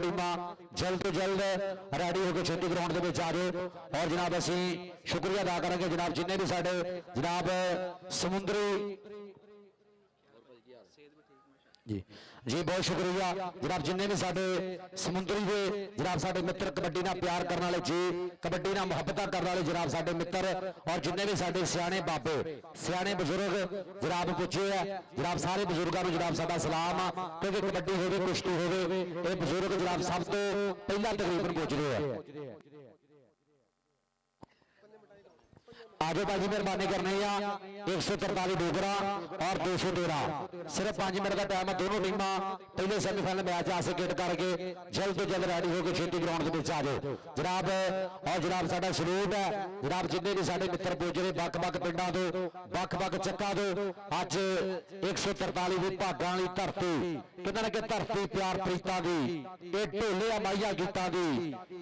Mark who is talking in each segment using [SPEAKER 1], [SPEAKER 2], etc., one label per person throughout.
[SPEAKER 1] टीमां जल्द तो जल्द रेडी होकर छेती ग्राउंड के आ जाओ। और जनाब असी शुक्रिया अदा करेंगे जनाब जिन्हें भी साडे जनाब समुद्री जी जी बहुत शुक्रिया जनाब जिन्हें भी साडे समुद्री के जनाब साडे मित्र कबड्डी नाल प्यार करने वाले जी कबड्डी नाल मुहब्बत करने वाले जनाब साडे मित्र और जिन्हें भी साडे सियाने बाबे सियाने बुजुर्ग जनाब पुजे है जनाब सारे बुजुर्गों को जनाब साडा सलाम क्योंकि कबड्डी होवे कुश्ती होवे ये बुजुर्ग जनाब सब तो पहला तकरीबन पुज रहे हैं। आगे भाजी मेहरबानी करनी है 143 डोगरा और 213 सिर्फ 5 मिनट का टाइम है। दोनों टीमां पहले सेमीफाइनल मैच हासिल करके जल्द तो जल्द रेडी होकर छेती ग्राउंड के आ जाओ जनाब। और जनाब साडा सलूट है जनाब जिन्हें भी साडे मित्र पुजरे बक-बक पिंडां तो बक-बक चक्कां तो अज 143 विभागां वाली धरती किन्ना ने कि धरती प्यार प्रीतां दी ये ढोले माइया गीतां दी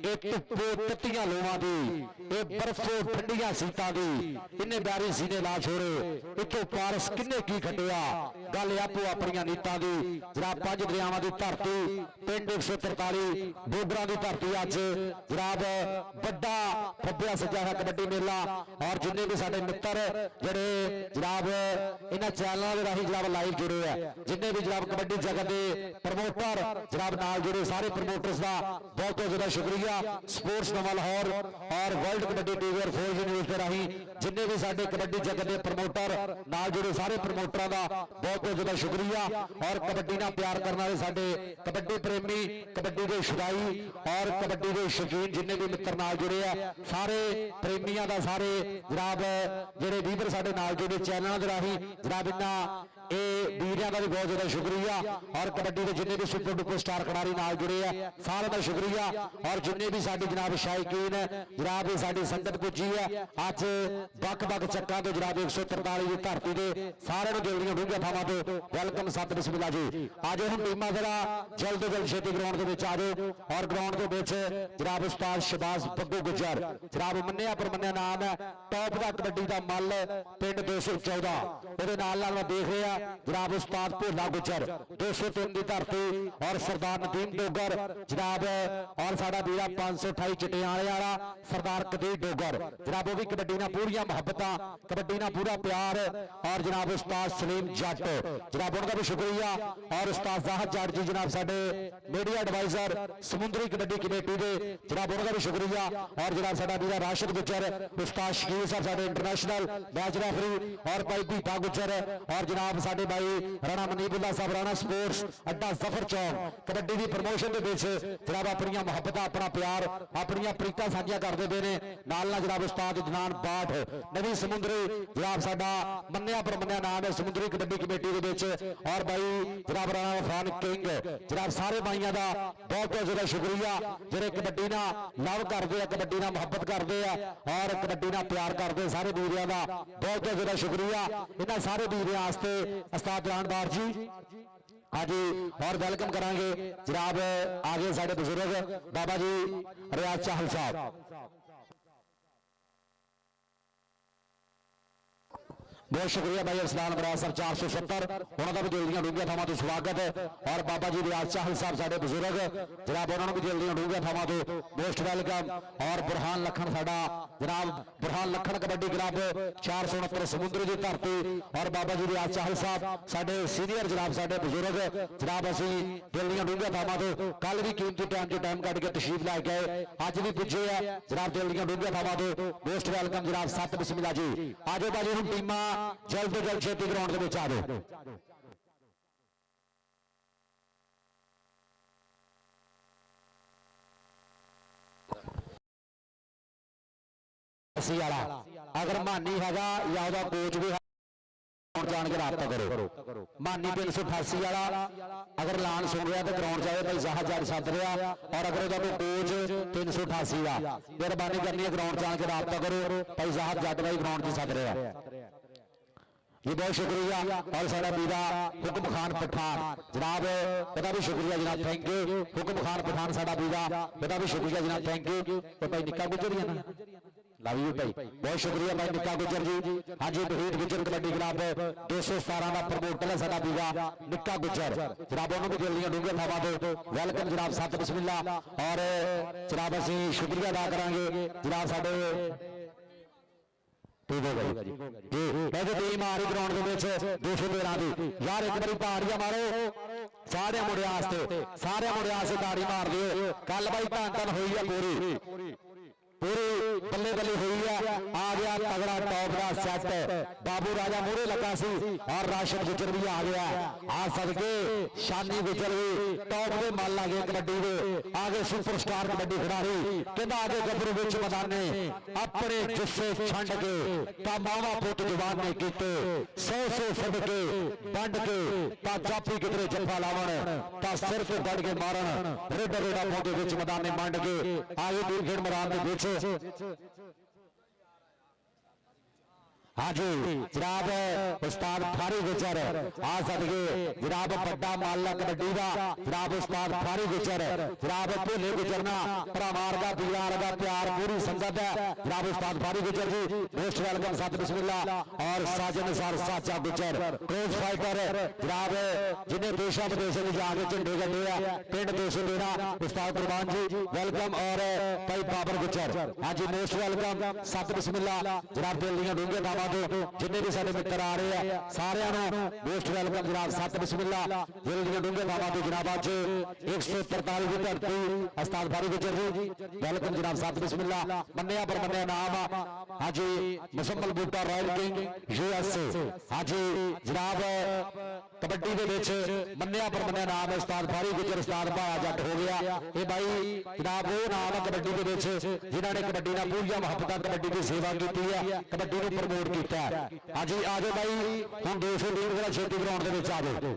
[SPEAKER 1] ये धुप्पो तत्तियां लोवां दी ये बर्फो ठंडियां सीतां दी इन्ने प्यारे सीने ला छोड़े इतों पारस किन्ने की खटिया गल आपो अपनियां नीतां दी जनाब 5 दरियावां दी धरती पिंड 143 डोगरा दी धरती अज जनाब बड़ा फब्बिया सजा है कबड्डी मेला। और जिन्हें भी साडे मित्र जिहड़े जनाब इन्हां चैनलों के राही जनाब लाइव जुड़े है जिन्हें भी जनाब कबड्डी जगत के प्रमोटर जनाब नाल जुड़े सारे प्रमोटर्स का बहुत बहुत ज्यादा शुक्रिया। स्पोर्ट्स नवा लाहौर और वर्ल्ड कबड्डी टीवी और 4G न्यूज़ के राही जिन्हें भी साडे कबड्डी जगत के प्रमोटर नाल जुड़े सारे प्रमोटरों का बहुत बहुत ज्यादा शुक्रिया। और कबड्डी नाल प्यार करने वाले साडे कबड्डी प्रेमी कबड्डी के शुदाई और कबड्डी के शौकीन जिन्हें भी मित्र नाल जुड़े है सारे प्रेमियों का सारे जनाब जिहड़े वीवर साडे नाल जुड़े चैनलों के राही जनाब इन्हां वीरियां का भी बहुत ज्यादा शुक्रिया। और कबड्डी के जिन्हें भी सुपर डुपर स्टार खिडारी नाल जुड़े है सारे का शुक्रिया। और जिन्हें भी साडी जनाब शायकीन जनाब साडी संगत पुजी है अज बक-बक चक्का तो जनाब 143 की धरती के सारे दिल दी डूंघियां थावां तो वेलकम सत बिस्मिल्लाह जी। आज हम टीमां जरा जल्द तो जल्द छेती ग्राउंड के आ जाओ। और ग्राउंड के जनाब उस्ताद शहबाज बग्गू गुजर जनाब मन्निया परमन्निया नाम है टॉप का कबड्डी का मल पिंड 214 वो देख रहे हैं जनाब उस्ताद भोला गुजर 203 की धरती और सरदार नदीम डोगर जनाब और साडा वीरा 528 चिटियाले वाला सरदार कदीर डोगर जनाब वो भी कबड्डी नाल पूरी मुहब्बत कबड्डी नाल पूरा प्यार। और जनाब उस्ताद सलीम जट जनाब उनका भी शुक्रिया। और उस्ताद जाहद जट जी जनाब साडे मीडिया एडवाइजर समुद्री कबड्डी कमेटी के जनाब उनका भी शुक्रिया। और जनाब साडा वीरा राशिद गुजर उस्ताद शकील साहब साडे इंटरनेशनल मैच रेफरी और भाई भीटा गुजर और जनाब साडे भाई राणा मनीबुल्ला साहब राणा स्पोर्ट्स अड्डा जफर चौक कबड्डी की प्रमोशन के विच जनाब अपनी मुहब्बत अपना प्यार अपन प्रीतां साझियां करते पे ने नाल नाल जनाब उस्ताद जनान बाट नवी समुद्री जनाब साडा मन्निया परमन्निया नाम है समुद्री कबड्डी कमेटी के विच और भाई जनाब राणा इरफान किंग जनाब सारे भाइयों का बहुत बहुत ज्यादा शुक्रिया जिहड़े कबड्डी नाल लव करते हैं कबड्डी नाल मुहब्बत करते हैं और कबड्डी नाल प्यार करते सारे वीरियां का बहुत बहुत ज्यादा शुक्रिया। इन्हां सारे वीरियां वास्ते उस्ताद राणबार जी हाँ जी और वेलकम करांगे जनाब आगे साडे बुजुर्ग बाबा जी रियाज चाहल साहब बहुत शुक्रिया भाई अरसलान बराज साहब 470 उन्होंने भी दिल दी डूंघियां थावां तो स्वागत है। और बाबा जी रियाज चाहल साहब साडे बुजुर्ग जनाब उन्होंने भी दिल दी डूंघियां थावां तो मोस्ट वेलकम। और बुरहान लखन साडा जनाब बुरहान लखन कबड्डी क्लब 469 समुद्री की धरती और बाबा जी रियाज चाहल साहब साडे सीनियर जनाब साडे बुजुर्ग जनाब असी दिल दी डूंघियां थावां तो कल भी कीमती टाइम कट के तशरीफ लैके आए अज भी पुजे है जनाब दिल दी डूंघियां थावां तो मोस्ट वेलकम जनाब सत बिस्मिल्लाह जी। आजो बाजी हम टीमां जल्द तो जल्द छेती ग्राउंड के आ जाओ। अगर मानी है या कोच भी जान के रबता करो मानी 388 वाला अगर ऐलान सुन रहा तो ग्राउंड जाए भाई जाहद जट सद रहा और अगर कोच 388 का मेहरबानी करनी है ग्राउंड जान के रबता करो भाई जाहद जट भाई ग्राउंड से सद रहा जी बहुत शुक्रिया। और साडा वीरा हुक्म खान पठान जनाब बड़ा भी शुक्रिया जनाब थैंक यू हुक्म खान पठान साडा वीरा बड़ा भी शुक्रिया जनाब थैंक यू तो भाई निक्का गुजर ही है ना लव यू भाई, बहुत शुक्रिया भाई निक्का गुजर जी। हाँ जी बहीद गुजर कबड्डी क्लब 217 का प्रमोटर है साडा बीरा निक्का गुजर जनाब, उन्होंने भी दिल डूंगे थावां तो वेलकम जनाब, सत बिस्मिल्ला। और जनाब असीं शुक्रिया अदा करांगे जनाब साडे ठीक हो गई जी। मैं टीम आ रही ग्राउंड के 213 की यार, एक बारी ताड़ियां मारो सारे मुंडियां वास्ते, सारे मुंडियां वास्ते ताड़ी मार दिओ। कल भाई धन धन हुई है पूरी पूरी बल्ले बल्ले हुई है। आ गया तगड़ा टॉप का सेट, बाबू राजा मूरे लगा सी और राशिद गुजर भी आ गया। आ सदके शानी गुजर भी टॉप के माल आ गए कबड्डी के, आगे सुपरस्टार कबड्डी खिडारी कहता आगे गबरू विच मैदाने अपने जुस्से छंड के ता मावा पुत जवान ने कीते 100 सदके बंड के ता जापी किधरे जफा लावन ता सिर ते बढ़ के मारन रेडा रेडा पौधे विच मैदाने मंड के आगे दूर खेड़ मैदान के बीच। हाँ जी जनाब उस्ताद फारी गुजर आ सदके जनाब बड़ा माला कबड्डी का जनाब उस्ताद फारी गुजर जनाब भोले गुजरना भरावार का दीवार का प्यार पूरी संगत है जनाब उस्ताद फारी गुजर जी मोस्ट वेलकम, सत बिस्मिल्ला। और साजन सार साचा गुजर क्रोज फाइटर जनाब जिन्हें देशा विदेशों में जाके झंडे गड्ढे है पिंड 213 उस्ताद कुरबान जी वेलकम। और भाई बाबर गुजर हाँ जी मोस्ट वेलकम, सत बिस्मिल्ला जनाब। दिल दियां डूंघे दावा जिन्हें भी सारे मित्र आ रहे हैं सारे मोस्ट वेलकम जनाब, सत बिस्मिल्ला। दिल दियां डूंघे दावा तो जनाब अज 143 की धरती उस्ताद फारी गुजर जी वेलकम जनाब, सत बिस्मिल्ला। मन्निया पर मन्निया नाम हाँ जी मुसम्मल बूटा रॉयल किंग USA हाँ जी जनाब कबड्डी के विच मन्निया पर मन्निया नाम उस्ताद फारी गुजर उस्ताद भाया जट हो गया। ये भाई जनाब वो नाम है कबड्डी के विच जिन्होंने कबड्डी का पूरी मुहब्बत कबड्डी की सेवा की है, कबड्डी को प्रमोट किया है। हाँ जी आ जाओ भाई हम 220 छेती ग्राउंड के विच आ जाओ,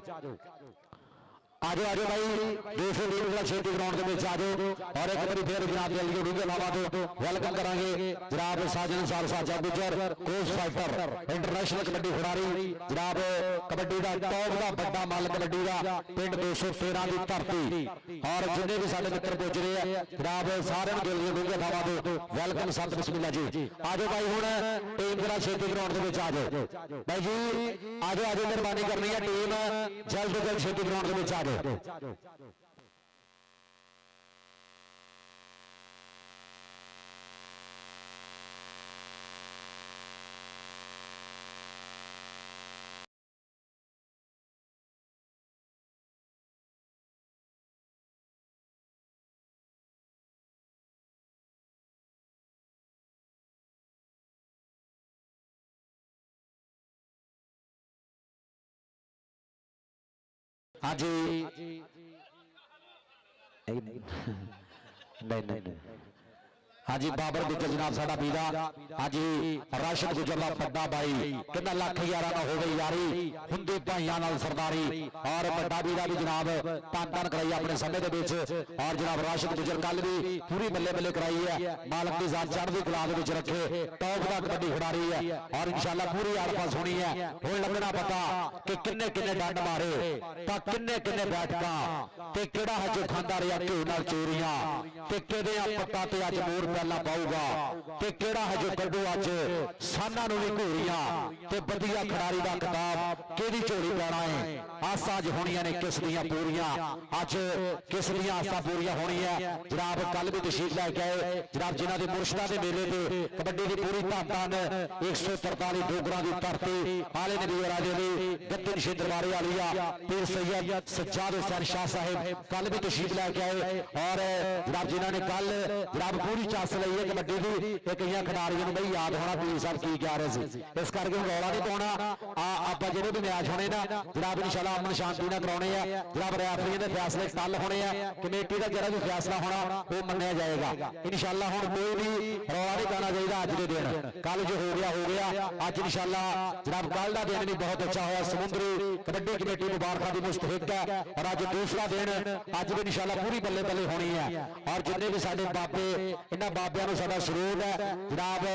[SPEAKER 1] आजो आजो भाई 220 छेती ग्राउंड के विच आ जाओ। और एक बार फिर जनाब जल्दी डूंगे लावा तो वेलकम करांगे जनाब साजन सार साजा गुजर क्रोज फाइटर इंटरनेशनल कबड्डी खिडारी जनाब कबड्डी का टॉप का बड़ा मल कबड्डी का पिंड 213 की धरती। और जिन्हें भी सारे मित्र पुज रहे हैं जनाब सारे जल्दी डूंगे लावा तो वेलकम, सत बिस्मिल्ला जी। आजो भाई हुण टीम जरा छेती ग्राउंड के विच आ जाओ भाई जी, आजो आजो मेहरबानी करनी है टीम जल्द तो जल्द छेती ग्राउंड के विच आ जाओ। हाँ जी नहीं हाँ जी बाबर गुजर जनाब साडा बीरा हाँ जी राशिद गुजर का बड़ा भाई कहना लख 11 ना हो गई यारी हुंदे भाइयों नाल सरदारी। और बड़ा बीरा भी जनाब तन तन कराई अपने समय के बीच। और जनाब राशिद गुजर कल भी पूरी बल्ले बल्ले कराई है, मालक की जान चढ़ती कला के रखे टॉप का कबड्डी खिडारी है। और इंशाल्लाह पूरी आसपास होनी है, हुण लगना पता कि किन्ने किन्ने डंड मारे तो किन्ने किन्ने बैठका ते किहड़ा हज खांदा रहा घ्यू नाल चोरियां ते किहदे पत्ता ते अज मोर पहला पाऊगा ते केड़ा है जो कड्डू अज साना नूं भी घूरियां ते बदिया खिडारी का खिताब केदी झोली पैना है। आसां अज होणियां ने किस दियां पूरियां, अज किस दियां आसां पूरियां होणियां। जनाब कल भी तशरीफ लैके आए जनाब जिन्हां दे मुर्शदां दे मेले ते कबड्डी की पूरी धन 143 डोगरां की धरती आले नबी राजे दी गद्दी नशीद दरबारे वालिया पीर सैयद सज्जाद हुसैन शाह साहिब कल भी तशरीफ लैके आए। और जनाब जिन्हां ने कल जनाब पूरी चस लई है कबड्डी की, कई खिडारियों को बई याद होना पीर साहब की कह रहे थे, इस करके रौला नहीं पाना। आप जो भी मैच होने ना जनाब इंशाल्लाह अमन शांति ना कराने जनाब रैफरियों के फैसले कल होने हैं, कमेटी का जरा भी फैसला होना वो मन्निया जाएगा इंशाल्लाह। हुण कोई भी रौला नहीं पाना चाहिए अज के दिन, कल जो हो गया अज इंशाल्लाह जनाब कल का दिन भी बहुत अच्छा होया। समुद्री कबड्डी कमेटी मुबारक की मुस्तहिक है और अज दूसरा दिन अज भी इंशाल्लाह पूरी बल्ले बल्ले होनी है। और जिन्हें भी साडे बाबे इन्हां ਬਾਬਿਆਂ ਨੂੰ ਸਾਡਾ ਸਰੂਪ ਹੈ ਜਨਾਬ।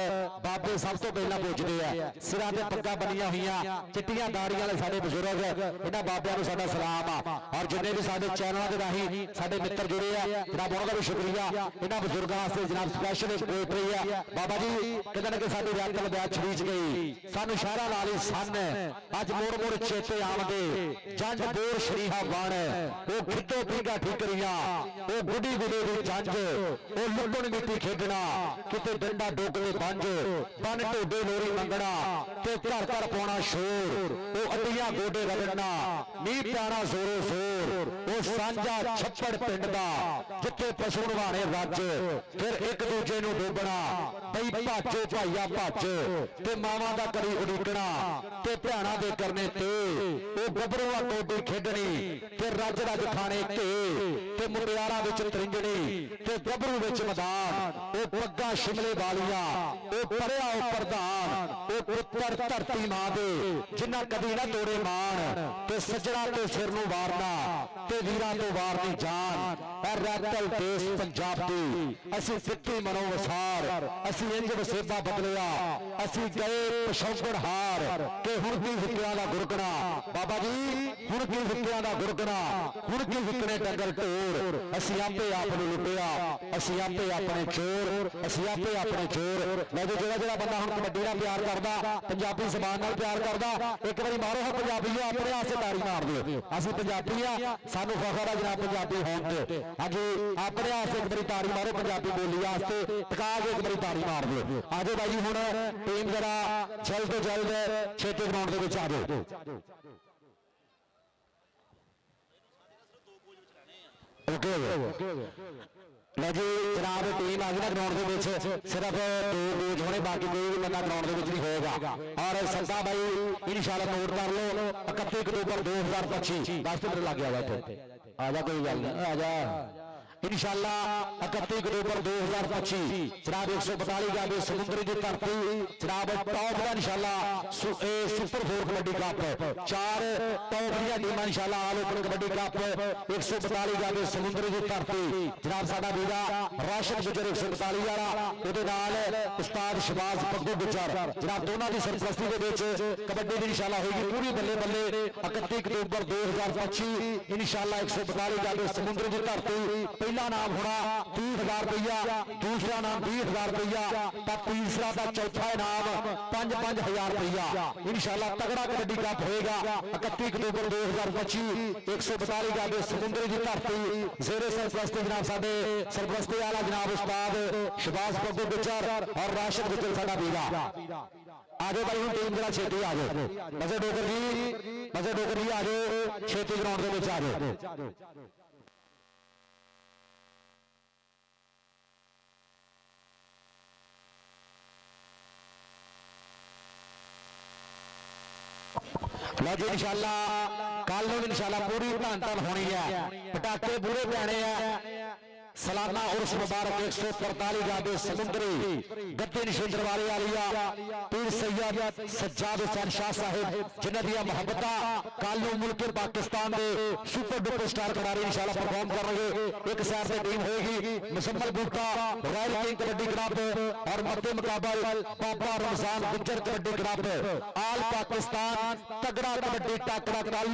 [SPEAKER 1] ਬਾਬੇ ਸਭ ਤੋਂ ਪਹਿਲਾਂ ਪੁੱਜਦੇ ਆ, ਸਿਰਾਂ ਤੇ ਪੱਗਾਂ ਬੰਨੀਆਂ ਹੋਈਆਂ, ਚਿੱਟੀਆਂ ਦਾੜੀਆਂ ਵਾਲੇ ਸਾਡੇ ਬਜ਼ੁਰਗ, ਇਹਨਾਂ ਬਾਬਿਆਂ ਨੂੰ ਸਾਡਾ ਸਲਾਮ ਆ। ਔਰ ਜਿੰਨੇ ਵੀ ਸਾਡੇ ਚੈਨਲਾਂ ਦੇ ਰਾਹੀਂ ਸਾਡੇ ਮਿੱਤਰ ਜੁੜੇ ਆ ਜਨਾਬ, ਉਹਨਾਂ ਦਾ ਵੀ ਸ਼ੁਕਰੀਆ। ਇਹਨਾਂ ਬਜ਼ੁਰਗਾਂ ਵਾਸਤੇ ਜਨਾਬ ਸਪੈਸ਼ਲ ਇੱਕ ਪੋਇਟਰੀ ਆ। ਬਾਬਾ ਜੀ ਕਹਿੰਦੇ ਨੇ ਕਿ ਸਾਡੀ ਰੈਤਲ ਵਿਆਹ ਛਵੀਚ ਗਈ, ਸਾਨੂੰ ਸ਼ਹਿਰਾਂ ਨਾਲ ਹੀ ਸੰਨ, ਅੱਜ ਮੋੜ ਮੋੜ ਚੇਤੇ ਆਉਂਦੇ, ਜੰਜ ਬੋਰ ਸ਼ਰੀਹਾ ਬਣ, ਉਹ ਖਿੱਦੋ ਪੀਂਗਾ ਠੀਕਰੀਆਂ, ਉਹ ਗੁੱਡੀ ਗੁੱਡੇ ਦੀ ਜੰਜ, ਉਹ ਲੁੱਟਣ ਮਿੱਟੀ ਖੇਡਣਾ, ਕਿਤੇ ਡੰਡਾ ਡੋਕਲੇ ਪੰਜ, ਬਨ ਢੋਡੇ ਲੋਰੀ ਮੰਗਣਾ, ਤੇ ਘਰ ਘਰ ਪਾਉਣਾ ਸ਼ੋਰ, ਉਹ ਅੱਡੀਆਂ ਗੋਡੇ ਰਗੜਨਾ, ਮੀਂਹ ਪਿਆਣਾ ਜ਼ੋਰੋ ਜ਼ੋਰ, ਉਹ ਸਾਂਝਾ ਛੱਪੜ ਪਿੰਡ ਦਾ ਜਿੱਥੇ ਪਸ਼ੂ ਨਵਾਣੇ ਰੱਜ, ਫਿਰ ਇੱਕ ਦੂਜੇ ਨੂੰ ਡੋਬਣਾ, ਬਈ ਭਾਜੋ ਭਾਈਆ ਭੱਜ, ਤੇ ਮਾਵਾਂ ਦਾ ਕਰੀ ਉਡੀਕਣਾ, ਤੇ ਭੈਣਾਂ ਦੇ ਕਰਨੇ ਤੇ ਉਹ ਗੱਭਰੂਆਂ ਕੋਡੀ ਖੇਡਣੀ, ਤੇ ਰੱਜ ਰੱਜ ਖਾਣੇ ਘੇ, ਤੇ ਮੁਟਿਆਰਾਂ ਵਿੱਚ ਤਰਿੰਜਣੀ, ਤੇ ਗੱਭਰੂ ਵਿੱਚ ਮੈਦਾਨ, ਉਹ ਪੱਗਾਂ ਸ਼ਿਮਲੇ ਵਾਲੀਆਂ, ਉਹ ਪਰਿਆ ਉਹ ਪ੍ਰਧਾਨ, ਉਹ ਪੁੱਤਰ ਧਰਤੀ ਮਾਂ ਦੇ ਜਿਨ੍ਹਾਂ ਕਦੀ ਨਾ ਤੋੜੇ ਮਾਣ, ਤੇ ਸੱਜਣਾ ਤੇ ਸਿਰ ਨੂੰ ਵਾਰਨਾ, ਤੇ ਵੀਰਾਂ ਤੋਂ ਵਾਰ ਨਹੀਂ ਜਾਨ। ਇਹ ਰੈਤਲ ਦੇਸ਼ ਪੰਜਾਬ ਦੀ ਅਸੀਂ ਸਿੱਖੀ ਮਨੋ ਵਸਾਰ, ਅਸੀਂ ਇੰਜ ਵਸੇਬਾ ਬਦਲਿਆ, ਅਸੀਂ ਗਏ ਪਸ਼ੌਗੜ ਹਾਰ, ਕਿ ਹੁਣ ਕੀ ਹਿੱਕਿਆਂ ਦਾ ਗੁਰਕਣਾ। ਬਾਬਾ ਜੀ ਹੁਣ ਕੀ ਹਿੱਕਿਆਂ ਦਾ ਗੁਰਕਣਾ, ਹੁਣ ਕੀ ਹਿੱਕਣੇ ਡੰਗਰ ਢੋਰ, ਅਸੀਂ ਆਪੇ ਆਪ ਨੂੰ ਲੁੱਟਿਆ, ਅਸੀਂ ਆਪੇ ਆਪਣੇ ਚੋਰ, ਅਸੀਂ ਆਪੇ ਆਪਣੇ ਚੋਰ। ਲੈ ਜੋ ਜਿਹੜਾ ਬੰਦਾ ਹੁਣ ਕਬੱਡੀ ਨਾਲ ਪਿਆਰ ਕਰਦਾ, ਪੰਜਾਬੀ ਜ਼ਬਾਨ ਨਾਲ ਪਿਆਰ ਕਰਦਾ, ਇੱਕ ਵਾਰੀ ਮਾਰੋ ਹਾਂ ਪੰਜਾਬੀਓ, ਆਪਣੇ ਆਸੇ ਤਾੜੀ ਮਾਰ ਦਿਓ। ਅਸੀਂ ਪੰਜਾਬੀ ਆ, ਸਾਨੂੰ ਫਖਰ ਆ ਜਨਾਬ ਪੰਜਾਬੀ ਹੋਣ ਤੇ। ਹਾਂਜੀ ਆਪਣੇ ਆਸੇ ਇੱਕ ਵਾਰੀ ਤਾੜੀ ਮਾਰੋ, ਪੰਜਾਬੀ ਬੋਲੀ ਵਾਸਤੇ ਟਿਕਾ ਕੇ ਇੱਕ ਵਾਰੀ ਤਾੜੀ ਮਾਰ ਦਿਓ। ਆਜੋ ਬਾਈ ਹੁਣ ਟੀਮ ਜਰਾ ਜਲਦ ਤੋਂ ਜਲਦ ਛੇਤੀ ਗਰਾਊਂਡ ਦੇ ਵਿੱਚ ਆ ਜਾਓ। ਲੈ ਜੀ ਜਨਾਬ ਟੀਮ ਆ ਗਈ ਨਾ ਗਰਾਊਂਡ ਦੇ ਵਿੱਚ, ਸਿਰਫ 2 ਕੋਚ ਹੋਣੇ, ਬਾਕੀ ਕੋਈ ਵੀ ਬੰਦਾ ਗਰਾਊਂਡ ਦੇ ਵਿੱਚ ਨਹੀਂ ਹੋਏਗਾ। ਔਰ ਸੰਤਾ ਬਾਈ ਇਨਸ਼ਾਅੱਲਾ ਨੋਟ ਕਰ ਲਓ 31 ਅਕਤੂਬਰ 2025 10 ਮਿੰਟ ਲੱਗ ਗਿਆ ਇੱਥੇ, ਆ ਜਾ ਕੋਈ ਗੱਲ ਨਹੀਂ, ਆ ਜਾ इंशाअल्लाह 31 अक्टूबर 2025 जनाब 142 गावे समुद्री की धरती जनाब टॉप का इंशाअल्लाह सुपर 4 कबड्डी कप 4 टॉप दी टीमां इंशाअल्लाह ऑल ओपन कबड्डी कप 142 गावे समुद्री की धरती जनाब साडा वीरा राशिद गुजर 142 वाला ਉਹਦੇ ਨਾਲ ਉਸਤਾਦ ਸ਼ਬਾਜ਼ ਪੱਗੂ ਗੁਜਰ जनाब दोनों की सरपरस्ती ਦੇ ਵਿੱਚ कबड्डी ਦੀ इंशाअल्लाह होगी पूरी बल्ले बल्ले 31 अक्टूबर 2025 इंशाअल्लाह 142 गावे समुद्री की धरती। पहला नाम होना 30,000 रुपया, दूसरा नाम 20,000 रुपया, तीसरा का चौथा इनाम 5-5 रुपया। इंशाअल्लाह तगड़ा कबड्डी कप होएगा 31 अक्टूबर 2025 142 गावे समुद्री की धरती जेरे सरपरस्ती जनाब साडे सरपरस्ती वाला जनाब उस्ताद शबाज पग्गू गुजर और राशिद गुजर साडा वीरा। आगे भाई टीम जरा छेती आ जाओ, मजे डोगर जी आ जाओ, छेती ग्राउंड के आ जाओ। लो जी इंशाअल्लाह कल इंशाअल्लाह पूरी धन धन होनी है, पटाखे पूरे पैने हैं। सालाना उर्स मुबारक 145 गावे समुद्री गद्दी निशिंद्र वाले आलिया पीर सैयद सज्जाद हुसैन शाह साहिब जिन्हां दी मुहब्बत कल मुल्क पाकिस्तान के सुपर डुपर स्टार खिलाड़ी इंशाअल्लाह परफॉर्म करेंगे। एक साइड से टीम होगी मुसम्मल बूटा रॉयल किंग कबड्डी क्लब और मध्य मुकाबल बाबा रमजान गुजर कबड्डी क्लब आल पाकिस्तान तगड़ा कबड्डी टाकरा कल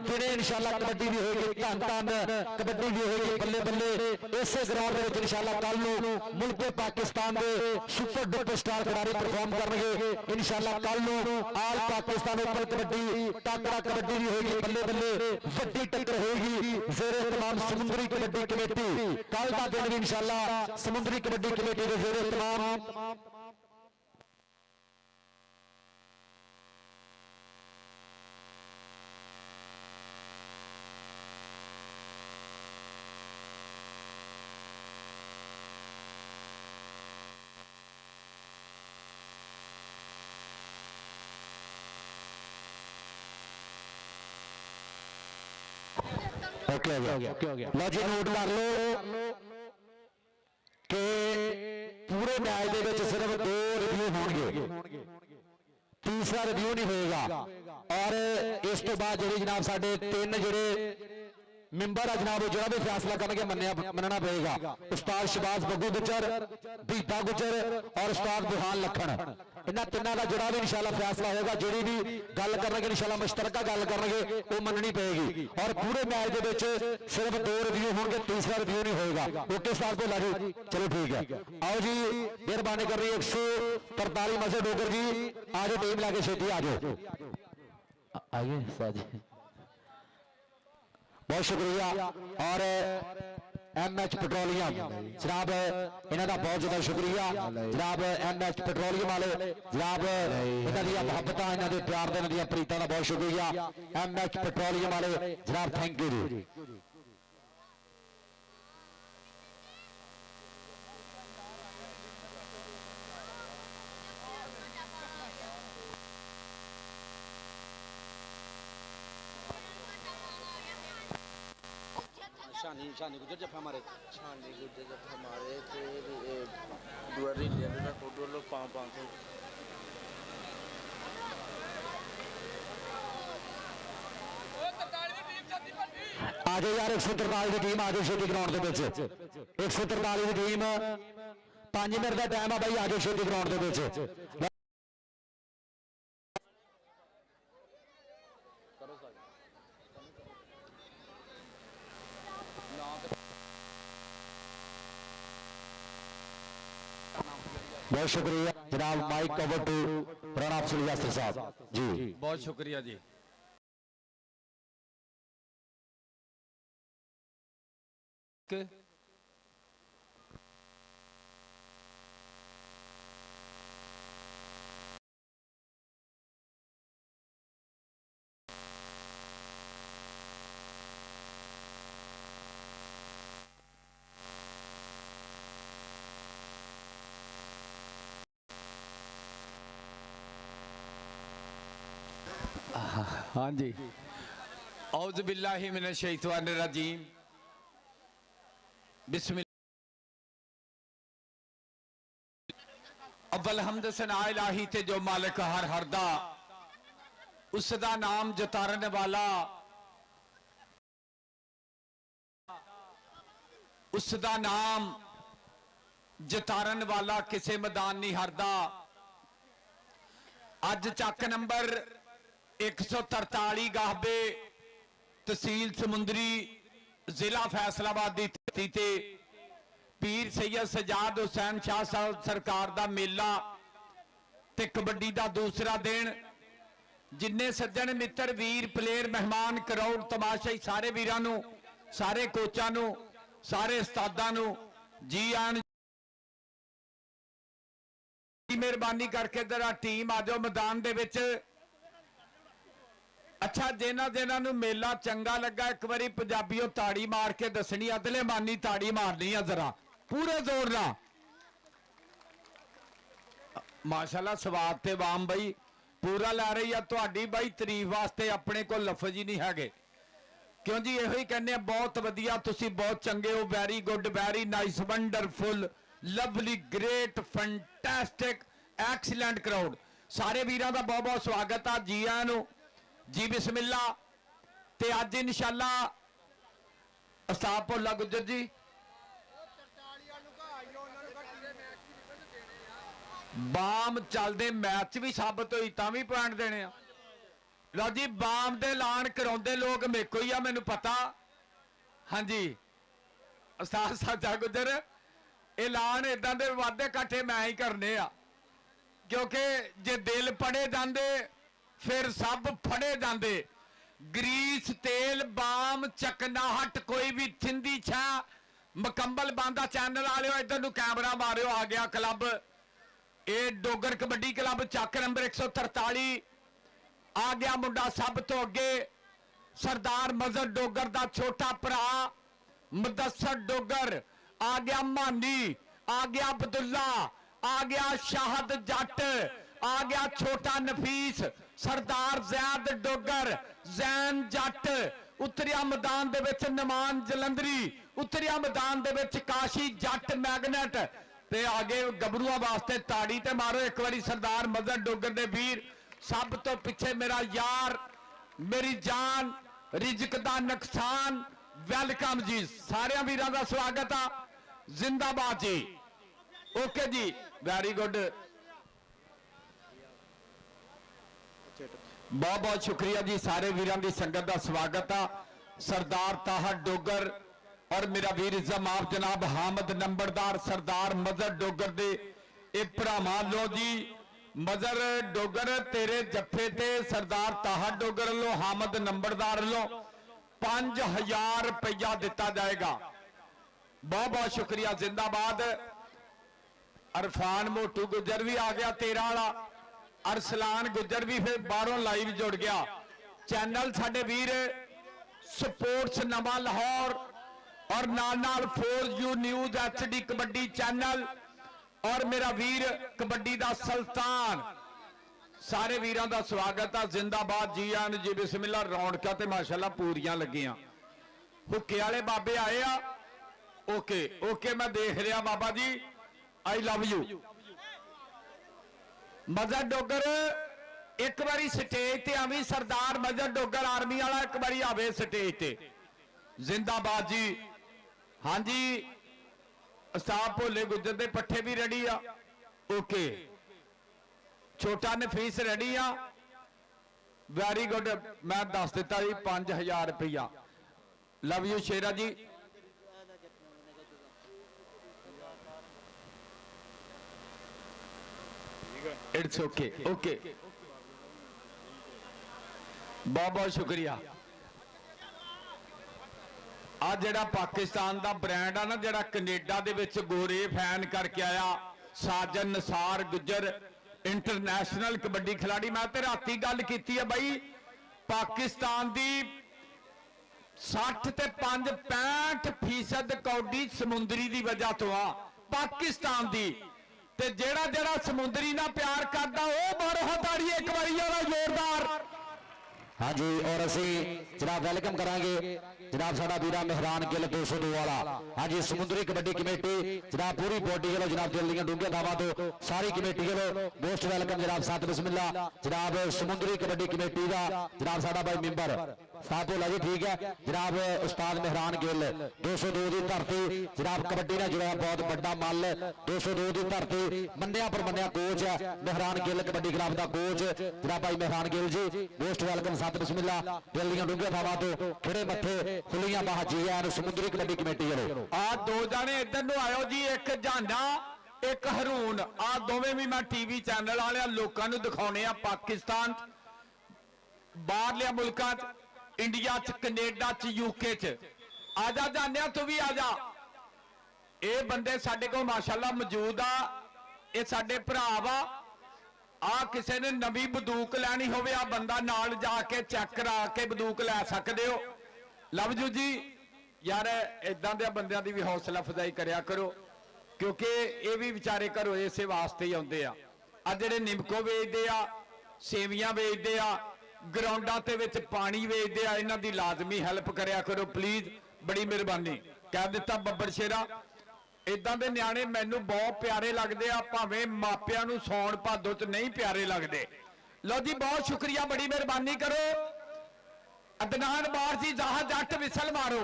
[SPEAKER 1] दिने इंशाअल्लाह कबड्डी भी होगी, धन धन कबड्डी भी होगी बल्ले बल्ले इसे ग्राउंड में इंशाअल्लाह कल मुल्क पाकिस्तान के सुपर डुपर स्टार खिलाड़ी परफॉर्म करेंगे। इंशाअल्लाह कल आल पाकिस्तान ओपन कबड्डी टाकरा कबड्डी भी होगी बल्ले बल्ले वड्डी टक्कर होगी जेरे तमाम समुद्री कबड्डी कमेटी कल का दिन भी इंशाअल्लाह समुद्री कबड्डी कमेटी के जेरे तमाम लो जी नोट कर लो कि पूरे मैच के सिर्फ 2 रिव्यू होंगे, तीसरा रिव्यू नहीं होगा। और इस तो बाद जी जनाब साडे 3 जोड़े ਮੈਂਬਰ ਆ ਜਨਾਬ ਉਹ ਜਿਹੜਾ ਵੀ ਫੈਸਲਾ ਕਰਨਗੇ ਮੰਨਣਾ ਪਏਗਾ। ਉਸਤਾਦ ਸ਼ਬਾਜ਼ ਬੱਗੂ ਗੁੱਜਰ, ਬੀਤਾ ਗੁੱਜਰ ਔਰ ਉਸਤਾਦ ਬੁਹਾਨ ਲਖਣ, ਇਹਨਾਂ ਤਿੰਨਾਂ ਦਾ ਜਿਹੜਾ ਵੀ ਇਨਸ਼ਾਅੱਲਾ ਫੈਸਲਾ ਹੋਏਗਾ, ਜਿਹੜੀ ਵੀ ਗੱਲ ਕਰਨਗੇ ਇਨਸ਼ਾਅੱਲਾ ਮੁਸ਼ਤਰਕਾ ਗੱਲ ਕਰਨਗੇ ਉਹ ਮੰਨਣੀ ਪਏਗੀ। ਔਰ ਪੂਰੇ ਮੈਚ ਦੇ ਵਿੱਚ ਸਿਰਫ 2 ਰਿਵਿਊ ਹੋਣਗੇ, ਤੀਸਰਾ ਰਿਵਿਊ ਨਹੀਂ ਹੋਏਗਾ। ਓਕੇ ਉਸਤਾਦ ਭੋਲਾ ਜੀ, ਚਲੋ ਠੀਕ ਹੈ। आओ जी मेहरबानी कर रही 143 में से डोगर जी आ जाओ, टीम लाके छेती आ जाओ, आइए साजी, बहुत शुक्रिया। और MH पेट्रोलियम जनाब इन्हों का बहुत ज्यादा शुक्रिया जनाब। MH पेट्रोलियम वाले जनाब इन्हों मुहब्बत इन्हों के प्यार इन्हों प्रीतों का बहुत शुक्रिया। MH पेट्रोलियम वाले जनाब थैंक यू जी।
[SPEAKER 2] शानी गुजर जब हमारे शानी गुजर जब हमारे थे दुआरी ले लेना फोटो लो 500
[SPEAKER 1] आ जाओ यार 143 की टीम आ जाओ छेती ग्राउंड के 143 की टीम 5 मिनट का टाइम है भाई, आ जाओ छेती ग्राउंड के। बहुत शुक्रिया जनाब। माइक कवर टू प्रणब अफसर यासर साहब जी,
[SPEAKER 3] बहुत शुक्रिया जी। हाँ जी, औज़ बिल्लाहि मिनश शैतानिर रजीम, बिस्मिल्लाह। अव्वल हम्द सना इलाही ते जो मालिक हर दा, उसदा नाम जतारन वाला, उसदा नाम जतारन वाला किसे मैदान नहीं हारदा। अज चक नंबर 143 गाहबे तहसील समुंदरी जिला फैसलाबाद की धरती ते पीर सैयद सजाद हुसैन शाह साहब सरकार का मेला ते कबड्डी का दूसरा दिन। जिन्ने सज्जन मित्र वीर प्लेयर मेहमान करोड़ तमाशाई सारे वीरां नूं, सारे कोचां नूं, सारे उस्तादां नूं जी आन। मेहरबानी करके जरा टीम आ जाओ मैदान दे विच। अच्छा जिन्हां जिन्हां नूं मेला चंगा लगा एक बारी पंजाबीओ ताड़ी मार के दसनी, अदले मानी ताड़ी मारनी है जरा पूरे जोर नाल। माशाल्लाह स्वाद ते वाम बई पूरा लै रही है तुहाडी बई तारीफ वास्ते अपने को लफज ही नहीं हैगे, क्यों जी इहो ही कहने बहुत वधिया, तुसी बहुत चंगे हो, very good, very nice, wonderful, lovely, great, fantastic, excellent crowd. सारे वीरां दा बहुत बहुत स्वागत है जी आयां नूं जी। बिस्मिल्ला। ते अज इंशाअल्लाह उस्ताद भोला गुजर जी बाम चलते मैच भी साबित हुई तां भी पॉइंट देने आ। लो जी बाम दे ऐलान कराउंदे लोग मेरे को ही आ, मैनूं पता। हाँ जी उस्ताद साजा गुजर ऐलान इदां दे वादे घाटे मैं ही करने आ, क्योंकि जे दिल पढ़े जांदे फिर सब फड़े जांदे। ग्रीस तेल बाम चकनाहट कोई भी थिंदी छा मुकम्मल बांदा चैनल वाले इधर नूं कैमरा मारियो। आ गया क्लब ये डोगर कबड्डी क्लब चक नंबर 143 आ गया मुंडा सब तो अगे सरदार मजहर डोगर दा छोटा भरा मुदस्सर डोगर आ गया, मानी आ गया, अब्दुल्ला आ गया, शाहद जट आ गया, छोटा नफीस, सरदार जैद डोगर, जैन जट उतरिया मैदान दे विच, नमान जलंधरी उतरिया मैदान दे विच, काशी जट मैगनेट ते आगे गबरूआ वास्ते ताड़ी ते मारो एक बारी सरदार मजहर डोगर दे वीर। सब तो पिछे मेरा यार, मेरी जान, रिजक दा नुकसान, ਵੈਲਕਮ ਜੀ, ਸਾਰਿਆਂ ਵੀਰਾਂ ਦਾ ਸਵਾਗਤ ਆ, ਜ਼ਿੰਦਾਬਾਦ ਜੀ। ਓਕੇ ਜੀ, ਵੈਰੀ ਗੁੱਡ, ਬਹੁਤ ਬਹੁਤ ਸ਼ੁਕਰੀਆ ਜੀ। ਸਾਰੇ ਵੀਰਾਂ ਦੀ ਸੰਗਤ ਦਾ ਸਵਾਗਤ ਆ। ਸਰਦਾਰ ਤਾਹਰ ਡੋਗਰ ਔਰ ਮੇਰਾ ਵੀਰ ਇਜ਼ਮਾਮ ਜਨਾਬ ਹਾਮਦ ਨੰਬਰਦਾਰ ਸਰਦਾਰ ਮਜ਼ਹਰ ਡੋਗਰ ਦੇ ਇਹ ਭਰਾਵਾਂ ਲੋ ਜੀ। ਮਜ਼ਹਰ ਡੋਗਰ ਤੇਰੇ ਜੱਫੇ ਤੇ ਸਰਦਾਰ ਤਾਹਰ ਡੋਗਰ ਵੱਲੋਂ ਹਾਮਦ ਨੰਬਰਦਾਰ ਵੱਲੋਂ 5000 ਰੁਪਇਆ ਦਿੱਤਾ ਜਾਏਗਾ। ਬਹੁਤ ਬਹੁਤ ਸ਼ੁਕਰੀਆ, ਜ਼ਿੰਦਾਬਾਦ। ਅਰਫਾਨ ਮੋਟੂ ਗੁੱਜਰ ਵੀ ਆ ਗਿਆ 13 ਵਾਲਾ, ਅਰਸਲਾਨ ਗੁੱਜਰ ਵੀ ਫਿਰ ਬਾਹਰੋਂ ਲਾਈਵ ਜੁੜ ਗਿਆ। ਚੈਨਲ ਸਾਡੇ ਵੀਰ ਸਪੋਰਟਸ ਨਵਾਂ ਲਾਹੌਰ ਔਰ ਨਾਲ 4U news HD kabaddi channel ਔਰ ਮੇਰਾ ਵੀਰ ਕਬੱਡੀ ਦਾ ਸੁਲਤਾਨ, ਸਾਰੇ ਵੀਰਾਂ ਦਾ ਸਵਾਗਤ ਆ। ਜ਼ਿੰਦਾਬਾਦ ਜੀ ਆਨ ਜੀ, ਬਿਸਮਿਲ੍ਲਾ। ਰੌਣਕਾਂ ਤੇ ਮਾਸ਼ਾਅੱਲਾ ਪੂਰੀਆਂ ਲੱਗੀਆਂ। ਹੁੱਕੇ ਵਾਲੇ ਬਾਬੇ ਆਏ ਆ। ਓਕੇ ਓਕੇ, ਮੈਂ ਦੇਖ ਰਿਹਾ ਬਾਬਾ ਜੀ, ਆਈ ਲਵ ਯੂ। ਮਜ਼ਹਰ ਡੋਗਰ ਇੱਕ ਵਾਰੀ ਸਟੇਜ ਤੇ ਆਵੀਂ, ਸਰਦਾਰ ਮਜ਼ਹਰ ਡੋਗਰ ਆਰਮੀ ਵਾਲਾ ਇੱਕ ਵਾਰੀ ਆਵੇ ਸਟੇਜ ਤੇ। ਜ਼ਿੰਦਾਬਾਦ ਜੀ। ਹਾਂਜੀ, ਉਸਤਾਦ ਭੋਲੇ ਗੁੱਜਰ ਦੇ ਪੱਠੇ ਵੀ ਰੈਡੀ ਆ। ਓਕੇ, ਛੋਟਾ ਨਫੀਸ ਰੈਡੀ ਆ। ਵੈਰੀ ਗੁੱਡ, ਮੈਂ ਦੱਸ ਦਿੱਤਾ ਜੀ 5000 ਰੁਪਇਆ। ਲਵ ਯੂ ਸ਼ੇਰਾ ਜੀ। ਇਟਸ ਓਕੇ ਓਕੇ, ਬਹੁਤ ਬਹੁਤ ਸ਼ੁਕਰੀਆ। ਆ ਜਿਹੜਾ ਪਾਕਿਸਤਾਨ ਦਾ ਬ੍ਰਾਂਡ ਆ ਨਾ, ਜਿਹੜਾ ਕੈਨੇਡਾ ਦੇ ਵਿੱਚ ਗੋਰੇ ਫੈਨ ਕਰਕੇ ਆਇਆ, ਸਾਜਨ ਨਸਾਰ ਗੁੱਜਰ ਇੰਟਰਨੈਸ਼ਨਲ ਕਬੱਡੀ ਖਿਲਾੜੀ। ਮੈਂ ਤੇ ਰਾਤੀ ਗੱਲ ਕੀਤੀ ਹੈ ਬਾਈ, ਪਾਕਿਸਤਾਨ ਦੀ 60 ਤੇ 65% ਕੌਡੀ ਸਮੁੰਦਰੀ ਦੀ ਵਜ੍ਹਾ ਤੋਂ ਆ, ਪਾਕਿਸਤਾਨ ਦੀ। ਤੇ ਜਿਹੜਾ ਸਮੁੰਦਰੀ ਨਾਲ ਪਿਆਰ ਕਰਦਾ ਉਹ ਮਾਰੋ ਹਤਾੜੀ ਇੱਕ ਵਾਰੀ ਉਹਦਾ ਜ਼ੋਰਦਾਰ।
[SPEAKER 1] हाँ जी, और असी जनाब वेलकम करांगे जनाब साडा वीरा मेहरान गिल 202 वाला। हाँ जी, समुद्री कबड्डी कमेटी जनाब पूरी बॉडी गिलो जनाब दिल दी डूंगे दावा तो सारी कमेटी गिलो मोस्ट वेलकम जनाब। साथ बिस्मिल्ला जनाब समुद्री कबड्डी कमेटी का जनाब साडा भाई मैंबर साथ बोला जी, ठीक है जनाब। उस्ताद मेहरान गिल 202 की धरती जनाब, कबड्डी का जुड़ा बहुत बड़ा मल 202 की धरती, मन्निया पर मन्निया कोच है मेहरान गिल कबड्डी क्लब का कोच जनाब भाई मेहरान गिल जी। मोस्ट वेलकम, साथ बिस्मिल्ला। दिल दी डूंगे दावा तो खड़े मथे खुलियां बाह जी है समुद्री कबड्डी कमेटी वाले।
[SPEAKER 3] आ दो जाने इधर नु आयो जी, एक झांडा एक हरून, आ दोवें भी मैं टीवी चैनल वाले लोगों को दिखाने आ। पाकिस्तान बाहरले मुल्कां च, इंडिया च, कनेडा च, यूके च आजा जाने, तू भी आजा। ये बंदे साडे कोल माशाअल्लाह मौजूद आ, ये साडे भरा वा। आ किसी ने नवी बंदूक लैनी होवे, आ बंदा नाल जाके चेक करा के बंदूक लै सकदे हो। लवजू जी यार, इदां दे बंदियां दी भी हौसला अफजाई करया करो, क्योंकि ये भी बेचारे घरों इसे वास्ते ही आउंदे आ। आ जिहड़े निमको वेचदे आ, सेवियां वेचदे आ, ग्राउंडां ते विच पानी वेचदे आ, इन्हां दी लाजमी हैल्प करया करो प्लीज, बड़ी मेहरबानी। कह दिता बब्बर शेरा। इदां दे न्याणे मैनू बहुत प्यारे लगदे आ, भावें मापियां नू सौण भादो च नहीं प्यारे लगदे। लो जी, बहुत शुक्रिया, बड़ी मेहरबानी करो। अदनान बार जी, जहा जट विसल मारो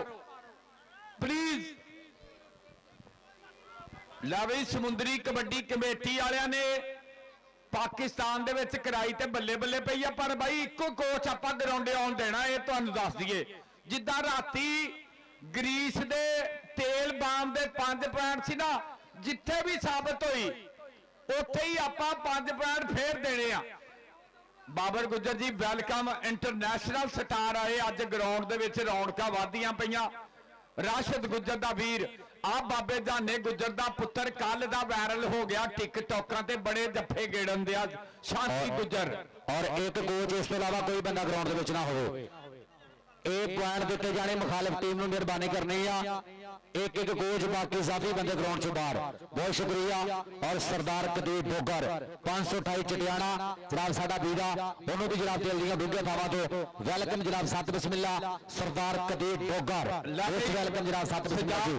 [SPEAKER 3] प्लीज। लवी समुद्री कबड्डी कमेटी वालियां ने पाकिस्तान दे विच कराई ते बल्ले बल्ले पई आ, पर भाई इक्को कोच आपां ग्राउंडे आउण देना, ये तुहानूं दस दईए। जिद्दां राती ग्रीस दे तेल बाम दे 5 पॉइंट सी ना, जिथे भी साबित हुई उत्थे ही आपां 5 पॉइंट फेर देने आ। बाबर गुज्जर जी वेलकम, इंटरनेशनल स्टार आए अज ग्राउंड दे विच, रौनकां वधदियां पईयां। राशिद गुज्जर दा वीर आ बाबे जाने गुज्जर दा पुत्तर कल दा वायरल हो गया टिकटॉकां ते, बड़े जफ्फे गेड़न दिया शांति गुज्जर।
[SPEAKER 1] और एक कोच इस तो इलावा कोई बंदा ग्राउंड दे विच ना होवे। एक पॉइंट दिते जाने मुखालिफ टीम नूं मेहरबानी करनी आ। एक एक कोच, बाकी साथी बंदे ग्राउंड से बाहर। बहुत शुक्रिया। और सरदार कदीर डोगर 528 चटियाना जनाब साडा वीरा, उन्होंने भी जनाब दिल दी डूंगे थावां तो वेलकम जनाब। साथ बिस्मिल्ला सरदार कदीर डोगर, वेलकम जनाब। साथ बिस्मिल्ला जी।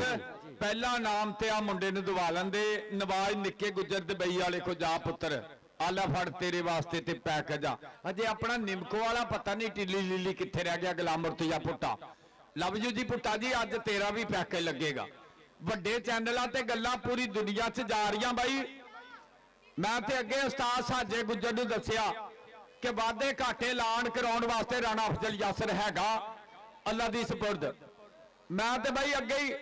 [SPEAKER 3] पहला नाम ते आ मुंडे नूं दवा लंदे, नवाज निक्के गुज्जर दुबई वाले को जा पुत्र आला फड़ तेरे वास्ते ते पैकेज आ। अजे अपना निमको वाला पता नहीं टिल्ली लीली कित्थे रह गया, गुलाम मुर्तजा पुट्टा ਲਵ ਯੂ ਜੀ ਪੁੱਟਾ ਜੀ, ਅੱਜ ਤੇਰਾ ਵੀ ਪੈਕੇਜ ਲੱਗੇਗਾ। ਵੱਡੇ ਚੈਨਲਾਂ ਤੇ ਗੱਲਾਂ ਪੂਰੀ ਦੁਨੀਆ 'ਚ ਜਾ ਰਹੀਆਂ ਬਾਈ। ਮੈਂ ਤੇ ਅੱਗੇ ਉਸਤਾਦ ਸਾਜੇ ਗੁੱਜਰ ਨੂੰ ਦੱਸਿਆ ਕਿ ਵਾਧੇ ਘਾਟੇ ਐਲਾਨ ਕਰਾਉਣ ਵਾਸਤੇ ਰਾਣਾ ਅਫਜ਼ਲ ਯਾਸਰ ਹੈਗਾ ਅੱਲਾ ਦੀ ਸਪੁਰਦ। ਮੈਂ ਤੇ ਬਾਈ ਅੱਗੇ ਹੀ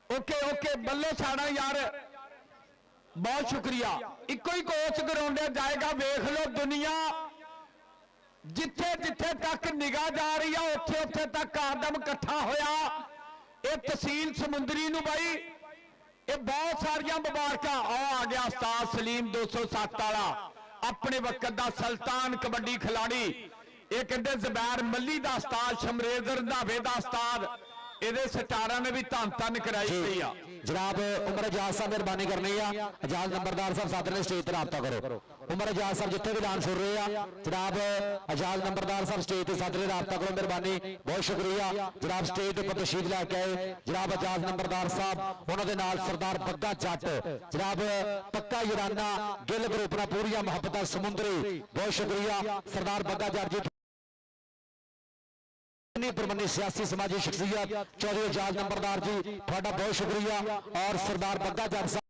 [SPEAKER 3] ਓਕੇ ਬੱਲੇ ਛਾਣਾ ਯਾਰ, ਬਹੁਤ ਸ਼ੁਕਰੀਆ। ਇੱਕੋ ਹੀ ਕੋਚ ਗਰਾਉਂਡੇ ਜਾਏਗਾ। ਵੇਖ ਲਓ ਦੁਨੀਆ ਜਿੱਥੇ ਜਿੱਥੇ ਤੱਕ ਨਿਗਾਹ ਜਾ ਰਹੀ ਆ ਉੱਥੇ ਉੱਥੇ ਤੱਕ ਆਦਮ ਇਕੱਠਾ ਹੋਇਆ। ਇਹ ਤਹਿਸੀਲ ਸਮੁੰਦਰੀ ਨੂੰ ਬਾਈ ਇਹ ਬਹੁਤ ਸਾਰੀਆਂ ਮੁਬਾਰਕਾਂ। ਆ ਗਿਆ ਉਸਤਾਦ ਸਲੀਮ 207 ਵਾਲਾ, ਆਪਣੇ ਵਕਤ ਦਾ ਸੁਲਤਾਨ ਕਬੱਡੀ ਖਿਲਾੜੀ। ਇਹ ਕਹਿੰਦੇ ਜ਼ਬੈਰ ਮੱਲੀ ਦਾ ਉਸਤਾਦ, ਸ਼ਮਰੇਜ਼ ਰੰਧਾਵੇ ਦਾ ਉਸਤਾਦ। ਇਹਦੇ ਸਟਾਰਾਂ ਨੇ ਵੀ ਧੰਨ ਕਰਾਈ ਹੋਈ ਆ।
[SPEAKER 1] जनाब उमर एजाज साहब मेहरबानी करनी है, एजाज नंबरदार साहब साथ ने स्टेज पर रबता करो। उमर एजाज साहब जिथे भी डांस सुन रहे हैं, जनाब एजाज नंबरदार साहब स्टेज पर साथ ने रबता करो, मेहरबानी, बहुत शुक्रिया। जनाब स्टेज पर तशरीफ लैके आए जनाब एजाज नंबरदार साहब, उन्होंने नाल सरदार बग्गा जट, जनाब पक्का यूराना गिल ग्रुप ना पूरी मुहब्बत समुंदरी, बहुत शुक्रिया सरदार बग्गा जट जी। परमनी सियासी समाजी शख्सियत चौधरी एजाज नंबरदार जी थोड़ा बहुत शुक्रिया। और सरदार बग्गा जट साहब,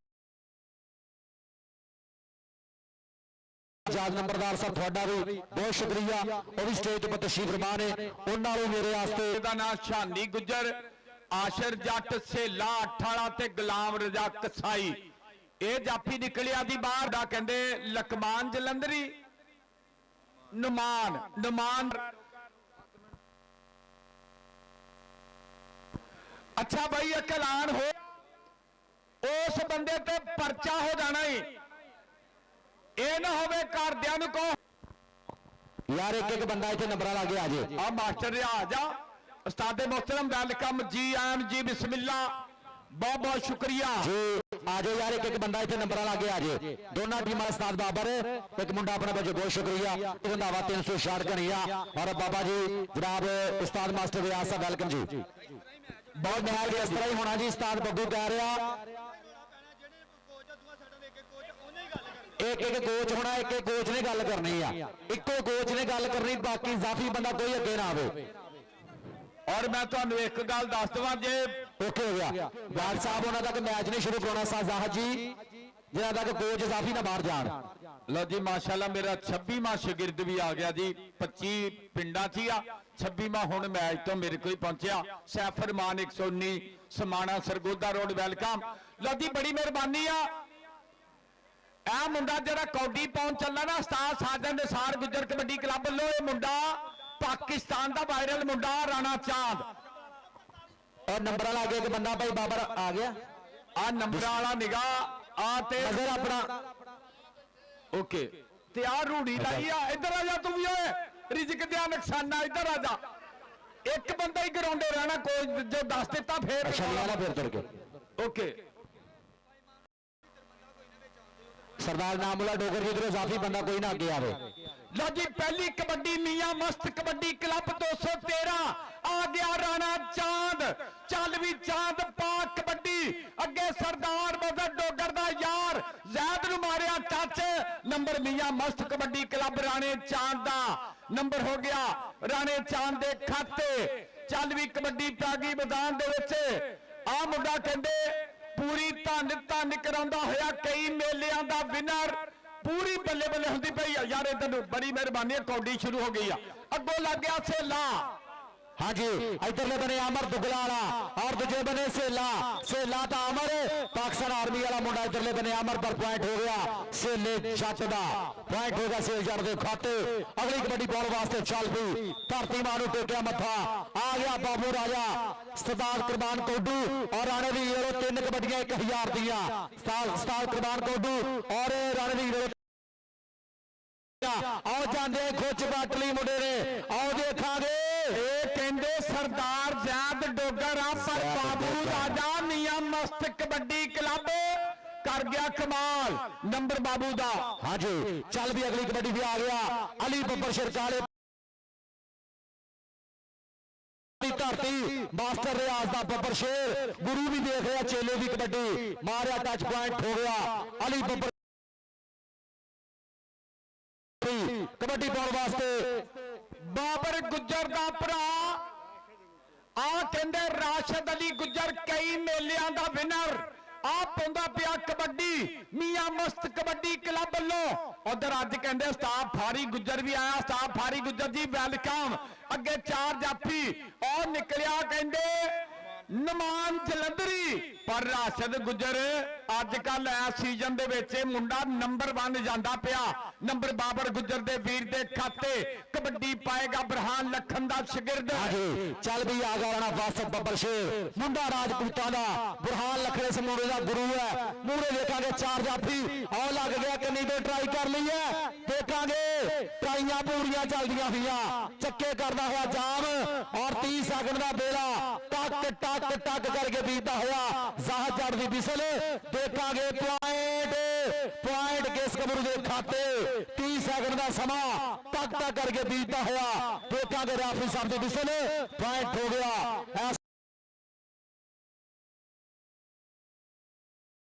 [SPEAKER 1] एजाज नंबरदार साहब थोड़ा भी बहुत शुक्रिया। वो भी स्टेज पर तशरीफ फरमा ने, उन्होंने मेरे वास्ते
[SPEAKER 3] ਇਹਦਾ ਨਾਂ ਸ਼ਾਨੀ ਗੁੱਜਰ, ਆਸ਼ਰ ਜੱਟ, ਸੇਲਾ ਅਠਾਲਾ ਤੇ ਗੁਲਾਮ ਰਜ਼ਾ ਕਸਾਈ। ਇਹ ਜਾਫੀ ਨਿਕਲਿਆ ਦੀ ਬਾਹਰ ਦਾ, ਕਹਿੰਦੇ ਲਕਮਾਨ ਜਲੰਧਰੀ ਨੁਮਾਨ। अच्छा भाई एक ऐलान हो, उस बंदे ते परचा हो जाना ही, ये ना होवे घरदियां नूं कहो
[SPEAKER 1] यार एक एक बंदा इतने नंबर लागे आ जाए।
[SPEAKER 3] आ मास्टर आ जा, उस्ताद मोहतरम वेलकम जी, आन जी, बिस्मिल्लाह, बहुत बहुत शुक्रिया
[SPEAKER 1] जी। आ जाओ यार एक एक बंदा इतने नंबर लागे आ जाए। दोनों टीम उस्ताद बाबर, एक मुंडा अपना बच्चे, बहुत शुक्रिया। रंधावा 366 कनिया और बाबा जी जनाब उस्ताद मास्टर रियाज साहब, वेलकम जी। बहुत महल इस तरह ही होना जी। उस्ताद बग्गू कह रहा एक एक कोच होना, एक एक कोच ने गल करनी है, इको कोच ने गल करनी, बाकी जाफी बंदा कोई अगे ना आवे।
[SPEAKER 3] और मैं तुहानू एक गल दस दवां, जे
[SPEAKER 1] ओके हो गया बार साहब उन्होंने तक मैच नहीं शुरू कराना साजाहद जी, जिन्होंने तक कोच जाफी ना बाहर जान।
[SPEAKER 3] लो जी माशाल्लाह, मेरा 26वां शागिर्द भी आ गया जी। 25 पिंडा च ही आ, 26वां हुण मैच तो मेरे को ही पहुंचा। सैफरमान 119 समाना सरगोदा रोड, वेलकम। लो जी बड़ी मेहरबानी आ। ਇਹ ਮੁੰਡਾ ਜਿਹੜਾ ਕੌਡੀ ਪਾਉਣ ਚੱਲਾ ਨਾ, ਉਸਤਾਦ ਸਾਜਨ ਨਿਸਾਰ ਗੁੱਜਰ ਕਬੱਡੀ ਕਲੱਬ ਵੱਲੋਂ, ਇਹ ਮੁੰਡਾ ਪਾਕਿਸਤਾਨ ਦਾ ਵਾਇਰਲ ਮੁੰਡਾ ਰਾਣਾ ਚਾਂਦ।
[SPEAKER 1] और नंबर वाला आगे एक बंदा भाई बाबर आ गया,
[SPEAKER 3] ਆ ਨੰਬਰਾਂ ਵਾਲਾ ਨਿਗਾਹ ਆ ਤੇ
[SPEAKER 1] नजर अपना
[SPEAKER 3] ਓਕੇ ਤੇ ਆ ਰੂੜੀ ਲਾਈ ਆ। ਇੱਧਰ ਆ ਜਾ ਤੂੰ ਵੀ, ਓਏ ਰਿਜ਼ਕ ਦਿਆ ਨੁਕਸਾਨਾ, ਇੱਧਰ ਆ ਜਾ। ਇੱਕ ਬੰਦਾ ਹੀ ਗਰਾਉਂਡੇ ਰਹਿਣਾ, ਕੋਈ ਜੋ ਦੱਸ ਦਿੱਤਾ ਫੇਰ
[SPEAKER 1] अच्छा वाला फिर तुर के
[SPEAKER 3] ਓਕੇ।
[SPEAKER 1] सरदार नामुला डोगर जी जाफी बंदा कोई ना अगे आवे।
[SPEAKER 3] लो जी पहली कबड्डी मियां मस्त कबड्डी क्लब 213 आ गया राणा चांद, चल भी चांद पा कबड्डी अगे सरदार मदद डोगर दा यार जैद नूं मारिया टच। नंबर मियां मस्त कबड्डी क्लब राणे चांद दा नंबर हो गया, राणे चांद दे खाते। चल भी कबड्डी पै गई मैदान दे विच। आ मुंडा कहंदे पूरी धन करांदा होया, कई मेलियां दा विनर, पूरी बल्ले बल्ले होंदी पई यार। इधर बड़ी मेहरबानी, कौडी शुरू हो गई है, अगों लग गया सेला।
[SPEAKER 1] हाँ जी इधरले बने अमर दुगलाला और दूजे बने सेला, सेला तो अमर पाकिस्तान आर्मी वाला मुंडा, इधरले बने अमर पर पॉइंट हो गया सेले जट दा, पॉइंट हो गया सेल जट दे खाते। अगली कबड्डी पाउण वास्ते चल पई, धरती मां नूं टेकिया मत्था, आ गया बाबू राजा सरदार कुर्बान कोडू और राणे दी हीरो। 3 कबड्डियां 1000 दियां, सरदार कुर्बान कोडू और राणे दी हीरो। आओ जांदे खुच बाटली मुंडे ने, आओ देखांगे।
[SPEAKER 3] कहंदे सरदार जैद डोगर आ, पर बाबू राजा मियां मस्त कबड्डी क्लब कर गया कमाल। नंबर बाबू दा।
[SPEAKER 1] हाँ जी चल भी अगली कबड्डी भी आ गया, अली बब्बर शिरकाले धरती मास्टर रियाज दा बब्बर शेर, गुरु भी देख रहा, चेले भी कबड्डी मारिया, टच पॉइंट हो गया अली बब्बर। कबड्डी पाउण वास्ते
[SPEAKER 3] बाबर गुज्जर दा भरा ਆ ਕਹਿੰਦੇ ਰਾਸ਼ਦ ਅਲੀ ਗੁੱਜਰ ਕਈ ਮੇਲਿਆਂ ਦਾ ਵਿਨਰ ਆ ਪਾਉਂਦਾ ਪਿਆ ਕਬੱਡੀ ਮੀਆਂ ਮਸਤ ਕਬੱਡੀ ਕਲੱਬ ਵੱਲੋਂ। ਉਧਰ ਅੱਜ ਕਹਿੰਦੇ ਸਟਾਫ ਫਾਰੀ ਗੁੱਜਰ ਵੀ ਆਇਆ। ਸਟਾਫ ਫਾਰੀ ਗੁੱਜਰ ਜੀ ਵੈਲਕਮ। ਅੱਗੇ 4 ਜਾਫੀ ਉਹ ਨਿਕਲਿਆ ਕਹਿੰਦੇ ਨਮਾਨ ਜਲੰਧਰੀ, ਪਰ ਰਾਸ਼ਦ ਗੁੱਜਰ ਅੱਜ ਕੱਲ ਇਸ ਸੀਜ਼ਨ ਦੇ ਵਿੱਚ ਇਹ ਮੁੰਡਾ ਨੰਬਰ 1 ਜਾਂਦਾ ਪਿਆ। ਨੰਬਰ ਬਾਬਰ ਗੁੱਜਰ ਦੇ ਵੀਰ ਦੇ ਖਾਤੇ ਕਬੱਡੀ ਪਾਏਗਾ ਬਰਹਾਨ ਲਖਨ ਦਾ ਸ਼ਾਗਿਰਦ।
[SPEAKER 1] ਹਾਂਜੀ ਚੱਲ ਵੀ ਆ ਗਿਆ ਰਾਣਾ ਵਾਸਤ ਬੱਬਰ ਸ਼ੇਰ ਮੁੰਡਾ ਰਾਜਪੂਤਾਂ ਦਾ ਬੁਰਹਾਨ ਲਖਨ ਇਸ ਮੁੰਡੇ ਦਾ ਗੁਰੂ ਹੈ। ਮੂਹਰੇ ਦੇਖਾਂਗੇ 4 ਜਾਫੀ ਆਉ ਲੱਗ ਗਿਆ ਕਿੰਨੀ ਦੇ ਟਰਾਈ ਕਰ ਲਈ ਹੈ। ਦੇਖਾਂਗੇ ਟਰਾਈਆਂ ਪੂਰੀਆਂ ਚੱਲਦੀਆਂ ਹੋਈਆਂ ਚੱਕੇ ਕਰਦਾ ਹੋਇਆ ਜਾਮ ਔਰ 30 ਸੈਕਿੰਡ ਦਾ ਬੇਲਾ ਟਕ ਟਕ ਟਕ ਕਰਕੇ ਬੀਤਦਾ ਹੋਇਆ ਜ਼ਾਹਦ ਜੱਟ ਦੀ ਬਿਸਲ। ਦੇਖਾਂਗੇ ਪੁਆਇੰਟ ਕਿਸ ਕਬਰੂ ਦੇ ਖਾਤੇ 30 ਸੈਕਿੰਡ ਦਾ ਸਮਾਂ ਟਕ ਟਕ ਕਰਕੇ ਬੀਤਦਾ ਹੋਇਆ। ਦੇਖਾਂਗੇ ਰਾਫੀ ਸਾਹਿਬ ਦੀ ਬਿਸਲ ਪੁਆਇੰਟ ਹੋ ਗਿਆ।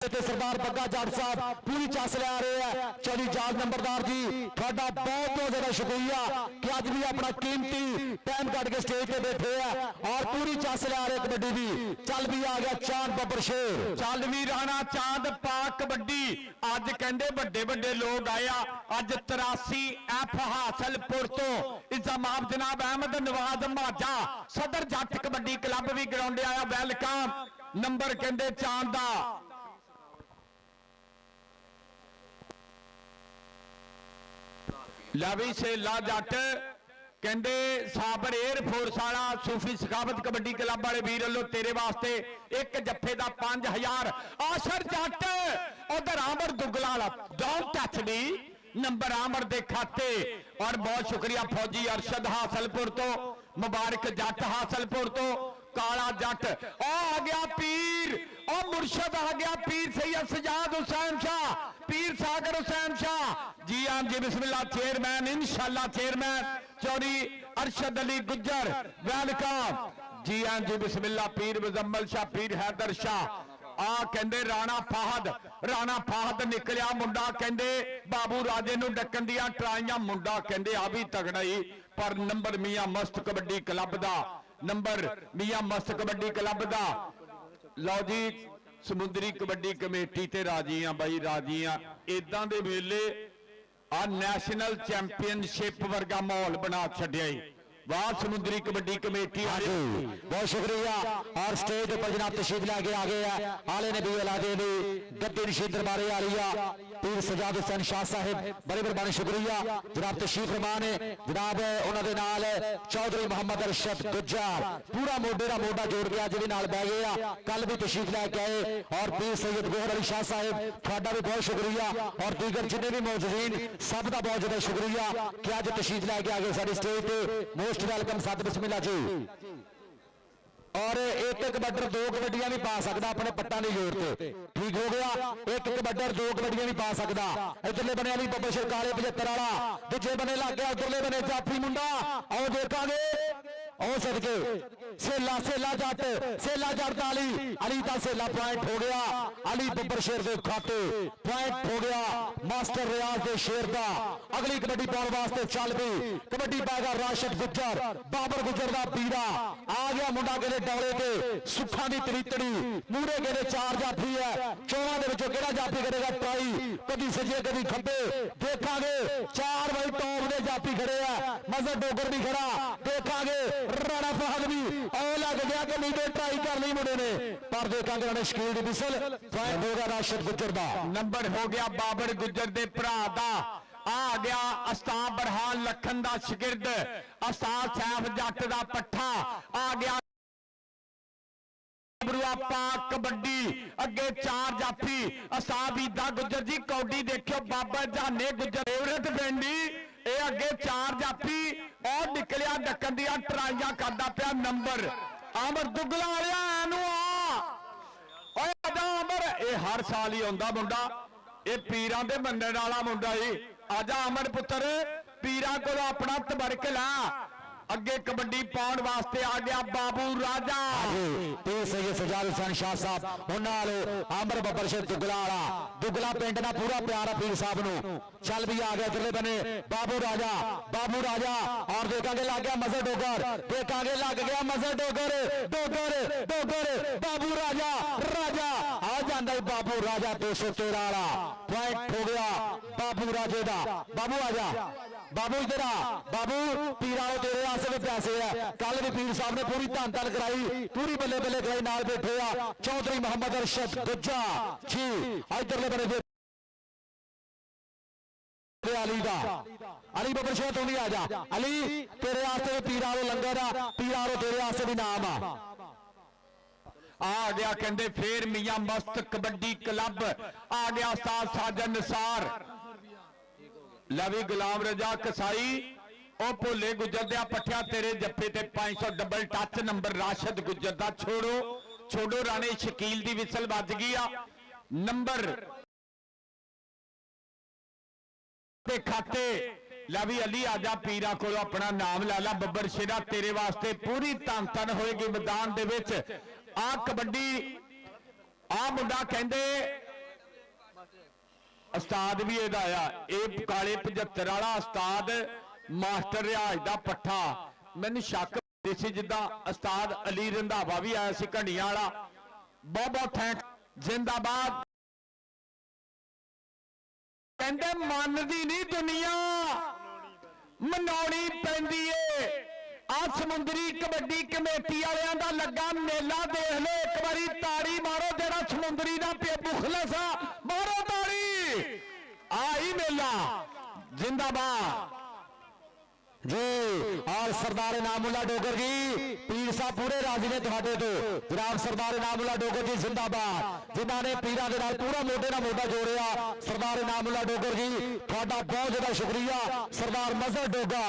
[SPEAKER 1] ਤੇ ਸਰਦਾਰ ਬੱਗਾ ਜੱਟ ਸਾਹਿਬ ਪੂਰੀ ਚੱਸ ਲੈ ਆ ਰਹੇ ਆ। ਚੌਧਰੀ ਜਾਜ ਨੰਬਰਦਾਰ ਜੀ ਤੁਹਾਡਾ ਬਹੁਤ ਬਹੁਤ ਜ਼ਿਆਦਾ ਸ਼ੁਕਰੀਆ ਕਿ ਅੱਜ ਵੀ ਆਪਣਾ ਕੀਮਤੀ ਟਾਈਮ ਕੱਢ ਕੇ ਸਟੇਜ ਤੇ ਬੈਠੇ ਆ ਔਰ ਪੂਰੀ ਚੱਸ ਲੈ ਆ ਰਹੇ ਕਬੱਡੀ ਦੀ। ਚੱਲ ਵੀ ਆ ਗਿਆ ਚਾਂਦ ਬੱਬਰ ਸ਼ੇਰ।
[SPEAKER 3] ਚੱਲ ਵੀ ਰਾਣਾ ਚਾਂਦ ਪਾ ਕਬੱਡੀ। ਅੱਜ ਕਹਿੰਦੇ ਵੱਡੇ ਵੱਡੇ ਲੋਕ ਆਇਆ। ਅੱਜ 83 ਐਫ ਹਾਸਲਪੁਰ ਤੋਂ ਇਜ਼ਾਮਾਬ ਜਨਾਬ ਅਹਿਮਦ ਨਵਾਜ਼ ਮਾਝਾ ਸਦਰ ਜੱਟ ਕਬੱਡੀ ਕਲੱਬ ਵੀ ਗਰਾਉਂਡ ਆਇਆ। ਵੈਲਕਮ। ਨੰਬਰ ਕਹਿੰਦੇ ਚਾਂਦ ਦਾ ਲਵੀ ਸੇਲਾ ਜੱਟ ਕਹਿੰਦੇ ਸਾਬਰ 에ਅਰ ਫੋਰਸ ਵਾਲਾ ਸੂਫੀ ਸਖਾਵਤ ਕਬੱਡੀ ਕਲੱਬ ਵਾਲੇ ਵੀਰ ਵੱਲੋਂ ਤੇਰੇ ਵਾਸਤੇ ਇੱਕ ਜੱਫੇ ਦਾ 5000। ਆਸ਼ਰ ਜੱਟ ਉਧਰ ਆਮਰ ਦੁੱਗਲਾ ਵਾਲਾ don't touch me number Aamir ਦੇ ਖਾਤੇ। ਔਰ ਬਹੁਤ ਸ਼ੁਕਰੀਆ ਫੌਜੀ ਅਰਸ਼ਦ ਹਾਸਲਪੁਰ ਤੋਂ, ਮੁਬਾਰਕ ਜੱਟ ਹਾਸਲਪੁਰ ਤੋਂ, ਕਾਲਾ ਜੱਟ ਆ ਗਿਆ ਪੀਰ ਉਹ ਮੁਰਸ਼ਦ ਆ ਗਿਆ ਪੀਰ ਸैयद सजाद हुसैन शाह पीर सागर हुसैन शाह। जी हाँ जी बिस्मिल्लाह चेयरमैन इंशाल्लाह चेयरमैन चौधरी अरशद अली गुज्जर वेलकम। जी हाँ जी बिस्मिल्लाह पीर मुजम्मल शाह पीर हैदर शाह आ कहंदे राणा फाहद निकलिया मुंडा कहंदे बाबू राजे नूं डकन दियां ट्राइयां मुंडा कहंदे आ भी तगड़ा ही पर नंबर मियां मस्त कबड्डी क्लब दा नंबर मियां मस्त कबड्डी क्लब दा। लो जी ਸਮੁੰਦਰੀ ਕਬੱਡੀ ਕਮੇਟੀ ਤੇ ਰਾਜੀ ਆ ਬਾਈ ਰਾਜੀ ਆ। ਇਦਾਂ ਦੇ ਵੇਲੇ ਆ ਨੈਸ਼ਨਲ ਚੈਂਪੀਅਨਸ਼ਿਪ ਵਰਗਾ ਮਾਹੌਲ ਬਣਾ ਛੱਡਿਆ ਈ। वाह समुद्री कबड्डी कमेटी
[SPEAKER 1] बहुत शुक्रिया। और स्टेज पर जनाब तशरीफ लैके आ गए हैं आले नबी अलादे ने गद्दी नशीद दरबारे आलिया पीर सजाद हुसैन शाह साहिब बड़ी मेहरबानी शुक्रिया जनाब तशरीफ फरमान है। जनाब उन्होंने नाल चौधरी मोहम्मद अरशद गुज्जर पूरा मोढे का मोढा जोड़ के अज भी नाल बह गए आ। कल भी तशरीफ लैके आए और पीर सैयद गोहर अली शाह साहिब थोड़ा भी बहुत शुक्रिया और दीगर जिन्हें भी मौजूदीन सब का बहुत ज्यादा शुक्रिया कि अज तशरीफ लैके आ गए सारी स्टेज पे। मोस्ट वेलकम साथ बिस्मिल्लाह जी। और एक कबड्डर 2 कबड्डियां भी पा सकता अपने पट्टा की जोर से ठीक हो गया। एक कबड्डर 2 कबड्डियां भी पा सकता। इधरले बने अली बब्बर शेर काले 75 वाला दूजे बने लग गया उधरले बने जाफी मुंडा आओ देखा और सदके सेला जट अली का सेला पॉइंट हो गया। अली बब्बर शेर के खाते पॉइंट हो गया मास्टर रियाज के शेर का। अगली कबड्डी पाने वास्ते चल भी कबड्डी पाएगा राशिद गुज्जर बाबर गुज्जर का पीरा आ गया मुंडा के डौले के सुखा की तरीतड़ी मूहरे के 4 जाफी है। 14 के जाफी करेगा ट्राई कभी सजे कभी खब्बे देखा 4 बजे टॉप के जाफी खड़े है। मजहर डोगर भी खड़ा देखा राणा फहद भी और लग गया कि नहीं ट्राई कर ली मुंडे ने पर देखा राणा शकील की बिसल पॉइंट होगा राशिद गुज्जर का।
[SPEAKER 3] नंबर हो गया बाबर गुज्जर दे भरा दा आ गया अस्ताब बरहान लखन दा शागिर्द अस्ताब सैफ जट दा पट्ठा आ गया कबड्डी अगे 4 जाफी अस्ताब ईदा गुज्जर जी कौडी देखियो बाबा जाने गुज्जर फेवरेट बेंडी ए अगे 4 जाफी और निकलिया डकन दिया ट्राइयां करदा पिया। नंबर आमर दुगला आमर ए हर साल ही आंदा मुंडा ए पीरां दे मनण वाला मुंडा ही आजा अमर पुत्र पीरां कोलों अपना तबरक ला। अगे कबड्डी पाउण वास्ते आ गया बाबू राजा
[SPEAKER 1] पीर सैयद सजाद हुसैन शाह साहब उन्हां वाले आमर बब्बर शेर दुगला पिंड दा पूरा प्यार आ पीर साहब नूं। चल भी आ गया इधरले बने बाबू राजा और देखांगे लग गया मजर डोगर, देखांगे लग गया मजर डोगर बाबू राजा आ जांदा बाबू राजा 213 वाला पॉइंट हो गया बाबू राजे दा। बाबू आजा, बाबू इधर आ, बाबू पीरा तेरे आसे भी पैसे है। कल भी पीर साहब ने पूरी धन कराई, पूरी बल्ले बल्ले कराई, नाल बैठे आ चौधरी मोहम्मद अरशद गुज्जा जी। इधरले बने अली बब्बर शेर तू भी आ जा, अली तेरे आस्ते पीरा लंगर आ, पीरा तेरे आस्ते भी नाम
[SPEAKER 3] आ गया कहते फिर मियां मस्त कबड्डी क्लब आ गया उस्ताद साजन निसार लवी गुलाम रजा कसाई ओ भोले गुजर दिया पठिया तेरे जप्पे ते 500 डबल टच नंबर राशिद गुजर दा छोड़ो राणे शकील दी विसल बज गई आ नंबर ते खाते लवी अली आजा पीरा को अपना नाम ला ला। बब्बर शेरा तेरे वास्ते पूरी धन धन होएगी मैदान दे विच। आ कबड्डी आ मुंडा कहंदे उस्ताद भी एदा आया ए काले 75 वाला उस्ताद मास्टर रियाज दा पट्ठा। मैनू शक सी जिद्दां उस्ताद अली रंधावा भी आया सी घंडियां वाला। बहुत बहुत थैंक जिंदाबाद। कहंदे मनदी नहीं दुनिया मनाउणी पैंदी है। आ समुंदरी कबड्डी कमेटी वालियां दा लगा मेला देख लो एक बारी ताड़ी मारो जेड़ा समुंदरी दा मुखलस आ मारो ताड़ी। आई मेला जिंदाबाद
[SPEAKER 1] जी। और सरदार इनामुल्ला डोगर जी पीर साहब पूरे राजी ने तुहाडे तो जनाब सरदार इनामुल्ला डोगर जी जिंदाबाद जिन्होंने पीरा के नाल पूरा मोढे नाल मोढा जोड़िया। सरदार इनामुल्ला डोगर जी तुहाडा बहुत ज्यादा शुक्रिया। सरदार मजहर डोगा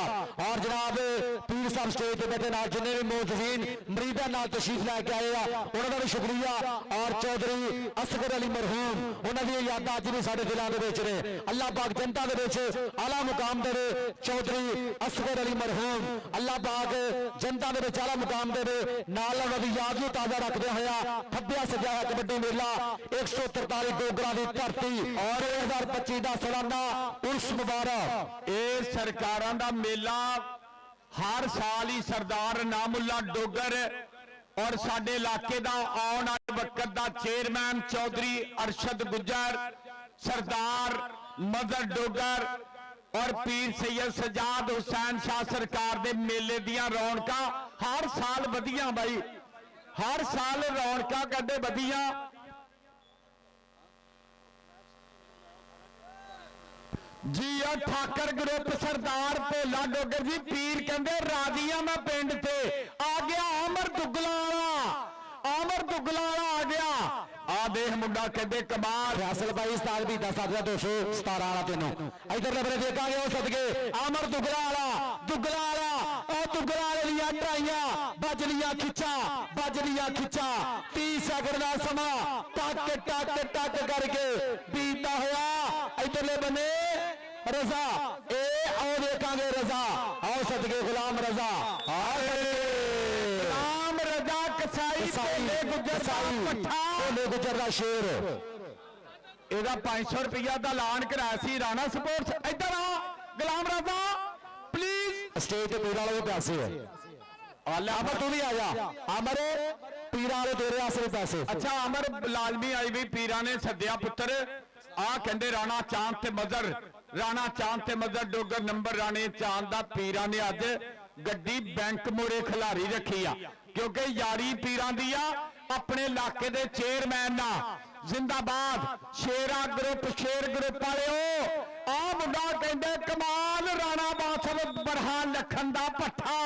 [SPEAKER 1] और जनाब पीर साहब स्टेज पे बैठे नाल जिन्ने भी मोहतजीन मरीदां नाल तशरीफ लैके आए आ उन्हां दा भी शुक्रिया। और चौधरी असगर अली मरहूम उन्हां दी यादां अज भी साडे दिलां दे विच ने। अल्लाह पाक जनता दे विच आला मुकाम देवे। चौधरी असगर अली मरहूम अल्लाह पाक जनता दे विच आला मुकाम देवे। नाल उन्हां दी याद नूं ताज़ा रखदे होया खब्बिया सजाया कबड्डी मेला 143 डोगरा दी धरती और 2025 दा सालाना उर्स मुबारक।
[SPEAKER 3] ਇਹ ਸਰਕਾਰਾਂ ਦਾ ਮੇਲਾ हर साल ही सरदार इनामुल्ला डोगर और साडे इलाके दा आउण वाले वक्त दा चेयरमैन चौधरी अरशद गुज्जर सरदार मजहर डोगर और पीर सैयद सजाद हुसैन शाह सरकार दे मेले दियां रौनकां हर साल वधियां बाई हर साल रौनकां कदे वधियां। जी ठाकर ग्रुप सरदार भोला डोगर जी पीर कहते राजिया मैं पिंड से आ गया अमर दुगला आ गया। आ देख मुंडा कहते कमाल
[SPEAKER 1] फैसल भाई उस्ताद भी 10,217 वाला तेनों इधर लबरे देखांगे हो सदके अमर दुगला लिया ट्राइयां बज लिया खिच्चा 30 सेकंड का समा टक करके बीता हुआ इधरले बने रजा ए आओ देखांगे रजा आओ सदके गुलाम रजा
[SPEAKER 3] गुलाम रजा कसाई
[SPEAKER 1] भोले गुजर का शेर
[SPEAKER 3] ਇਹਦਾ 500 रुपया का ऐलान कराया सी राणा स्पोर्ट्स। इधर आ गुलाम रजा प्लीज
[SPEAKER 1] स्टेज पे पीरा वाले पैसे है अमर तू भी आ जा अमर पीरा वाले तेरे आसरे पैसे।
[SPEAKER 3] अच्छा अमर लाजमी आई भी पीरा ने सद्या पुत्र आ कहते राणा चांद ते मजर डोगर नंबर राणे चांद दा पीरा ने अज गड्डी बैंक मोड़े खिलारी रखी आ क्योंकि यारी पीरा दी आ अपने इलाके दे चेयरमैन ना जिंदाबाद शेर ग्रुप वाले आ मुंडा कहते कमाल राणा बासव बरहान लखन दा पट्ठा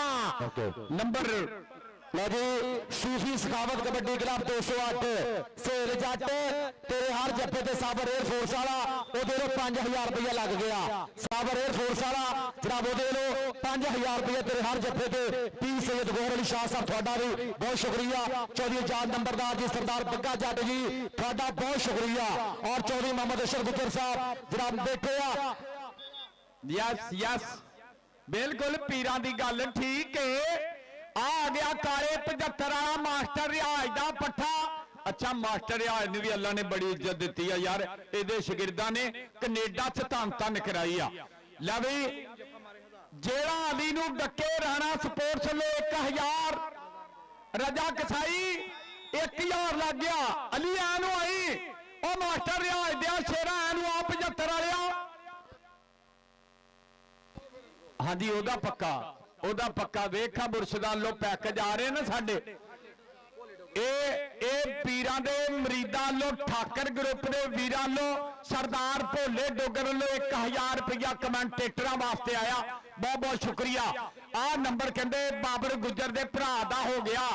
[SPEAKER 3] नंबर
[SPEAKER 1] लो जी सूफी सखावत कबड्डी क्लब 208 सेल जट तेरे हर जप्पे ते साबर एयरफोर्स वाला ओदे 5000 रुपया लग गया। साबर एयरफोर्स वाला जनाब ओदे 5000 रुपया तेरे हर जप्पे ते पीर सैयद गौहर अली शाह साहब थोड़ा भी बहुत शुक्रिया। चौधरी जान नंबरदार जी सरदार बग्गा जट जी थोड़ा बहुत शुक्रिया। और चौधरी मोहम्मद अशरफ गुजर साहब जनाब बैठे आ।
[SPEAKER 3] यस बिल्कुल पीरां दी गल ठीक है। आ गया काले 75 वाला मास्टर रियाज दा पट्ठा। अच्छा मास्टर रियाज ने भी अल्लाह ने बड़ी इज्जत दी है यार, इहदे शागिर्दां ने कनेडा च धन धन कराई आ। लै भी जेड़ा अली नूं डके राणा स्पोर्ट्स लो 1000, रजा कसाई 1000 लग गया। अली ऐनू आई ओ मास्टर रियाज दिया शेरा ऐनू आ 75 वालिया। हाँ जी ओदा पक्का वेखा मुर्शदां लो पैकेज आ रहे ना साडे ए पीरां दे मरीदां लो ठाकर ग्रुप दे वीरां लो सरदार भोले डोगर लो 1000 रुपया कमेंटेटरां वास्ते आया। बहुत बहुत शुक्रिया। आ नंबर कहंदे बाबर गुजर दे भरा दा हो गया,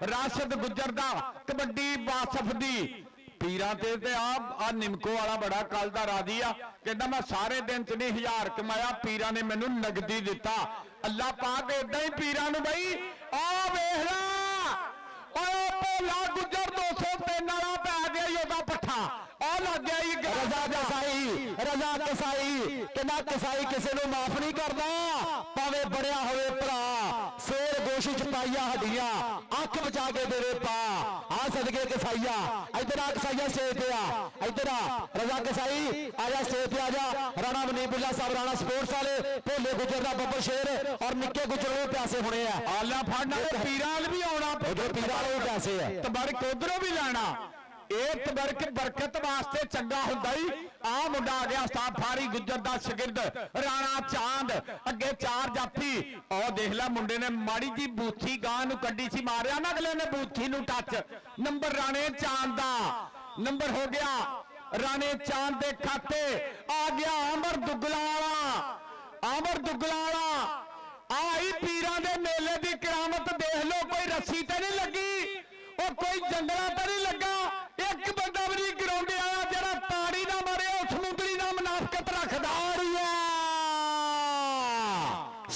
[SPEAKER 3] राशिद गुजर दा कबड्डी वासफ दी पीरां ते आ निमको वाला बड़ा कल दा राजी आ, कहंदा मैं सारे दिन च नहीं 1000 कमाया, पीरां ने मैनू नगदी दिता। अल्लाह पाक इदां ही पीरां नू बई आ वेख ला भोला गुजर 203 वाला पै गया ओदा पट्ठा आ लग गया
[SPEAKER 1] रजा कसाई कहना कसाई किसी को माफ नहीं करता, भावे बड़िया होवे भरा, शेर गोशी च पाइया हड्डियां अख बचा के देवे पा। आ सदके कसाईया इधर आ, कसाईया स्टेज पे आ, इधर आ रजा कसाई आजा स्टेज पे आजा। राणा मनीपुल्ला साहब राणा स्पोर्ट्स वाले भोले गुजर का बब्बर शेर और निक्के गुजर वो प्यासे होने हैं।
[SPEAKER 3] आला फड़ना पीराल भी आना,
[SPEAKER 1] पीरा वो प्यासे है,
[SPEAKER 3] तबरक उधरों भी लाना। ਇਹ ਤਬਰਕ ਬਰਕਤ ਵਾਸਤੇ ਚੰਗਾ ਹੁੰਦਾ ਹੀ। ਆ ਮੁੰਡਾ ਆ ਗਿਆ ਉਸਤਾਦ ਫਾਰੀ ਗੁੱਜਰ ਦਾ ਸ਼ਾਗਿਰਦ ਰਾਣਾ ਚਾਂਦ, ਅੱਗੇ 4 ਜਾਫੀ। ਉਹ ਦੇਖ ਲੈ ਮੁੰਡੇ ਨੇ ਮਾੜੀ ਜੀ ਬੂਥੀ ਗਾਂ ਨੂੰ ਕੱਢੀ ਸੀ, ਮਾਰਿਆ ਨਾ ਅਗਲੇ ਨੇ ਬੂਥੀ ਨੂੰ ਟੱਚ। ਨੰਬਰ ਰਾਣੇ ਚਾਂਦ ਦਾ ਨੰਬਰ ਹੋ ਗਿਆ ਰਾਣੇ ਚਾਂਦ ਦੇ ਖਾਤੇ। ਆ ਗਿਆ ਅਮਰ ਦੁੱਗਲਾ ਵਾਲਾ, ਅਮਰ ਦੁੱਗਲਾ ਵਾਲਾ ਆਈ ਪੀਰਾਂ ਦੇ ਮੇਲੇ ਦੀ ਕਰਾਮਤ ਦੇਖ ਲੋ। ਕੋਈ ਰੱਸੀ ਤੇ ਨਹੀਂ ਲੱਗੀ, ਉਹ ਕੋਈ ਜੰਗਲਾਂ ਤੇ नहीं लगा, एक बंदा भी नहीं गिराउंडे आया जरा ताड़ी ना मारे उस समुद्री ना मुनाफकत रखदा।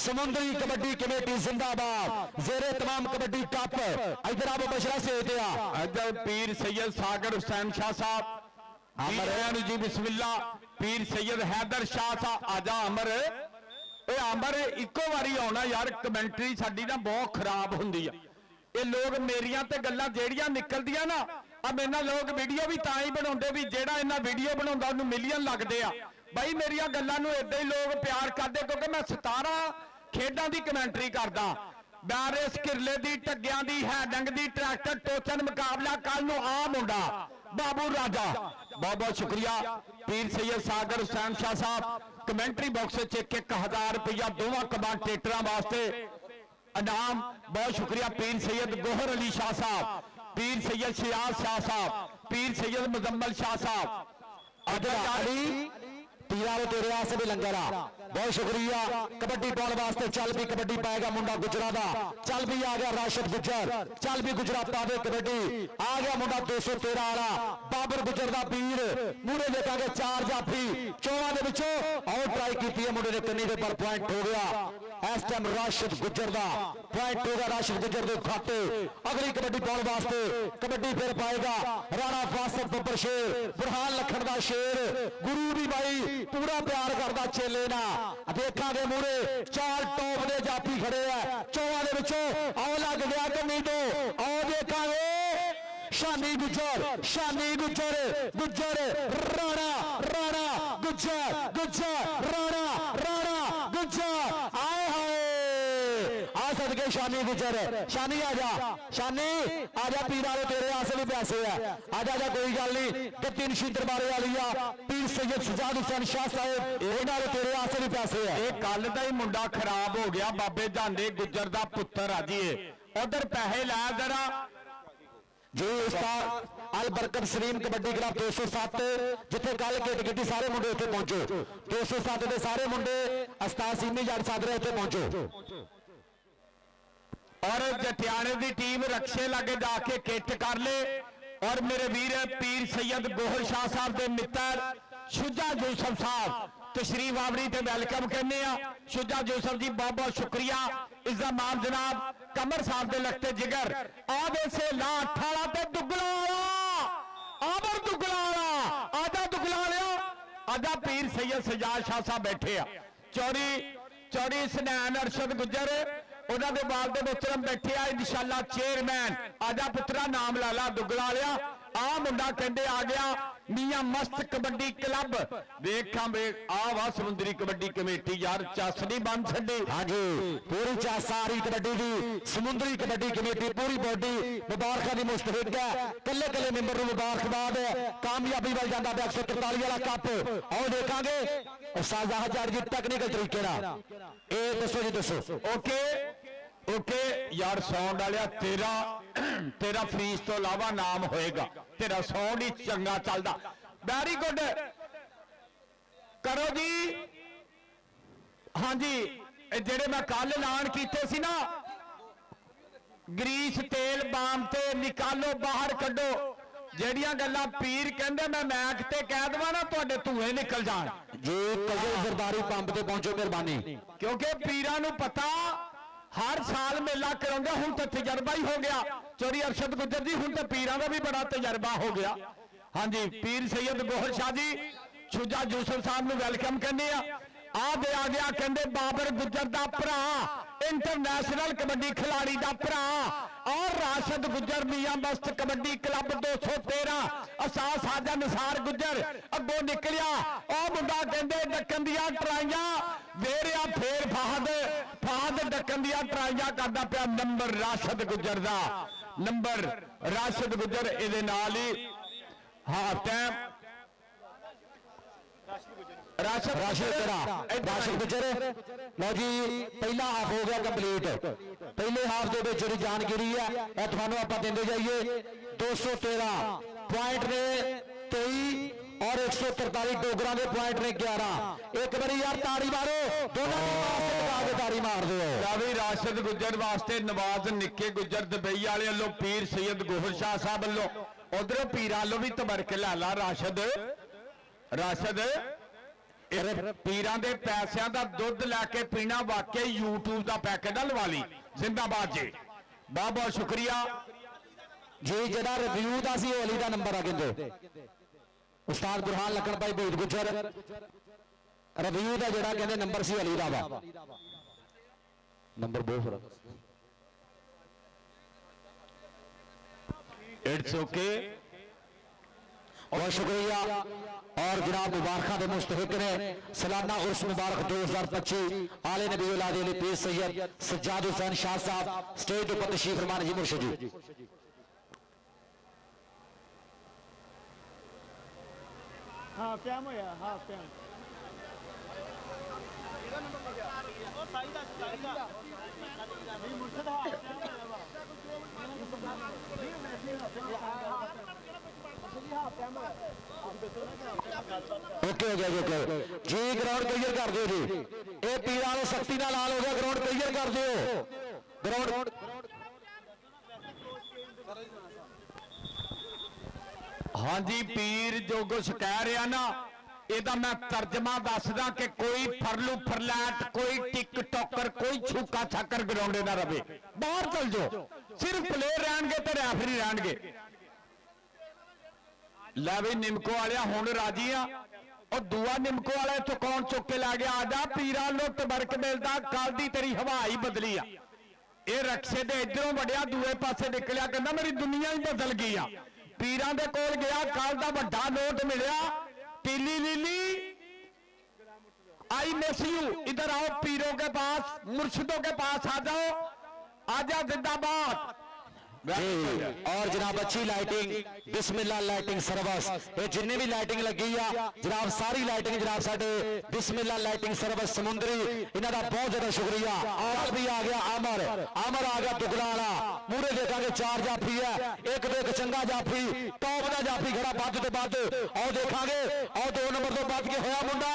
[SPEAKER 1] समुद्री कबड्डी कमेटी जिंदाबाद, जेरे तमाम कबड्डी कप। इधर आप बशरा से
[SPEAKER 3] इधर पीर सैयद सागर हुसैन शाह साहब अमर जी बिस्मिल्ला, पीर सैयद हैदर शाह साहब आजा अमर। अमर इको बारी आना यार, कमेंटरी साडी ना बहुत खराब हुंदी है। ये लोग मेरियां ते गल्लां जेड़ियां निकलदियां ना, अब इन्हां लोग वीडियो भी तां ही बनाउंदे भी जेड़ा इन्हां वीडियो बनाउंदा उन्नू मिलियन लगदे आ। भाई मेरियां गल्लां नू इदां ही लोग प्यार करदे, क्योंकि मैं 17 खेडां दी कमेंटरी करदा। बैरेस किरले दी, टग्गियां दी, हैडंग दी, ट्रैक्टर टोचन मुकाबला कल नू आ मुंडा बाबू राजा। बहुत बहुत शुक्रिया पीर सैयद सागर हुसैन शाह साहब। कमेंटरी बॉक्स 1000 रुपया दोवां कमेंटेटरां वास्ते इनाम। बहुत शुक्रिया पीर सैयद गोहर अली शाह साहब, पीर सैयद शियाज शाह साहब, पीर सैयद मुजम्मल शाह साहब।
[SPEAKER 1] पीरा तेरे वास्ते भी लंगर आ, बहुत शुक्रिया। कबड्डी पाने वास्ते चल भी कबड्डी पाएगा मुंडा गुजरा दा, चल भी आ गया राशिद गुजर, चल भी गुजरा पावे कबड्डी। आ गया मुंडा 213 वाला बाबर गुजर दा पीर। मुंडे देखा 4 जाफी 14 दे विचों आउट ट्राई की है मुंडे ने कन्नी दे पर पॉइंट हो गया। इस टाइम राशिद गुजर दा पॉइंट होगा, राशिद गुजर दे खाते। अगली कबड्डी पाने वास्ते कबड्डी फिर पाएगा राणा फासिल बब्बर शेर, बुरहान लखन दा शेर, गुरु भी भाई पूरा प्यार करता चेले ना। देखा मूरे 4 टॉप दे जाफी खड़े है, 14 दे विचों आओ लग गया कमी तो आओ देखा शानी गुजर, शानी गुजर, गुजर राणा, राणा गुजर, गुजर राणा, राणा गुजर। आए हाय आ सदके शानी गुजर, शानी आजा, शानी आजा पीरा तेरे आसे भी पैसे है, आजा आजा कोई गल नहीं। गद्दी नशीन दरबारे वाली आ पीर सैयद सजाद हुसैन शाह साहब, इन्हां दे तेरे आसे भी पैसे है।
[SPEAKER 3] ये कल दा ही मुंडा खराब हो गया, बाबे जांदे गुजर दा पुत्तर आ जी उधर पैसे ला जरा
[SPEAKER 1] जी। उस्ताद अल बरकत सलीम कबड्डी क्लब 207 जिथे कल किट गिट्टी सारे मुंडे उत्थे पहुंचो, 207 के सारे मुंडे उस्ताद सीमी जट सादरे उत्थे पहुंचो।
[SPEAKER 3] और जटियाणे की टीम रक्षे लागे जाके किट कर ले। और मेरे वीर पीर सैयद गोहर शाह साहब के मित्र शुजा यूसफ साहब तशरीफ आवरी ते वेलकम करने आ। शुजा यूसफ जी बहुत बहुत शुक्रिया। इसका मान जनाब कमर साहब के लगते जिगर आदे से ला 18 ते दुगला आबर दुगला आजा दुगला लिया आजा। पीर सैयद सजाद शाह साहब बैठे आ। चौड़ी चौड़ी सनैन अरशद गुजर ਉਹਨਾਂ ਦੇ ਬਾਲ ਦੇ ਵਿੱਚ ਬੈਠੇ ਆ ਇਨਸ਼ਾਅੱਲਾ ਚੇਅਰਮੈਨ। ਆਜਾ ਪੁੱਤਰਾ ਨਾਮ ਲਾ ਲਾ ਦੁੱਗਲਾ ਵਾਲਿਆ। ਆ ਮੁੰਡਾ ਕਹਿੰਦੇ ਆ ਗਿਆ ਮੀਆਂ ਮਸਤ ਕਬੱਡੀ ਕਲੱਬ। ਵੇਖਾਂ ਵੇਖ ਆ ਵਾ ਸਮੁੰਦਰੀ ਕਬੱਡੀ ਕਮੇਟੀ ਯਾਰ ਚੱਸ ਨਹੀਂ ਬੰਨ ਛੱਡੀ।
[SPEAKER 1] ਹਾਂਜੀ ਪੂਰੀ ਚੱਸ ਆ ਰਹੀ ਕਬੱਡੀ ਦੀ। ਸਮੁੰਦਰੀ ਕਬੱਡੀ ਕਮੇਟੀ ਪੂਰੀ ਬੋਡੀ ਮੁਬਾਰਕਾਂ ਦੀ ਮੁਸਤਹਿਕ ਹੈ। ਕੱਲੇ ਕੱਲੇ ਮੈਂਬਰ ਨੂੰ ਮੁਬਾਰਕਬਾਦ। ਕਾਮਯਾਬੀ ਵੱਲ ਜਾਂਦਾ ਪਿਆ 143 ਵਾਲਾ ਕੱਪ। ਆਓ ਦੇਖਾਂਗੇ ਉਸਤਾਦ ਜ਼ਾਹਰ ਜੀ ਟੈਕਨੀਕਲ ਤਰੀਕੇ ਨਾਲ। ਇਹ ਦੱਸੋ ਜੀ ਦੱਸੋ।
[SPEAKER 3] ਓਕੇ ਯਾਰ ਸਾਊਂਡ ਵਾਲਿਆ ਤੇਰਾ ਫੀਸ ਤੋਂ ਇਲਾਵਾ ਨਾਮ ਹੋਏਗਾ। ਤੇਰਾ ਸਾਊਂਡ ਹੀ ਚੰਗਾ ਚੱਲਦਾ। ਵੈਰੀ ਗੁੱਡ ਕਰੋ ਜੀ। ਹਾਂਜੀ ਇਹ ਜਿਹੜੇ ਮੈਂ ਕੱਲ ਐਲਾਨ ਕੀਤੇ ਸੀ ਨਾ ਗਰੀਸ ਤੇਲ ਬਾਮ ਤੇ ਨਿਕਾਲੋ ਬਾਹਰ ਕੱਢੋ। ਜਿਹੜੀਆਂ ਗੱਲਾਂ ਪੀਰ ਕਹਿੰਦੇ ਮੈਂ ਮੈਕ ਤੇ ਕਹਿ ਦਵਾਂ ਨਾ ਤੁਹਾਡੇ ਧੂਏ ਨਿਕਲ ਜਾਣ।
[SPEAKER 1] ਜੀ ਕਜਲ ਜ਼ਰਦਾਰੀ ਪੰਪ ਤੇ ਪਹੁੰਚੋ ਮਿਹਰਬਾਨੀ।
[SPEAKER 3] ਕਿਉਂਕਿ ਪੀਰਾਂ ਨੂੰ ਪਤਾ ਹਰ ਸਾਲ ਮੇਲਾ ਕਰਾਉਂਦੇ। ਹੁਣ ਤਾਂ ਤਜਰਬਾ ਹੀ ਹੋ ਗਿਆ। ਚੋਰੀ ਅਰਸ਼ਦ ਗੁੱਜਰ ਜੀ ਹੁਣ ਤਾਂ ਪੀਰਾਂ ਦਾ ਵੀ ਬੜਾ ਤਜਰਬਾ ਹੋ ਗਿਆ। ਹਾਂਜੀ ਪੀਰ ਸੈयद ਗੋਹਰ ਸ਼ਾਹ ਜੀ ਸ਼ੁਜਾ ਯੂਸਫ ਸਾਹਿਬ ਨੂੰ ਵੈਲਕਮ ਕਹਿੰਦੇ ਆ ਆ ਗਿਆ ਕਹਿੰਦੇ ਬਾਬਰ ਗੁੱਜਰ ਦਾ ਭਰਾ ਇੰਟਰਨੈਸ਼ਨਲ ਕਬੱਡੀ ਖਿਲਾੜੀ ਦਾ ਭਰਾ ਔਰ ਰਾਸ਼ਦ ਗੁੱਜਰ ਮੀਆਂ ਮਸਤ ਕਬੱਡੀ ਕਲੱਬ 213 ਅਸਾਸ ਸਾਜਾ ਨਿਸਾਰ ਗੁੱਜਰ ਅੱਗੋਂ ਨਿਕਲਿਆ। ਉਹ ਮੁੰਡਾ ਕਹਿੰਦੇ ਡੱਕਣ ਦੀਆਂ ਟਰਾਈਆਂ ਵੇਰਿਆ ਫੇਰ ਫਾਹਦ ਡੱਕਣ ਦੀਆਂ ਟਰਾਈਆਂ ਕਰਦਾ ਪਿਆ। ਨੰਬਰ ਰਾਸ਼ਦ ਗੁੱਜਰ ਦਾ ਨੰਬਰ ਰਾਸ਼ਦ ਗੁੱਜਰ ਇਹਦੇ ਨਾਲ ਹੀ ਹਾਂ ਟਾਈਮ
[SPEAKER 1] ਰਾਸ਼ਦ ਗੁੱਜਰ। ਲਓ ਜੀ ਪਹਿਲਾ ਹਾਫ ਹੋ ਗਿਆ ਕੰਪਲੀਟ। ਪਹਿਲੇ ਹਾਫ ਦੇ ਵਿੱਚ ਜਿਹੜੀ ਜਾਣਕਾਰੀ ਹੈ ਇਹ ਤੁਹਾਨੂੰ ਆਪਾਂ ਦਿੰਦੇ ਜਾਈਏ। 213 ਪੁਆਇੰਟ ਨੇ 23 ਔਰ 143 ਡੋਗਰਾਂ ਦੇ ਪੁਆਇੰਟ ਨੇ 11। ਇੱਕ ਵਾਰੀ ਯਾਰ ਤਾੜੀ ਮਾਰੋ ਦੋਨਾਂ ਦੀ ਵਾਸਤੇ ਲਗਾ ਕੇ ਤਾੜੀ ਮਾਰ ਦਿਓ।
[SPEAKER 3] ਰਾਵੀ ਰਾਸ਼ਦ ਗੁੱਜਰ ਵਾਸਤੇ ਨਵਾਜ਼ ਨਿੱਕੇ ਗੁੱਜਰ ਦੁਬਈ ਵਾਲੇ ਵੱਲੋਂ ਪੀਰ ਸੈयद ਗੋਹਰ ਸ਼ਾਹ ਸਾਹਿਬ ਵੱਲੋਂ ਉਧਰੋਂ ਪੀਰਾਂ ਵੱਲੋਂ ਵੀ ਤਬਰਕ ਲਾ ਲਾ। ਰਾਸ਼ਦ ਪੀਰਾਂ ਦੇ ਪੈਸਿਆਂ ਦਾ ਦੁੱਧ ਲੈ ਕੇ ਪੀਣਾ ਵਾਕਈ YouTube ਦਾ ਪੈਕੇਟ ਲਵਾ ਲਈ। ਜ਼ਿੰਦਾਬਾਦ ਜੀ ਬਹੁਤ ਬਹੁਤ ਸ਼ੁਕਰੀਆ
[SPEAKER 1] ਜੀ। ਜਿਹੜਾ ਰਿਵਿਊ ਦਾ ਸੀ ਅਲੀ ਦਾ ਨੰਬਰ ਆ ਕਹਿੰਦੇ ਉਸਤਾਦ ਬੁਰਹਾਨ ਲੱਕੜ ਭਾਈ ਬੇਦ ਗੁੱਜਰ ਰਿਵਿਊ ਦਾ ਜਿਹੜਾ ਕਹਿੰਦੇ ਨੰਬਰ ਸੀ ਅਲੀ ਦਾ ਵਾ ਨੰਬਰ ਬਹੁਤ ਫਰਕ।
[SPEAKER 3] इट्स ओके
[SPEAKER 1] बहुत शुक्रिया और जनाब मुबारक के मुस्तहिक ने सालाना उर्स मुबारक 2025 आले नबी औलाद अली पीर सैयद सज्जाद हुसैन शाह साहब स्टेज पर तशरीफ फरमान जी मुर्शिद जी।
[SPEAKER 4] हाँ टाइम होया हाँ टाइम ਇਹਦਾ ਨੰਬਰ ਲੱਗਿਆ ਉਹ ਸਾਈ ਦਾ ਨਹੀਂ ਮੁਰਸ਼ਦ ਹਾਂ
[SPEAKER 1] ओके हो गया जी। ग्राउंड क्लियर कर दो जी। ये पीर वाले सख्ती नाल हाल हो गया। ग्राउंड क्लियर कर दो। ग्राउंड
[SPEAKER 3] हाँ जी पीर जो कुछ कह रहा ना ਇਹਦਾ ਮੈਂ ਤਰਜਮਾ ਦੱਸਦਾ ਕਿ ਕੋਈ ਫਰਲੂ ਫਰਲੈਟ ਕੋਈ ਟਿਕ ਟੋਕਰ ਕੋਈ ਛੂਕਾ ਛਾਕਰ ਗਰਾਉਂਡੇ ਨਾ ਰਵੇ। ਬਾਹਰ ਚਲ ਜਾਓ ਸਿਰਫ ਪਲੇਅਰ ਰਹਿਣਗੇ ਤੇ ਰੈਫਰੀ ਰਹਿਣਗੇ। ਲੈ ਵੀ ਨਿਮਕੋ ਵਾਲਿਆ ਹੁਣ ਰਾਜੀ ਆ। ਉਹ ਦੂਆ ਨਿਮਕੋ ਵਾਲੇ ਤੋਂ ਕੌਣ ਚੁੱਕ ਕੇ ਲੈ ਗਿਆ। ਆਜਾ ਪੀਰਾਂ ਨੂੰ ਤਬਰਕ ਮਿਲਦਾ। ਕੱਲ ਦੀ ਤੇਰੀ ਹਵਾ ਹੀ ਬਦਲੀ ਆ। ਇਹ ਰਕਸ਼ੇ ਦੇ ਇਧਰੋਂ ਵੜਿਆ ਦੂਏ ਪਾਸੇ ਨਿਕਲਿਆ ਕਹਿੰਦਾ ਮੇਰੀ ਦੁਨੀਆ ਹੀ ਬਦਲ ਗਈ ਆ। ਪੀਰਾਂ ਦੇ ਕੋਲ ਗਿਆ ਕੱਲ ਦਾ ਵੱਡਾ ਨੋਟ ਮਿਲਿਆ। पीली लीली आई मिस यू इधर आओ पीरों के पास मुर्शिदों के पास आ जाओ। आजा जिंदाबाद।
[SPEAKER 1] और जनाब अच्छी लाइटिंग बिस्मिल्लाह लाइटिंग सर्विस ये जिन्नी भी लाइटिंग लगी है जनाब सारी लाइटिंग जनाब साडे बिस्मिल्लाह लाइटिंग सर्विस समुंदरी इन्हां दा बहुत ज्यादा शुक्रिया। और भी आ गया अमर आ गया दुगला वाला मूरे देखांगे 4 जाफी है एक दो एक चंगा जाफी टॉप दा जाफी खड़ा बद तो बद और देखांगे और 2 नंबर तो बद के होया मुंडा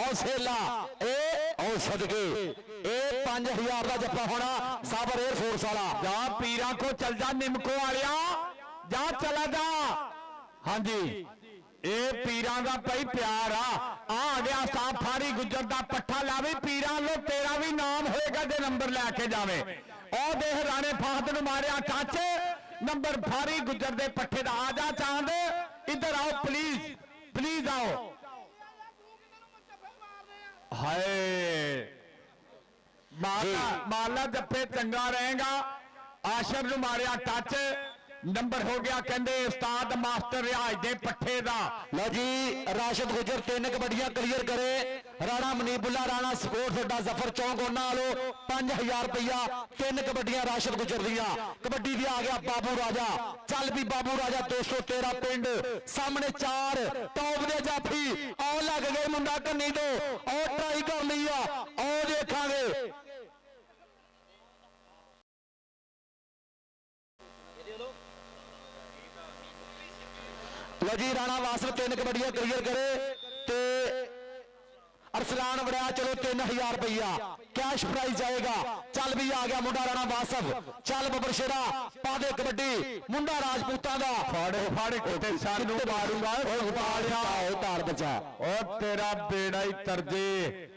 [SPEAKER 1] और सेला ए और सदके ए 5000 दा जप्पा होना साबर एयरफोर्स वाला।
[SPEAKER 3] जा पीरा को चल जा निमको वालिया जा चला जा। हाँ जी ये पीरा का भाई प्यार आ गया साफ फारी गुजर का पट्ठा लावे पीरा लो तेरा भी नाम होएगा जे नंबर लैके जावे। और देख राणे फाहद नूं मारिया टच नंबर फारी गुजर दे पट्ठे दा। आ जा चांद इधर आओ प्लीज प्लीज आओ। हाय ਮਾਲਾ ਜੱਫੇ ਚੰਗਾ ਰਹੇਗਾ। ਆਸ਼ਰ ਨੂੰ ਮਾਰਿਆ ਟੱਚ, ਨੰਬਰ ਹੋ ਗਿਆ ਕਹਿੰਦੇ ਉਸਤਾਦ ਮਾਸਟਰ ਰਿਆਜ ਦੇ ਪੱਠੇ ਦਾ।
[SPEAKER 1] ਲਓ ਜੀ ਰਾਸ਼ਦ ਗੁਜਰ 3 ਕਬੱਡੀਆਂ ਕਲੀਅਰ ਕਰੇ। ਰਾਣਾ ਮਨੀਬੁੱਲਾ ਰਾਣਾ ਸਕੋਰ ਤੁਹਾਡਾ ਜ਼ਫਰ ਚੌਂਕ ਉਹਨਾਂ ਵਾਲੋ 5000 ਰੁਪਇਆ 3 ਕਬੱਡੀਆਂ ਰਾਸ਼ਦ ਗੁਜਰ ਦੀਆਂ। ਕਬੱਡੀ ਦੀ ਆ ਗਿਆ ਬਾਬੂ ਰਾਜਾ, ਚੱਲ ਵੀ ਬਾਬੂ ਰਾਜਾ 213 ਪਿੰਡ ਸਾਹਮਣੇ 4 ਟੌਪ ਦੇ ਜਾਫੀ ਆਉ ਲੱਗ ਗਏ ਮੁੰਡਾ ਕੰਨੀ ਤੋਂ ਉਹ ਟਰਾਈ ਕਰ ਲਈ ਆ ਉਹ ਦੇਖਾਂਗੇ। ਲਓ ਜੀ ਰਾਣਾ ਵਾਸਲ 3 ਕਬੱਡੀਆਂ ਕਲੀਅਰ ਕਰੇ ਤੇ ਅਰਸਲਾਨ ਵੜਿਆ ਚਲੋ 3000 ਰੁਪਇਆ ਕੈਸ਼ ਪ੍ਰਾਈਜ਼ ਜਾਏਗਾ। ਚੱਲ ਵੀ ਆ ਗਿਆ ਮੁੰਡਾ ਰਾਣਾ ਵਾਸਫ, ਚੱਲ ਬੱਬਰ ਸ਼ੇਰਾ ਪਾ ਦੇ ਕਬੱਡੀ ਮੁੰਡਾ ਰਾਜਪੂਤਾਂ ਦਾ।
[SPEAKER 3] ਫੜ ਕਿਤੇ ਸਾਨੂੰ ਮਾਰੂਗਾ
[SPEAKER 1] ਉਹ ਤਾਰ ਬਚਾ
[SPEAKER 3] ਉਹ ਤੇਰਾ ਬੇੜਾ ਹੀ ਤਰਜੇ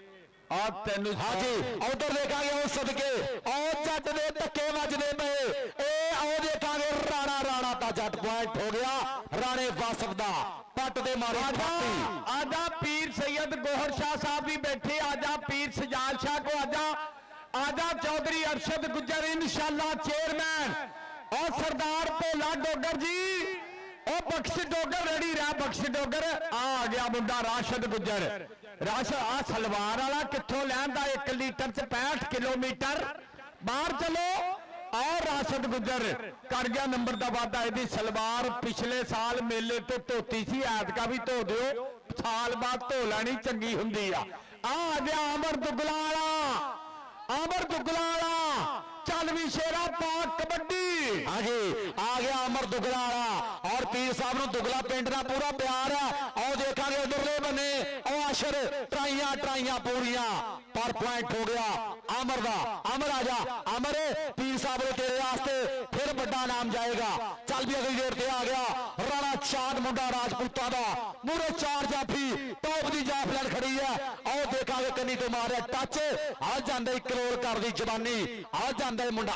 [SPEAKER 3] ਆ ਤੈਨੂੰ।
[SPEAKER 1] ਹਾਂਜੀ ਉਧਰ ਦੇਖਾਂਗੇ ਉਹ ਸਦਕੇ ਉਹ ਜੱਟ ਦੇ ਧੱਕੇ ਵੱਜਦੇ ਪਏ ਇਹ ਆਓ ਦੇਖਾਂਗੇ ਰਾਣਾ ਤਾਂ ਜੱਟ ਪੁਆਇੰਟ ਹੋ ਗਿਆ ਰਾਣੇ ਵਾਸਫ ਦਾ ਪੱਟ ਦੇ ਮਾਰੇ
[SPEAKER 3] ਆਜਾ ਪੀਰ ਸੈयद ਗੋਹਰ ਸ਼ਾਹ ਸਾਹਿਬ ਵੀ ਬੈਠੇ, ਆਜਾ ਪੀਰ ਸਜਾਦ ਸ਼ਾਹ ਕੋ ਆਜਾ ਚੌਧਰੀ ਅਰਸ਼ਦ ਗੁੱਜਰ ਇਨਸ਼ਾਅੱਲਾ ਚੇਅਰਮੈਨ और सरदार भोला डोगर जी ओ बख्श डोगर रेडी रहा। बख्श डोगर आ गया मुंडा राशद गुजर। राशद आ सलवार वाला कित्थों लैंदा 1 लीटर च 65 किलोमीटर बाहर चलो। और राशद गुजर कर गया नंबर का वादा। यदि सलवार पिछले साल मेले तो धोती सी, ऐतका भी धो दिओ, साल बाद धो लैनी चंगी हुंदी आ गया अमर दुगला वाला, अमर दुगला वाला चल भी शेरा पाक कबड्डी।
[SPEAKER 1] हाँ जी आ गया अमर दुगला वाला और पीर साहब ਨੂੰ ਦੁਗਲਾ ਪਿੰਡ ਦਾ ਪੂਰਾ ਪਿਆਰ ਹੈ। ਆਓ ਦੇਖਾਂਗੇ ਉਧਰਲੇ ਬੰਨੇ ਉਹ ਆਸ਼ਰ ਟਰਾਈਆਂ ਪੂਰੀਆਂ ਪਰ ਪੁਆਇੰਟ ਹੋ ਗਿਆ ਅਮਰ ਦਾ। ਅਮਰ ਆ ਜਾ ਅਮਰ, ਪੀਰ ਸਾਹਿਬ ਨੇ ਤੇਰੇ ਵਾਸਤੇ ਫਿਰ ਵੱਡਾ ਨਾਮ ਜਾਏਗਾ। ਚੱਲ ਵੀ ਅਗਲੀ ਡੇਟ ਤੇ ਆ ਗਿਆ ਰਾਣਾ ਚਾਂਦ ਮੁੰਡਾ ਰਾਜਪੂਤਾਂ ਦਾ ਮੂਰੇ 4 ਜਾਫੀ ਟੌਪ ਦੀ ਜਾਫ ਲੈਣ ਖੜੀ ਹੈ। ਆਓ ਦੇਖਾਂਗੇ ਕੰਨੀ ਤੋਂ ਮਾਰਿਆ ਟੱਚ ਆ ਜਾਂਦਾ 1 ਕਰੋੜ ਕਰ ਦੀ ਜਵਾਨੀ ਆ ਜਾਂਦਾ ਮੁੰਡਾ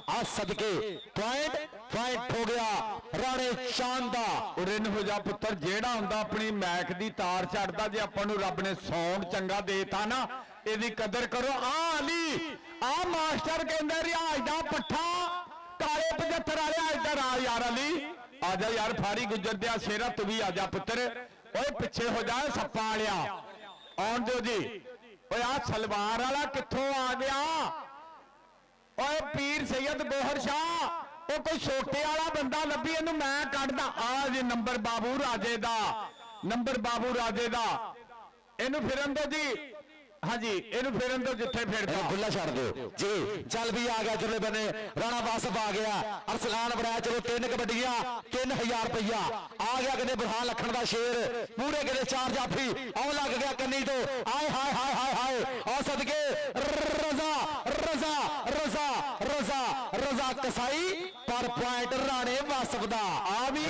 [SPEAKER 1] ਆ ਸਦਕੇ ਪੁਆਇੰਟ ਹੋ ਗਿਆ ਰਾਣੇ ਚਾਂਦ ਦਾ।
[SPEAKER 3] ਉਰੇ ਨੂੰ ਹੋ ਜਾ ਪੁੱਤਰ, ਜਿਹੜਾ ਹੁੰਦਾ ਆਪਣੀ ਮੈਕ ਦੀ ਤਾਰ ਛੱਡਦਾ। ਜੇ ਆਪਾਂ ਨੂੰ ਰੱਬ ਨੇ ਸਾਊਂਡ ਚੰਗਾ ਦੇਤਾ ਨਾ ਇਹਦੀ ਕਦਰ ਕਰੋ। ਆ ਅਲੀ ਆ ਮਾਸਟਰ ਕਹਿੰਦੇ ਰਿਆਜ ਦਾ ਪੱਠਾ ਕਾਲੇ 75 ਵਾਲੇ ਇੱਧਰ ਆ ਯਾਰ ਅਲੀ ਆ ਜਾ ਯਾਰ ਫਾਰੀ ਗੁੱਜਰ ਦਿਆ ਸ਼ੇਰਾ ਤੂੰ ਵੀ ਆ ਜਾ ਪੁੱਤਰ। ਓਏ ਪਿੱਛੇ ਹੋ ਜਾ ਸੱਪਾ ਵਾਲਿਆ ਆਉਣ ਦਿਓ ਜੀ। ਓਏ ਆ ਸਲਵਾਰ ਵਾਲਾ ਕਿੱਥੋਂ ਆ ਗਿਆ? ਓਏ ਪੀਰ ਸੈयद ਗੋਹਰ ਸ਼ਾਹ ਉਹ ਕੋਈ ਛੋਟੇ ਵਾਲਾ ਬੰਦਾ ਲੱਭੀ ਇਹਨੂੰ ਮੈਂ ਕੱਢਦਾ। ਆ ਜੀ ਨੰਬਰ ਬਾਬੂ ਰਾਜੇ ਦਾ, ਨੰਬਰ ਬਾਬੂ ਰਾਜੇ ਦਾ। ਇਹਨੂੰ ਫਿਰਨ ਦਿਓ ਜੀ। ਹਾਂਜੀ ਇਹਨੂੰ ਫਿਰਨ ਦਿਓ ਜਿੱਥੇ ਫਿਰਦਾ
[SPEAKER 1] ਖੁੱਲਾ ਛੱਡ ਦਿਓ ਜੀ। ਚੱਲ ਵੀ ਆ ਗਿਆ ਜੁਲੇ ਬੰਨੇ ਰਾਣਾ ਵਾਸਫ ਆ ਗਿਆ। ਅਰਸਲਾਨ ਬਣਾਇਆ ਚਲੋ 3 ਕਬੱਡੀਆਂ 3000 ਰੁਪਇਆ ਆ ਗਿਆ। ਕਹਿੰਦੇ ਬੁਰਹਾਨ ਲੱਖਣ ਦਾ ਸ਼ੇਰ ਪੂਰੇ ਕਹਿੰਦੇ 4 ਜਾਫੀ ਆਉ ਲੱਗ ਗਿਆ ਕੰਨੀ ਤੋਂ। ਆਏ ਹਾਏ ਹਾਏ ਹਾਏ ਹਾਏ ਆ ਸਦਕੇ ਰਜ਼ਾ ਕਸਾਈ ਪਰ ਪੁਆਇੰਟ ਰਾਣੇ ਵਾਸਫ ਦਾ।
[SPEAKER 3] ਆ ਵੀ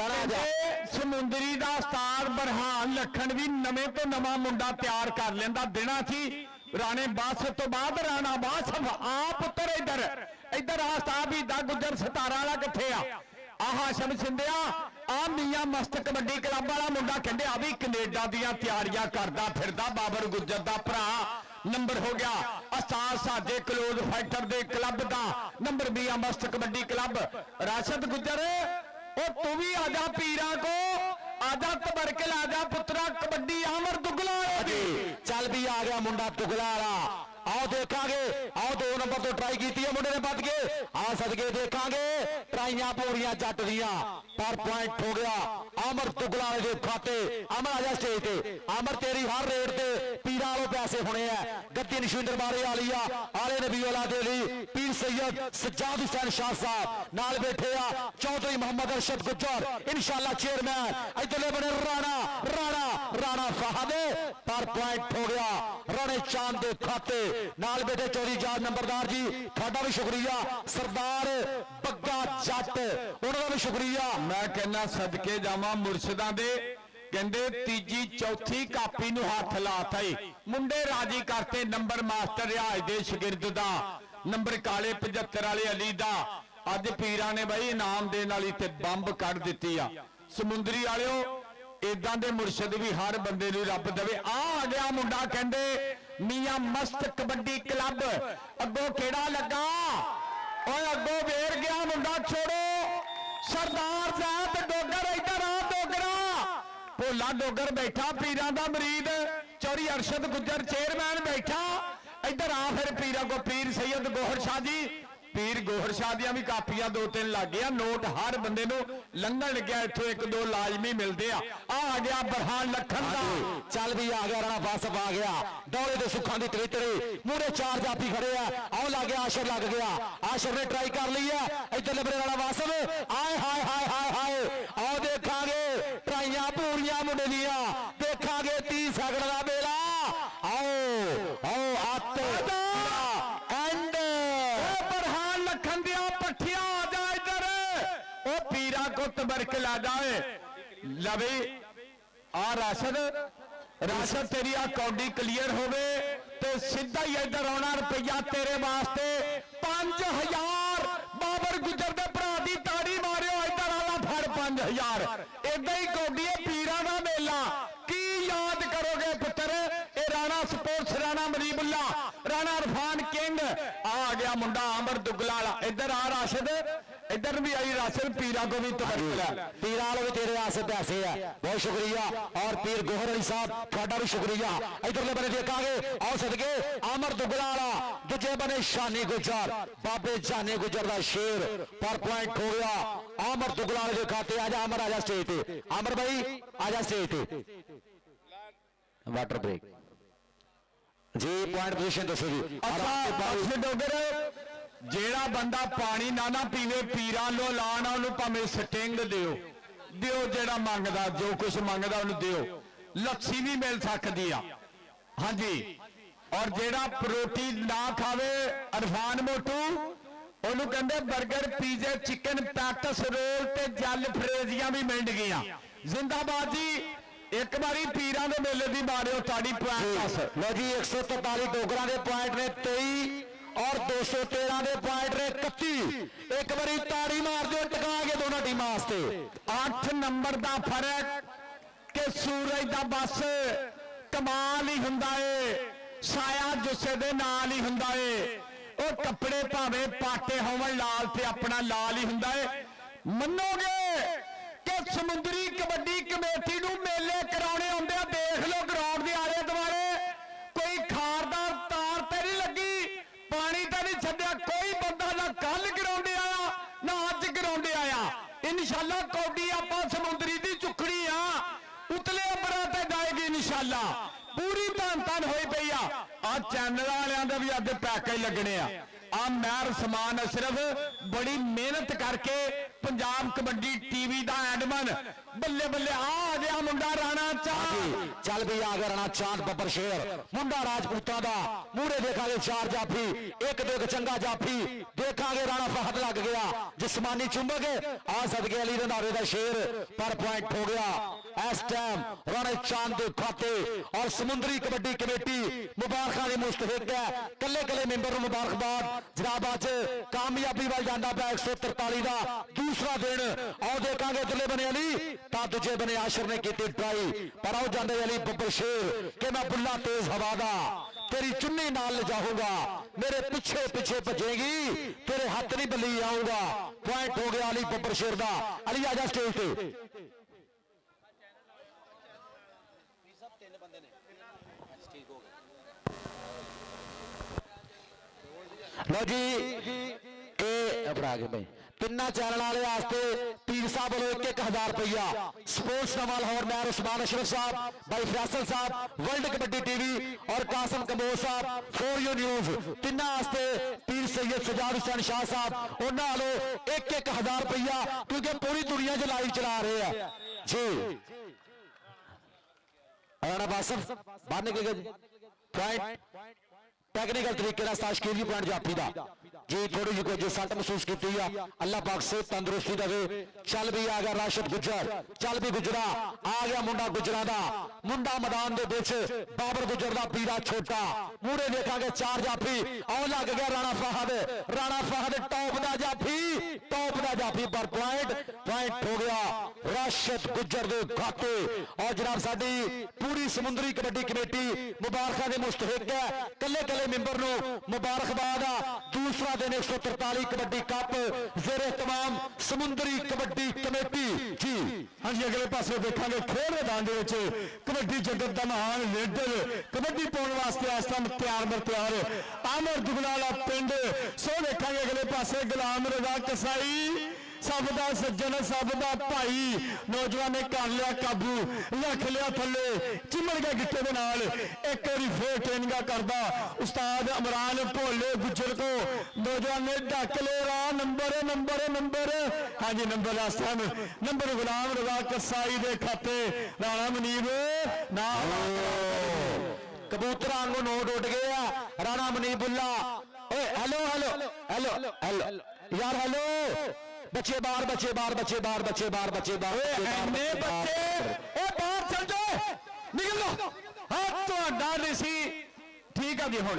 [SPEAKER 3] ਸਮੁੰਦਰੀ ਦਾ ਉਸਤਾਦ ਬੁਰਹਾਨ ਲੱਖਣ ਵੀ ਨਵੇਂ ਤੋਂ ਨਵਾਂ ਮੁੰਡਾ ਤਿਆਰ ਕਰ ਲੈਂਦਾ ਦੇਣਾ ਸੀ। ਰਾਣੇ ਵਾਸਫ ਤੋਂ ਬਾਅਦ ਰਾਣਾ ਵਾਸਫ ਆ ਪੁੱਤਰ ਇੱਧਰ ਆ ਉਸਤਾਦ ਵੀ ਦਾ ਗੁੱਜਰ 17 ਵਾਲਾ ਕਿੱਥੇ ਆ? ਆ ਹਾਸ਼ਮ ਸਿੰਧਿਆ ਆ ਮੀਆਂ ਮਸਤ ਕਬੱਡੀ ਕਲੱਬ ਵਾਲਾ ਮੁੰਡਾ ਕਹਿੰਦੇ ਆ ਵੀ ਕੈਨੇਡਾ ਦੀਆਂ ਤਿਆਰੀਆਂ ਕਰਦਾ ਫਿਰਦਾ। ਬਾਬਰ ਗੁੱਜਰ ਦਾ ਭਰਾ ਨੰਬਰ ਹੋ ਗਿਆ ਉਸਤਾਦ ਸਾਡੇ ਕਲੋਜ਼ ਫਾਈਟਰ ਦੇ ਕਲੱਬ ਦਾ ਨੰਬਰ ਮੀਆਂ ਮਸਤ ਕਬੱਡੀ ਕਲੱਬ। ਰਾਸ਼ਦ ਗੁੱਜਰ ਉਹ ਤੂੰ ਵੀ ਆ ਜਾ ਪੀਰਾਂ ਕੋ ਆਜਾ ਤਬਰਕਲ ਆਜਾ ਪੁੱਤਰਾ ਕਬੱਡੀ ਅਮਰ ਦੁਗਲਾ
[SPEAKER 1] ਜੀ। ਚੱਲ ਵੀ ਆ ਗਿਆ ਮੁੰਡਾ ਦੁਗਲਾ ਵਾਲਾ। ਆਓ ਦੇਖਾਂਗੇ ਆਓ 2 ਨੰਬਰ ਤੋਂ ਟਰਾਈ ਕੀਤੀ ਹੈ ਮੁੰਡੇ ਨੇ ਵੱਧ ਕੇ ਆ ਸਦਕੇ ਦੇਖਾਂਗੇ ਟਰਾਈਆਂ ਪੂਰੀਆਂ ਜੱਟ ਦੀਆਂ ਪਰ ਪੁਆਇੰਟ ਹੋ ਗਿਆ ਅਮਰ ਦੁਗਲਾ ਦੇ ਖਾਤੇ। ਅਮਰ ਆ ਜਾ ਸਟੇਜ ਤੇ। ਅਮਰ ਤੇਰੀ ਹਰ ਰੇਟ ਤੇ ਪੀਰਾਂ ਵਾਲੋਂ ਪੈਸੇ ਹੋਣੇ ਆ। ਗੱਦੀ ਨਸ਼ੀਨ ਦਰਬਾਰੇ ਆਲੀਆ ਆਲੇ ਨਬੀ ਔਲਾ ਦੇ ਲਈ ਪੀਰ ਸੈयद ਸਜਾਦ ਹੁਸੈਨ ਸ਼ਾਹ ਸਾਹਿਬ ਨਾਲ ਬੈਠੇ ਆ। ਚੌਧਰੀ ਮੁਹੰਮਦ ਅਰਸ਼ਦ ਗੁੱਜਰ ਇਨਸ਼ਾਅੱਲਾ ਚੇਅਰਮੈਨ। ਇੱਧਰਲੇ ਬਣੇ ਰਾਣਾ ਫਹਾਦ ਪਰ ਪੁਆਇੰਟ ਹੋ ਗਿਆ ਰਾਣੇ ਚਾਂਦ ਦੇ ਖਾਤੇ ਨਾਲ ਬੈਠੇ ਚੌਧਰੀ ਜਾਦ ਨੰਬਰਦਾਰ ਜੀ ਤੁਹਾਡਾ ਵੀ ਸ਼ੁਕਰੀਆ। ਸਰਦਾਰ ਬੱਗਾ ਜੱਟ ਉਹਨਾਂ ਦਾ ਵੀ ਸ਼ੁਕਰੀਆ।
[SPEAKER 3] ਮੈਂ ਕਹਿੰਦਾ ਸਦਕੇ ਜਾਵਾਂ ਮੁਰਸ਼ਿਦਾਂ ਦੇ ਕਹਿੰਦੇ ਤੀਜੀ ਚੌਥੀ ਕਾਪੀ ਨੂੰ ਹੱਥ ਲਾਤਾ ਈ ਮੁੰਡੇ ਰਾਜੀ ਕਰਤੇ। ਨੰਬਰ ਮਾਸਟਰ ਰਿਆਜ ਦੇ ਸ਼ਾਗਿਰਦ ਦਾ ਨੰਬਰ ਕਾਲੇ 75 ਵਾਲੇ ਅਲੀ ਦਾ। ਅੱਜ ਪੀਰਾਂ ਨੇ ਬਾਈ ਇਨਾਮ ਦੇਣ ਵਾਲੀ ਤੇ ਬੰਬ ਕੱਢ ਦਿੱਤੀ ਆ। ਸਮੁੰਦਰੀ ਵਾਲਿਓ ਇਦਾਂ ਦੇ ਮੁਰਸ਼ਿਦ ਵੀ ਹਰ ਬੰਦੇ ਨੂੰ ਰੱਬ ਦੇਵੇ। ਆ ਗਿਆ ਮੁੰਡਾ ਕਹਿੰਦੇ ਮੀਆਂ ਮਸਤ ਕਬੱਡੀ ਕਲੱਬ ਅੱਗੋਂ ਕਿਹੜਾ ਲੱਗਾ ਓਏ ਅੱਗੋਂ ਵੇਰ ਗਿਆ ਮੁੰਡਾ ਛੋੜੋ ਸਰਦਾਰ ਸਾਹਿਬ ਡੋਗਰ ਇੱਧਰ ਆ ਡੋਗਰਾ ਭੋਲਾ ਡੋਗਰ ਬੈਠਾ ਪੀਰਾਂ ਦਾ ਮਰੀਦ ਚੌਰੀ ਅਰਸ਼ਦ ਗੁੱਜਰ ਚੇਅਰਮੈਨ ਬੈਠਾ ਇੱਧਰ ਆ ਫਿਰ ਪੀਰਾਂ ਕੋ ਪੀਰ ਸੈयद ਗੋਹਰ ਸ਼ਾਹ ਜੀ ਪੀਰ ਗੋਹਰ ਸ਼ਾਹ ਦੀਆਂ ਵੀ ਕਾਪੀਆਂ 2-3 ਲੱਗ ਗਿਆ ਨੋਟ ਹਰ ਬੰਦੇ ਨੂੰ ਲੰਘਣ ਲੱਗਿਆ ਇੱਥੋਂ 1-2 ਲਾਜ਼ਮੀ ਮਿਲਦੇ ਆ ਗਿਆ ਬਰਹਾਨ ਲੱਖਣ ਦਾ
[SPEAKER 1] ਚੱਲ ਵੀ ਆ ਗਿਆ ਰਾਣਾ ਵਾਸਫ ਆ ਗਿਆ ਦੌਲੇ ਦੇ ਸੁੱਖਾਂ ਦੀ ਤਵਿਤਰੀ ਮੂਰੇ 4 ਜਾਫੀ ਖੜੇ ਆ ਆਉ ਲੱਗ ਗਿਆ ਆਸ਼ਰ ਲੱਗ ਗਿਆ ਆਸ਼ਰ ਨੇ ਟਰਾਈ ਕਰ ਲਈ ਆ ਇੱਧਰ ਲੱਭਰੇ ਰਾਣਾ ਵਾਸਫ ਆਏ ਹਾਏ ਹਾਏ ਹਾਏ ਹਾਏ ਆਓ ਦੇਖਾਂਗੇ ਟਰਾਈਆਂ ਪੂਰੀਆਂ ਮੁੰਡੇ ਦੀਆਂ ਦੇਖਾਂਗੇ 30 ਸੈਕਿੰਡ ਦਾ ਵੇਲਾ ਆਓ ਆਓ ਅੱਤ ਐਂਡ
[SPEAKER 3] ਬਰਹਾਨ ਲੱਖਣ ਦੀਆਂ ਪੱਠੀਆਂ ਆ ਜਾ ਇੱਧਰ ਉਹ ਪੀਰਾਂ ਕੋ ਤਬਰਕ ਲਾ ਜਾਏ ਲਵੇ ਆ ਰਾਸ਼ਦ ਤੇਰੀ ਆ ਕੌਡੀ ਕਲੀਅਰ ਹੋਵੇ ਤੇ ਸਿੱਧਾ ਹੀ ਇੱਧਰ ਆਉਣਾ ਰੁਪਈਆ ਤੇਰੇ ਵਾਸਤੇ 5000 ਬਾਬਰ ਗੁੱਜਰ ਦੇ ਭਰਾ ਦੀ ਤਾੜੀ ਮਾਰਿਓ ਇੱਧਰ ਆਲਾ ਫੜ 5000 ਏਦਾਂ ਹੀ ਕੌਡੀ ਇਹ ਪੀਰਾਂ ਦਾ ਮੇਲਾ ਕੀ ਯਾਦ ਕਰੋਗੇ ਪੁੱਤਰ ਇਹ ਰਾਣਾ ਸਪੋਰਟਸ ਰਾਣਾ ਮਰੀਬੁੱਲਾ ਰਾਣਾ ਇਰਫਾਨ ਕਿੰਗ ਆ ਗਿਆ ਮੁੰਡਾ ਅਮਰ ਦੁੱਗਲਾ ਵਾਲਾ ਇੱਧਰ ਆ ਰਾਸ਼ਦ ਇੱਧਰ ਵੀ ਆਈ ਰਾਸ਼ਦ ਪੀਰਾਂ ਕੋ ਵੀ ਤਬਰਕ
[SPEAKER 1] ਪੀਰਾਂ ਵਾਲੇ ਵੀ ਤੇਰੇ ਆਸੇ ਪੈਸੇ ਆ ਬਹੁਤ ਸ਼ੁਕਰੀਆ ਔਰ ਪੀਰ ਗੋਹਰ ਅਲੀ ਸਾਹਿਬ ਤੁਹਾਡਾ ਵੀ ਸ਼ੁਕਰੀਆ ਇਧਰਲੇ ਬਨੇ ਦੇਖਾਂਗੇ ਆਓ ਸਦਕੇ ਅਮਰ ਦੁੱਗਲਾ ਵਾਲਾ ਦੂਜੇ ਬਨੇ ਸ਼ਾਨੀ ਗੁੱਜਰ ਬਾਬੇ ਜਾਨੇ ਗੁੱਜਰ ਦਾ ਸ਼ੇਰ ਪਰ ਪੁਆਇੰਟ ਹੋ ਗਿਆ ਅਮਰ ਦੁੱਗਲਾ ਵਾਲੇ ਦੇ ਖਾਤੇ ਆ ਜਾ ਅਮਰ ਆ ਜਾ ਸਟੇਜ ਤੇ ਅਮਰ ਭਾਈ ਆ ਜਾ ਸਟੇਜ ਤੇ ਵਾਟਰ ਬ੍ਰੇਕ ਜੀ ਪੁਆਇੰਟ ਪੋਜੀਸ਼ਨ ਦੱਸੋ ਜੀ
[SPEAKER 3] ਅੱਛਾ ਡੋਗਰ ਜਿਹੜਾ ਬੰਦਾ ਪਾਣੀ ਨਾ ਪੀਵੇ ਪੀਰਾਂ ਲੋ ਲਾਣਾ ਉਹਨੂੰ ਭਾਵੇਂ ਸਟਿੰਗ ਦਿਓ ਜਿਹੜਾ ਮੰਗਦਾ ਜੋ ਕੁਝ ਮੰਗਦਾ ਉਹਨੂੰ ਦਿਓ ਲੱਸੀ ਵੀ ਮਿਲ ਸਕਦੀ ਆ ਹਾਂਜੀ ਔਰ ਜਿਹੜਾ ਪ੍ਰੋਟੀਨ ਨਾ ਖਾਵੇ ਅਰਫਾਨ ਮੋਟੂ ਉਹਨੂੰ ਕਹਿੰਦੇ 버ਗਰ ਪੀਜ਼ੇ ਚਿਕਨ ਪੈਟਸ ਰੋਲ ਤੇ ਜਲ ਫਰੇਜ਼ੀਆਂ ਵੀ ਮਿਲ ਗਈਆਂ ਜ਼ਿੰਦਾਬਾਦ ਜੀ ਇੱਕ ਵਾਰੀ ਪੀਰਾਂ ਦੇ ਮੇਲੇ ਦੀ ਮਾਰਿਓ ਤਾੜੀ ਪੁਆਇੰਟ 10
[SPEAKER 1] ਲੋ ਜੀ 143 ਡੋਗਰਾਂ ਦੇ ਪੁਆਇੰਟ ਨੇ 23 और 213 ਦੇ ਪੁਆਇੰਟ ਨੇ 31 ਇੱਕ ਵਾਰੀ ਤਾੜੀ ਮਾਰ ਦਿਓ ਟਿਕਾ ਕੇ ਦੋਨਾਂ ਟੀਮਾਂ ਵਾਸਤੇ
[SPEAKER 3] 8 ਨੰਬਰ ਦਾ ਫਰਕ ਕਿ ਸੂਰਜ ਦਾ ਬਸ ਕਮਾਲ ਹੀ ਹੁੰਦਾ ਏ ਸਾਇਆ ਜੁੱਸੇ ਦੇ ਨਾਲ ਹੀ ਹੁੰਦਾ ਏ ਉਹ ਕੱਪੜੇ ਭਾਵੇਂ ਪਾਟੇ ਹੋਵਣ ਲਾਲ ਤੇ ਆਪਣਾ ਲਾਲ ਹੀ ਹੁੰਦਾ ਏ ਮੰਨੋਗੇ ਕਿ ਸਮੁੰਦਰੀ ਕਬੱਡੀ ਕਮੇਟੀ ਨੂੰ ਮੇਲੇ ਕਰਾਉਣੇ ਆਉਂਦੇ ਆ ਦੇਖ ਲਓ ਗਰਾਊਂਡ ਦੇ ਆਲੇ ਦੁਆਲੇ ਕੋਈ ਖਾਰਦਾਰ ਤਾਰ ਤੇ ਨਹੀਂ ਲੱਗੀ ਪਾਣੀ ਤਾਂ ਨਹੀਂ ਛੱਡਿਆ ਕੋਈ ਬੰਦਾ ਨਾ ਕੱਲ ਗਰਾਉਂਦੇ ਆਇਆ ਨਾ ਅੱਜ ਗਰਾਉਂਦੇ ਆਇਆ ਇਨਸ਼ਾਅੱਲਾ ਕੌਡੀ ਆਪਾਂ ਸਮੁੰਦਰੀ ਦੀ ਚੁੱਕਣੀ ਆ ਉਤਲੇ ਅੰਬਰਾਂ ਤੇ ਜਾਏਗੀ ਇਨਸ਼ਾਅੱਲਾ ਪੂਰੀ ਧੰਨ ਹੋਈ ਪਈ ਆ ਚੈਨਲ ਵਾਲਿਆਂ ਦੇ ਵੀ ਅੱਜ ਪੈਕੇਜ ਲੱਗਣੇ ਆ ਮਹਿਰ ਸਮਾਨ ਅਸ਼ਰਫ ਬੜੀ ਮਿਹਨਤ ਕਰਕੇ ਪੰਜਾਬ ਕਬੱਡੀ ਟੀਵੀ ਦਾ ਐਡਮਨ ਬੱਲੇ ਬੱਲੇ ਆ ਗਿਆ ਮੁੰਡਾ ਰਾਣਾ ਚਾਂਦ
[SPEAKER 1] ਚੱਲ ਵੀ ਆ ਗਿਆ ਰਾਣਾ ਚਾਂਦ ਬੱਬਰ ਸ਼ੇਰ ਮੁੰਡਾ ਰਾਜਪੂਤਾਂ ਦਾ ਮੂਹਰੇ ਦੇਖਾਂਗੇ 4 ਜਾਫੀ ਇੱਕ ਦੇ ਚੰਗਾ ਜਾਫੀ ਦੇਖਾਂਗੇ ਰਾਣਾ ਫਹਦ ਲੱਗ ਗਿਆ ਜਿਸਮਾਨੀ ਚੁੰਬਕ ਆ ਸਦਕੇ ਅਲੀ ਰੰਧਾਵੇ ਦਾ ਸ਼ੇਰ ਪਰ ਪੁਆਇੰਟ ਹੋ ਗਿਆ ਇਸ ਟਾਈਮ ਰਾਣਾ ਚਾਂਦ ਦੇ ਖਾਤੇ ਔਰ ਸਮੁੰਦਰੀ ਕਬੱਡੀ ਕਮੇਟੀ ਮੁਬਾਰਕਾਂ ਦੀ ਮੁਸਤਹਿਕ ਹੈ ਕੱਲੇ ਮੈਂਬਰ ਨੂੰ ਮੁਬਾਰਕਬਾਦ ਜਨਾਬ ਅੱਜ ਕਾਮਯਾਬੀ ਵੱਲ ਜਾਂਦਾ ਪਿਆ 143 ਦਾ ਦੂਸਰਾ ਦਿਨ ਆਓ ਦੇਖਾਂਗੇ ਇਧਰਲੇ ਬਨੇ ਅਲੀ ਤਾਂ ਦੂਜੇ ਬਨੇ ਆਸ਼ਰ ਨੇ ਕੀਤੀ ਟਰਾਈ ਪਰ ਆਓ ਜਾਂਦੇ ਅਲੀ ਬੱਬਰ ਸ਼ੇਰ ਕਿ ਮੈਂ ਬੁੱਲਾ ਤੇਜ਼ ਹਵਾ ਦਾ तेरी चुन्नी नाल ले जाऊंगा मेरे पीछे पीछे भजेगी तेरे हाथ नहीं बली आऊंगा पॉइंट हो गया अली बब्बर शेर दा अली आजा स्टेज पे लो जी अपना आगे भाई तिना चैनल वाले वास्ते पीर साहब वालों 1-1000 रुपया स्पोर्ट्स नवा लाहौर मेयर उस्मान अशरफ साहब भाई फैसल साहब वर्ल्ड कबड्डी टीवी और कासिम कमोर साहब फॉर यू न्यूज तिना वास्ते पीर सैयद सजाद हुसैन शाह साहब उन्होंने वालों 1-1000 रुपया क्योंकि पूरी दुनिया च लाइव चला रहे हैं जी राणा बासफ बाहर निकल गए पॉइंट टेक्निकल तरीके का ताशकील पॉइंट जाफी का जी थोड़ी जी कोई सट महसूस की अल्लाह पाक से तंदुरुस्ती दे। चल भी आ गया राशिद गुज्जर, चल भी गुजरा आ गया मुंडा गुजरा दा मुंडा मैदान दे विच बाबर गुजर दा पीरा छोटा मूरे देखांगे 4 जाफी आउं लग गया राणा फहद टॉप दा जाफी पर पॉइंट हो गया राशिद गुज्जर दे खाते। और जनाब साडी पूरी समुंदरी कबड्डी कमेटी मुबारकां दे मुस्तहिक है, कल्ले कल्ले मेंबर नूं मुबारकबाद। दूसरा दिन 143 कबड्डी कप जेरे तमाम समुंदरी कबड्डी कमेटी जी। हाँ जी अगले पासे देखांगे खेल मैदान दे विच कबड्डी जगत दा महान लीडर कबड्डी पाउण वास्ते इस टाइम तैयार आमर दुगनाला पिंड। सो देखांगे अगले पासे गुलाम रजा कसाई सब दा सज्जन सब दा भाई नौजवान ने कर लिया काबू रख लिया थले चिमड़ गया गिट्टे दे नाल एक बारी फिर ट्रेनिंग करदा उस्ताद इमरान भोले गुज्जर को नौजवान ने ढक लिया नंबर हाँ जी नंबर लास्ट टाइम नंबर गुलाम रजा कसाई दे खाते राणा मुनीब ना कबूतर आंगू नोट उठ गया राणा मुनीबुल्ला। हेलो यार हेलो बच्चे बाहर चल जाओ निकल लो। हाँ तो सी ठीक है जी हुण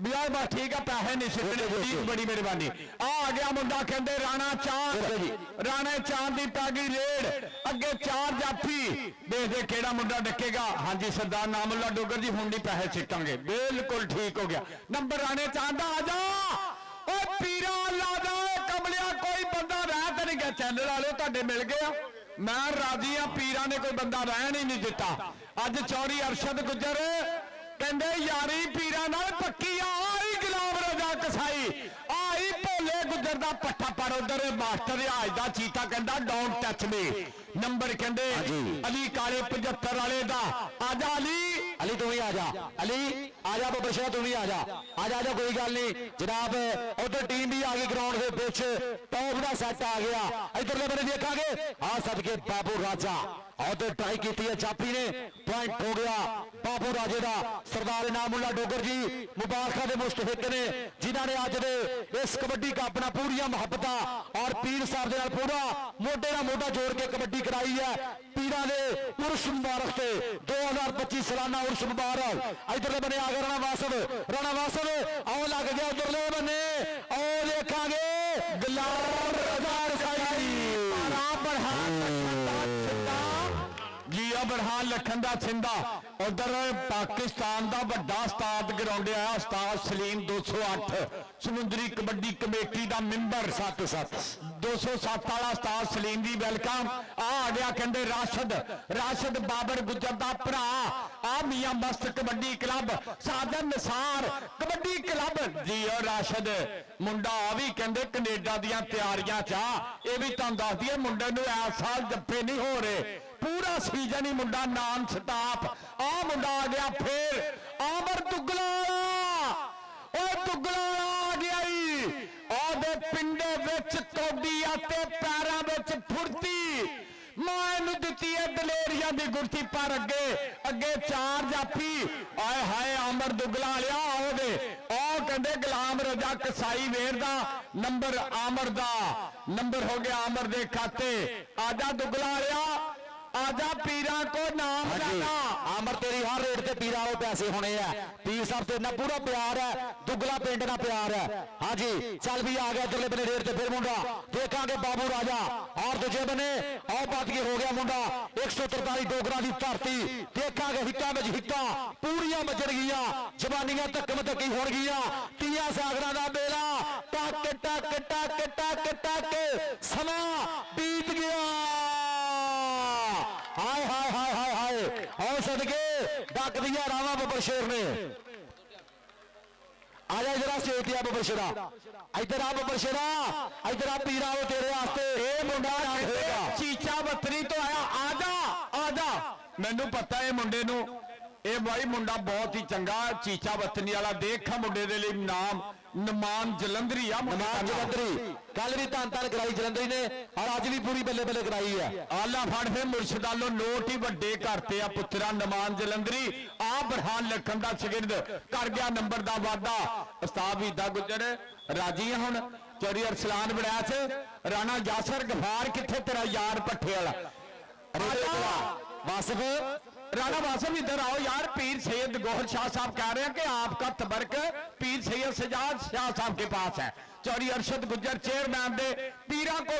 [SPEAKER 1] बियाह बस ठीक है पैसे नहीं सिकने बड़ी मेहरबानी। आ गया मुंडा कहते राणा चांद की पै गई रेड अगे 4 जाफी देखते केड़ा मुंडा डकेगा। हाँ जी सरदार नामुल्ला डोगर जी हुण नहीं पैसे सिकांगे बिल्कुल ठीक हो गया। नंबर राणे चांद आ जा पीरा ला कमलिया कोई बंदा रह तो नहीं गया चैनल वाले तुहाडे मिल गया मैं राजी हाँ पीरा ने कोई बंदा रहन ही नहीं दिता। अज चौरी अरशद गुजर कहते यारी पीरा नाल पक्की आई गुलाम रजा कसाई आई भोले गुजर दा पट्ठा पर उधर मास्टर रियाज दा चीता कहता डोंट टच मी। नंबर कहते अली काले 75 वाले दा आजा अली तू ही आजा आजा बबर शाह तू भी आजा कोई गल नहीं जनाब। उधर टीम भी आ गई ग्राउंड के पिछ टॉप का सैट आ गया इधरले बने देखांगे आ सदके बाबू राजा उधर ट्राई की है चापी ने पॉइंट हो गया बाबू राजे का। सरदार नामुल्ला डोगर जी मुबारक के मुस्तहिक ने जिन्होंने अज दे इस कबड्डी का अपना पूरी मुहब्बत और पीर साहब के पूरा मोढे नाल मोढा जोड़ के कबड्डी कराई है। पीरा ने उर्स मुबारक से 2025 सालाना उर्स मुबारक। इधरले बने आ गए राणा वासव आओ लग गया उधरले बने आओ देखांगे गुलाम रजा कसाई बरहान लखन दा छिंदा। उधर पाकिस्तान का बड़ा उस्ताद ग्राउंड आया उस्ताद सलीम 208 समुद्री कबड्डी कमेटी का मैंबर 207 वाला उस्ताद सलीम जी वेलकम। आ गया कहते राशिद बाबर गुजर का भरा आ मियां मस्त कबड्डी क्लब साजन निसार कबड्डी क्लब जी और राशिद मुंडा आ भी कहते कनेडा दियां तैयारियां चा ये भी तुहानू दस दिए मुंडे नूं इस साल जप्फे नहीं हो रहे पूरा सीजन ही मुंडा नॉन स्टॉप। आ मुंडा आ गया फिर आमर दुगला आ गया आदे पिंडे विच कौडी आते पैरों विच फुर्ती मैं दी है दलेरिया की गुरती पर अगे 4 जाफी आए हाय आमर दुगला लिया आओ दे कहते गुलाम रजा कसाई वेर दा नंबर आमर दा नंबर हो गया आमर दे खाते आजा दुगला लिया आजा पीरा को नाम जाना आमर तेरी हर रेट से पीरा वो पैसे होने हैं पीर साहब तेरे पूरा प्यार है दुगला पिंड ना प्यार है। हाँ जी चल भी आ गया इधरले बने रेट से फिर मुंडा देखांगे बाबू राजा और दूजे बने और बात की हो गया मुंडा 143 डोगरा की धरती देखांगे हिक्का में हिक्का पूरियां मचर गई जवानियां धक्कम धक्की हो गई तिया सागरा का बेला टक टक टक टक टक समा बीत गया। हाय हाय हाय हाय हाय और सदके डक दिया रामा बबर शेर ने आजा इधर आ स्टेट आ बबर शेरा इधर आ बबर शेरा इधर आ पीरा वो तेरे वास्ते ए मुंडा चीचा बतरी तो आया आजा मैनू पता है मुंडे नू ए भाई मुंडा बहुत ही चंगा चीचा बतनी वाला देखा मुंडे दे लिए नाम
[SPEAKER 3] ਨਮਾਨ ਜਲੰਧਰੀ ਆ
[SPEAKER 1] ਨਮਾਨ ਜਲੰਧਰੀ ਕੱਲ ਵੀ ਧੰਨ ਧੰਨ ਕਰਾਈ ਜਲੰਧਰੀ ਨੇ ਔਰ ਅੱਜ ਵੀ ਪੂਰੀ ਬੱਲੇ ਬੱਲੇ ਕਰਾਈ ਹੈ।
[SPEAKER 3] ਆਲਾ ਫੜ ਫੇ ਮੁਰਸ਼ਦਾਲੋ ਨੋਟ ਹੀ ਵੱਡੇ ਕਰਤੇ ਆ ਪੁੱਤਰਾ ਨਮਾਨ ਜਲੰਧਰੀ ਆ ਬਰਹਾਨ ਲਖਨ ਦਾ ਸ਼ਗਿਰਦ ਕਰ ਗਿਆ ਨੰਬਰ ਦਾ ਵਾਅਦਾ। ਉਸਤਾਦ ਵੀਦਾ ਗੁੱਜਰ ਰਾਜੀ ਆ ਹੁਣ ਚੌਧਰੀ ਅਰਸਲਾਨ ਬੜੈਚ ਰਾਣਾ ਯਾਸਰ ਗਫਾਰ ਕਿੱਥੇ ਤੇਰਾ ਯਾਰ ਪੱਠੇ ਵਾਲਾ
[SPEAKER 1] वासिफ
[SPEAKER 3] राणा वासिफ इधर आओ यार। पीर सैयद गौहर शाह साहब कह रहे हैं कि आपका तबरक पीर सैयद सजाद शाह साहब के पास है। चौधरी अरशद गुज्जर चेयरमैन दे पीरा को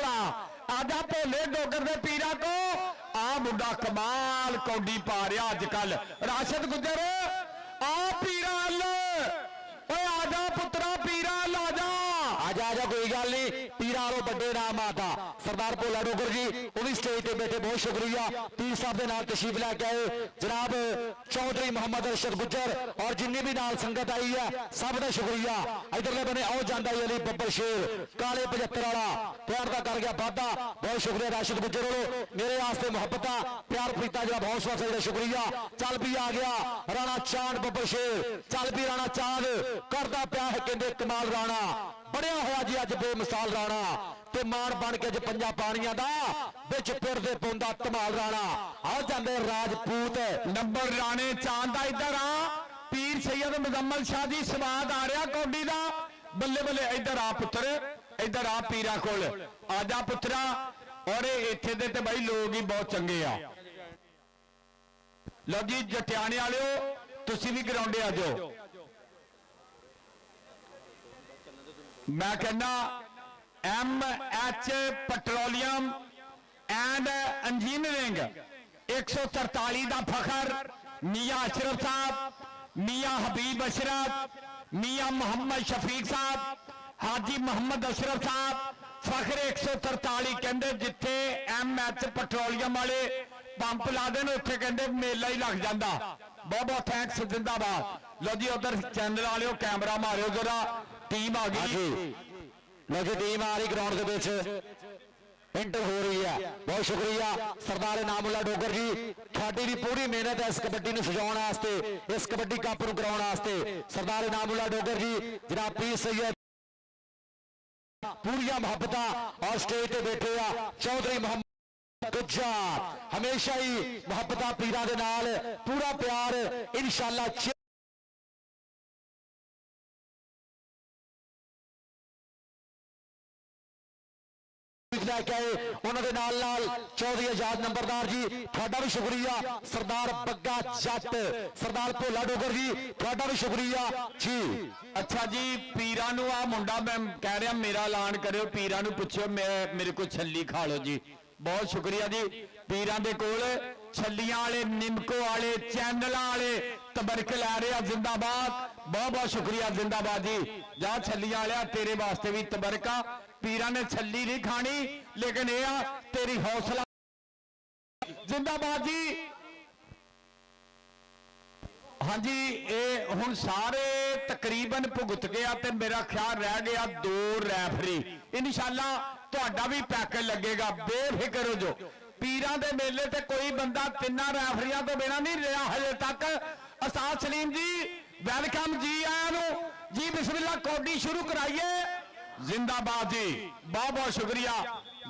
[SPEAKER 3] आजा भोले डोगर दे पीरा को आ मुंडा कमाल कौडी पा रहा अजकल राशिद गुज्जर आ पीरा आजा पुत्रा पीरा आजा
[SPEAKER 1] आजा आजा कोई गल नहीं पीरा वालों बड़े नाम आता सरदार भोला डोगर जी वो भी स्टेज पे बैठे बहुत शुक्रिया पीर साहब के नाल तशरीफ लैके आए जनाब चौधरी मोहम्मद अरशद गुज्जर और जिन्नी भी नाल संगत आई है सब का शुक्रिया। इधरले बने आओ जांदा अली बब्बर शेर काले 75 वाला प्यार का कर गया वादा बहुत शुक्रिया राशिद गुज्जर वालों मेरे वास्ते मुहब्बत प्यार प्रीता जनाब हौसला अफजाई शुक्रिया। चल भी आ गया राणा चांद बब्बर शेर चल भी राणा चांद करदा प्या है कहंदे कमाल राणा बढ़िया होया जी अज बेमिसाल राणा ते मान बन के अज पंजा पानियां दा विच फिरदे पौंदा धमाल राणा आओ जांदे राजपूत
[SPEAKER 3] नंबर राणे चांद दा इधर आ पीर सैयद मुजम्मल शाह जी स्वाद आ रहा कौडी दा बल्ले बल्ले इधर आ पुत्र इधर आ पीरा कोल आजा पुत्रा। और इत्थे दे ते भाई लोग ही बहुत चंगे आ। लो जी जटियाणे वालिओ तुसी भी ग्राउंडे आ जाओ। मैं कहना MH पेट्रोलियम एंड इंजीनियरिंग 143 का फखर मियां अशरफ साहब मियां हबीब अशरफ मियां मोहम्मद शफीक साहब हाजी मोहम्मद अशरफ साहब फखर 143 कहते जिथे MH पेट्रोलियम वाले पंप ला देन उत्थे कहते मेला ही लग जाता। बहुत बहुत थैंक्स जिंदाबाद। लो जी उधर चैनल वाले कैमरा मारियो जरा टीम आ गई
[SPEAKER 1] लो जी टीम आ रही ग्राउंड के बीच इंटर हो रही है बहुत शुक्रिया सरदार इनामुल्ला डोगर जी थोड़ी भी पूरी मेहनत है इस कबड्डी को सजाने वास्ते इस कबड्डी कप को कराने वास्ते सरदार इनामुल्ला डोगर जी जनाब पीर सैयद पूरिया मुहब्बत और स्टेज पे बैठे आ चौधरी मोहम्मद गुज्जर हमेशा ही मुहब्बत पीरा दे नाल पूरा प्यार इंशाअल्लाह लैके आए उन्होंने नाल नाल चौधरी आजाद नंबरदार जी थोड़ा भी शुक्रिया। सरदार बग्गा जट सरदार भोला डोगर जी थोड़ा भी शुक्रिया जी।
[SPEAKER 3] अच्छा जी पीरा नु आ मुंडा मैं कह रहा मेरा ऐलान करो पीरा नु पूछो मैं मेरे को छली खा लो जी। बहुत शुक्रिया जी। पीरा दे कोल छलियां वाले निमको वाले चैनल वाले तबरक लै रहे जिंदाबाद बहुत बहुत शुक्रिया जिंदाबाद जी। जा छलियां वाले तेरे वास्ते भी तबरका पीरा ने छली नहीं खानी लेकिन यह तेरी हौसला जिंदाबाद जी। हाँ जी ये हुण सारे तकरीबन भुगत गया ते मेरा ख्याल रह गया 2 रैफरी इंशाअल्लाह तुहाडा भी पैकेज लगेगा बेफिक्र हो जो। पीरा दे मेले ते कोई बंदा 3 रैफरियां तो बिना नहीं रहा हजे तक। उस्ताद सलीम जी वेलकम जी आया जी बिस्मिल्लाह कौडी शुरू कराइए जिंदाबाद जी। बहुत बहुत शुक्रिया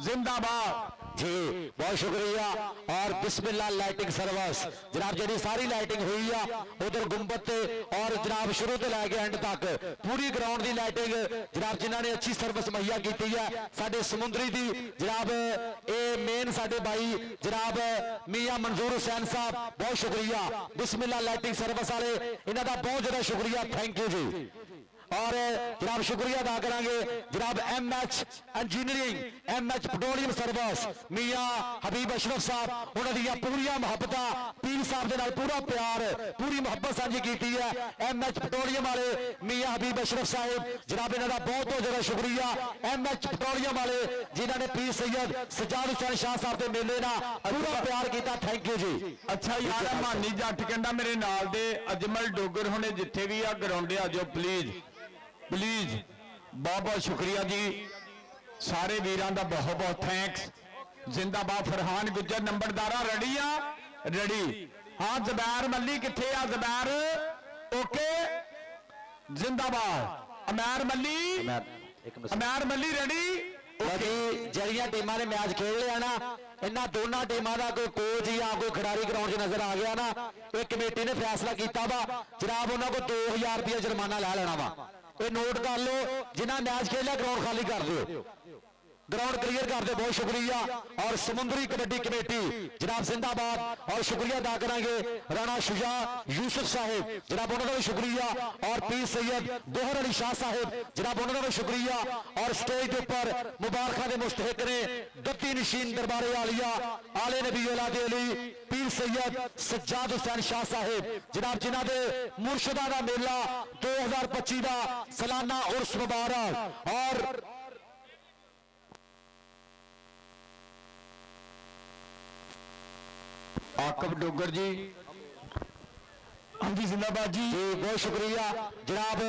[SPEAKER 3] जिंदाबाद
[SPEAKER 1] जी बहुत शुक्रिया। और बिस्मिल्लाह लाइटिंग सर्विस जनाब जी सारी लाइटिंग हुई है उधर गुंबद और जनाब शुरू तो लैके एंड तक पूरी ग्राउंड की लाइटिंग जनाब जिन्होंने अच्छी सर्विस मुहैया की है साडे समुंदरी दी जनाब ए मेन साडे भाई जनाब मियां मंजूर हुसैन साहब बहुत शुक्रिया। बिस्मिल्लाह लाइटिंग सर्विस वाले इन्हों का बहुत ज्यादा शुक्रिया थैंक यू जी। और जनाब शुक्रिया अदा करांगे जनाब MH engineering MH petroleum service Mian Habib Ashraf sahib उन्होंने पूरी मुहब्बत पीर साहब के नाल पूरा प्यार पूरी मुहब्बत साझी की है। MH पेट्रोलियम वाले मियां हबीब अशरफ साहब जनाब इन्हों बहुत ज्यादा शुक्रिया। MH पेट्रोलियम वाले जिन्होंने पीर सैयद सजाद हुसैन शाह साहब के मेले ना पूरा प्यार किया थैंक यू जी।
[SPEAKER 3] अच्छा यार मानी जट कहना मेरे नाल दे अजमल डोगर होने जिथे भी आ ग्राउंडे आ जाओ प्लीज प्लीज। बहुत बहुत शुक्रिया जी सारे वीरां दा बहुत बहुत थैंक्स जिंदाबाद। फरहान गुज्जर नंबरदारा रेडी आ रेडी। हाँ जबैर मल्ली किथे आ जबैर ओके जिंदाबाद। ਅਮੈਰ ਮੱਲੀ
[SPEAKER 1] ਇੱਕ ਮਿੰਟ
[SPEAKER 3] ਅਮੈਰ ਮੱਲੀ ਰੈਡੀ
[SPEAKER 1] ਬਾਕੀ ਜਿਹੜੀਆਂ ਟੀਮਾਂ ਨੇ ਮੈਚ ਖੇਡ ਲਿਆ ਨਾ, ਇਹਨਾਂ ਦੋਨਾਂ ਟੀਮਾਂ ਦਾ ਕੋਈ ਕੋਚ ਜਾਂ ਕੋਈ ਖਿਡਾਰੀ ਗਰਾਊਂਡ 'ਚ ਨਜ਼ਰ ਆ ਗਿਆ ਨਾ, ਇਹ ਕਮੇਟੀ ਨੇ ਫੈਸਲਾ ਕੀਤਾ ਵਾ ਜਨਾਬ ਉਹਨਾਂ ਕੋਲ 2000 ਰੁਪਏ ਜੁਰਮਾਨਾ ਲੈ ਲੈਣਾ ਵਾ। ਇਹ ਨੋਟ ਕਰ ਲਓ, ਜਿਨ੍ਹਾਂ ਮੈਚ ਖੇਡਿਆ ਗਰਾਊਂਡ ਖਾਲੀ ਕਰ ਦਿਓ, ग्राउंड क्लियर कर दे। बहुत शुक्रिया। और समुद्री कबड्डी कमेटी जनाब जिंदाबाद। और शुक्रिया अदा करेंगे राणा शुजा यूसुफ साहिब जनाब उन्होंने भी शुक्रिया, और पीर सैयद गोहर अली शाह साहिब जनाब उन्होंने भी शुक्रिया। और स्टेज के ऊपर मुबारक के मुस्तहिक ने गद्दी नशीन दरबारे आलिया आले नबी औलाद अली पीर सैयद सज्जाद हुसैन शाह साहिब जनाब जिन्हां दे मुर्शदा दा मेला 2025 का सालाना उर्स मुबारक। और
[SPEAKER 3] आकब डोगर जी
[SPEAKER 1] जी जिंदाबाद जी बहुत शुक्रिया जनाब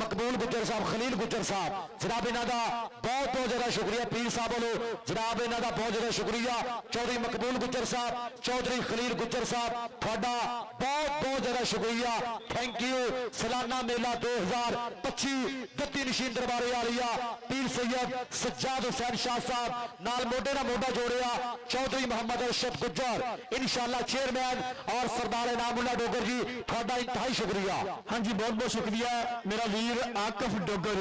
[SPEAKER 1] मकबूल गुज्जर साहब खलील गुज्जर साहब जनाब इन्हों का बहुत बहुत ज्यादा शुक्रिया पीर साहब वालों जनाब इन्हों का बहुत ज्यादा शुक्रिया। चौधरी मकबूल गुज्जर साहब चौधरी खलील गुज्जर साहब थोड़ा बहुत बहुत ज्यादा शुक्रिया थैंक यू। सालाना मेला 2025 गद्दी नशीन दरबारे आलिया पीर सैयद सज्जाद हुसैन शाह साहब नाल मोढे ना मोढा जोड़िया चौधरी मोहम्मद अरशद गुज्जर इंशाअल्लाह चेयरमैन और सरदार इनामुल्लाह डोगर जी थोड़ा इंतहाई शुक्रिया। हाँ जी बहुत बहुत शुक्रिया मेरा वीर आकफ डोगर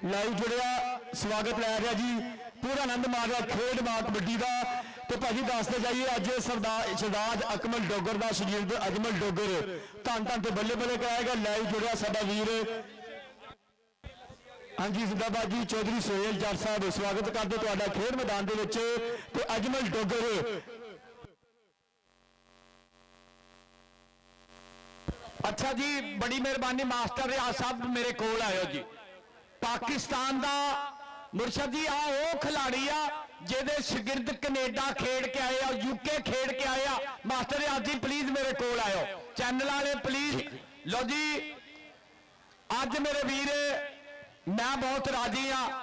[SPEAKER 1] लाइव जुड़िया स्वागत लै रहा जी पूरा आनंद मार रहा खेड मां कबड्डी का। तो भाजी दसते जाइए अज सरदार शहजाद अकमल डोगर का शगीर्द अजमल डोगर धन धन तो बल्ले बल्ले कराएगा लाइव जुड़िया साडा वीर। हाँ जी जिंदाबाद जी चौधरी सोहेल जट साहब स्वागत करते तुहाडा खेड मैदान दे विच ते अजमल डोगर।
[SPEAKER 3] अच्छा जी बड़ी मेहरबानी मास्टर रियाज साहब मेरे कोल आयो जी। पाकिस्तान का मुर्शद जी आ वो खिलाड़ी आ जिहदे शागिर्द कनेडा खेड के आए आ यूके खेड के आए आ। मास्टर रियाज जी प्लीज मेरे कोल आयो चैनल वाले प्लीज। लो जी अज मेरे वीर मैं बहुत राजी हाँ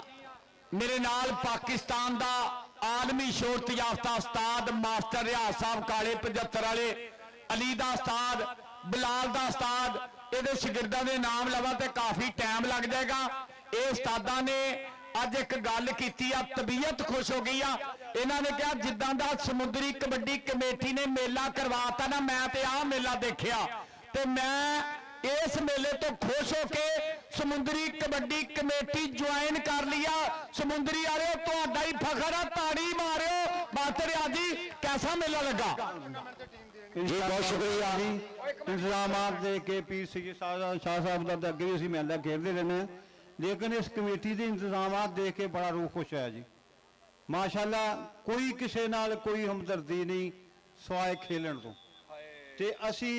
[SPEAKER 3] मेरे नाल पाकिस्तान का आलमी शोहरत याफ्ता उस्ताद मास्टर रियाज साहब काले 75 वाले अली दा उस्ताद बिलाल दा उस्ताद ये शागिर्दां दे नाम लवा तो काफी टाइम लग जाएगा। ये उस्तादा ने अज एक गल की तबीयत खुश हो गई आ। इन्हों ने कहा जिद्दां दा समुद्री कबड्डी कमेटी ने मेला करवाता ना मैं ते आ मेला देखिया ते मैं इस मेले तो खुश होके समुद्री कबड्डी कमेटी ज्वाइन कर लिया। समुद्री आ रहे हो तो ही फखर आ ताड़ी मारो मास्टर रियाज जी कैसा मेला लगा
[SPEAKER 1] जी बहुत शुक्रिया।
[SPEAKER 5] इंतजाम देख के पीर सैयद शाह साहब का अगे भी असीं मेला खेलते रहने लेकिन इस कमेटी के इंतजाम देख के बड़ा रूह खुश है जी माशाअल्लाह। कोई किसी नाल कोई हमदर्दी नहीं सवाए खेलन तो ते असी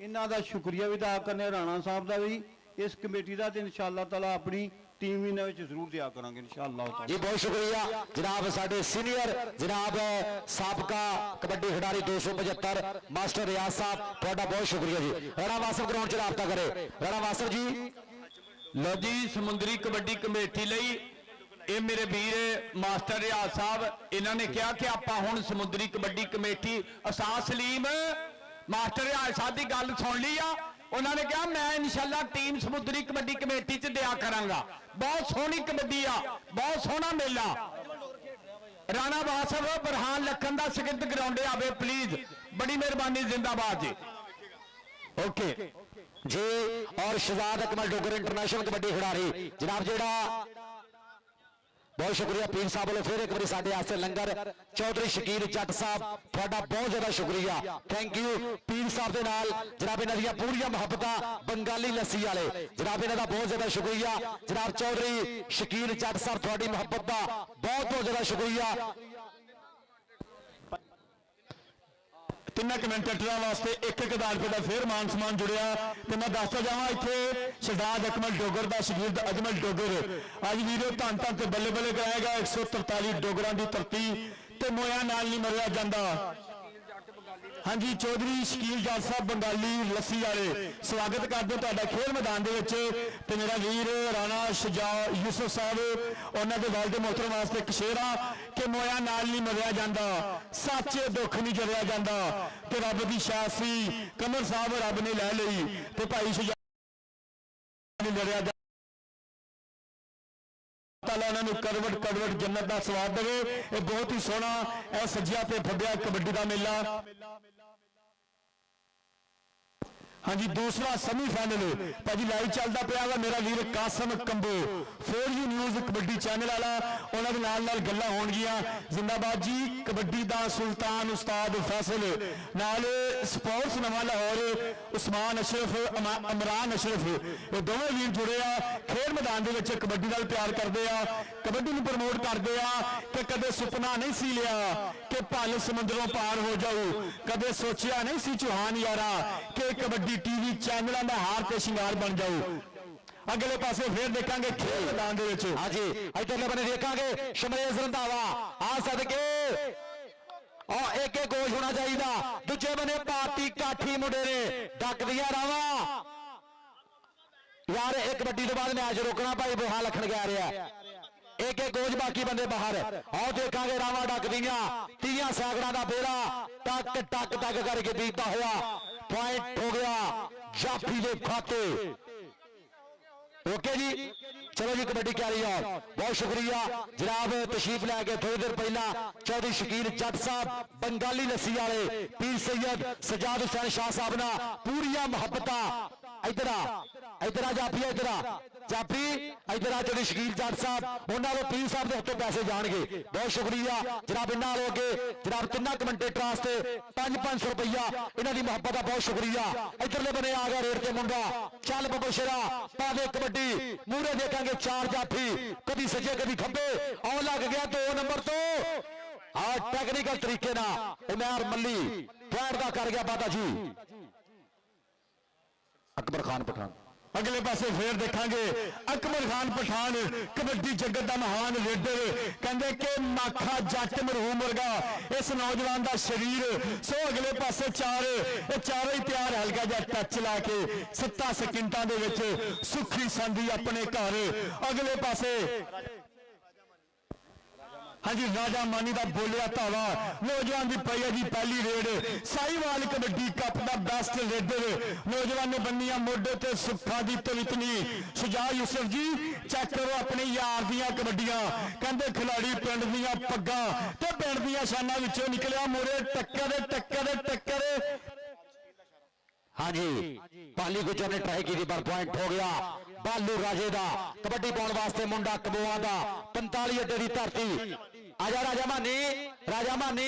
[SPEAKER 5] इन्हां दा शुक्रिया भी अदा करने राणा साहब का भी इस कमेटी का इंशाअल्लाह ताला अपनी टीम इन्हां विच जरूर दिया करांगे इंशाअल्लाह
[SPEAKER 1] जी बहुत शुक्रिया जनाब साडे सीनियर जनाब साबका कबड्डी खिडारी 275 मास्टर रियाज साहब थोड़ा बहुत शुक्रिया जी। राणा वासफ ग्राउंड च राबता करे राणा वासफ जी।
[SPEAKER 3] लो जी समुद्री कबड्डी कमेटी लई ये मेरे वीर मास्टर रियाज साहब इन्होंने कहा कि आपां हुण समुद्री कबड्डी कमेटी असास सलीम मास्टर रियाज साहब की गल सुन ली आ। उन्होंने कहा मैं इंशाअल्लाह टीम समुद्री कबड्डी कमेटी च दिया करांगा। बहुत सोहनी कबड्डी आ बहुत सोहना मेला। राणा वासफ बरहान लखन का शागिर्द ग्राउंडे आवे प्लीज बड़ी मेहरबानी जिंदाबाद जी।
[SPEAKER 1] ओके जी। और शहजाद अकमल डोगर इंटरनेशनल कबड्डी खिडारी जनाब जेड़ा बहुत शुक्रिया पीर साहब वालों फिर एक बार साडे आस्ते लंगर चौधरी शकील जट साहब थोड़ा बहुत ज्यादा शुक्रिया थैंक यू। पीर साहब के नाल जनाब इन्हां दियां पूरियां मुहब्बतां बंगाली लस्सी वाले जनाब इन्हां दा बहुत ज्यादा शुक्रिया। जनाब चौधरी शकील जट साहब थोड़ी मुहब्बत का बहुत बहुत ज्यादा शुक्रिया।
[SPEAKER 5] तिना कमेंटेटरां वास्ते एक हजार रुपये का फिर मान सम्मान जुड़िया तो मैं दसता जावा इत्थे शहजाद अकमल डोगर का शागिर्द अजमल डोगर अज वीरो धन धन ते बल्ले बल्ले कराएगा 143 डोगरां की धरती ते मोया नाल नहीं मरिया जांदा। हाँ जी चौधरी शकील जट साहब बंगाली लस्सी वाले स्वागत करते तुहाडा खेल मैदान दे विच ते मेरा वीर राणा शुजा यूसुफ साहब उन्होंने के वालिद मोहतरम वास्ते एक शेरा कि मोया नाल नहीं मरिया जांदा सच्चे दुख नहीं जरिया जांदा ते रब की शासी कमर साहब रब ने लै लई ते भाई शुजा नहीं लड़िया ਤਾਲਾ ਇਹਨਾਂ ਨੂੰ ਕਰਵਟ ਜੰਨਤ ਦਾ ਸਵਾਦ ਦੇਵੇ। ਇਹ ਬਹੁਤ ਹੀ ਸੋਹਣਾ ਇਹ ਸੱਜਿਆ ਤੇ ਫੱਬਿਆ ਕਬੱਡੀ ਦਾ ਮੇਲਾ। ਹਾਂਜੀ ਦੂਸਰਾ ਸੈਮੀਫਾਈਨਲ ਭਾਜੀ ਲਾਈਵ ਚੱਲਦਾ ਪਿਆ ਵਾ। ਮੇਰਾ ਵੀਰ Kasam Kambo 4U news kabaddi channel ਵਾਲਾ, ਉਹਨਾਂ ਦੇ ਨਾਲ ਗੱਲਾਂ ਹੋਣਗੀਆਂ। ਜ਼ਿੰਦਾਬਾਦ ਜੀ ਕਬੱਡੀ ਦਾ ਸੁਲਤਾਨ ਉਸਤਾਦ ਫੈਸਲ, ਨਾਲ ਸਪੋਰਟਸ ਨਵਾਂ ਲਾਹੌਰ ਉਸਮਾਨ ਅਸ਼ਰਫ ਇਮਰਾਨ ਅਸ਼ਰਫ, ਇਹ ਦੋਵੇਂ ਵੀਰ ਜੁੜੇ ਆ। ਖੇਡ ਮੈਦਾਨ ਦੇ ਵਿੱਚ ਕਬੱਡੀ ਨਾਲ ਪਿਆਰ ਕਰਦੇ ਆ, ਕਬੱਡੀ ਨੂੰ ਪ੍ਰਮੋਟ ਕਰਦੇ ਆ ਕਿ ਕਦੇ ਸੁਪਨਾ ਨਹੀਂ ਸੀ ਲਿਆ ਕਿ ਭਲ ਸਮੁੰਦਰੋਂ ਪਾਰ ਹੋ ਜਾਊ, ਕਦੇ ਸੋਚਿਆ ਨਹੀਂ ਸੀ ਚੌਹਾਨ ਯਾਰਾ ਕਿ ਕਬੱਡੀ टीवी चैनलों का हार ते शिंगार बन जाओ। अगले पासे फिर देखांगे खेल मैदान दे विच।
[SPEAKER 1] हाँ जी इधरले बने देखांगे शमरेज रंधावा आ सदके और एक गोश होना चाहिए। दूजे बने पार्टी काठी मुंडे ने डक दिया रावा यार। एक कबड्डी के बाद मैच रोकना भाई बुहा लखन गया रहा। एक गोज बाकी बंदे बाहर आओ देखांगे रावा डक दिया 30 सैकड़ा का बेड़ा टक टक टक करके बीतता हुआ पॉइंट हो गया जाफी के खाते। ओके जी चलो जी कबड्डी कैरी ऑन। बहुत शुक्रिया जनाब तशरीफ लैके थोड़ी देर पहला चौधरी शकील जट साहब बंगाली लस्सी वाले पीर सैयद सजाद हुसैन शाह साहब ना पूरिया मुहब्बत इधर आ जाफी इधर जाफी इधर आ चौधरी शकील जट साहब उन्होंने पीर साहब के हत्थों पैसे जाएंगे। बहुत शुक्रिया जनाब इन्होंने लोग जनाब 3 कमेंटेटर वास्ते 500 रुपया इन्हों की मुहब्बत का बहुत शुक्रिया। इधरले बने आ गया रेड के मुंडा चल बबशरा पा दे कबड्डी मूरे देखेंगे 4 जाफी कभी सजे कभी खब्बे आन लग गया 2 नंबर तो टेक्निकल तरीके ना उमर मल्ली पैर का कर गया बाबा जी अकबर खान पठान।
[SPEAKER 5] अगले पासे फिर देखांगे अकबर खान पठान कबड्डी जगत का महान लीडर कहते कि माखा जट मरहूम वर्गा इस नौजवान का शरीर। सो अगले पासे चारों ही तैयार हल्का जा टच ला के 7 सेकंडां दे विच सुखी संधी अपने घर। अगले पासे हाँ जी राजा मानी का बोलिया धावा नौजवान की पई है जी पहली रेड साहीवाल कबड्डी कप का बेस्ट रेडर नौजवान ने बनिया मोढे ते सुखा दी तवितनी सुजा यूसुफ जी चेक करो अपने यार दियां कबड्डियां कहते खिलाड़ी पिंड दियां पग्गां ते पिंड दियां शानां विचों निकलिया मोरे टक्कर।
[SPEAKER 1] हाँ जी पाली गुजर ने ट्राई की पर पॉइंट हो गया बालू राजे दा कबड्डी पाने वास्ते मुंडा कबोआ दा 45 अड्डे की धरती आजा राजा मानी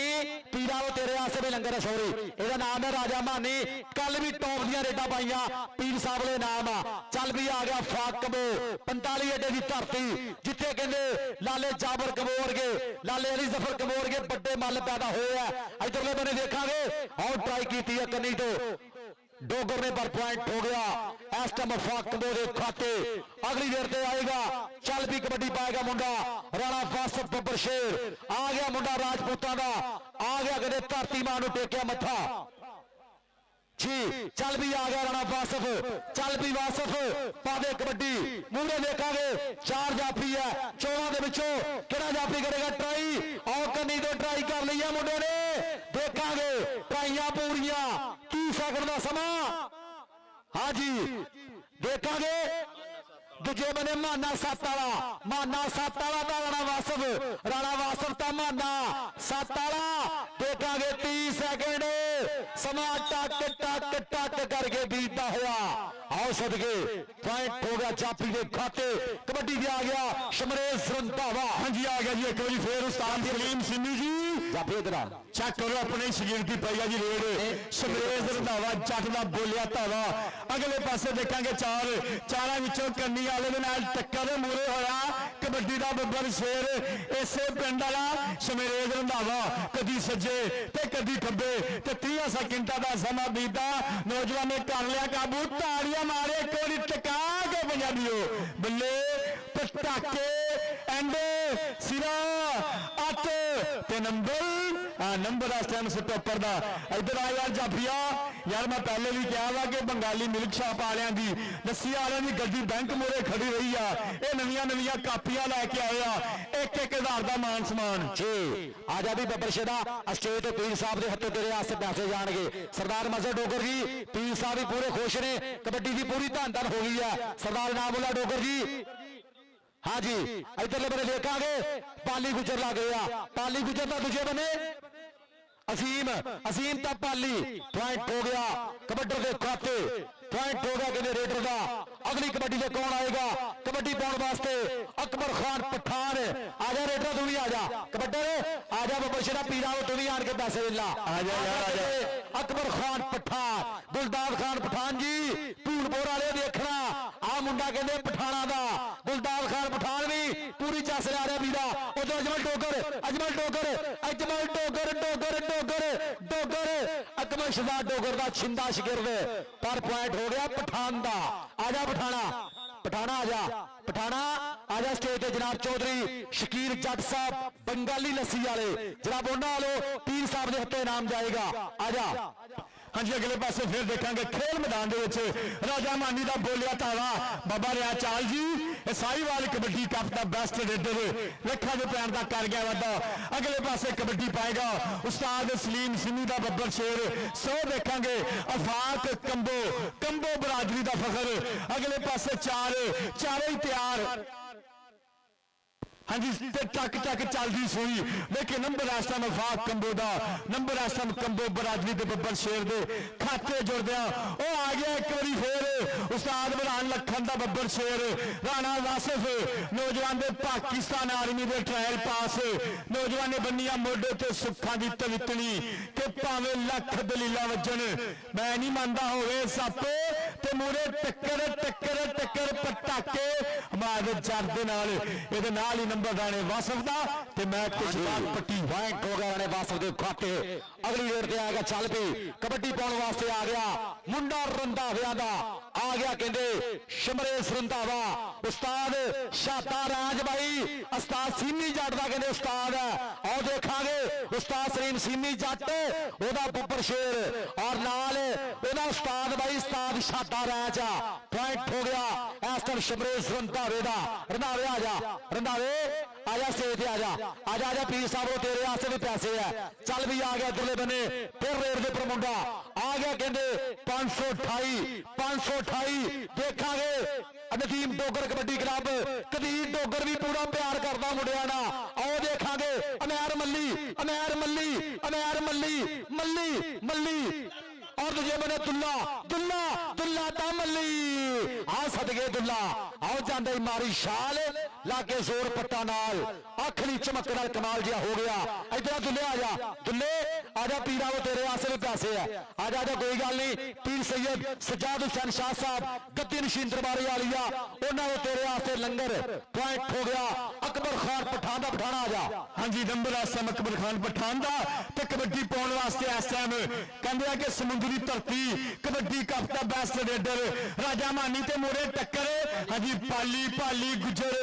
[SPEAKER 1] पीरा वो तेरे आसे भी लंगर सॉरी ਇਹਦਾ नाम है राजा मानी। कल भी टॉप दी रेडा पाइया पीर साहब के नाम चल भी आ गया फाक कबो 45 अड्डे की धरती जिथे कहते लाले जाबर कबो वर्गे लाले अली जफर कबो वर्गे बड़े मल पैदा होए। इधरले बने देखांगे और ट्राई की है कन्नी तो डोगर ने पर पॉइंट हो गया इस टाइम फाक कबो के खाते। अगली देर से आएगा चल भी कबड्डी पाएगा मुंडा राणा वासफ बब्बर शेर आ गया मुंडा राजपूतां दा आ गया कदे धरती मां नूं टेकिया मत्था जी चल भी आ गया राणा वासफ चल भी वासफ पादे कबड्डी मूरे देखांगे 4 जाफी है 14 दे विचों किहड़ा जाफी करेगा ट्राई और कन्नी तो ट्राई कर लिया मुंडे ने देखांगे ट्राइयां पूरियां 30 सेकंड का समा। हाँ जी देखांगे दूजे बने माना सत्त वाला दा राणा वासफ ता माना सत्त वाला देखांगे 30 सेकंड समा टक करके बीतता हुआ आओ सदके पॉइंट हो गया जाफी के खाते। कबड्डी भी आ गया शमरेज रंधावा।
[SPEAKER 5] हाँ जी आ गया जी एक बार फिर उस्ताद सलीम सिन्नी जी
[SPEAKER 1] जाफी इधर
[SPEAKER 5] चेक करो अपने शरीर की पई है जी रेड शमरेज रंधावा जट का बोलिया धावा। अगले पासे देखेंगे चारां विचों कन्नी वाले दे नाल टक्कर मूरे होया कबड्डी का बब्बर शेर इसे पिंड वाला शमरेज रंधावा कदी सज्जे ते कदी खब्बे ते 30 सेकंडां दा समा बीता नौजवान ने कर लिया काबू ताड़ियां मारे कोई टका के पंजाबियों बल्ले पटाके एंडे सिरा 8 ते नंबर इस टाइम टॉपर का इधर आ यार जाफिया यार मैं पहले भी कहा वा कि बंगाली मिल्क शॉप वालियां दी लस्सी वालियां दी गड्डी बैंक मोरे खड़ी रही है नवियां कापियां लैके आए आ 1,000 का मान समान
[SPEAKER 1] जी आजा भी बब्बर शेरा स्टेज तो पीर साहब के हत्थों तेरे आस्ते पैसे जाएंगे। सरदार मजहर डोगर जी पीर साहब भी पूरे खुश ने कबड्डी की पूरी धन हो गई है। सरदार नामुल्ला डोगर जी हाँ जी इधरले बने देखा पाली गुजर ला गया पाली गुजर का दूजे बने असीम असीम का पाली पॉइंट हो गया कबड्डी के खाते पॉइंट हो गया कहते रेडर का अगली कबड्डी से कौन आएगा कबड्डी पाने वास्ते अकबर खान पठान आजा रेडर तू भी आजा कबड्डर आजा बब्बर शेरा पीरा तू भी आन के पैसे ला आजा अकबर खान पठान गुलदार खान पठान जी धूलपुर वाले देखना आ मुंडा कहते पठाना का गुलदार खान पठान भी पूरी चस ला रहा वीरा उधर अजमल डोगर अजमल डोगर अजमल डोगर डोगर डोगर डोगर अकबर शहजाद डोगर का छिंदा शिगिर्द पर पॉइंट हो गया पठान का आजा पठाना पठाना आजा पठाना आजा स्टेज पे जनाब चौधरी शकीर जट साहब बंगाली लस्सी वाले जनाब उन्होंने वालों पीर साहब के हत्थे नाम जाएगा आजा
[SPEAKER 5] हाँ जी अगले पासे फिर देखेंगे खेल मैदान दे विच राजा मानी का बोलिया तावा बाबा रिया चाल जी साहीवाल कबड्डी कप का बेस्ट रेडर लखा के पैर का कर गया वादा अगले पासे कबड्डी पाएगा उस्ताद सलीम सिमी का बब्बर शेर 100 देखेंगे अफाक कंबो कंबो बरादरी का फखर अगले पासे चारों ही तैयार हाँ जी टक टक चलती सोई लेकिन नंबर आसम अफाक कंबो का नंबर आसम कंबो बरादरी के बब्बर शेर दे खाते जुड़द आ गया एक बारी फिर उस्ताद बरान लखन का बब्बर शेर राणा वासिफ नौजवान दे पाकिस्तान आर्मी के ट्रायल पास नौजवान ने बनिया मोढे ते सुखा की तवितनी कि भावे लख दलीला वजन मैं नहीं मानता होवे सप ते मूरे टक्कर टक्कर टक्कर पटाके हमारे जर दे नाल इहदे नाल ही नंबर राणे वासिफ दा ते मैं कुछ बात पट्टी
[SPEAKER 1] पॉइंट हो गया राणे वासिफ के खाते अगली रेड ते आएगा चल पी कबड्डी पाने वास्ते आ गया मुंडा रंधाविया दा आ गया कहंदे शमरेश रंधावा उस्ताद शादा राज भाई उस्ताद सीमी जट दा कहंदे उस्ताद है और देखांगे उस्ताद सलीम सीमी जट ओदा बब्बर शेर और नाल ओदा उस्ताद भाई उस्ताद शादा राज पॉइंट हो गया इस टाइम शमरेश रंधावे दा रंधावे रंधावे आजा स्टेज पे आजा आजा आजा पीर साहब को तेरे आसे भी पैसे है चल भी आ गया इधरले बने फिर रेड के पर मुंडा आ गया कहते 528 देखांगे नदीम डोगर कबड्डी क्लब कदीर डोगर भी पूरा प्यार करता मुंडिया ना आओ देखांगे अमैर मल्ली अमैर मल्ली अमैर मल्ली मल्ली मल्ली और तुझे बने दुल्ला दुल्ला दुल्ला ता मल्ली आ सदगे दुल्ला आओ जांदे मारी शाल लाके जोर पट्टा नाल अखली चमक नाल कमाल जिहा हो गया इधर दुल्ले आजा पीरा वो तेरे आसे भी पैसे है आजा आजा कोई गल नहीं पीर सैयद सज्जाद हुसैन शाह साहब गद्दी नशीन दरबारी वालिया उन्होंने तेरे आसे लंगर पॉइंट हो गया अकबर खान पठान का पठाना आजा
[SPEAKER 5] हाँ जी नंबर आसम अकबर खान पठान का ते कबड्डी पाने वास्ते इस टाइम कहते कि समुद्री धरती कबड्डी कप का बेस्ट रेडर राजा मानी ते मोरे टक्कर हाँ जी पाली पाली गुजर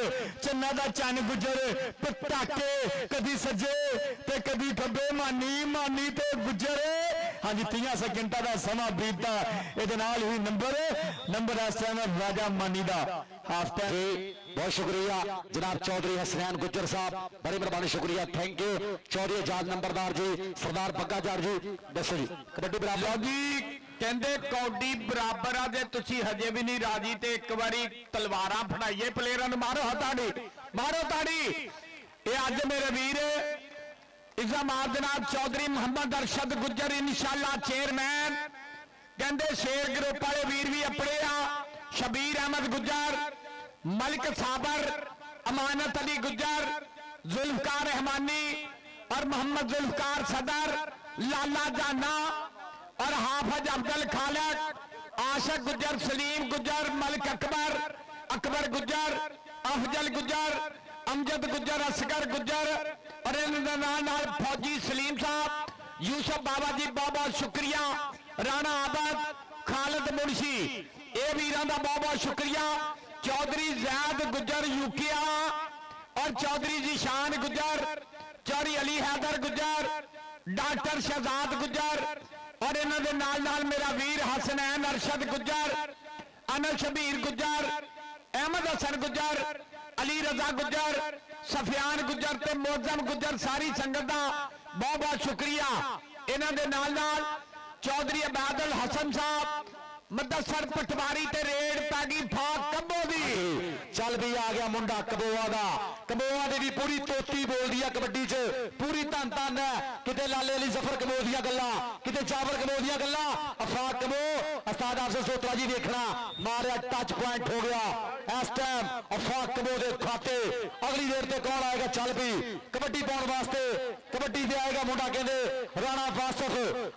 [SPEAKER 5] चन्ना दा चन गुजर पटाके कदी सज्जे ते कदी खब्बे मानी मानी ते गुजर हाँ जी 30 सेकंडा का समा बीतता ये ही नंबर इस टाइम राजा मानी का हाफ टाइम
[SPEAKER 1] बहुत शुक्रिया जनाब चौधरी हसनैन गुज्जर साहब बड़ी मेहरबानी शुक्रिया थैंक यू चौधरी आजाद नंबरदार जी सरदार बग्गा जार जी दसो जी कबड्डी बराबर
[SPEAKER 3] जी कहते कौडी बराबर आ जे तुसी हजे भी नहीं राजी ते एक बारी तलवारा फड़ाइए प्लेयरां नूं मारो ताड़ी ये अज मेरे वीर इज़ामात जनाब चौधरी मोहम्मद अरशद गुज्जर इंशाअल्लाह चेयरमैन कहते शेर ग्रुप वाले वीर भी अपने आ शबीर अहमद गुज्जर मलिक साबर अमानत अली गुज्जर जुल्फकार रहमानी और मोहम्मद जुल्फकार सदर लाला जाना और हाफिज अब्दुल खालिक आशिक गुज्जर सलीम गुज्जर मलिक अकबर अकबर गुज्जर अफजल गुज्जर अमजद गुज्जर असगर गुज्जर और नाल फौजी सलीम साहब यूसुफ बाबा जी बहुत बहुत शुक्रिया राणा आबद खालिद मुंशी ये वीरां दा बहुत बहुत शुक्रिया चौधरी जैद गुज्जर यूकिया और चौधरी जीशान गुज्जर चौधरी अली हैदर गुज्जर डॉक्टर शहजाद गुज्जर और इन्होंने नाल मेरा वीर हसनैन अरशद गुज्जर अनल शबीर गुज्जर अहमद हसन गुज्जर अली रजा गुज्जर सफियान गुज्जर ते मोजम गुज्जर सारी संगत का बहुत बहुत शुक्रिया इन्होंने नाल चौधरी अबादुल हसन साहब ਮਦਸਰ ਪਟਵਾਰੀ ਤੇ ਰੇਡ ਪੈ ਗਈ ਫਾਕ ਕੰਬੋ ਦੀ।
[SPEAKER 1] ਚੱਲ ਵੀ ਆ ਗਿਆ ਮੁੰਡਾ ਕਬੋਆ ਦਾ। ਕਬੋਆ ਦੀ ਵੀ ਪੂਰੀ ਤੋਤੀ ਬੋਲਦੀ ਆ ਕਬੱਡੀ 'ਚ, ਪੂਰੀ ਧੰਨ ਧੰਨ ਹੈ। ਕਿਤੇ ਲਾਲੇ ਅਲੀ ਜ਼ਫਰ ਕਬੋ ਦੀਆਂ ਗੱਲਾਂ, ਕਿਤੇ ਜਾਬਰ ਕਬੋ ਦੀਆਂ ਗੱਲਾਂ। ਅਫਾਕ ਕਬੋ ਉਸਤਾਦ ਅਫਸਰ ਸੋਤਰਾ ਜੀ ਦੇਖਣਾ ਮਾਰਿਆ, ਟੱਚ ਪੁਆਇੰਟ ਹੋ ਗਿਆ ਇਸ ਟਾਈਮ ਅਫਾਕ ਕਬੋ ਦੇ ਖਾਤੇ। ਅਗਲੀ ਦੇਰ ਤੇ ਕੌਣ ਆਏਗਾ? ਚੱਲ ਵੀ ਕਬੱਡੀ ਪਾਉਣ ਵਾਸਤੇ ਕਬੱਡੀ ਤੇ ਆਏਗਾ ਮੁੰਡਾ ਕਹਿੰਦੇ ਰਾਣਾ ਵਾਸਫ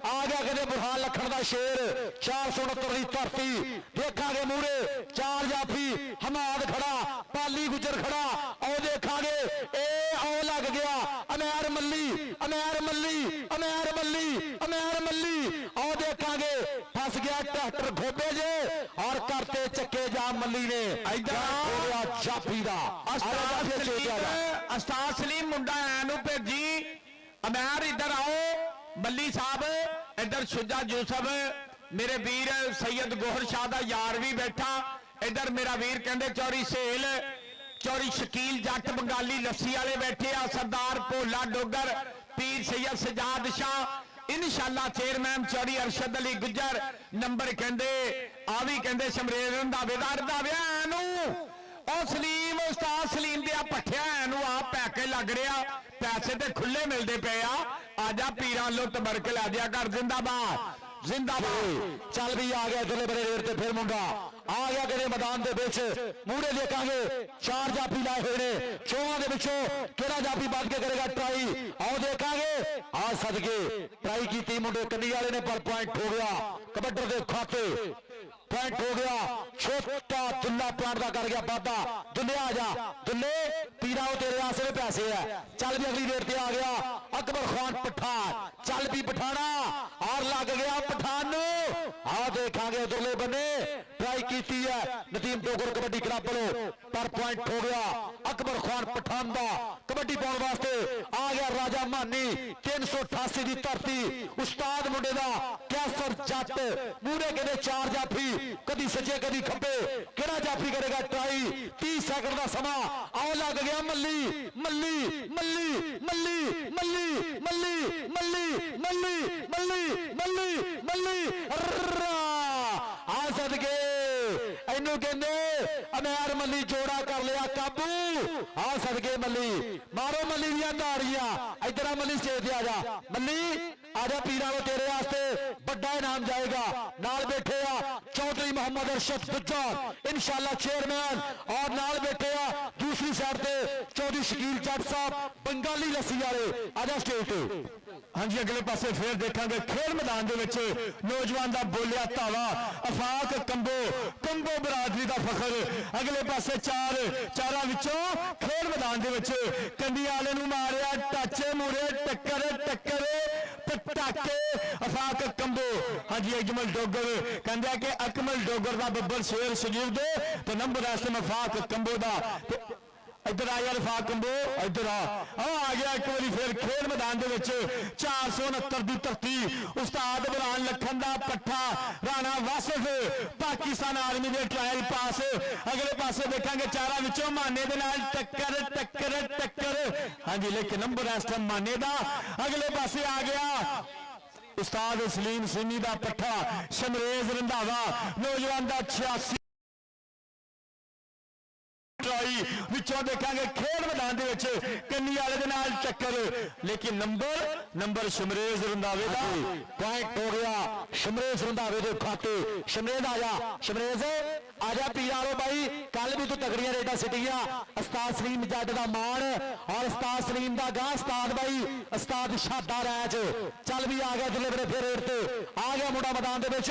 [SPEAKER 1] ਆ ਗਿਆ, ਕਹਿੰਦੇ ਬੁਰਹਾਨ ਲੱਖਣ ਦਾ ਸ਼ੇਰ। 469 ਦੀ ਧਰਤੀ ਦੇਖਾਂਗੇ ਮੂਰੇ ਚਾਰ ਜਾਫੀ ਹਮਾਦ ਖੜਾ, ਪਾਲੀ ਗੁਜਰ ਖੜਾ। ਆਓ ਦੇਖਾਂਗੇ ਇਹ ਆਓ ਲੱਗ ਗਿਆ ਅਮੈਰ ਮੱਲੀ, ਅਮੈਰ ਮੱਲੀ, ਅਮੈਰ ਮੱਲੀ, ਅਮੈਰ ਮੱਲੀ। ਆਓ ਦੇਖਾਂਗੇ ਫਸ ਗਿਆ ਟਰੈਕਟਰ ਖੋਬੇ ਜੇ ਔਰ ਕਰਤੇ ਚੱਕੇ ਜਾ ਮੱਲੀ ਨੇ। ਇਧਰ ਹੋ ਗਿਆ ਜਾਫੀ ਦਾ
[SPEAKER 3] ਉਸਤਾਦ ਸਲੀਮ ਮੁੰਡਾ ਐ ਨੂੰ ਭੇਜੀ। ਅਮੈਰ ਇੱਧਰ ਆਓ ਮੱਲੀ ਸਾਹਿਬ, ਇੱਧਰ ਸੁਜਾ ਯੂਸਫ ਮੇਰੇ ਵੀਰ ਸੈयद ਗੋਹਰ ਸ਼ਾਹ ਦਾ ਯਾਰ ਵੀ ਬੈਠਾ। ਇੱਧਰ ਮੇਰਾ ਵੀਰ ਕਹਿੰਦੇ ਚੌਰੀ ਸੇਲ, ਚੌਰੀ ਸ਼ਕੀਲ ਜੱਟ ਬੰਗਾਲੀ ਲੱਸੀ ਵਾਲੇ ਬੈਠੇ ਆ। ਸਰਦਾਰ ਭੋਲਾ ਡੋਗਰ, ਪੀਰ ਸੈयद ਸਜਾਦ ਸ਼ਾਹ, ਇਨਸ਼ਾਅੱਲਾ ਚੇਅਰਮੈਨ ਚੌਰੀ ਅਰਸ਼ਦ ਅਲੀ ਗੁੱਜਰ। ਨੰਬਰ ਕਹਿੰਦੇ ਆ ਵੀ ਕਹਿੰਦੇ ਸ਼ਮਰੇਰ ਰੰਧਾਵੇ ਦਾ ਰੰਧਾਵਿਆ ਨੂੰ ਉਹ ਸਲੀਮ ਉਸਤਾਦ ਸਲੀਮ ਦੇ ਆ ਪੱਠਿਆ ਨੂੰ ਆ ਪੈਕੇ ਲੱਗ ਰਿਹਾ। ਪੈਸੇ ਤੇ ਖੁੱਲੇ ਮਿਲਦੇ ਪਏ ਆ। ਆਜਾ ਪੀਰਾਂ ਲੋ ਤਬਰਕ ਲਾ ਦਿਆ ਕਰ। ਜ਼ਿੰਦਾਬਾਦ ਜ਼ਿੰਦਾਬਾਦ।
[SPEAKER 1] ਚੱਲ ਵੀ ਆ ਗਿਆ ਇਧਰਲੇ ਬੜੇ ਰੇਡ ਤੇ ਫਿਰ ਮੁੰਡਾ ਆ ਗਿਆ ਕਹਿੰਦੇ ਮੈਦਾਨ ਦੇ ਵਿੱਚ। ਮੂਹਰੇ ਦੇਖਾਂਗੇ ਚਾਰ ਜਾਫੀ ਲਾਏ ਹੋਏ ਨੇ, ਚੋਹਾਂ ਦੇ ਵਿੱਚੋਂ ਕਿਹੜਾ ਜਾਫੀ ਵੱਧ ਕੇ ਕਰੇਗਾ ਟਰਾਈ। ਆਓ ਦੇਖਾਂਗੇ ਆ ਸਦਕੇ ਟਰਾਈ ਕੀਤੀ ਮੁੰਡੇ ਕੰਨੀ ਵਾਲੇ ਨੇ ਪਰ ਪੁਆਇੰਟ ਹੋ ਗਿਆ ਕਬੱਡਰ ਦੇ ਖਾਤੇ। ਪੁਆਇੰਟ ਹੋ ਗਿਆ ਛੋਟਾ ਦੁੱਲਾ ਪੁਆਇੰਟ ਦਾ ਕਰ ਗਿਆ ਵਾਧਾ। ਦੁੱਲੇ ਆ ਜਾ ਦੁੱਲੇ ਪੀਰਾ ਉਹ ਤੇਰੇ ਆਸੇ ਪੈਸੇ ਆ। ਚੱਲ ਵੀ ਅਗਲੀ ਰੇਡ ਤੇ ਆ ਗਿਆ ਅਕਬਰ ਖਾਨ ਪਠਾਨ। ਚੱਲ ਵੀ ਪਠਾਣਾ ਔਰ ਲੱਗ ਗਿਆ ਪਠਾਨ ਨੂੰ। ਆ ਦੇਖਾਂਗੇ ਉਧਰਲੇ ਬੰਨੇ ਟਰਾਈ ਕੀਤੀ ਹੈ ਨਦੀਮ ਡੋਗਰ ਕਬੱਡੀ ਕਲੱਬ ਵੱਲੋਂ ਪਰ ਪੁਆਇੰਟ ਹੋ ਗਿਆ ਅਕਬਰ ਖਾਨ ਪਠਾਨ ਦਾ। ਕਬੱਡੀ ਪਾਉਣ ਵਾਸਤੇ ਆ ਗਿਆ ਰਾਜਾ ਮਾਨੀ 388 ਦੀ ਧਰਤੀ। ਉਸਤਾਦ ਮੁੰਡੇ ਦਾ ਕੈਸਰ ਜੱਟ ਮੂਹਰੇ ਕਹਿੰਦੇ ਚਾਰ ਜਾਫੀ, ਕਦੀ ਸੱਜੇ ਕਦੀ ਖੱਬੇ। ਕਿਹੜਾ ਜਾਫੀ ਕਰੇਗਾ ਟਰਾਈ? 30 ਸੈਕਿੰਡ ਦਾ ਸਮਾਂ। ਆਓ ਲੱਗ ਗਿਆ ਮੱਲੀ ਮੱਲੀ ਮੱਲੀ ਮੱਲੀ ਮੱਲੀ ਮੱਲੀ ਮੱਲੀ ਮੱਲੀ ਮੱਲੀ ਮੱਲੀ ਮੱਲੀ ਆ ਸਦਕੇ ਇਹਨੂੰ ਕਹਿੰਦੇ ਅਮੈਰ ਮੱਲੀ ਜੋੜਾ ਕਰ ਲਿਆ ਕਾਬੂ। ਆ ਸਦਕੇ ਮੱਲੀ ਮਾਰੋ ਮੱਲੀ ਦੀਆਂ ਧਾਰੀਆਂ। ਇਧਰ ਆ ਮੱਲੀ ਸਟੇਜ ਤੇ ਆ ਜਾ ਮੱਲੀ ਆ ਜਾ ਪੀਰਾਂ ਨੂੰ ਤੇਰੇ ਵਾਸਤੇ ਵੱਡਾ ਇਨਾਮ ਜਾਏਗਾ। ਨਾਲ ਬੈਠੇ ਆ ਚੌਧਰੀ मोहम्मद अरशद गुज्जर इंशाल्लाह चेयरमैन और नाल बैठे आ दूसरी साइड ते चौधरी शकील जट साहब बंगाली लस्सी वाले। आजा स्टेज पे।
[SPEAKER 5] हाँ जी अगले पासे फिर देखांगे खेल मैदान दे विच नौजवान दा बोलिया धावा अफाक कंबो, कंबो बरादरी दा फखर। अगले पासे चारा विचों खेल मैदान दे विच कंडी वाले नूं मारिया टच मूरे टक्कर टक्कर पटाके अफाक कंबो। हाँ जी अजमल डोगर कहंदे कि अकमल डोगर दा बब्बर शेर शगीर दे तो नंबर ऐसे अफाक कंबो दा। इधर आ यार अफाक कंबो इधर आ गया एक बार फिर खेल मैदान दे विच 469 दी धरती। उस्ताद बुरहान लखन दा पट्ठा राणा वासिफ पाकिस्तान आर्मी दे ट्रायल पास। अगले पासे देखांगे चारा विचों माने दे नाल टक्कर टक्कर टक्कर। हाँ जी लेकिन नंबर इस टाइम माने दा। अगले पासे आ गया उस्ताद सलीम सिंह दा पट्ठा शमरेज रंधावा नौजवान दा 86 विचों देखांगे खेल मैदान दे विच कन्नी वाले दे नाल टक्कर। लेकिन नंबर शमरेज रंधावे दा
[SPEAKER 1] पॉइंट हो गया शमरेज रंधावे दे खाते। शमरेज आजा शमरेज आजा पीरारो भाई कल भी तू तगड़ियां रेडा सिटियां। उस्ताद सलीम जट दा मान और उस्ताद सलीम दा गा उस्ताद भाई उस्ताद शादा रैच। चल भी आ गया जिले बड़े फिर रेड ते आ गया मुंडा मैदान दे विच।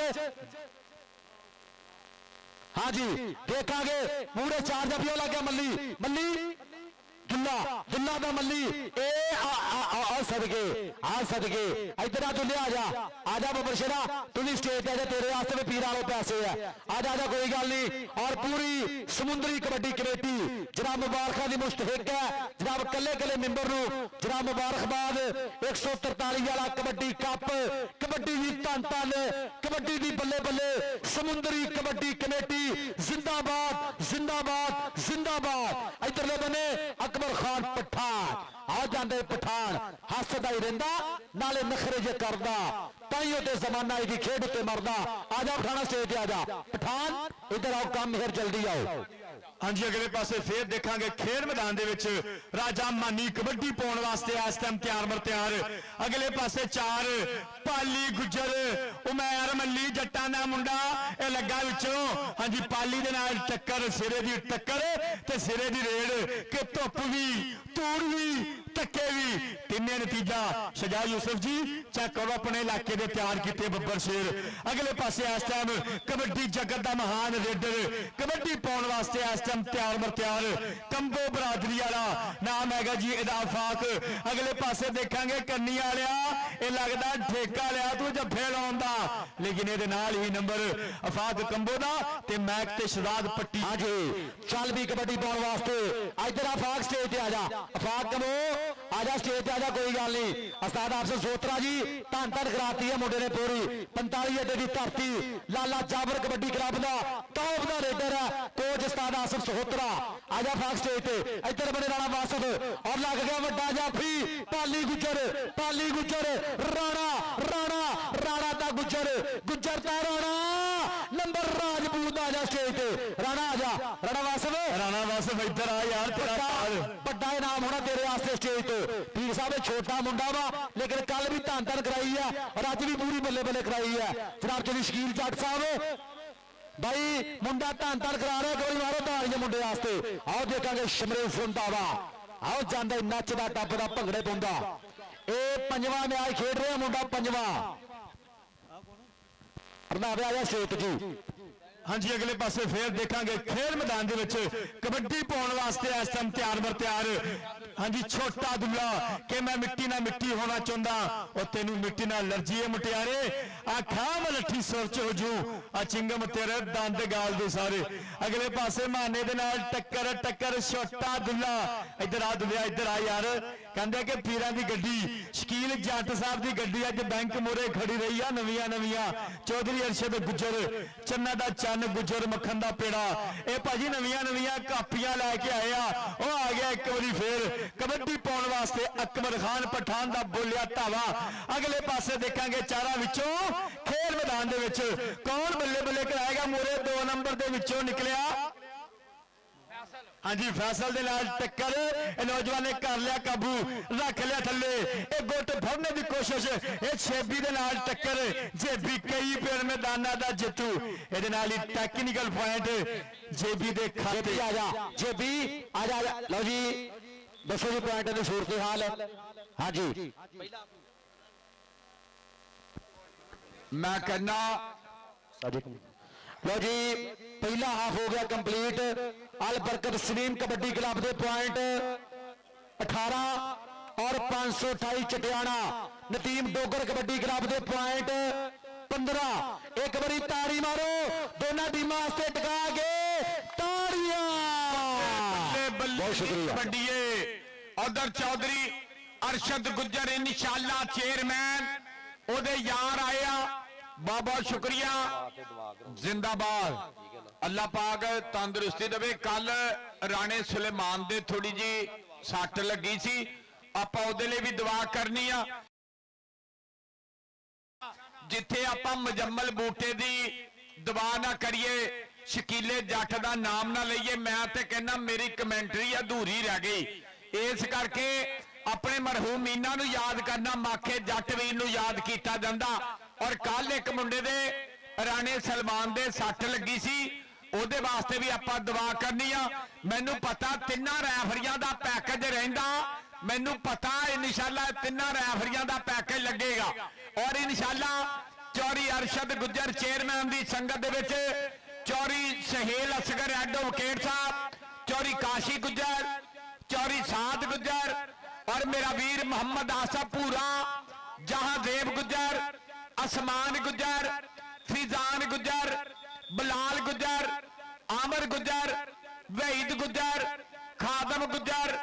[SPEAKER 1] हाँ जी देखांगे पूरे चार जफियों लग गया मल्ली मल्ली दुल्ला दुल्ला दा मल्ली ए आ सदके इधर आ दुल्ले आजा बबर शेरा तू भी स्टेज पे तेरे वास्ते भी पीर वाले पैसे है। आजा कोई गल नहीं। और पूरी समुद्री कबड्डी कमेटी जनाब मुबारक की मुस्तहिक है जनाब कले कले मेंबर नूं जनाब मुबारकबाद 143 वाला कबड्डी कप कबड्डी दी धन धन कबड्डी दी बल्ले बल्ले समुद्री कबड्डी कमेटी जिंदाबाद जिंदाबाद जिंदाबाद। इधरले बने अकबर खान पठान ਆ ਜਾਂਦੇ ਪਠਾਨ ਹੱਸਦਾ ਹੀ ਰਹਿੰਦਾ ਨਾਲੇ ਨਖਰੇ ਜੇ ਕਰਦਾ ਤਾਈਓ ਤੇ ਜ਼ਮਾਨਾ ਇਹਦੀ ਖੇਡ ਉੱਤੇ ਮਰਦਾ। ਆ ਜਾ ਪਠਾਣਾ ਸਟੇਜ ਤੇ ਆ ਜਾ ਪਠਾਨ ਇੱਧਰ ਆਓ ਕੰਮ ਮੇਰ ਜਲਦੀ ਆਓ।
[SPEAKER 5] ਹਾਂਜੀ ਅਗਲੇ ਪਾਸੇ ਫੇਰ ਦੇਖਾਂਗੇ ਖੇਡ ਮੈਦਾਨ ਦੇ ਵਿੱਚ ਰਾਜਾ ਮਾਨੀ ਕਬੱਡੀ ਪਾਉਣ ਵਾਸਤੇ ਇਸ ਟਾਈਮ ਤਿਆਰ ਅਗਲੇ ਪਾਸੇ 4 ਪਾਲੀ ਗੁੱਜਰ ਉਮੈਰ ਮੱਲੀ ਜੱਟਾਂ ਦਾ ਮੁੰਡਾ ਇਹ ਲੱਗਾ ਵਿੱਚੋਂ। ਹਾਂਜੀ ਪਾਲੀ ਦੇ ਨਾਲ ਟੱਕਰ ਸਿਰੇ ਦੀ ਟੱਕਰ ਤੇ ਸਿਰੇ ਦੀ ਰੇਡ ਕਿ ਧੁੱਪ ਵੀ ਧੂੜ ਵੀ ਧੱਕੇ ਵੀ ਤਿੰਨੇ ਨਤੀਜਾ ਸ਼ਜਾ ਯੂਸਫ ਜੀ ਚੈੱਕ ਕਰੋ ਆਪਣੇ ਇਲਾਕੇ ਦੇ ਤਿਆਰ ਕੀਤੇ ਬੱਬਰ ਸ਼ੇਰ। ਅਗਲੇ ਪਾਸੇ ਇਸ ਟਾਈਮ ਕਬੱਡੀ ਜਗਤ ਦਾ ਮਹਾਨ ਰੇਡਰ ਕਬੱਡੀ ਪਾਉਣ ਵਾਸਤੇ ਇਸ ਟਾਈਮ ਤਿਆਰ ਕੰਬੋ ਬਰਾਦਰੀ ਵਾਲਾ ਨਾਮ ਹੈਗਾ ਜੀ ਇਹਦਾ ਆਫਾਕ। ਅਗਲੇ ਪਾਸੇ ਦੇਖਾਂਗੇ ਕੰਨੀ ਵਾਲਿਆ ਇਹ ਲੱਗਦਾ ਠੇਕਾ ਲਿਆ ਤੂੰ ਜੱਫੇ ਲਾਉਣ ਦਾ ਲੇਕਿਨ ਇਹਦੇ ਨਾਲ ਹੀ ਨੰਬਰ ਆਫਾਕ ਕੰਬੋ ਦਾ ਤੇ ਮੈਕ ਤੇ ਸ਼ਹਜ਼ਾਦ ਪੱਟੀ।
[SPEAKER 1] ਹਾਂਜੀ ਚੱਲ ਵੀ ਕਬੱਡੀ ਪਾਉਣ ਵਾਸਤੇ ਇੱਧਰ ਆਫਾਕ ਸਟੇਜ ਤੇ ਆ ਜਾ ਆਫਾਕ ਕੰਬੋ ਆ ਜਾ ਸਟੇਜ ਤੇ ਆ ਜਾ ਕੋਈ ਗੱਲ ਨਹੀਂ। ਉਸਤਾਦ ਅਫਸਰ ਸੋਤਰਾ ਜੀ ਧੰਨ ਕਰਾਤੀ ਹੈ ਮੁੰਡੇ ਨੇ ਪੂਰੀ 45 ਅੱਡੇ ਦੀ ਧਰਤੀ ਲਾਲਾ ਜਾਬਰ ਕਬੱਡੀ ਕਲੱਬ ਦਾ ਟੌਪ ਦਾ ਰੇਡਰ ਹੈ ਕੋਚ ਉਸਤਾਦ ਅਫਸਰ ਸੋਤਰਾ। ਆ ਜਾ ਆਫਾਕ ਸਟੇਜ ਤੇ ਇੱਧਰ ਬਣੇ ਰਾਣਾ ਵਾਸਫ ਔਰ ਲੱਗ ਗਿਆ ਵੱਡਾ ਜਾਫੀ ਪਾਲੀ ਗੁੱਜਰ ਰਾਣਾ ਤਾਂ ਗੁੱਜਰ ਤਾਂ ਰਾਣਾ ਨੰਬਰ ਰਾਜਪੂਤ। ਆ ਜਾ ਸਟੇਜ ਤੇ ਰਾਣਾ ਆ ਜਾ ਰਾਣਾ ਵਾਸਫ
[SPEAKER 5] ਇੱਧਰ ਆ ਯਾਰ ਤੇਰਾ ਤਾਲ
[SPEAKER 1] ਵੱਡਾ ਇਨਾਮ ਹੋਣਾ ਤੇਰੇ ਵਾਸਤੇ ਸਟੇਜ ਤੇ। ਪੀਰ ਸਾਹਿਬ ਇਹ ਛੋਟਾ ਮੁੰਡਾ ਵਾ ਲੇਕਿਨ ਕੱਲ ਵੀ ਧੰਨ ਕਰਾਈ ਆ ਔਰ ਅੱਜ ਵੀ ਪੂਰੀ ਬੱਲੇ ਕਰਾਈ ਆ। ਜਨਾਬ ਜੀ ਸ਼ਕੀਲ ਜੱਟ ਸਾਹਿਬ ਭਾਈ ਮੁੰਡਾ ਧੰਨ ਕਰਾ ਰਿਹਾ ਕੋਈ ਮਾਰੋ ਧਾਰੀਏ ਮੁੰਡੇ ਵਾਸਤੇ। ਆਓ ਦੇਖਾਂਗੇ ਸ਼ਮਰੇ ਸੁੰਦਾਵਾ ਆਓ ਜਾਂਦਾ ਨੱਚਦਾ ਟੱਪਦਾ ਭੰਗੜੇ ਪਾਉਂਦਾ। ਇਹ ਪੰਜਵਾਂ ਮੈਚ ਖੇਡ ਰਿਹਾ ਮੁੰਡਾ ਪੰਜਵਾਂ ਰਣਾਵੇ ਆ ਜਾ ਸੇਤ ਜੀ।
[SPEAKER 5] ਹਾਂਜੀ ਅਗਲੇ ਪਾਸੇ ਫੇਰ ਦੇਖਾਂਗੇ ਖੇਡ ਮੈਦਾਨ ਦੇ ਵਿੱਚ ਕਬੱਡੀ ਪਾਉਣ ਵਾਸਤੇ ਇਸ ਟਾਈਮ ਤਿਆਰ ਹਾਂਜੀ ਛੋਟਾ ਦੁੱਲਾ ਕਿ ਮੈਂ ਮਿੱਟੀ ਨਾਲ ਮਿੱਟੀ ਹੋਣਾ ਚਾਹੁੰਦਾ ਉਹ ਤੈਨੂੰ ਮਿੱਟੀ ਨਾਲ ਅਲਰਜੀ ਹੈ ਮੁਟਿਆਰੇ ਆ ਖਾਮ ਲੱਠੀ ਸੁਰ ਚ ਹੋ ਜੂ ਆ ਚਿੰਗਮ ਤੇਰੇ ਦੰਦ ਗਾਲ ਦੇ ਸਾਰੇ। ਅਗਲੇ ਪਾਸੇ ਮਾਨੇ ਦੇ ਨਾਲ ਟੱਕਰ ਛੋਟਾ ਦੁੱਲਾ ਇੱਧਰ ਆ ਦੁੱਲਿਆ ਇੱਧਰ ਆ ਯਾਰ ਕਹਿੰਦੇ ਕਿ ਪੀਰਾਂ ਦੀ ਗੱਡੀ ਸ਼ਕੀਲ ਜੱਟ ਸਾਹਿਬ ਦੀ ਗੱਡੀ ਅੱਜ ਬੈਂਕ ਮੋਰੇ ਖੜੀ ਰਹੀ ਆ ਨਵੀਆਂ ਚੌਧਰੀ ਅਰਸ਼ਦ ਗੁੱਜਰ ਚੰਨਾ ਦਾ ਚੰਨ ਗੁੱਜਰ ਮੱਖਣ ਦਾ ਪੇੜਾ ਇਹ ਭਾਜੀ ਨਵੀਆਂ ਕਾਪੀਆਂ ਲੈ ਕੇ ਆਏ ਆ। ਉਹ ਆ ਗਿਆ ਇੱਕ ਵਾਰੀ ਫੇਰ ਕਬੱਡੀ ਪਾਉਣ ਵਾਸਤੇ ਅਕਬਰ ਖਾਨ ਪਠਾਨ ਦਾ ਬੋਲਿਆ ਧਾਵਾ। ਅਗਲੇ ਪਾਸੇ ਦੇਖਾਂਗੇ ਚਾਰਾਂ ਵਿੱਚੋਂ ਖੇਡ ਮੈਦਾਨ ਦੇ ਵਿੱਚ ਕੌਣ ਬੱਲੇ ਕਰਾਏਗਾ ਮੋਰੇ 2 ਨੰਬਰ ਦੇ ਵਿੱਚੋਂ ਨਿਕਲਿਆ ਹਾਂਜੀ ਫੈਸਲ ਦੇ ਨਾਲ ਟੱਕਰ ਇਹ ਨੌਜਵਾਨ ਨੇ ਕਰ ਲਿਆ ਕਾਬੂ ਰੱਖ ਲਿਆ ਥੱਲੇ ਇਹ ਗੁੱਟ ਫੜਨੇ ਦੀ ਕੋਸ਼ਿਸ਼ ਇਹ ਛੇਬੀ ਦੇ ਨਾਲ ਟੱਕਰ ਜੇਬੀ ਕਈ ਪੇੜ ਮੈਦਾਨਾਂ ਦਾ ਜਿੱਤੂ ਇਹਦੇ ਨਾਲ ਹੀ ਟੈਕਨੀਕਲ ਪੁਆਇੰਟ ਜੇਬੀ ਦੇ ਖਾਤੇ। ਆ ਜਾ ਜੇਬੀ ਆ ਜਾ ਲਓ ਜੀ ਦੱਸੋ ਜੀ ਪੁਆਇੰਟ ਦੀ ਸੂਰਤ ਹਾਲ। ਹਾਂਜੀ
[SPEAKER 3] ਮੈਂ ਕਹਿੰਦਾ
[SPEAKER 1] ਲਓ ਜੀ ਪਹਿਲਾ ਹਾਫ ਹੋ ਗਿਆ ਕੰਪਲੀਟ। ਅਲ ਬਰਕਤ ਸਲੀਮ ਕਬੱਡੀ ਕਲੱਬ ਦੇ ਪੁਆਇੰਟ 18 ਔਰ 528 ਚਟਿਆਣਾ ਨਤੀਮ ਡੋਗਰ ਕਬੱਡੀ ਕਲੱਬ ਦੇ ਪੁਆਇੰਟ 15। ਇੱਕ ਵਾਰੀ ਤਾੜੀ ਮਾਰੋ ਦੋਨਾਂ ਟੀਮਾਂ ਵਾਸਤੇ ਟਿਕਾ ਕੇ ਤਾੜੀਆਂ। ਬਹੁਤ ਸ਼ੁਕਰੀਆ
[SPEAKER 3] ਕਬੱਡੀਏ ਉਧਰ ਚੌਧਰੀ ਅਰਸ਼ਦ ਗੁੱਜਰ ਇਨਸ਼ਾਅੱਲਾ ਚੇਅਰਮੈਨ ਉਹਦੇ ਯਾਰ ਆਏ ਆ ਬਹੁਤ ਸ਼ੁਕਰੀਆ ਜ਼ਿੰਦਾਬਾਦ ਅੱਲਾਹ ਪਾਕ ਤੰਦਰੁਸਤੀ ਦੇਵੇ। ਕੱਲ ਰਾਣੇ ਸੁਲੇਮਾਨ ਦੇ ਥੋੜੀ ਜੀ ਸੱਟ ਲੱਗੀ ਸੀ ਆਪਾਂ ਉਹਦੇ ਲਈ ਵੀ ਦੁਆ ਕਰਨੀ ਆ। ਜਿੱਥੇ ਆਪਾਂ ਮੁਜੰਮਲ ਬੂਟੇ ਦੀ ਦੁਆ ਨਾ ਕਰੀਏ ਸ਼ਕੀਲੇ ਜੱਟ ਦਾ ਨਾਮ ਨਾ ਲਈਏ ਮੈਂ ਤੇ ਕਹਿੰਦਾ ਮੇਰੀ ਕਮੈਂਟਰੀ ਅਧੂਰੀ ਰਹਿ ਗਈ। ਇਸ ਕਰਕੇ ਆਪਣੇ ਮਰਹੂਮ ਮੀਨਾ ਨੂੰ ਯਾਦ ਕਰਨਾ ਮਾਖੇ ਜੱਟ ਵੀਰ ਨੂੰ ਯਾਦ ਕੀਤਾ ਜਾਂਦਾ। ਔਰ ਕੱਲ ਇੱਕ ਮੁੰਡੇ ਦੇ ਰਾਣੇ ਸਲਮਾਨ ਦੇ ਸੱਟ ਲੱਗੀ ਸੀ ਉਹਦੇ ਵਾਸਤੇ ਵੀ ਆਪਾਂ ਦੁਆ ਕਰਨੀ ਆ। ਮੈਨੂੰ ਪਤਾ ਤਿੰਨਾਂ ਰੈਫਰੀਆਂ ਦਾ ਪੈਕੇਜ ਰਹਿੰਦਾ ਮੈਨੂੰ ਪਤਾ ਇਨਸ਼ਾਅੱਲਾ ਤਿੰਨਾਂ ਰੈਫਰੀਆਂ ਦਾ ਪੈਕੇਜ ਲੱਗੇਗਾ ਔਰ ਇਨਸ਼ਾਅੱਲਾ ਚੌਰੀ ਅਰਸ਼ਦ ਗੁੱਜਰ ਚੇਅਰਮੈਨ ਦੀ ਸੰਗਤ ਦੇ ਵਿੱਚ ਚੌਰੀ ਸਹੇਲ ਅਸਗਰ ਐਡਵੋਕੇਟ ਸਾਹਿਬ ਚੌਰੀ ਕਾਸ਼ੀ ਗੁੱਜਰ ਚੌਰੀ ਸਾਦ ਗੁੱਜਰ और मेरा वीर मोहम्मद आसफ पूरा जहादेव गुज्जर असमान गुज्जर फिजान गुज्जर बिलाल गुज्जर आमर गुज्जर वहीद गुज्जर खादम गुज्जर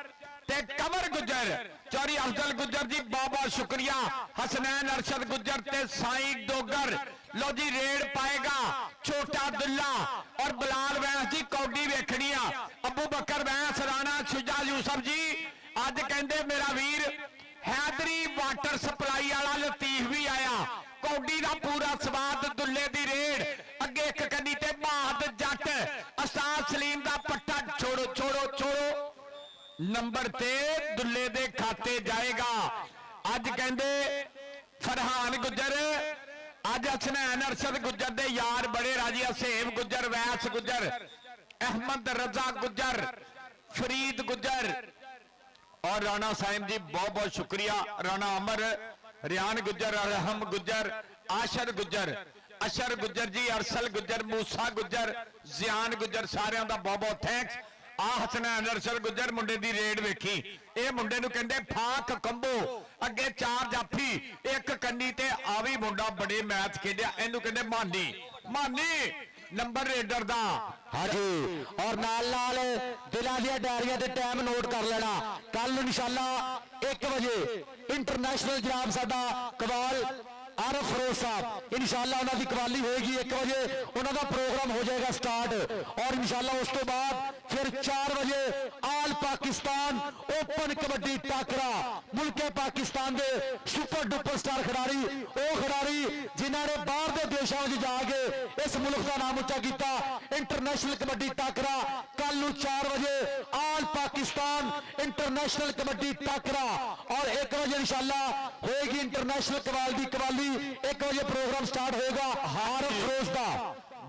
[SPEAKER 3] ते कमर गुज्जर चौरी अफजल गुज्जर जी बहुत बहुत शुक्रिया। हसनैन अरशद गुज्जर ते साई डोगर लो जी रेड पाएगा छोटा दुल्ला और बिलाल वैंस जी कौडी वेखनी आ अबू बकर वैंस राणा शुजा यूसफ जी ਅੱਜ ਕਹਿੰਦੇ ਮੇਰਾ ਵੀਰ ਹੈਦਰੀ ਵਾਟਰ ਸਪਲਾਈ ਵਾਲਾ ਲਤੀਫ ਵੀ ਆਇਆ, ਕੌਡੀ ਦਾ ਪੂਰਾ ਸਵਾਦ, ਦੁੱਲੇ ਦੀ ਰੇਡ, ਅੱਗੇ ਇੱਕ ਕੰਨੀ ਤੇ ਮਾਹਦ ਜੱਟ, ਉਸਤਾਦ ਸਲੀਮ ਦਾ ਪੱਟਾ ਛੋੜੋ ਛੋੜੋ ਛੋੜੋ ਨੰਬਰ ਤੇ ਦੁੱਲੇ ਦੇ ਖਾਤੇ ਜਾਏਗਾ। ਅੱਜ ਕਹਿੰਦੇ ਫਰਹਾਨ ਗੁੱਜਰ, ਅੱਜ ਹਸਨੈਨ ਅਰਸ਼ਦ ਗੁੱਜਰ ਦੇ ਯਾਰ ਬੜੇ ਰਾਜੀ, ਹਸੇਮ ਗੁੱਜਰ, ਵੈਸ ਗੁੱਜਰ, अहमद रजा गुज्जर, फरीद गुज्जर और राणा साहिब जी बहुत बहुत शुक्रिया। राणा अमर, रियान गुज्जर, अरहम गुज्जर, आशर गुज्जर, अशर गुज्जर जी, अरसल गुज्जर, मूसा गुज्जर, जियान गुज्जर, सारिਆਂ ਦਾ बहुत बहुत थैंक्स। आ हसनैन अरशद गुज्जर मुंडे दी रेड वेखी, ਇਹ ਮੁੰਡੇ ਨੂੰ ਕਹਿੰਦੇ ਫਾਕ ਕੰਬੋ, ਅੱਗੇ 4 ਜਾਫੀ, ਇੱਕ ਕੰਨੀ ਤੇ ਆਵੀ ਮੁੰਡਾ ਬੜੇ ਮੈਚ ਖੇਡਿਆ, ਇਹਨੂੰ ਕਹਿੰਦੇ ਮਾਨੀ ਮਾਨੀ ਨੰਬਰ ਰੇਡਰ ਦਾ।
[SPEAKER 1] हाँ जी, और नाल नाल दिलों दी डायरियां ते टाइम नोट कर लेना। कल इंशाअल्लाह 1 बजे इंटरनेशनल जनाब साडा कवाल आरफ फरोज साहब, इंशाअल्लाह उन्हां दी कवाली होएगी 1 बजे, उन्हां दा प्रोग्राम हो जाएगा स्टार्ट, और इंशाअल्लाह उस तो बाद फिर 4 बजे आल पाकिस्तान ओपन कबड्डी टाकरा, मुल्के पाकिस्तान दे सुपर डुपर स्टार खिडारी, वो खिडारी जिन्हां ने बाहर दे देशां विच जाके इस मुल्क का नाम उच्चा किया। इंटरनेशनल कबड्डी टाकरा कल 4 बजे आल पाकिस्तान इंटरनेशनल कबड्डी टाकरा, और 1 बजे इंशाअल्लाह होएगी इंटरनेशनल कवाल दी कवाली, 1 बजे प्रोग्राम स्टार्ट होएगा आरफ फरोज दा।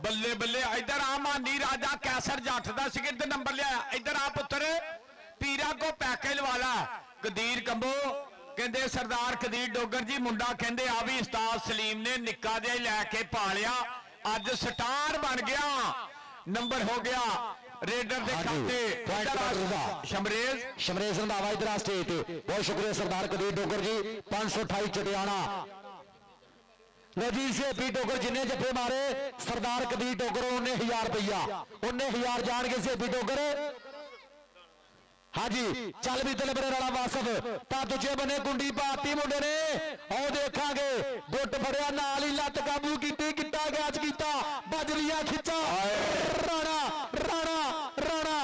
[SPEAKER 3] ਬੱਲੇ ਬੱਲੇ इधर आ मानी राजा कैसर जट ਦਾ ਸ਼ਗਿਰਦ ਨੰਬਰ ਲਿਆ, इधर आ पुत्र पीरा को पैकेज वाला कदीर कंबो, ਕਹਿੰਦੇ ਸਰਦਾਰ ਕਦੀਰ ਡੋਗਰ ਜੀ ਮੁੰਡਾ ਕਹਿੰਦੇ ਆ ਵੀ ਉਸਤਾਦ ਸਲੀਮ ਨੇ ਨਿੱਕਾ ਜਿਹਾ ਲੈ ਕੇ ਪਾਲਿਆ, ਅੱਜ ਸਟਾਰ ਬਣ ਗਿਆ, ਨੰਬਰ ਹੋ ਗਿਆ रेडर दे खाते।
[SPEAKER 1] शमरेज रंधावा इधर आ स्टेज पे, बहुत शुक्रिया सरदार कदीर डोगर जी। 528 चटियाना नजीर से पी डोगर जिन्हें जफे मारे सरदार कदीर डोगर, उन्हें 1000 रुपया, उन्हें 1000 जान के से पी डोगर। हाँ जी, चल भी तेरे बड़े राणा वासफ ता दूजे बने गुंडी पाती मुंडे ने, आओ देखांगे गुट फड़िया नाल ही लत काबू की, किता गैच किया, बजरिया खिंचा, राणा राणा राणा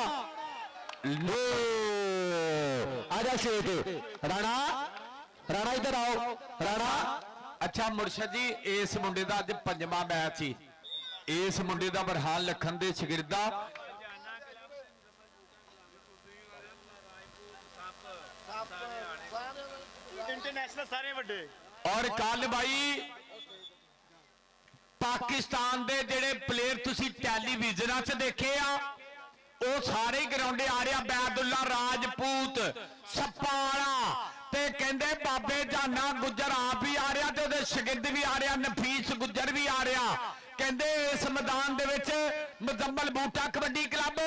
[SPEAKER 1] लो आजा शेख, राणा राणा इधर आओ राणा।
[SPEAKER 3] अच्छा मुर्शद जी, इस मुंडे का अज 5वां मैच ही, इस मुंडे का बरहान लखन दे शगिरदा
[SPEAKER 4] इंटरनेशनल सारे बड़े,
[SPEAKER 3] और कल भाई पाकिस्तान दे जेड़े प्लेयर तुसी टेलीविजन च देखे आ, वो सारे ग्राउंडे आ रहा, बैदुल्ला राजपूत, सप्पाला ते कहंदे बाबे जाना गुज्जर आप भी आ रहा, ते उहदे शगिर्द भी आ रहा, नफीस गुज्जर भी आ रहा, कहंदे इस मैदान दे विच मुजम्मल बूटा कबड्डी क्लब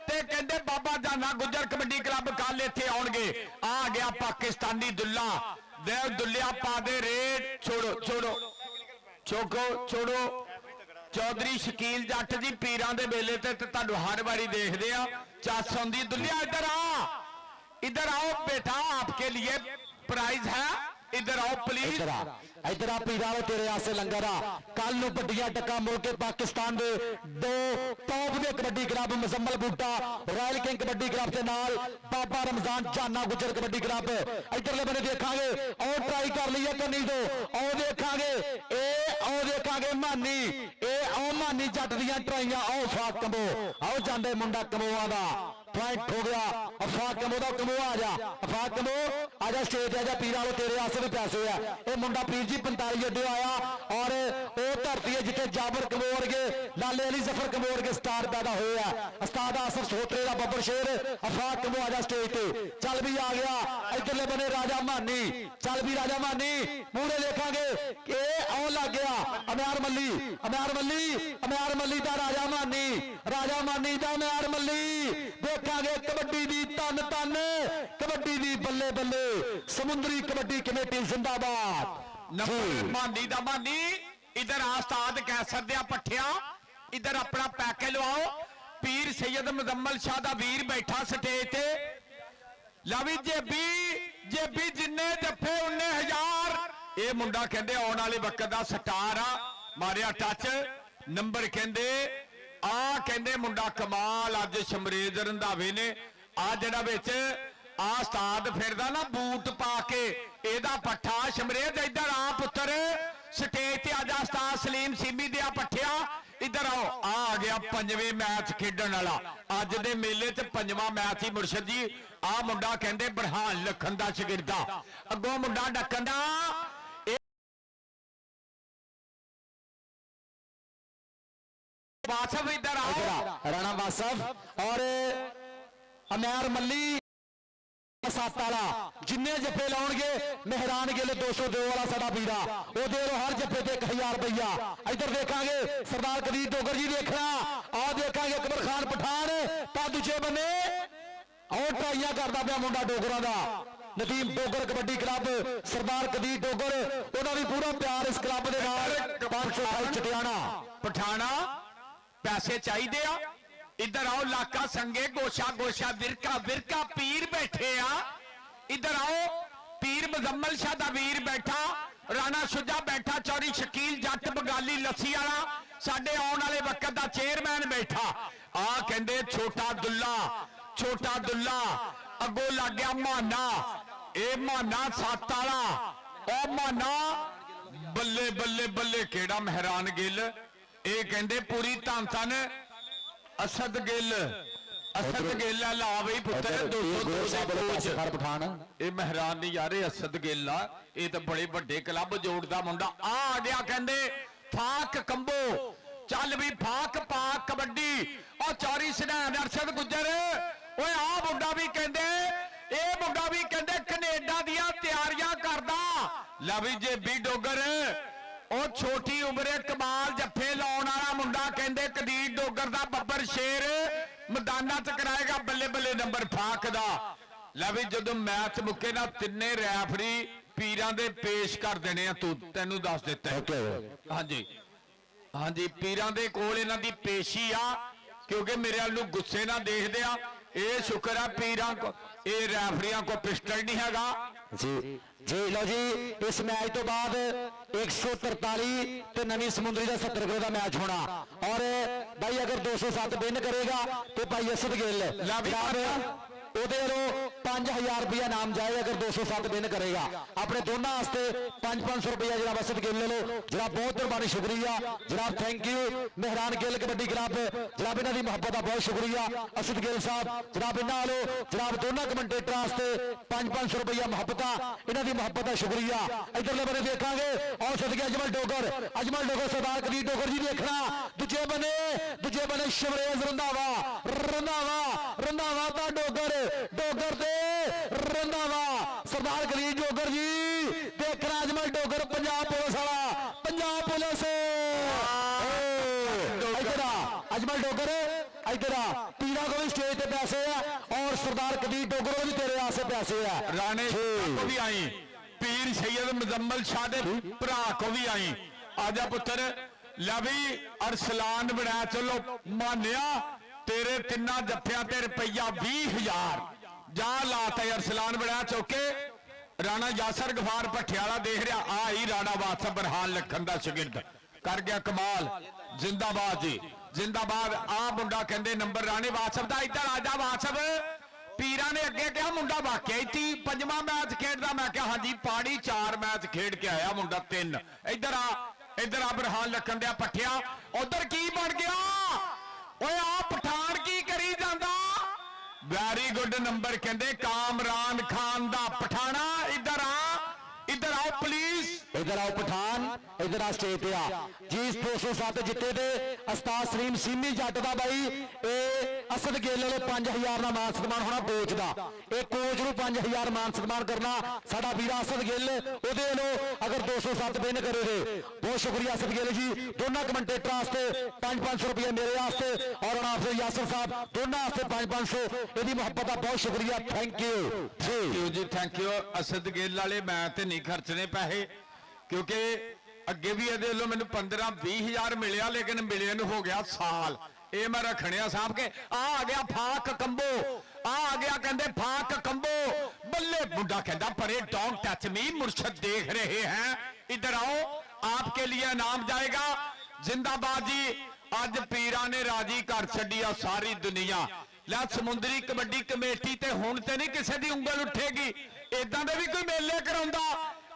[SPEAKER 3] ते कहंदे बाबा जाना गुज्जर कबड्डी क्लब कल इत्थे आउणगे। आ गया पाकिस्तानी दुल्ला, दे दुल्लिया पा दे रेड, छोड़ो छोड़ो छोको छोड़ो। चौधरी शकील जट जी पीरां दे मेले ते तुहानू हर बारी देखदे आ, चस आउंदी। दुल्लिया इधर आओ बेटा, आपके लिए प्राइज है, इधर आओ प्लीज।
[SPEAKER 1] इधर आ पीरा तेरे आसे लंगर आ। कल नूं बड्डियां टक्का मुड़ के पाकिस्तान दे 2 टॉप दे कबड्डी क्लब मुजम्मल बूटा रॉयल किंग कबड्डी क्लब के नाल बाबा रमजान जाना गुजर कबड्डी क्लब, इधरले बने देखांगे और ट्राई कर लीए करनी दो, और देखांगे आओ देखांगे मानी, आओ मानी जट दियां ट्राइयां, आओ फाक कंबो, आओ जांदे मुंडा कंबोआ दा पॉइंट हो गया, अफाक कंबो दा कंबो आ जा, अफाक कंबो आ जा स्टेज आ जा, पीरा तेरे आसे भी पैसे है, ये मुंडा पीर जी 45 अड्डे आया, और वो धरती है जिथे जाबर कमोर के लाले अली जफर कमोर के स्टार पैदा हुए हैं, उस्ताद आसफ सोत्रे का बब्बर शेर अफाक कंबो आ जा स्टेज पे, चल भी आ गया। इधरले बने राजा मानी, चल भी राजा मानी, मूड़े देखांगे कि आओ लग गया अमयार मल्ली, अमयार मल्ली, अमयार मल्ली का राजा मानी, राजा मानी का अमयार मल्ली, देखांगे कबड्डी दी तन तन, कबड्डी दी बल्ले बल्ले, समुद्री कबड्डी कमेटी जिंदाबाद।
[SPEAKER 3] नंबर मानी दा मानी, इधर आस्ताद कैसर दिया पट्ठिया, इधर अपना पैके लवाओ। पीर सैयद मुजम्मल शाह दा वीर बैठा स्टेज ते, लवी जेबी जेबी जिन्ने जफे उन्ने 1000, ये मुंडा कहंदे आने वाले वक्त दा स्टार आ, मारिया टच नंबर कहंदे आ, कहंदे मुंडा कमाल। अज शमरेज रंधावे ने आ जड़ा विच ਆ ਉਸਤਾਦ ਫਿਰਦਾ ਨਾ ਬੂਟ ਪਾ ਕੇ ਇਹਦਾ ਪੱਠਾ ਸ਼ਮਰੇਜ ਇੱਧਰ ਆ ਪੁੱਤਰ ਸਟੇਜ ਤੇ ਆਜਾ ਉਸਤਾਦ ਸਲੀਮ ਸੀਮੀ ਦੇ ਆ ਪੱਠਿਆ ਇੱਧਰ ਆਓ ਆ ਗਿਆ ਪੰਜਵੇਂ ਮੈਚ ਖੇਡਣ ਵਾਲਾ ਅੱਜ ਦੇ ਮੇਲੇ 'ਚ ਪੰਜਵਾਂ ਮੈਚ ਹੀ ਮੁਰਸ਼ਦ ਜੀ ਆ ਮੁੰਡਾ ਕਹਿੰਦੇ ਬਰਹਾਨ ਲਖਨ ਦਾ ਸ਼ਾਗਿਰਦਾ ਅੱਗੋਂ ਮੁੰਡਾ ਡੱਕਣ ਦਾ ਵਾਸਫ ਇੱਧਰ ਆਓ
[SPEAKER 1] राणा वासफ और अमैर मल्ली सत्त वाला जिन्ने जफे लाउणगे मेहरान गिल 202 वाला साडा वीरा ओदे हर जफे ते 1000 रुपया इधर देखांगे सरदार कदीर डोगर जी देखना आ देखांगे अकबर खान पठान ता दूजे बन्ने और ट्राइयां करदा पिया मुंडा डोगरां दा नदीम डोगर कबड्डी क्लब सरदार कदीर डोगर उन्हां दी पूरा प्यार इस क्लब दे नाल 528 चटियाना
[SPEAKER 3] पठाना पैसे चाहिए आ इधर आओ लाका संगे गोशा गोशा विरका विरका पीर बैठे आ इधर आओ पीर मुजम्मल शाह दा वीर बैठा राणा सुजा बैठा चौरी शकील जट बगाली लस्सी वाला साडे आउण वाले वक्त दा चेयरमैन बैठा आ कहंदे छोटा दुल्ला अगो लग गया माना ए माना सत्त वाला ओ माना बल्ले बल्ले बल्ले केड़ा मेहरान गिल ਇਹ ਕਹਿੰਦੇ ਪੂਰੀ ਧੰਨ ਧੰਨ ਅਸਦ ਗਿੱਲ ਲਾ ਬਈ ਪੁੱਤਰ 202
[SPEAKER 1] पठान
[SPEAKER 3] ਇਹ ਮਹਿਰਾਨ ਨਹੀਂ ਯਾਰ ਇਹ ਅਸਦ ਗਿੱਲ ਆ ਇਹ ਤਾਂ ਬੜੇ ਵੱਡੇ ਕਲੱਬ ਜੋੜਦਾ ਮੁੰਡਾ ਆ ਗਿਆ ਕਹਿੰਦੇ ਫਾਕ ਕੰਬੋ ਚੱਲ ਵੀ ਫਾਕ ਪਾਕ ਕਬੱਡੀ ਉਹ ਚੌਰੀ ਸਨੈਣ ਅਰਸ਼ਦ ਗੁੱਜਰ ਓਏ ਆ ਮੁੰਡਾ ਵੀ ਕਹਿੰਦੇ ਇਹ ਮੁੰਡਾ ਵੀ ਕਹਿੰਦੇ ਕੈਨੇਡਾ ਦੀਆਂ ਤਿਆਰੀਆਂ ਕਰਦਾ ਲੈ ਵੀ ਜੇਬੀ ਡੋਗਰ ਉਹ ਛੋਟੀ ਉਮਰੇ ਕਮਾਲ ਜੱਫੇ ਲਾਉਣ ਵਾਲਾ ਮੁੰਡਾ ਕਹਿੰਦੇ ਕਦੀਰ ਡੋਗਰ ਦਾ ਬੱਬਰ ਸ਼ੇਰ ਮੈਦਾਨਾਂ 'ਚ ਕਰਾਏਗਾ ਬੱਲੇ ਬੱਲੇ ਨੰਬਰ ਫਾਕ ਦਾ ਲੈ ਵੀ ਜਦੋਂ ਮੈਚ ਮੁੱਕੇ ਨਾ ਤਿੰਨੇ ਰੈਫਰੀ ਪੀਰਾਂ ਦੇ ਪੇਸ਼ ਕਰ ਦੇਣੇ ਆ ਤੈਨੂੰ ਦੱਸ ਦਿੱਤਾ ਹਾਂਜੀ ਪੀਰਾਂ ਦੇ ਕੋਲ ਇਹਨਾਂ ਦੀ ਪੇਸ਼ੀ ਆ ਕਿਉਂਕਿ ਮੇਰੇ ਵੱਲ ਨੂੰ ਗੁੱਸੇ ਨਾਲ ਦੇਖਦੇ ਆ ਇਹ ਸ਼ੁਕਰ ਆ ਪੀਰਾਂ ਕੋ ਇਹ ਰੈਫਰੀਆਂ ਕੋ ਪਿਸਟਲ ਨਹੀਂ ਹੈਗਾ
[SPEAKER 1] ਜੀ जी लो जी इस मैच तो बाद 143 ते नवी समुंदरी का 70 किलो का मैच होना और भाई अगर 207 विन करेगा तो भाई असद गिल ਉਹਦੇ ਵੱਲੋਂ 5000 रुपया नाम जाए अगर 207 विन करेगा अपने दोनों वास्ते 500 रुपया जनाब असद गिल ले लो जनाब बहुत मेहरबानी शुक्रिया जनाब thank you Mehran Gill kabaddi club जनाब इन्हों की मुहब्बत का बहुत शुक्रिया असद गिल साहब जनाब इन्हों वालों जनाब दोनों कमेंटेटर वास्ते 500 रुपया मुहब्बत इन्हों की मुहब्बत का शुक्रिया इधरले बने देखा और सदके अजमल डोगर सरदार कदीर डोगर जी देखना दूजे बने शमरेज रंधावा ता डोगर दे रंधावा सरदार कदीर डोगर जी देखना अजमल डोगर पंजाब पुलिस वाला पंजाब पुलिस इधर अजमल डोगर इधर पीड़ा को भी स्टेज पे पैसे है और सरदार कदीर डोगर को भी तेरे आसे पैसे है
[SPEAKER 3] राणे को भी आई पीर सैयद मुजम्मल शाह दे भरा को भी आई आजा पुत्र लवी अरसलान बनाया चलो मानिया तेरे तिना जफिया ते रुपया 20000 जा लाता अरसलान बनाया चौके राणा यासर गफार भट्टियाला देख रहा आई राणा वासफ बरहान लखन दा शागिर्द कर गया कमाल जिंदाबाद जी जिंदाबाद आ मुंडा कहंदे नंबर राणे वासफ दा इधर आजा वासफ पीरा ने अगे कहा मुंडा वाकई थी पंजवां मैच खेडदा मैं कहा हां जी पाड़ी 4 मैच खेड के आया मुंडा 3 इधर आ बरहान लखन दिया पट्ठिया उधर की बन गया ओए आ पठान की करी जांदा वेरी गुड नंबर कहंदे कामरान खान दा पठाना इधर आओ प्लीज
[SPEAKER 1] इधर आओ पठान इधर आ स्टेज पे आ जी 207 जिते थे उस्ताद सलीम सीमी जट दा भाई ए असद गिल वाले 5000 ਦਾ ਮਾਨ ਸਨਮਾਨ ਹੋਣਾ ਕੋਚ ਦਾ ਇਹ ਕੋਚ ਨੂੰ 5000 ਮਾਨ ਸਨਮਾਨ ਕਰਨਾ ਸਾਡਾ ਵੀਰਾ असद गिल ਉਹਦੇ ਵੱਲੋਂ ਅਗਰ 207 ਵਿਨ ਕਰੋਗੇ ਬਹੁਤ ਸ਼ੁਕਰੀਆ असद गिल जी ਦੋਨਾਂ ਕਮੈਂਟੇਟਰਾਂ ਵਾਸਤੇ 500 ਰੁਪਏ ਮੇਰੇ ਵਾਸਤੇ ਔਰ ਅਨਾਫ यासर साहब ਦੋਨਾਂ ਵਾਸਤੇ 500 ਇਹਦੀ ਮੁਹੱਬਤ ਦਾ ਬਹੁਤ ਸ਼ੁਕਰੀਆ ਥੈਂਕ ਯੂ
[SPEAKER 3] ਜੀ ਥੈਂਕ ਯੂ असद गिल वाले मैं ਤੇ ਨਹੀਂ ਖਰਚਣੇ ਪੈਸੇ क्योंकि अगे भी ये मैंने 15-20 मिलिया लेकिन मिले हो गया साल ये मैं रखने साहब के आ गया फाक कंबो आ गया कहते फाक कंबो बल्ले मुंडा कहता परे डोंट टच मी मुर्शद देख रहे हैं इधर आओ आपके लिए इनाम जाएगा जिंदाबाद जी अज पीरा ने राजी कर छड़ी सारी दुनिया ਲੈ ਸਮੁੰਦਰੀ ਕਬੱਡੀ ਕਮੇਟੀ ਤੇ ਹੁਣ ਤੇ ਨਹੀਂ ਕਿਸੇ ਦੀ ਉਂਗਲ ਉੱਠੇਗੀ, ਇਦਾਂ ਦੇ ਵੀ ਕੋਈ ਮੇਲੇ ਕਰਾਉਂਦਾ।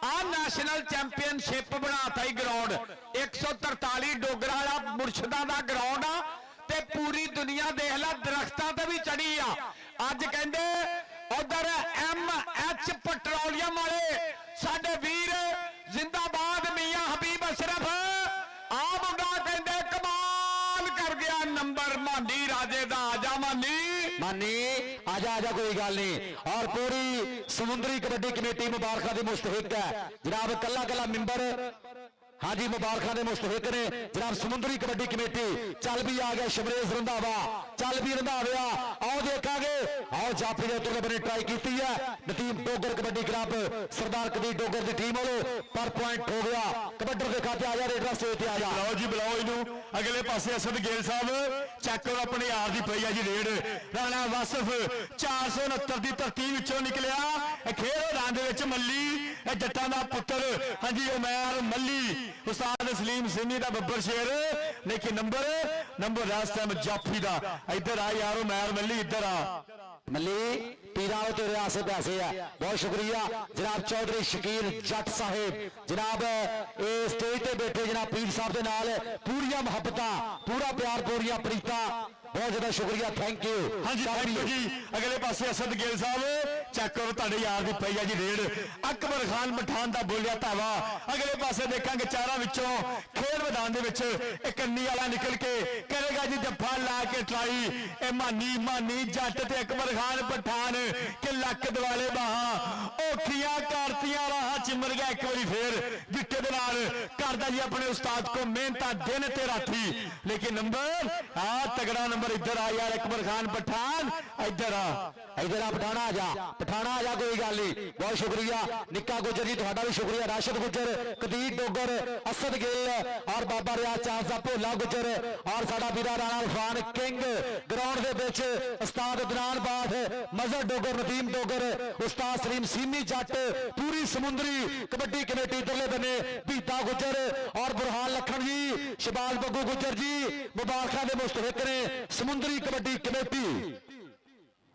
[SPEAKER 3] ਆ ਨੈਸ਼ਨਲ ਚੈਂਪੀਅਨਸ਼ਿਪ ਬਣਾਤਾ ਹੀ ਗਰਾਊਂਡ 143 ਡੋਗਰਾ ਵਾਲਾ ਮੁਰਸ਼ਿਦਾਂ ਦਾ ਗਰਾਊਂਡ ਆ ਤੇ ਪੂਰੀ ਦੁਨੀਆ ਦੇਖ ਲੈ ਦਰਖਤਾਂ ਤੇ ਵੀ ਚੜੀ ਆ। ਅੱਜ ਕਹਿੰਦੇ ਉਧਰ MH ਪੈਟਰੋਲੀਅਮ ਵਾਲੇ ਸਾਡੇ ਵੀਰ ਜ਼ਿੰਦਾਬਾਦ ਮੀਆਂ ਹਬੀਬ ਅਸ਼ਰਫ ਆ ਮੁੰਡਾ ਕਹਿੰਦੇ ਕਮਾਲ ਕਰ ਗਿਆ ਨੰਬਰ ਮਾਨੀ ਰਾਜੇ ਦਾ। ਆਜਾ
[SPEAKER 1] मानी आजा आजा कोई गल नहीं। और पूरी समुद्री कबड्डी कमेटी मुबारक दी मुस्तहिक है जनाब, कला कला मेंबर हाँ जी मुबारक दे मुस्तहिक ने जनाब। समुद्री कबड्डी कमेटी चल भी आ गया शमरेज रंधावा, चल भी रंधाविया। आओ देखांगे, आओ जाफी के उत्तर बने ट्राई की है नतीम डोगर कबड्डी क्लब सरदार कबीर डोगर की टीम वालों पर पॉइंट हो गया। कबड्डर के खाते आ जा रेडरा स्टेज पे आ जा।
[SPEAKER 5] बुलाओ जी बुलाओ इनू अगले पासे असद गेल साहब चेक करो अपने यार की पई है जी रेड। राणा वासफ 469 की धरती विचों निकलिया खेल मैदान दे विच मल्ली जट्टां दा पुत्र हाँ जी उमैर मल्ली उस्ताद सलीम सिमी दा बब्बर शेर, लेकिन नंबर लास्ट टाइम जाफी दा। इधर आ यार उमैर मल्ली, इधर आ
[SPEAKER 1] मल्ली पीरा तेरे आसे पैसे है। बहुत शुक्रिया जनाब चौधरी शकील जट साहेब जनाब स्टेज पे बैठे जनाब पीर साहब के नाल पूरिया मुहब्बत पूरा प्यार पूरिया प्रीता, बहुत ज्यादा शुक्रिया थैंक यू।
[SPEAKER 5] हाँ जी थैंक यू जी। अगले पासे असद गेल साहब चेक करो तुहाडे यार दी पई है जी रेड। अकबर खान पठान दा बोलिया धावा। अगले पासे देखांगे चारां विचों खेल मैदान दे विच एक कन्नी वाला निकल के करेगा जी जफ्फा ला के ट्राई। ए मानी जट ते अकबर खान पठान के लक दवाले बाहां औखियां करतियां राह चिमर गया एक बारी फिर गिट्टे दे नाल करदा जी अपने उस्ताद को मेहनत दिन ते राती। लेकिन नंबर तगड़ा नंबर इधर आ यार अकबर खान पठान, इधर आ पठाना आ जा कोई गल नहीं। बहुत शुक्रिया निक्का गुजर जी तुहाडा भी शुक्रिया। राशिद गुजर कदीर डोगर असद गिल और बाबा रियाज चांस दा भोला गुजर और साडा वीरा राणा अरफान किंग ग्राउंड दे विच उस्ताद अदनान बाठ मजहर डोगर नदीम डोगर उस्ताद सलीम सीमी जट पूरी समुद्री कबड्डी कमेटी इधरले बने भीता गुजर और बुरहान लखन जी शबाज बग्गू गुजर जी मुबारक दे मुस्तहिक ने समुद्री कबड्डी कमेटी।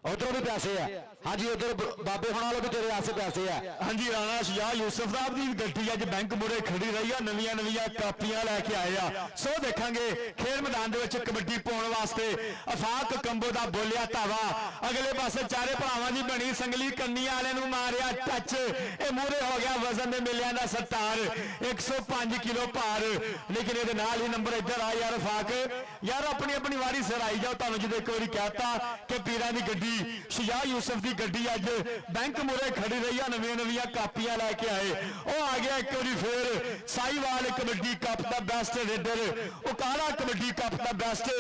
[SPEAKER 5] उधरों भी पैसे है हाँ जी, उधर बाबे होना भी तेरे आसे पैसे है। हाँ जी राणा शाह यूसुफ साहब की गड्डी अज बैंक मुरे खड़ी रही है, नवियां कापियां लैके आए आ। सो देखांगे खेल मैदान दे विच कबड्डी पाउण वास्ते अफाक कंबो दा बोलिया धावा। अगले पासे चारे भरावां दी बनी संगली कन्नी वाले नूं मारिया टच, ये मूरे हो गया वजन दे मेलियां दा सत्तार 105 किलो भार। लेकिन ये नाल ही नंबर इधर आ यार अफाक यार अपनी वारी सिर आई जाओ। तुहानूं जो एक बारी कहता कि पीरां दी गड्डी शाह यूसुफ की गड्डी अज बैंक मुरे खड़ी रही है, नवियां कापियां लैके आए। वो आ गया एक बार फिर साहिवाल कबड्डी कप का बेस्ट रेडर, उकाड़ा कबड्डी कप का बेस्ट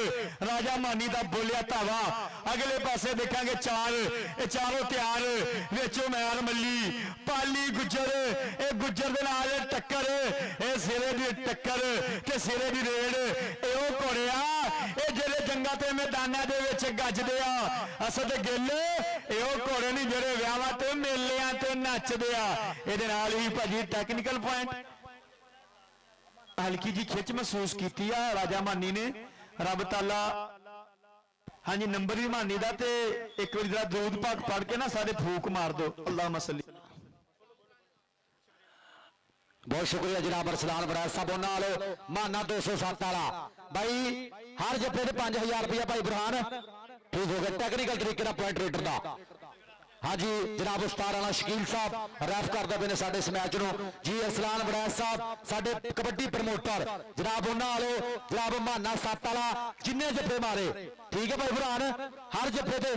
[SPEAKER 5] राजा मानी का बोलिया धावा। अगले पासे देखांगे चारों तैयार विच उमैर मल्ली पाली गुजर, ये गुजर दे नाल टक्कर, ये सिरे की टक्कर ते सिरे की रेड। ये घोड़े ये जेडे जंगा ते मैदानां दे विच गजदे आ असद गिल, ये घोड़े नहीं जेडे विआहां ते मेलियां ते नचदे आ। इहदे नाल ही भाजी टैक्नीकल पॉइंट हल्की जी खिच महसूस की राजा मानी ने। रब ताला हाँ जी नंबर भी मानी का एक बार जरा दूध पाक पढ़ के ना सारे फूक मार दो। अल्लाह मसली।
[SPEAKER 1] बहुत शुक्रिया जनाब अरसलान बराज साहब उन्होंने माना 207 वाला भाई हर जफे 5000 रुपया भाई बुरहान ठीक हो गया टेक्निकल तरीके पॉइंट रेडर का। हाँ जी जनाब उस्ताद राणा शकील साहब रैफ करते पे ने साडे इस मैच नूं जी। अरसलान बराज साहब साडे कबड्डी प्रमोटर जनाब उन्होंने जनाब माना 7 वाला जिन्ने जफे मारे ठीक है भाई बुरहान हर जफे ते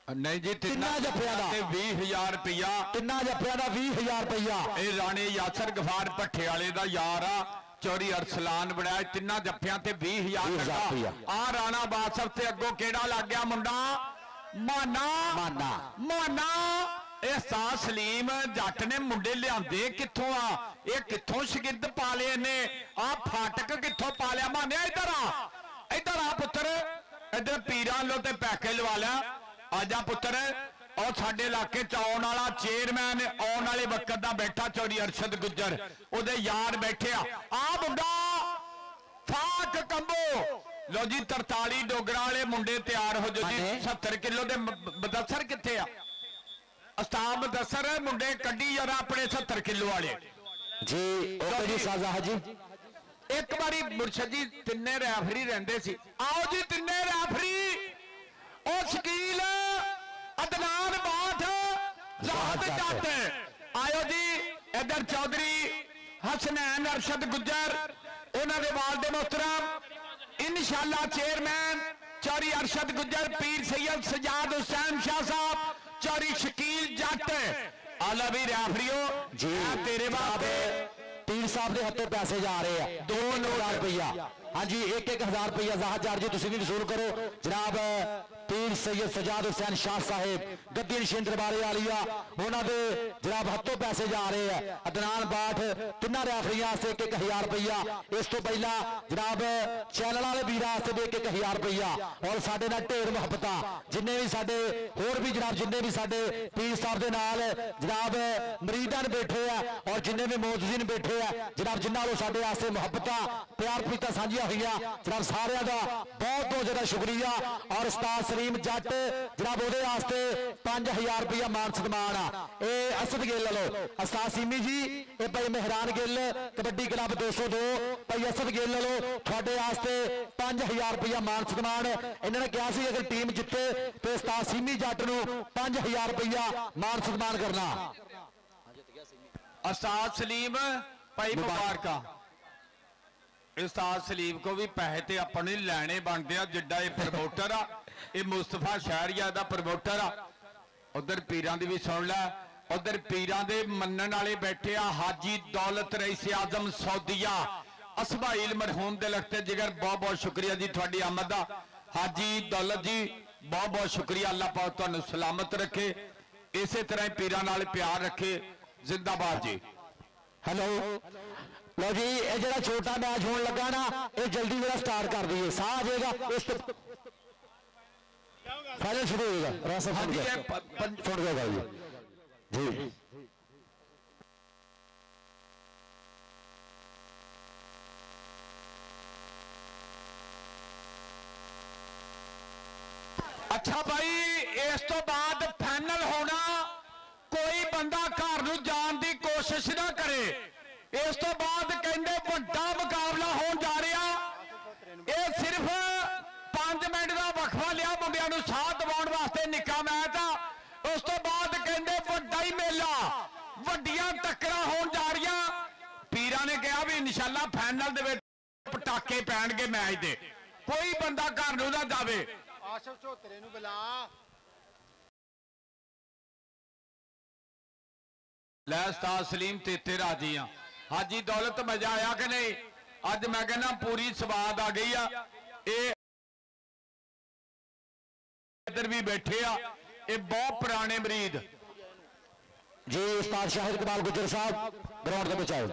[SPEAKER 3] नहीं जी
[SPEAKER 1] तिन्ना जफिया का
[SPEAKER 3] 20,000 रुपया,
[SPEAKER 1] तिन्ना जफिया का 20,000 रुपया।
[SPEAKER 3] ये राणे यासर गफार भट्ठे वाले का यार आ चौरी अरसलान बड़ा तिन्ना जफिया ते 20,000 रुपया। आ राणा बासफ ते अगों केड़ा लग गया मुंडा माना एहसान सलीम जट ने मुंडे लियादे कित्थों आ, ये कित्थों शगिर्द पा ले ने आ फाटक कित्थों पा लिया। माने इधर आ पुत्र, इधर पीरां लो ते पैके लवा लिया। आजा पुत्र और साडे इलाके च आउण वाला चेयरमैन आउण वाले वक्त दा बैठा चौधरी अरशद गुजर ओदे यार बैठे आ मुंडा फाक कंबो ਲੋ ਜੀ 43 ਡੋਗਰਾ ਵਾਲੇ ਮੁੰਡੇ ਤਿਆਰ ਹੋ ਜਾਓ ਜੀ।
[SPEAKER 1] ਹਾਂਜੀ।
[SPEAKER 3] 70 ਕਿਲੋ ਦੇ ਮਦਸਰ ਕਿੱਥੇ ਆ? ਉਸਤਾਦ ਮਦਸਰ ਮੁੰਡੇ ਕੱਢੀ ਯਾਰ ਆਪਣੇ 70 ਕਿਲੋ ਵਾਲੇ
[SPEAKER 1] ਜੀ ਓਕੇ ਜੀ ਸਾਜ਼ਾ ਜੀ।
[SPEAKER 3] ਇੱਕ ਵਾਰੀ ਮੁਰਸ਼ਦ ਜੀ ਤਿੰਨੇ ਰੈਫਰੀ ਰਹਿੰਦੇ ਸੀ। ਆਓ ਜੀ ਤਿੰਨੇ ਰੈਫਰੀ, ਉਹ ਸ਼ਕੀਲ, ਅਦਨਾਨ ਬਾਠ, ਲਾਹਤ ਜੱਟ, ਆਇਓ ਜੀ। ਇਧਰ ਚੌਧਰੀ ਹਸਨੈਨ ਅਰਸ਼ਦ ਗੁੱਜਰ, ਉਹਨਾਂ ਦੇ ਵਾਲਦ ਮੁਹਤਰਮ, इंशाल्लाह चेयरमैन चौरी अरशद गुज्जर, पीर सैयद सजाद हुसैन शाह साहब, चौरी शकील जट, आला भी रैफरीओ
[SPEAKER 1] जी
[SPEAKER 3] तेरे बाबे
[SPEAKER 1] पीर साहब के हत्थों पैसे जा रहे हैं 2,000 रुपया। हाँ जी 1,000 रुपया ज़ाहद जार जी तुसीं भी वसूल करो जनाब। पीर सैयद सजाद हुसैन शाह साहेब गद्दी नशीन दरबारे आलिया, उन्होंने जनाब हत्थों पैसे जा रहे हैं। अदनान बाठ तिना रैफरियां से 1,000 रुपया। इस तो पहला जनाब चैनल वाले वीरां वास्ते भी 1,000 रुपया। और साडे नाल ढेर मुहब्बत जिन्ने भी साडे होर भी जनाब जिन्ने भी साडे पीर साहब दे नाल जनाब मरीदान बैठे हैं और जिन्ने भी मौजूदीन बैठे हैं जनाब, जिन्हां नूं साडे वास्ते मुहब्बत प्यार प्रीतां साझियां होईयां जनाब, सारियां दा बहुत बहुत ज़्यादा शुक्रिया। और उस्ताद सलीम जट जनाब ਉਹਦੇ ਵਾਸਤੇ 5000 रुपया मान सम्मान आ। ਇਹ असद गिल लो उस्ताद सीमी जी, ਇਹ ਭਾਈ ਮਹਿਰਾਨ ਗਿੱਲ ਕਬੱਡੀ ਕਲੱਬ 202 ਭਾਈ असद गिल लो ਤੁਹਾਡੇ ਵਾਸਤੇ 5000 रुपया मान सम्मान। ਇਹਨਾਂ ਨੇ ਕਿਹਾ ਸੀ ਅਗਰ ਟੀਮ ਜਿੱਤੇ ਤੇ ਉਸਤਾਦ ਸੀਮੀ ਜੱਟ ਨੂੰ 5000 रुपया मान सम्मान करना।
[SPEAKER 3] उस्ताद सलीम भाई मुबारका। उस्ताद सलीम को भी पैसे ते अपने लैने बनते आ, जिड्डा ये प्रमोटर आ, ये मुस्तफा शहरिया दा प्रमोटर आ। उधर पीरां दी भी सुन लै, उधर पीरां दे मन्नण वाले बैठे आ। हाजी दौलत रईस आजम सौदिया असमाइल मरहूम दे लगते जिगर, बहुत बहुत शुक्रिया जी थोड़ी आमद दा। हाजी दौलत जी बहुत बहुत शुक्रिया, अल्लाह पाक तुहानू सलामत रखे, इसे तरह पीरां नाल प्यार रखे, जिंदाबाद जी।
[SPEAKER 1] हेलो लो जी, ये जरा छोटा मैच होने लगा ना, ये जल्दी जरा स्टार्ट कर दीजिए, सा आ जाएगा इस तो फाइनल शुरू होगा। रास्ता
[SPEAKER 3] हाँ
[SPEAKER 1] फुट
[SPEAKER 3] जी,
[SPEAKER 1] गया,
[SPEAKER 3] ये
[SPEAKER 1] फुट गया जी जी।
[SPEAKER 3] अच्छा भाई, इस तो बाद फाइनल होना, कोई बंदा घर नूं जाण दी कोशिश ना करे। इस तो बाद कहंदे वड्डा मुकाबला होण जा रहा, ये सिर्फ 5 मिनट का वक्फा लिया मुंडियां नूं साह दिवाउण वास्ते, निक्का मैच आ। उस तो बाद कहंदे वड्डा ही मेला, वड्डियां टक्करां होण जा रहीआं। पीरां ने कहा भी इंशाअल्लाह फाइनल दे विच पटाके पैणगे मैच दे, कोई बंदा घर नूं ना जावे।
[SPEAKER 4] ਆਸ਼ਫ ਝੋਤਰੇ ਨੂੰ ਬੁਲਾ।
[SPEAKER 3] लै उस्ताद सलीम तेते राजी हाँ। हाजी दौलत मजा आया कि नहीं? अज मैं कहना पूरी स्वाद आ गई आ। इधर भी बैठे आ, ये बहुत पुराने मरीद
[SPEAKER 1] जी। उस्ताद शाहिद कमाल गुजर साहब ग्राउंड के विच आओ।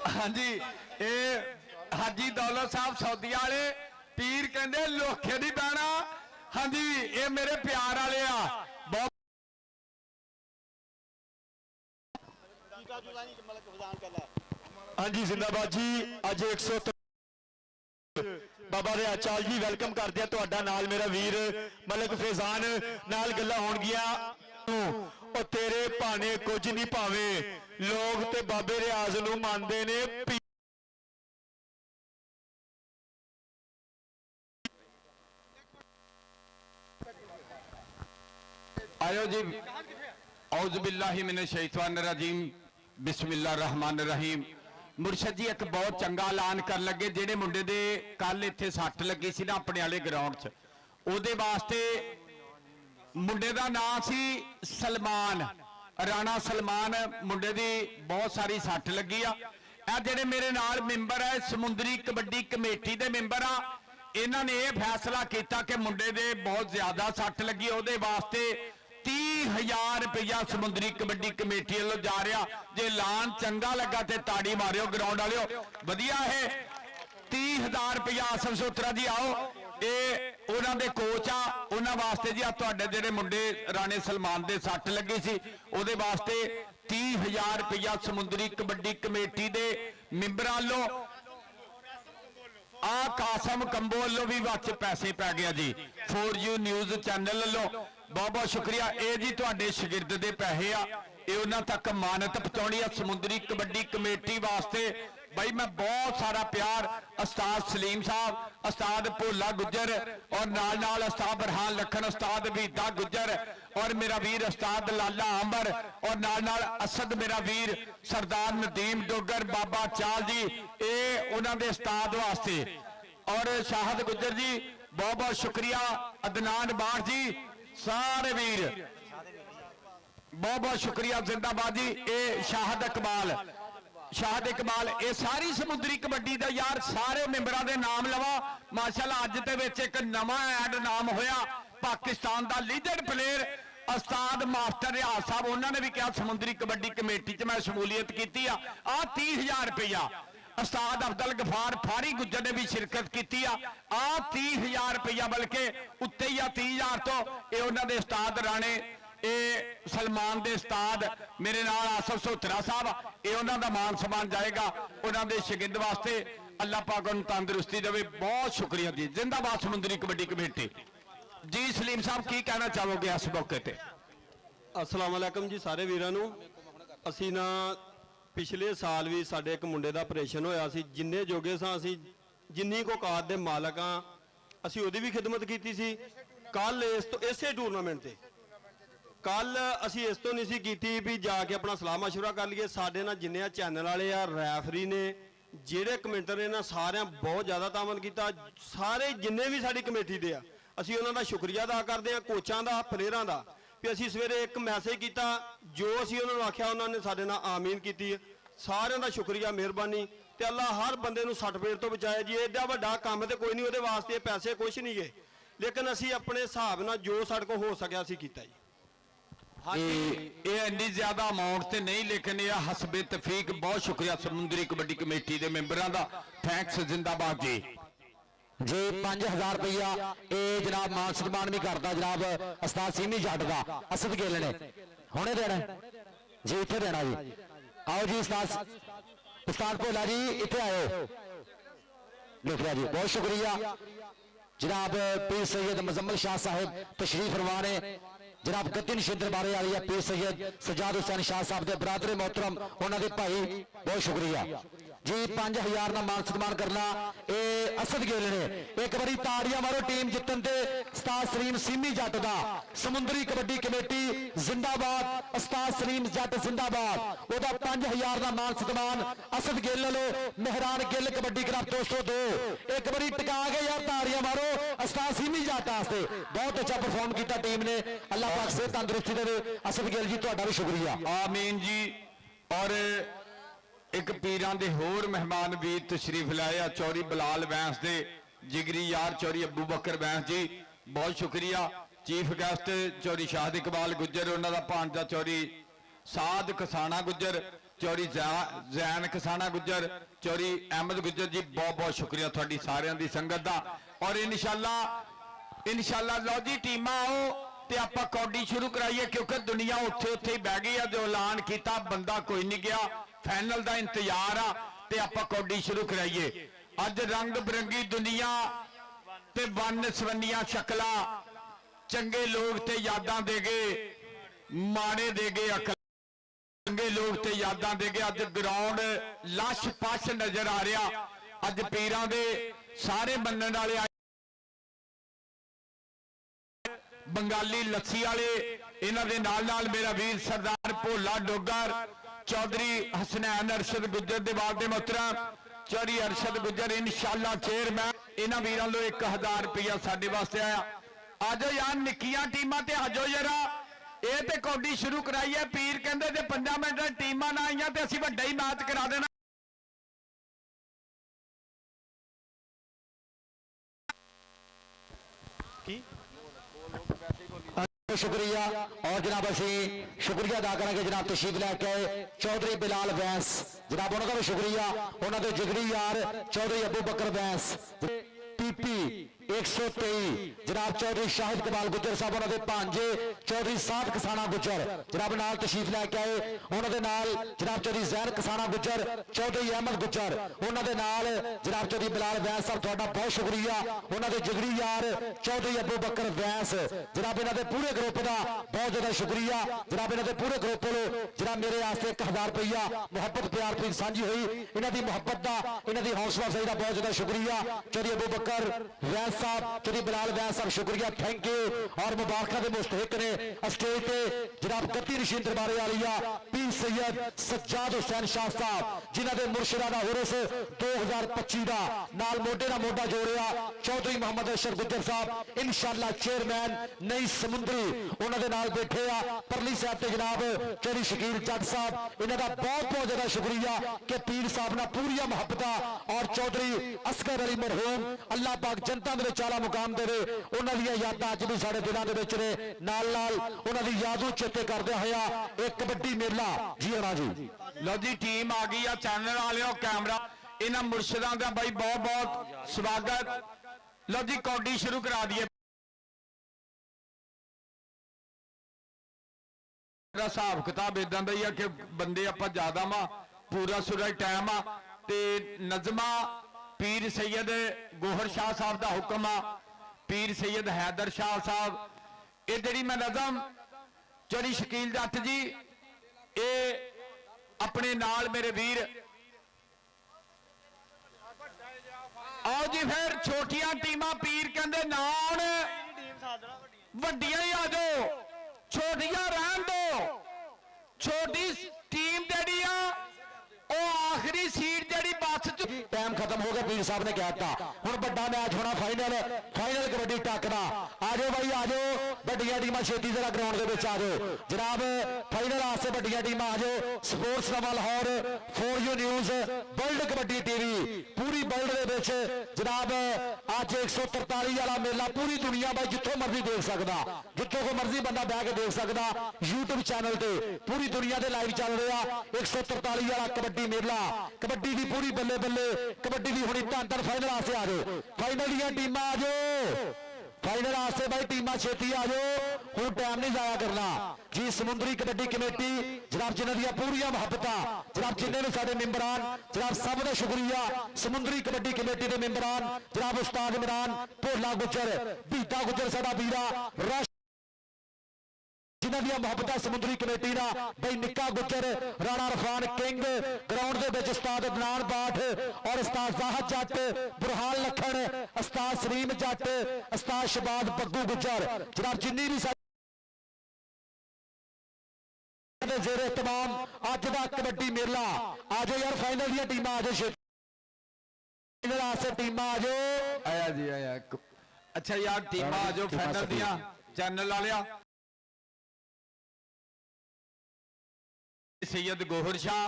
[SPEAKER 3] हाँ जी, ये हाजी दौलत साहब सौदिया वाले पीर कहते लोखे नहीं पैना। हाँ जी, ये मेरे प्यार वाले आ बहुत।
[SPEAKER 5] हाँ जी जिंदाबाद जी। अज 100 बाबा रिया चाल जी वेलकम करते हैं तुहाडा नाल मेरा वीर मलिक फैजान नाल गल्लां होणगियां। ओ तेरे भाने कुछ नहीं भावे, लोग ते बाबे रियाज नूं मनदे ने।
[SPEAKER 3] आयो जी, औज़ बिल्लाहि मिनश शैतानिर रजीम, बिस्मिल्लाहिर रहमानिर रहीम। मुर्शद जी एक बहुत चंगा ऐलान कर लगे, जेडे मुंडे दे कल इत्थे सट्ट लगी सी ना अपने वाले ग्राउंड च, ओदे वास्ते मुंडे दा नाम सी सलमान, राणा सलमान। मुंडे दी बहुत सारी सट्ट लगी आ। ਇਹ ਜਿਹੜੇ ਮੇਰੇ ਨਾਲ ਮੈਂਬਰ ਹੈ ਸਮੁੰਦਰੀ ਕਬੱਡੀ ਕਮੇਟੀ ਦੇ ਮੈਂਬਰ ਆ, ਇਹਨਾਂ ਨੇ ਇਹ ਫੈਸਲਾ ਕੀਤਾ ਕਿ ਮੁੰਡੇ ਦੇ ਬਹੁਤ ਜ਼ਿਆਦਾ ਸੱਟ ਲੱਗੀ, ਉਹਦੇ ਵਾਸਤੇ 30,000 रुपया ਸਮੁੰਦਰੀ ਕਬੱਡੀ ਕਮੇਟੀ ਵੱਲੋਂ ਜਾ ਰਿਹਾ। ਜੇ ਐਲਾਨ ਚੰਗਾ ਲੱਗਾ ਤੇ ਤਾੜੀ ਮਾਰਿਓ ਗਰਾਊਂਡ ਵਾਲਿਓ, ਵਧੀਆ ਹੈ। 30,000 रुपया ਆਸਫ ਸੋਤਰਾ ਜੀ आओ, ਇਹ ਉਹਨਾਂ ਦੇ ਕੋਚ ਆ, ਉਹਨਾਂ ਵਾਸਤੇ ਜੀ ਆ ਤੁਹਾਡੇ ਜਿਹੜੇ ਮੁੰਡੇ ਰਾਣੇ ਸਲਮਾਨ ਦੇ ਸੱਟ ਲੱਗੀ ਸੀ, ਉਹਦੇ ਵਾਸਤੇ 30,000 ਰੁਪਇਆ ਸਮੁੰਦਰੀ ਕਬੱਡੀ ਕਮੇਟੀ ਦੇ ਮੈਂਬਰਾਂ ਵੱਲੋਂ ਆ ਕਾਸਮ ਕੰਬੋ ਵੱਲੋਂ ਵੀ ਵਿੱਚ ਪੈਸੇ ਪੈ ਗਿਆ ਜੀ। 4U ਨਿਊਜ਼ ਚੈਨਲ ਵੱਲੋਂ ਬਹੁਤ ਬਹੁਤ ਸ਼ੁਕਰੀਆ। ਇਹ ਜੀ ਤੁਹਾਡੇ ਸ਼ਾਗਿਰਦ ਦੇ ਪੈਸੇ ਆ, ਇਹ ਉਹਨਾਂ ਤੱਕ ਮਾਨਤ ਪਹੁੰਚਾਉਣੀ ਆ ਸਮੁੰਦਰੀ ਕਬੱਡੀ ਕਮੇਟੀ ਵਾਸਤੇ। भाई मैं बहुत सारा प्यार उस्ताद सलीम साहब, उस्ताद भोला गुज्जर और नाल नाल उस्ताद बरहान लखन, उस्ताद बीदा गुज्जर और मेरा वीर उस्ताद लाला अंबर और नाल नाल असद मेरा वीर सरदार नदीम डोगर बाबा चाल जी, ये उन्होंने उस्ताद वास्ते। और शाहद गुज्जर जी बहुत बहुत शुक्रिया। अदनान बाठ जी, सारे वीर बहुत बहुत शुक्रिया। जिंदाबाद जी। ये शाहद इकबाल, शाहद इकबाल, ये सारी समुद्री कबड्डी का यार सारे मैंबरों के नाम लवा। माशाल्लाह अज दे विच एक नवा ऐड नाम होया पाकिस्तान का लीजेंड प्लेयर उस्ताद मास्टर रियाज साहब, उन्होंने भी कहा समुद्री कबड्डी कमेटी च मैं शमूलीयत की। 30,000 रुपया उस्ताद अब्दुल गफार फारी गुज्जर ने भी शिरकत की। 30,000 रुपया बल्कि उत्ते ही 30,000 तो ये उन्होंने उस्ताद राणे, ये सलमान दे उस्ताद मेरे नाल आसफ सोथरा साहब, ये उन्हों का मान सम्मान जाएगा उन्होंने शागिर्द वास्ते। अल्लाह पाक उन्हें तंदुरुस्ती देवे। बहुत शुक्रिया जी। जिंदाबाद समुद्री कबड्डी कमेटी जी। सलीम साहब की कहना चाहोगे इस मौके ते?
[SPEAKER 6] अस्सलाम वालेकुम जी सारे वीरां नूं। असीं ना पिछले साल भी साडे एक मुंडे दा ऑपरेशन होया सी, जिन्ने जोगे सां असीं जिन्नी को औकात दे मालक हां असीं ओहदी भी खिदमत कीती सी। कल इस तो इसे टूरनामेंट ते कल असीं इस तो नहीं सी कीती भी जाके अपना सलाह मशवरा कर लीए। साडे नाल जिन्ने चैनल वाले आ, रैफरी ने, जेहड़े कमेंटर ने, सारे बहुत ज़्यादा तामन किया। सारे जिन्ने भी साडी कमेटी दे आ असीं उन्हां दा शुक्रिया अदा करदे आ, कोचां दा, प्लेयरां दा। भी असीं सवेरे एक मैसेज किया, जो असीं उन्हां नूं आख्या उन्हां ने साडे नाल आमीन कीती। सारिਆਂ ਦਾ शुक्रिया, मेहरबानी। ते अल्लाह हर बंदे नूं सट पेट तो बचाए जी। एडा वड्डा काम ते कोई नहीं, उहदे वास्ते पैसे कुछ नहीं गए, लेकिन असीं अपने हिसाब नाल जो साडे कोल हो सकिया असीं कीता जी।
[SPEAKER 3] ये इन्नी ज्यादा अमाउंट ते नहीं, लेकिन यह हसबे तफीक। बहुत शुक्रिया समुद्री कबड्डी कमेटी के मैंबरों का, थैंक्स। जिंदाबाद जी।
[SPEAKER 1] जी 5,000 रुपया ये जनाब मान सम्मान भी करता जनाब उस्ताद सीमी जट का असद गिल ने हुणे देना जी, इत्थे देना जी। आओ जी उस्ताद भोला जी इत्थे आए, लिखिया जी। बहुत शुक्रिया जनाब पीर सैयद मुजम्मल शाह साहब तशरीफ फरमा ने। जनाब गद्दी नशीद दरबारे वाली है पीर सैयद सजाद हुसैन शाह साहब के बरादरे मोहतरम, उन्होंने भाई बहुत शुक्रिया जी। 5,000 का मान सम्मान करना ये असद गिल ने। एक बारी ताड़ियां मारो टीम जितन ते उस्ताद सलीम सीमी जट का। समुद्री कबड्डी कमेटी जिंदाबाद, उस्ताद सलीम जट जिंदाबाद। वह 5,000 का मान सम्मान असद गिल लो, मेहरान गिल कबड्डी क्लब 202। एक बारी टिका के यार ताड़ियां मारो उस्ताद सीमी जट वास्ते, बहुत अच्छा परफॉर्म किया टीम ने। अल्लाह पाक से तंदुरुस्ती देवे। असद गिल जी तुहाडा भी शुक्रिया।
[SPEAKER 3] आमीन जी। और एक पीरां दे होर मेहमान वीर तशरीफ लाए आ, चौरी बिलाल बैंस दे जिगरी यार चौरी अबू बकर बैंस जी, बहुत शुक्रिया। चीफ गेस्ट चौरी शाहद इकबाल गुज्जर, उन्हों का भांजा चौरी साद कसाना गुज्जर, चौरी जैन कसाना गुज्जर, चौरी अहमद गुज्जर जी, बहुत बहुत शुक्रिया थोड़ी सारियां दी संगत दा। और इंशाल्लाह लो जी टीमां आओ ते आपां कौडी शुरू कराइए, क्योंकि दुनिया उत्थे उत्थे ही बह गई है। जो ऐलान किया बंदा कोई नहीं गया, फाइनल का इंतजार आ ते आपां कौडी शुरू कराइए। अज रंग बिरंगी दुनिया ते वन सवनिया शक्लां, चंगे लोग ते यादां दे गए, माड़े दे गए अकल, चंगे लोग ते यादां दे गए। अज ग्राउंड लश पश नजर आ रहा। अज पीरां दे सारे मनण वाले बंगाली लस्सी वाले, इन्हां दे नाल नाल मेरा वीर सरदार भोला डोगर, चौधरी हसनैन अरशद गुज्जर दे वाल दे मोहतरम चौधरी अरशद गुज्जर इंशाअल्लाह चेयरमैन। इन्हां वीरां लो 1,000 रुपया साडे वास्ते आया। आजो यार निक्कियां टीमां ते आजो जरा ये ते कौडी शुरू कराई है। पीर कहंदे जे 5 मिनट टीमां ना आईयां ते असीं वड्डा ही मैच करा देना।
[SPEAKER 1] शुक्रिया। और जनाब असी शुक्रिया अदा करेंगे जनाब तशरीफ लैके आए चौधरी बिलाल बैंस, जनाब उन्होंने भी शुक्रिया। उन्होंने जिगरी यार चौधरी अबू बकर बैंस, पीपी 123 जनाब चौधरी शाहिद कमाल गुज्जर साहब उन्होंने भांजे चौधरी साध कसाना गुज्जर जनाब नाल तशरीफ लैके आए उन्होंने नाल जनाब चौधरी जैन कसाना गुज्जर चौधरी अहमद गुज्जर उन्होंने नाल जनाब चौधरी बिलाल वैस साहब थोड़ा बहुत शुक्रिया उन्होंने जिगरी यार चौधरी अबू बकर वैस जनाब इन्होंने पूरे ग्रुप का बहुत ज्यादा शुक्रिया जनाब इन्होंने पूरे ग्रुप को जनाब मेरे वास्ते 1000 रुपया मुहब्बत प्यार पीर सांझी हुई इन्हों की मुहब्बत का इन्हों की हौसला अफजाई का बहुत ज्यादा शुक्रिया चौधरी अबू बकर वैस साहब चौधरी बिलाल वैस साहब शुक्रिया थैंक यू और मुबारक के मुस्तहिक ने स्टेज पे जनाब गद्दी नशीन दरबारे वालिया पीर सैयद सज्जाद हुसैन शाह साहब जिन्हों के मुर्शिदा का उर्स 2025 का नाल मोढे का मोढा जोड़िया चौधरी मोहम्मद अशरफ गुज्जर साहब इंशाअल्लाह चेयरमैन नई समुंदरी उन्होंने नाल बैठे आ परली साहब ते जनाब चौधरी शकील जट साहब इन्हों का बहुत बहुत ज्यादा शुक्रिया कि पीर साहब ने पूरी मुहब्बत और चौधरी असगर अली मरहूम अल्लाह पाक जनता के आला मुकाम देवे उन्होंने यादां अज भी साडे दिलों दे विच ने नाल नाल उन्होंने यादों चेते करदे होया एक कबड्डी मेला जी हाँ जी
[SPEAKER 3] लो जी टीम आ गई है चैनल वाले कैमरा इन्हां मुर्शिदां दा भाई बहुत बहुत स्वागत लो जी कौडी शुरू करा दिए हिसाब किताब इदां दा ही है कि बंदे आपां ज्यादा वा पूरा सूरज टाइम आ ते नज़मा पीर सैयद गोहर शाह साहब का हुक्म आ पीर सैयद हैदर शाह साहब ये जिहड़ी मैं नज़म चौधरी शकील जट जी ये अपने नाल मेरे वीर आओ जी फिर छोटियां टीमां पीर कहंदे नाल वड्डियां ही आ जाओ छोटियां रहन दो छोटी टीम जिहड़ी आ ओ आखिरी सीट जिहड़ी बस च
[SPEAKER 1] टाइम खत्म हो गया पीर साहब ने कह दिता हुण बड़ा मैच होना फाइनल फाइनल कबड्डी टक्कदा आ जाओ भाई आ जाओ बड़ियां टीमां छेती जरा ग्राउंड दे विच आ जाओ जनाब फाइनल आस्ते बड़ियां टीमां आ जाओ स्पोर्ट्स नवा Lahore for you news world kabaddi TV पूरी वर्ल्ड दे विच जनाब अज 143 वाला मेला पूरी दुनिया भाई जिथों मर्जी देख सकदा जिथों को मर्जी बंदा बह के देख सकदा यूट्यूब चैनल ते पूरी दुनिया दे लाइव चल रहा 143 वाला कबड्डी मेला कबड्डी की पूरी बल्ले बल्ले कबड्डी की हुणी धन धन फाइनल आस्ते आ जाओ फाइनल दी टीमां आ जाओ फाइनल आस्ते भाई टीमां छेती आ जाओ हुण टाइम नहीं जाया करना जी समुंदरी कबड्डी कमेटी जनाब जिन्हां दी पूरी मुहब्बत जनाब जिन्ने भी साडे मेंबरान जनाब सब दा शुक्रिया समुंदरी कबड्डी कमेटी के मेंबरान जनाब उस्ताद इमरान भोला गुज्जर बीता गुज्जर साडा वीरा जिन्हां दी मुहब्बत समुंदरी कमेटी का भाई निक्का गुज्जर राणा रफान किंग ग्राउंड के विच उस्ताद अदनान बाठ और उस्ताद जाहद जट बुरहान लखन उस्ताद सलीम जट उस्ताद शबाद बग्गू गुज्जर जनाब जिन्नी भी जेर तमाम अज का कबड्डी मेला आ जाओ यार फाइनल दी टीमां आ जाओ फाइनल आस्ते टीमां आ जाओ
[SPEAKER 3] आया जी आया अच्छा यार टीमां आ जाओ फाइनल दियां चैनल वालिया सैयद गोहर शाह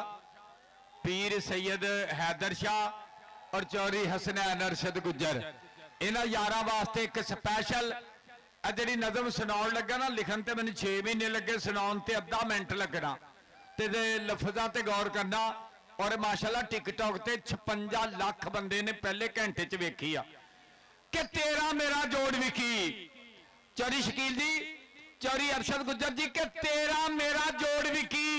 [SPEAKER 3] पीर सैयद हैदर शाह और चौधरी हसनैन अरशद गुज्जर इन्हां यारां वास्ते एक स्पैशल जी नज़म सुनाउण लगा ना लिखन ते मैंने 6 महीने लगे सुनाउण ते अद्धा मिनट लगना ते लफजां ते गौर करना और माशाल्लाह टिकटॉक ते 56 लाख बंदे ने पहले घंटे च वेखी आ कि तेरा मेरा जोड़ विकी चौधरी शकील जी चौधरी अरशद गुज्जर जी कि तेरा मेरा जोड़ विकी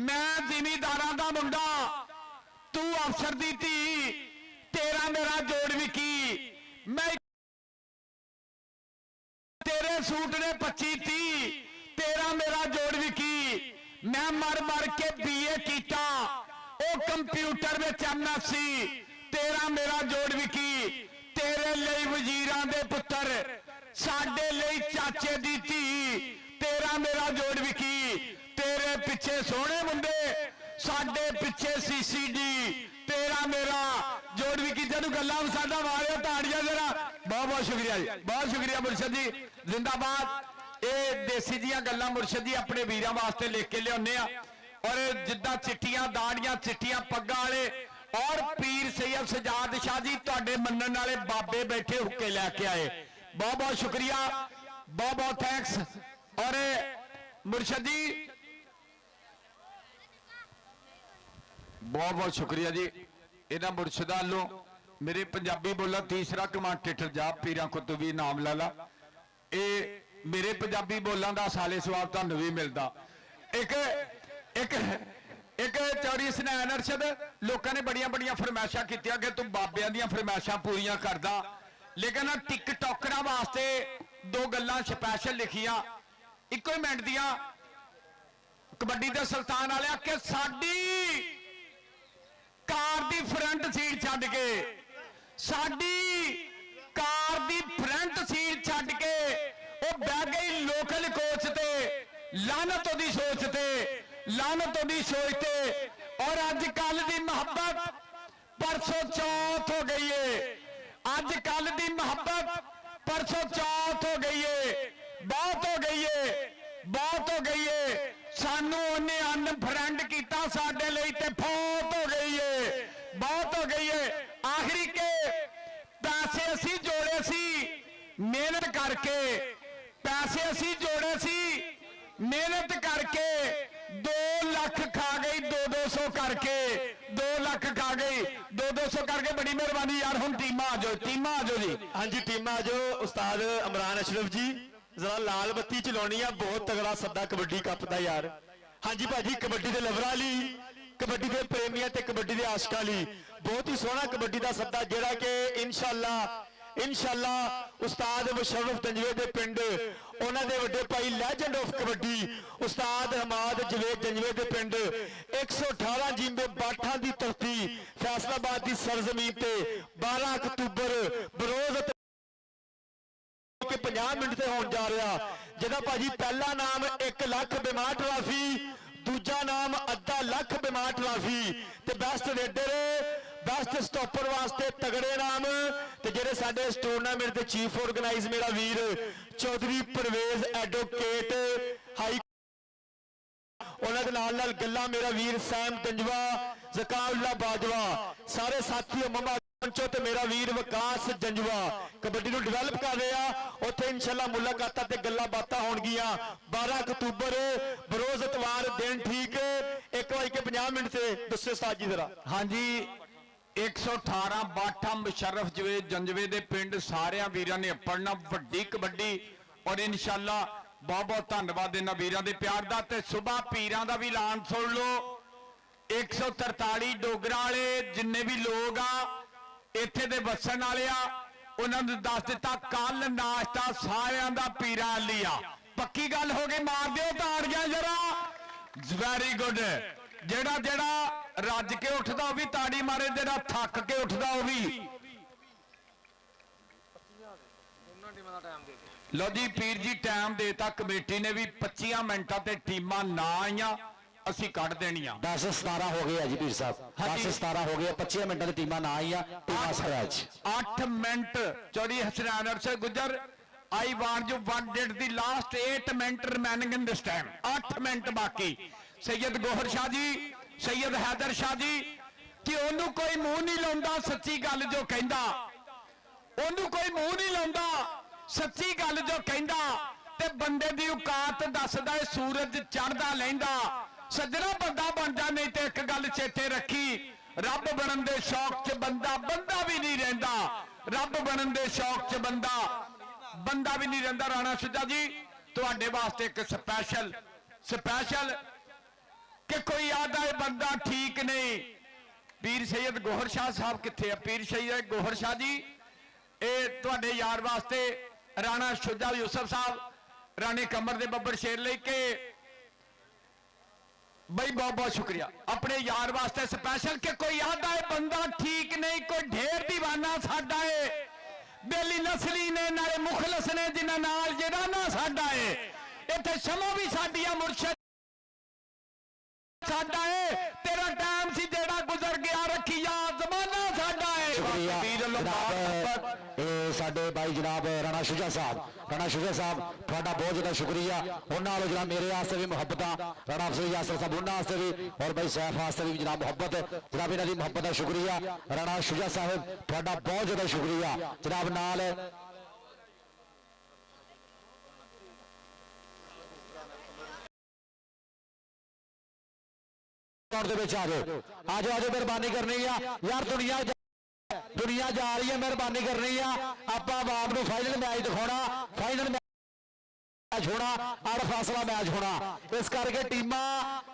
[SPEAKER 3] मैं जिमीदारां दा मुंडा तू अफसर दी धी तेरा मेरा जोड़ विकी मैं तेरे सूट ने 25-30 तेरा मेरा जोड़ विकी मैं मर मर के BA कीता ओ कंप्यूटर में MSc तेरा मेरा जोड़ विकी तेरे लिए वजीरां दे पुत्र साडे लिए चाचे दी धी तेरा मेरा जोड़ विकी तेरे पिछे सोहने मुंडे साडे पिछे CCD तेरा मेरा जोड़ विकी जदों गल्लां साडा मारिया ताड़ियां जरा बहुत बहुत शुक्रिया जी बहुत शुक्रिया मुर्शद जी जिंदाबाद ये देसी जियां गल्लां मुर्शद जी अपने वीरां वास्ते लिख के लियाउने आ और जिद्दां चिट्टियां दाड़ियां चिट्टियां पग्गां वाले और पीर सैयद सजाद शाह जी तुहाडे मन्नण वाले बाबे बैठे हुक्के लैके आए बहुत बहुत शुक्रिया बहुत बहुत थैंक्स और मुर्शद जी बहुत बहुत शुक्रिया जी इन्हां मुर्शदां वालों मेरे पंजाबी बोला तीसरा कमांडेटर जा पीरां को तू भी नाम ला ला। ये मेरे पंजाबी बोलां दा साले सवाब तुहानू भी मिलदा। एक एक एक चौरी सुनैन अरशद लोगों ने बड़िया बड़िया फरमाइशां कीतियां कि तू बाबियां दियां फरमाइशां पूरियां करदा, लेकिन टिकटॉकरां वास्ते दो गल्लां स्पैशल लिखियां इको ही मिनट दियां। कबड्डी दे सुल्तान वाले कि साडी कार दी फ्रंट सीट छड्ड के, साडी कार दी फ्रंट सीट छड्ड के वो बह गई लोकल कोच ते, लानत ओदी सोच ते, लानत ओदी सोच ते। और अजकल दी मोहब्बत परसों चौथ हो गई है, अजकल दी मोहब्बत परसों चौथ हो गई है, बहुत हो गई है, बहुत हो गई है। सानू उन्हें अनफ्रेंड किया साडे लई ते फौत हो गई है, बहुत हो गई है। आखिरी के पैसे असी जोड़े सी मेहनत करके, पैसे असी जोड़े सी मेहनत करके, 2 लाख खा गई 200 करके, 2 लाख खा गई 200 करके। बड़ी मेहरबानी यार, हम टीमा आ जाओ, टीमा आ जाओ जी।
[SPEAKER 5] हाँ जी टीम आ जाओ। उस्ताद इमरान अशरफ जी जरा लाल बत्ती चलानी है, बहुत तगड़ा सद्दा कबड्डी कप दा यार। हाँ जी भाजी, कबड्डी के लवरां लई, कबड्डी के प्रेमियां ते कबड्डी के आशिकां लई बहुत ही सोहना कबड्डी का सद्दा, जिहड़ा कि इंशाअल्लाह उस्ताद मुशर्रफ तंजवे दे पिंड उन्हां दे वड्डे भाई लैजेंड ऑफ कबड्डी उस्ताद हमाद जवेद तंजवे दे पिंड 118 जिम्बे बाठां दी धरती फैसलाबाद की सरजमीन ते 12 अक्तूबर बरोज के 50 मिनट से होने जा रहा, जिहदा भाजी पहला नाम 1 लाख बीमार ट्राफी, दूजा नाम अद्धा लाख बीमार ट्राफी ते बेस्ट रेडर बेस्ट स्टॉपर वास्ते तगड़े नाम ते जेडे साडे इस टूरनामेंट के चीफ ऑर्गेनाइज मेरा वीर चौधरी परवेज एडवोकेट हाई उन्होंने नाल गल्ला मेरा वीर सैम तंजवा जकाउल्ला बाजवा सारे साथी ममा पंचो ते मेरा वीर विकास जंजवा कबड्डी नूं डिवेलप कर रहे हैं। उत्थे इंशाअल्लाह मुलाकातां ते गल्लां बातां होणगियां 12 अक्तूबर बरोज इतवार दिन ठीक 1:50 से दस्सो उस्ताद जी जरा।
[SPEAKER 3] हाँ जी 118 बाठा मुशर्रफ जवेद जंजवे दे पिंड सारिया वीरां ने पढ़ना वड्डी कबड्डी और इंशाअल्लाह बहुत बहुत धन्यवाद इन्हां वीरां दे प्यार दा। ते सुबह पीरां दा भी ऐलान सुन लो 143 डोगरा वाले जिन्ने भी लोग आ इत्थे दे वसन वाले आ उन्होंने दस दिता कल नाश्ता सारियां दा पीरां वाली आ, पक्की गल हो गई, मार दिओ ताड़ियां जरा। वेरी गुड, जेड़ा जेड़ा रज के उठदा वो भी ताड़ी मारे, जेड़ा थक के उठदा वो भी। लो जी पीर जी टाइम देता कमेटी ने भी 25 मिनटां ते टीमां ना आईयां असी कट देनियां।
[SPEAKER 1] 10-17 हो गए जी पीर साहब, 10-17 हो गए, 25 मिनट की टीमां ना आई
[SPEAKER 3] 8 मिनट चौधरी हसनैन अरशद गुजर I want you wanted the last 8 minute remaining in this time, 8 minute बाकी। सैयद गोहर शाह जी, सैयद हैदर शाह जी कि ओनू कोई मुंह नहीं लाउंदा सच्ची गल जो कहंदा, ओनू कोई मुंह नहीं लाउंदा सच्ची गल जो कहंदा ते बंदे दी औकात दसदा है सूरज चढ़दा लैंदा। सज्जना बंदा बन जा, नहीं तो एक गल चेते रखी रब बनन दे शौक च बंदा बंदा भी नहीं रहिंदा, रब बनन दे शौक च बंदा बंदा भी नहीं रहिंदा। राणा सुजा जी तुहाडे वास्ते एक स्पैशल स्पैशल कि कोई आदा है बंदा ठीक नहीं। पीर सैयद गोहर शाह साहब किथे है? पीर सैयद गोहर शाह जी ये तुहाडे यार वास्ते राणा शुजा यूसुफ साहब राणे कमर दे बब्बर शेर लेके बई बहुत बहुत शुक्रिया अपने यार वास्ते स्पेशल कि कोई आदा है बंदा ठीक नहीं, कोई ढेर दीवाना साडा है, बेली नसली ने नाले मुखलस ने जिन्हां नाल जेड़ा ना साडा है, इत्थे शमो भी साडिया मुर्शद साडा है, तेरा टाइम सी जेड़ा गुजर गया रखी याद जमाना साडा है।
[SPEAKER 1] साडे भाई जनाब राणा शुजा साहब थोड़ा बहुत ज्यादा शुक्रिया। उन्होंने जनाब मेरे वास्ते भी मुहब्बत राणा अफसर यासर साहब उन्होंने भी और भाई सैफ वास्ते भी जनाब मुहब्बत, जनाब इन्हों की मुहब्बत का शुक्रिया। राणा शुजा साहब थोड़ा बहुत ज्यादा शुक्रिया जनाब। नाल आ जाओ मेहरबानी करनी है यार दुनिया ਦੁਨੀਆ ਜਾ ਰਹੀ ਹੈ, ਮਿਹਰਬਾਨੀ ਕਰਨੀ ਆ ਆਪਾਂ ਆਵਾਮ ਨੂੰ ਫਾਈਨਲ ਮੈਚ ਦਿਖਾਉਣਾ, ਫਾਈਨਲ ਮੈਚ ਹੋਣਾ, ਅੜ ਫਾਸਲਾ ਮੈਚ ਹੋਣਾ। ਇਸ ਕਰਕੇ ਟੀਮਾਂ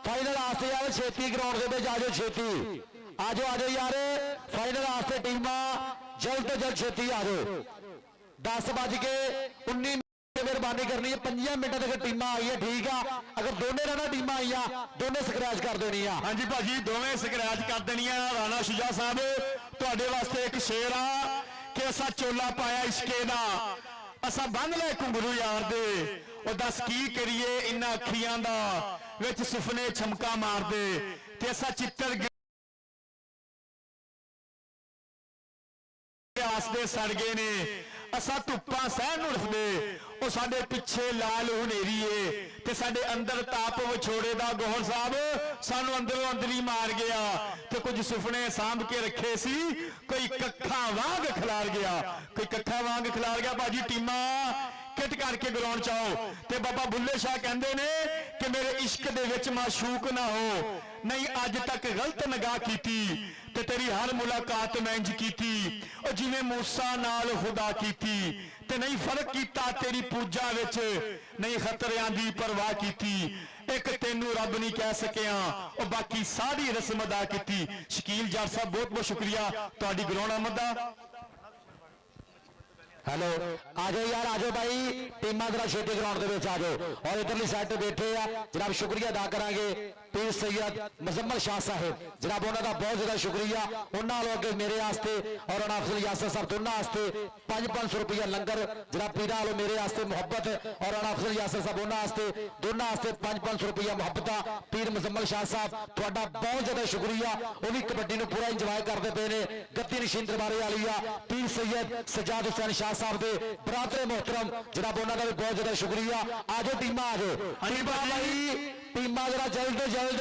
[SPEAKER 1] ਫਾਈਨਲ ਵਾਸਤੇ ਆਵੇ, ਛੇਤੀ ਗਰਾਊਂਡ ਦੇ ਵਿੱਚ ਆਜੋ, ਛੇਤੀ ਆਜੋ ਯਾਰ, ਫਾਈਨਲ ਵਾਸਤੇ ਟੀਮਾਂ ਜਲਦ ਤੋਂ ਜਲਦ ਛੇਤੀ ਆਜੋ। 10:19 ਮਿਹਰਬਾਨੀ ਕਰਨੀ ਹੈ, 5 ਮਿੰਟਾਂ ਤੱਕ ਟੀਮਾਂ ਆਈਆਂ, ਠੀਕ ਆ। ਅਗਰ ਦੋਨੇ ਰਾਣਾ ਟੀਮਾਂ ਆਈਆਂ, ਦੋਨੇ ਸਕ੍ਰੈਚ ਕਰ ਦੇਣੀ ਆ।
[SPEAKER 5] ਹਾਂਜੀ ਭਾਜੀ, ਦੋਵੇਂ ਸਕ੍ਰੈਚ ਕਰ ਦੇਣੀਆਂ। ਰਾਣਾ ਸ਼ੁਜਾ ਸਾਹਿਬ, ਤੁਹਾਡੇ ਵਾਸਤੇ ਇੱਕ ਸ਼ੇਰ ਆ ਕਿ ਅਸਾਂ ਚੋਲਾ ਪਾਇਆ ਇਸ਼ਕੇ ਦਾ, ਅਸਾਂ ਬੰਨ ਲੈ ਘੁੰਗਰੂ ਯਾਰ ਦੇ, ਉਹ ਦੱਸ ਕੀ ਕਰੀਏ ਇਨ੍ਹਾਂ ਅੱਖੀਆਂ ਦਾ, ਵਿੱਚ ਸੁਪਨੇ ਛਮਕਾ ਮਾਰਦੇ, ਤੇ ਅਸਾਂ ਚਿੱਤਰ ਆਸਦੇ ਸੜ ਗਏ ਨੇ, ਅਸਾਂ ਧੁੱਪਾਂ ਸਹਿਣ ਨੂੰ ਰਫਦੇ, ਉਹ ਸਾਡੇ ਪਿੱਛੇ ਲਾਲ ਹਨੇਰੀ ਏ, ਤੇ ਸਾਡੇ ਅੰਦਰ ਤਾਪ ਵਿਛੋੜੇ ਦਾ ਗੋਹਰ ਸਾਹਿਬ ਸਾਨੂੰ ਅੰਦਰੋਂ ਅੰਦਰੀ ਮਾਰ ਗਿਆ, ਤੇ ਕੁਝ ਸੁਪਨੇ ਸਾਂਭ ਕੇ ਰੱਖੇ ਸੀ, ਕੋਈ ਕੱਖਾਂ ਵਾਂਗ ਖਿਲਾਰ ਗਿਆ, ਕੋਈ ਕੱਖਾਂ ਵਾਂਗ ਖਿਲਾਰ ਗਿਆ। ਭਾਜੀ ਟੀਮਾਂ ਕਿਟ ਕਰਕੇ ਗਰਾਊਂਡ ਚ ਆਓ। ਤੇ ਬਾਬਾ ਬੁੱਲੇ ਸ਼ਾਹ ਕਹਿੰਦੇ ਨੇ ਕਿ ਮੇਰੇ ਇਸ਼ਕ ਦੇ ਵਿੱਚ ਮਾਸ਼ੂਕ ਨਾ ਹੋ, ਨਹੀਂ ਅੱਜ ਤੱਕ ਗਲਤ ਨਿਗਾਹ ਕੀਤੀ, ਤੇ ਤੇਰੀ ਹਰ ਮੁਲਾਕਾਤ ਮੈਂ ਇੰਜ ਕੀਤੀ, ਉਹ ਜਿਵੇਂ ਮੂਸਾ ਨਾਲ ਖੁਦਾ ਕੀਤੀ, ਤੇ ਨਹੀਂ ਫਰਕ ਕੀਤਾ ਤੇਰੀ ਪੂਜਾ ਵਿੱਚ, ਨਹੀਂ ਖਤਰਿਆਂ ਦੀ ਪਰਵਾਹ ਕੀਤੀ, ਇੱਕ ਤੈਨੂੰ ਰੱਬ ਨਹੀਂ ਕਹਿ ਸਕਿਆ, ਉਹ ਬਾਕੀ ਸਾਰੀ ਰਸਮ ਅਦਾ ਕੀਤੀ। ਸ਼ਕੀਲ ਜੱਟ ਸਾਹਿਬ, ਬਹੁਤ ਬਹੁਤ ਸ਼ੁਕਰੀਆ ਤੁਹਾਡੀ ਗਰਾਊਂਡ ਆਮਦ ਦਾ।
[SPEAKER 1] हेलो आजो यार, आजो भाई, टीमां जरा छेती ग्राउंड दे विच आजो, और इधरली साइड ते बैठे आ जनाब, शुक्रिया अदा करांगे पीर सैयद मुजम्मल शाह साहिब, जनाब उन्हां दा बहुत ज्यादा शुक्रिया। उन्हां लोग मेरे वास्ते और अनाफजुल यासर साहब दोनों वास्ते 500 रुपया लंगर, जनाब पीरा वालों मेरे वास्ते मुहब्बत, और अनाफजुल यासर साहब उन्हां वास्ते दोनों वास्ते 500 रुपया मुहब्बत। पीर मुजम्मल शाह साहब तुहाडा बहुत ज्यादा शुक्रिया, वो भी कबड्डी नूं पूरा इंजॉय करते पे ने। गद्दी नशीन दरबारे वाली आ पीर सैयद सजाद हुसैन शाह साहब दे बरादर मोहतरम, जनाब उन्हां दा भी बहुत ज्यादा शुक्रिया। आजो टीमां आजो, भाई टीमां जरा जल्द तो जल्द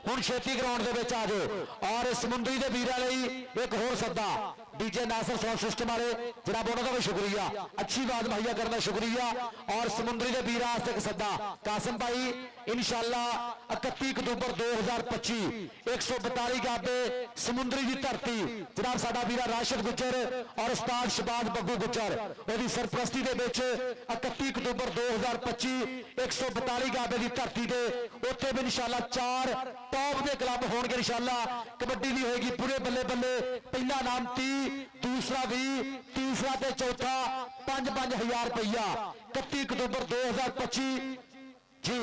[SPEAKER 1] हुण छेती ग्राउंड दे विच आजो। और समुंदरी दे वीरां लई एक होर सद्दा, डीजे नासर साउंड सिस्टम वाले, जनाब उन्हां दा भी शुक्रिया, अच्छी बात मुहैया करना शुक्रिया। और समुंदरी दे वीरां वास्ते एक सद्दा, कासिम भाई इंशाअल्लाह 31 अक्तूबर 2025 142 गाबे समुंदरी की धरती, जनाब साडा वीरा राशिद गुज्जर और उस्ताद शबाज बग्गू गुज्जर ओदी सरपरस्ती दे विच 31 अक्तूबर 2025 142 गाबे की धरती ते उत्थे भी इंशाअल्लाह 4 टॉप के क्लब होणगे। इंशाअल्लाह कबड्डी भी होएगी पूरे बल्ले बल्ले, पहला नाम 30, दूसरा 20, तीसरा ते चौथा 5-5000 रुपया। 31 अक्तूबर 2025 जी।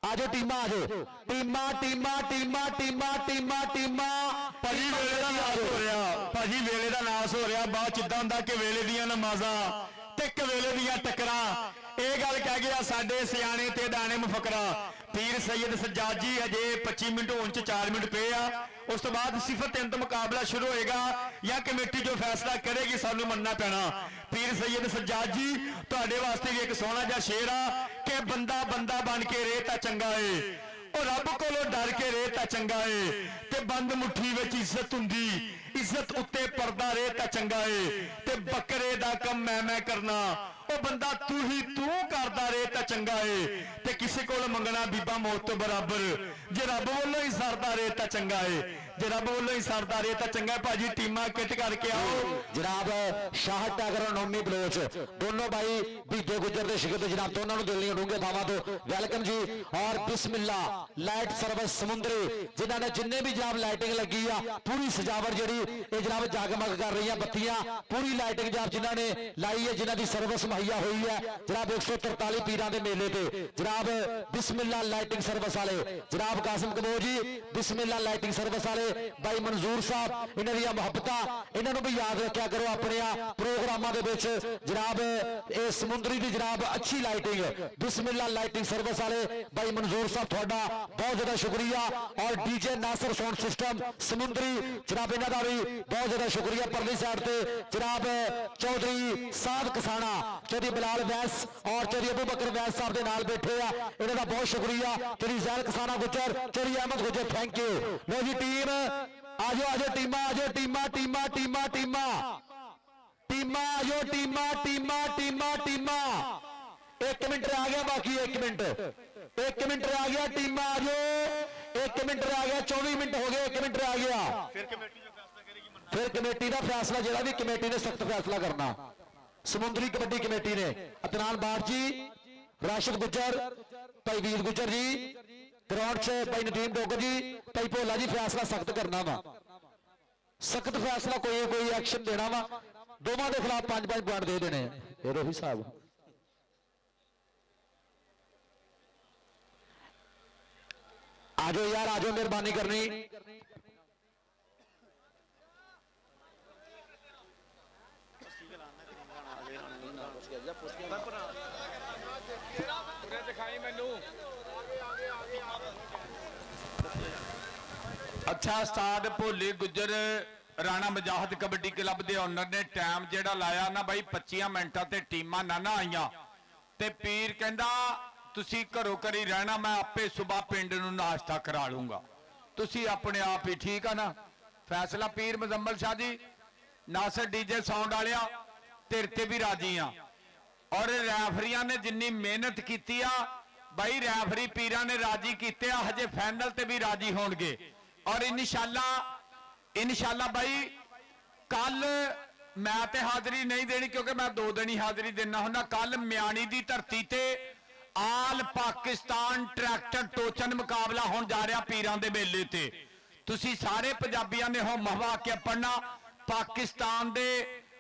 [SPEAKER 1] आजो टीमां, आजो टीमां टीमां टीमां टीमां टीमां टीमां।
[SPEAKER 5] ਭਾਜੀ ਵੇਲੇ ਦਾ ਨਾਸ ਹੋ ਰਿਹਾ, ਭਾਜੀ ਵੇਲੇ ਦਾ ਨਾਸ ਹੋ ਰਿਹਾ। ਬਾਅਦ ਚ ਇਦਾਂ ਹੁੰਦਾ ਕਿ ਵੇਲੇ ਦੀਆਂ ਨਮਾਜ਼ਾਂ ਤੇ ਕਵੇਲੇ ਦੀਆਂ ਟੱਕਰਾਂ, ਇਹ ਗੱਲ ਕਹਿ ਗਿਆ ਸਾਡੇ ਸਿਆਣੇ ਤੇ ਦਾਣੇ ਮੁਫਕਰਾ। ਪੀਰ ਸੈयद ਸੱਜਾਦ ਜੀ ਹਜੇ 25 ਮਿੰਟ ਹੋਣ ਚ 4 ਮਿੰਟ ਪਏ ਆ, ਉਸ ਤੋਂ ਬਾਅਦ ਸਿਫਰ 3 ਤੋਂ ਮੁਕਾਬਲਾ ਸ਼ੁਰੂ ਹੋਏਗਾ, ਜਾਂ ਕਮੇਟੀ ਜੋ ਫੈਸਲਾ ਕਰੇਗੀ ਸਾਨੂੰ ਮੰਨਣਾ ਪੈਣਾ। ਪੀਰ ਸੈयद ਸੱਜਾਦ ਜੀ ਤੁਹਾਡੇ ਵਾਸਤੇ ਵੀ ਇੱਕ ਸੋਹਣਾ ਜਿਹਾ ਸ਼ੇਰ ਆ ਕਿ ਬੰਦਾ ਬੰਦਾ ਬਣ ਕੇ ਰਹੇ ਤਾਂ ਚੰਗਾ ਏ, ਉਹ ਰੱਬ ਕੋਲੋਂ ਡਰ ਕੇ ਰਹੇ ਤਾਂ ਚੰਗਾ ਏ, ਤੇ ਬੰਦ ਮੁੱਠੀ ਵਿੱਚ ਇੱਜ਼ਤ ਹੁੰਦੀ, ਇੱਜ਼ਤ ਉੱਤੇ ਪਰਦਾ ਰਹੇ ਤਾਂ ਚੰਗਾ ਏ, ਤੇ ਬੱਕਰੇ ਦਾ ਕੰਮ ਮੈਂ ਕਰਨਾ, ਉਹ ਬੰਦਾ ਤੂੰ ਹੀ ਤੂੰ ਕਰਦਾ ਰਹੇ ਤਾਂ ਚੰਗਾ ਏ, ਤੇ ਕਿਸੇ ਕੋਲ ਮੰਗਣਾ ਬੀਬਾ ਮੌਤ ਤੋਂ ਬਰਾਬਰ, ਜੇ ਰੱਬ ਵੱਲੋਂ ਹੀ ਸਰਦਾ ਰਹੇ ਤਾਂ ਚੰਗਾ ਏ, ਜੇ ਰੱਬ ਵੱਲੋਂ ਹੀ ਸਰਦਾ ਰਹੇ ਤਾਂ ਚੰਗਾ। ਭਾਜੀ ਟੀਮਾਂ ਕਿਟ ਕਰਕੇ ਆਓ।
[SPEAKER 1] जनाब शाह टागर और नोमी बलोच दोनों भाई बीते गुजर के शिखर जनाब दोनों को दिल नहीं डूंगे थावां तो वेलकम जी। और बिस्मिल्ला लाइट सर्विस समुंदरी जिन्होंने जिन्ने भी जनाब लाइटिंग लगी आ पूरी सजावट जी ये जनाब जगमग कर रही है, बत्तियां पूरी लाइटिंग जनाब जिन्होंने लाई है, जिन्हों की सर्विस मुहैया हुई है जनाब 143 पीरां दे मेले ते जनाब बिस्मिल्ला लाइटिंग सर्विस वाले जनाब कासिम कबोर जी, बिस्मिल्ला लाइटिंग सर्विस वाले भाई मंजूर साहब, इन्हां दी मुहब्बतां इन्हां भी याद रखा करो अपने प्रोग्रामां दे विच जनाब ये समुंदरी की जनाब अच्छी लाइटिंग बिस्मिल्ला लाइटिंग सर्विस वाले भाई मंजूर साहब थोड़ा बहुत ज्यादा शुक्रिया। और डीजे नासर साउंड सिस्टम समुंदरी जनाब इन्हां दा भी बहुत ज्यादा शुक्रिया। परली साइड ते जनाब चौधरी साद कसाना, चौधरी बिलाल वैस और चौधरी अबू बकर वैस साहब दे नाल बैठे आ, इन्हां दा बहुत शुक्रिया। चौधरी जैल कसाना गुजर, चौधरी अहमद गुजर, थैंक यू। लो जी टीम आजो आजो टीमां, आजो टीमां टीमां टीमां टीमां टीमां आजो टीमां टीमां टीमां टीमां। 1 मिनट रह गया, बाकी 1 मिनट रह गया। टीमां आजो 1 मिनट रह गया, 24 मिनट हो गए, 1 मिनट रह गया। फिर कमेटी का फैसला जो भी कमेटी ने सख्त फैसला करना। समुद्री कबड्डी कमेटी ने अतनान बाट जी, राशिद गुजर, भाई वीर गुजर जी, ग्राउंड से भाई नदीम डोगर जी, भाई भोला जी, फैसला सख्त करना वा, सख्त फैसला, कोई एक्शन देना वा। दोवां के खिलाफ 5-5 पॉइंट दे देने। फिर वही हिसाब। आजो यार, आजो, मेहरबानी करनी।
[SPEAKER 3] दिखाई मैनू अच्छा उस्ताद भोले गुजर राणा मजाहद कबड्डी क्लब के ओनर ने टाइम जेड़ा लाया ना भाई 25 मिनटां ते टीमां ना आईयां ते पीर कहंदा तुसी घरों घरी रहना, मैं आपे सुबह पिंड नूं नाश्ता करा लूंगा, तुसी अपने आप ही। ठीक है ना? फैसला पीर मुजम्मल शाह जी, नासर डीजे साउंड वालिया तेरे ते भी राजी हाँ। और रैफरियां ने जिन्नी मेहनत की भाई रैफरी पीरा ने राजी किते, हजे फाइनल ते भी राजी होंगे। और इंशाल्लाह भाई कल मैं ते हाजरी नहीं देनी क्योंकि मैं 2 दिन ही हाजरी देना हुंदा। कल म्याणी दी धरती ते आल पाकिस्तान ट्रैक्टर टोचन मुकाबला होने जा रहा पीरां दे मेले ते। तुसी सारे पंजाबियां ने हो महवा के पढ़ना, पाकिस्तान दे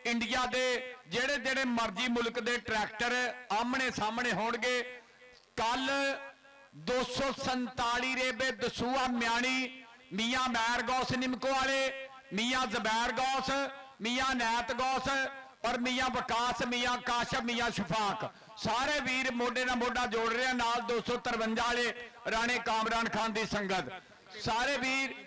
[SPEAKER 3] इंडिया दे जेड़े जेड़े मर्जी मुल्क दे ट्रैक्टर आमने सामने होणगे। कल 247 रेबे दसूआ म्याणी, मियां मैर गौस निमको वाले, मियां जबैर गौस, मियां नैत गौस और मियां वकास, मियां काशफ, मियां शफाक, सारे वीर मोढे ना मोढा जोड़ रहे हैं। नाल 253 वाले राणे कामरान खान की संगत, सारे वीर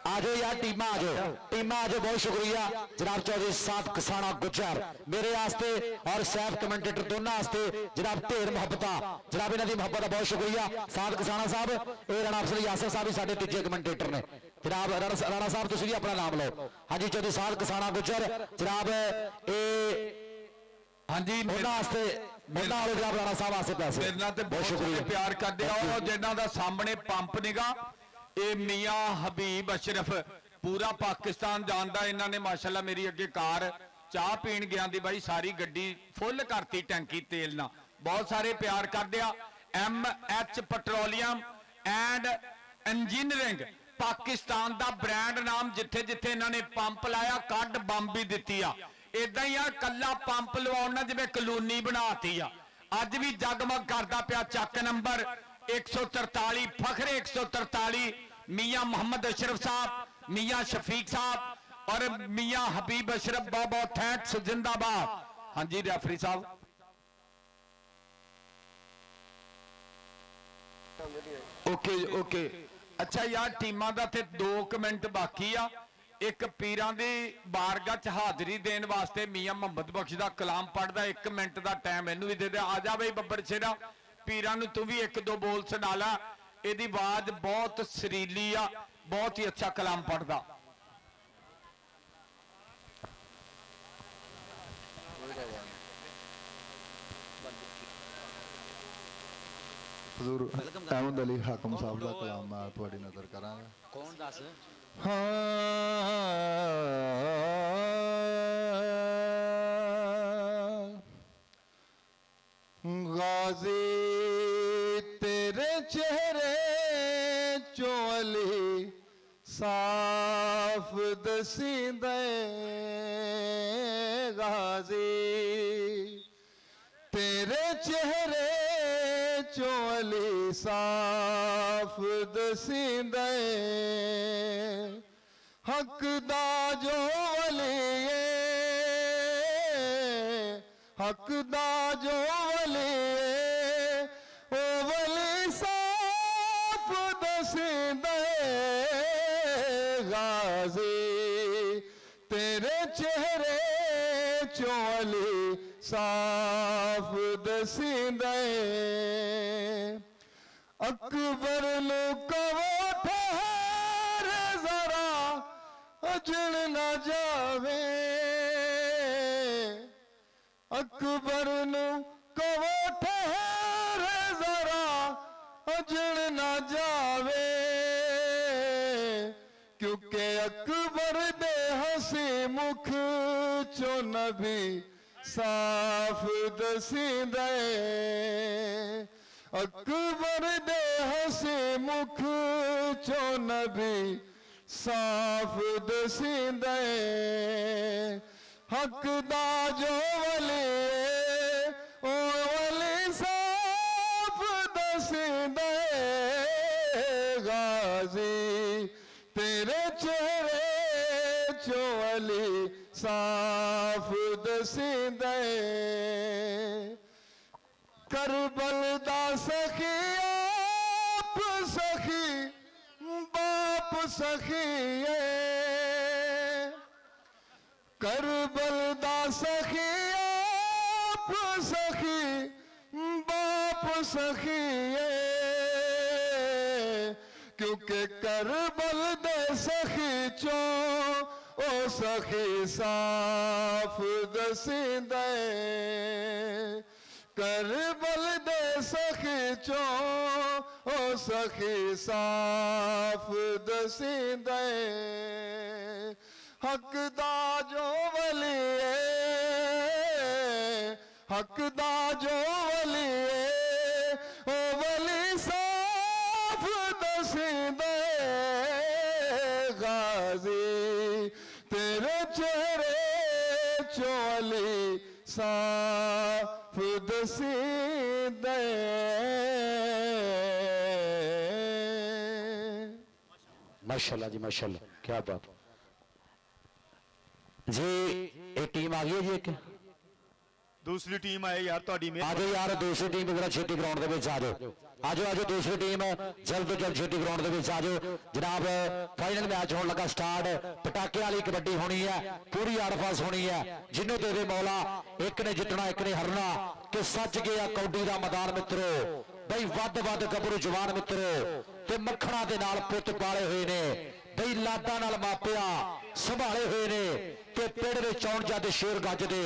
[SPEAKER 1] आजो यार, टीमा आजो, टीमा आजो। बहुत शुक्रिया जनाब चौधरी साद कसाना गुजर मेरे वास्ते और सैफ कमेंटेटर दोनों वास्ते जनाब ढेर मुहब्बत, जनाब इन्हों की मुहब्बत का बहुत शुक्रिया। साद कसाना साहब, ये राणा अफसर यासर साहब भी साडे तीजे कमेंटेटर ने। जनाब राणा साहब तुसीं भी अपना नाम लो। हाँ जी, चौधरी साद कसाना गुजर जनाब
[SPEAKER 3] हाँ जी
[SPEAKER 1] जनाब राणा साहब वास्ते पैसे
[SPEAKER 3] मेरे नाल ते बहुत शुक्रिया प्यार करदे आ। जिन्हां दा सामने पंप निगा ये मियां हबीब अशरफ पूरा पाकिस्तान जानदा। इन्हां ने माशाअल्लाह मेरी अगे कार चाह पीण गया दी भाई सारी गड्डी फुल करती टैंकी तेल ना। बहुत सारे प्यार करदे आ। MH petroleum and engineering Pakistan दा ब्रांड नाम, जिथे जिथे इन्हां ने पंप लाया कड बंब भी दित्ती आ। इदां ही आ कल्ला पंप लवाउणा जिवें कलोनी बनाती आ। अज भी जगमग करदा पिया चक नंबर 143 फखरे 143 मियां मोहम्मद अशरफ साहब, मियां शफीक साहब और मियां हबीब अशरफ। बहुत बहुत थैंक्स, जिंदाबाद। हाँ जी रेफरी साहब, ओके ओके। अच्छा यार टीमां दा ते 2 मिनट बाकी आ। एक पीरां दी बारगाह च हाजरी देने वास्ते मियां मोहम्मद बख्श दा कलाम पढ़दा। 1 मिनट दा टाइम इनू भी दे दे। आ जा बई बब्बर शेरा, पीरां नू तू भी 1-2 बोल सुना ला। ਇਹਦੀ आवाज बहुत सुरीली आ, बहुत ही अच्छा कलाम पढ़दा।
[SPEAKER 7] हजूर अहमद अली हाकम साहब का कलाम मैं थोड़ी नजर करांगा।
[SPEAKER 2] कौन दस
[SPEAKER 7] गाजी तेरे चेहरे चोली साफ दसींदे, गाजी तेरे चेहरे चोली साफ दसींदे, हक दा जो वलिए, हक दा जो वलिए ओ वली साफ दसींदे, गाजी तेरे चेहरे चोली साफ दसींदे, अकबर नु कवो ठहर जरा अजण न जावे, अकबर नु कवो ठहर जरा अजण न जावे,
[SPEAKER 8] क्योंकि अकबर दे हसी मुख चो नबी साफ दसींदे अकबर दे हसी मुख चो नबी साफ दसींदे हक दा जो वली ओ वली साफ दसींदे गाजी तेरे चेहरे चो वली साफ दसींदे करबल दा सखी आप सखी बाप सखी करबल दा सखी आप सखी बाप सखी क्योंकि करबल दे सखी चो ओ सखी साफ दसींदे करबल दे सखी चो ओ सखी साफ दसींदे हक दा जो वली हक दा जो वली ओ वली साफ दसींदे गाजी तेरे चेहरे चोली साफ दसींदे
[SPEAKER 1] माशाल्लाह जी माशाल्लाह क्या बात जी। एक टीम आ गई है जी एक
[SPEAKER 5] दूसरी टीम आए यार ਤੁਹਾਡੀ
[SPEAKER 1] आ जाओ यार दूसरी टीम जरा छेती ग्राउंड ਦੇ ਵਿੱਚ ਆ ਜਾਓ आ जाओ दूसरी टीम जल्द ਤੋਂ ਜਲਦ ਛੇਤੀ ग्राउंड ਦੇ ਵਿੱਚ ਆ ਜਾਓ जनाब। फाइनल मैच होने लगा स्टार्ट पटाखे वाली कबड्डी होनी है पूरी आड़फास होनी है जिन्हों देवे मौला एक ने जितना एक ने हरना कि सच गया कौडी का मैदान मित्रों बई वध वध गभरू जवान मित्रों ते मक्खणा दे नाल पुੱਤ पाले हुए ने बई लादा नाल मापिया संभाले हुए ने ते पिंड विच आउण जद शेर गजदे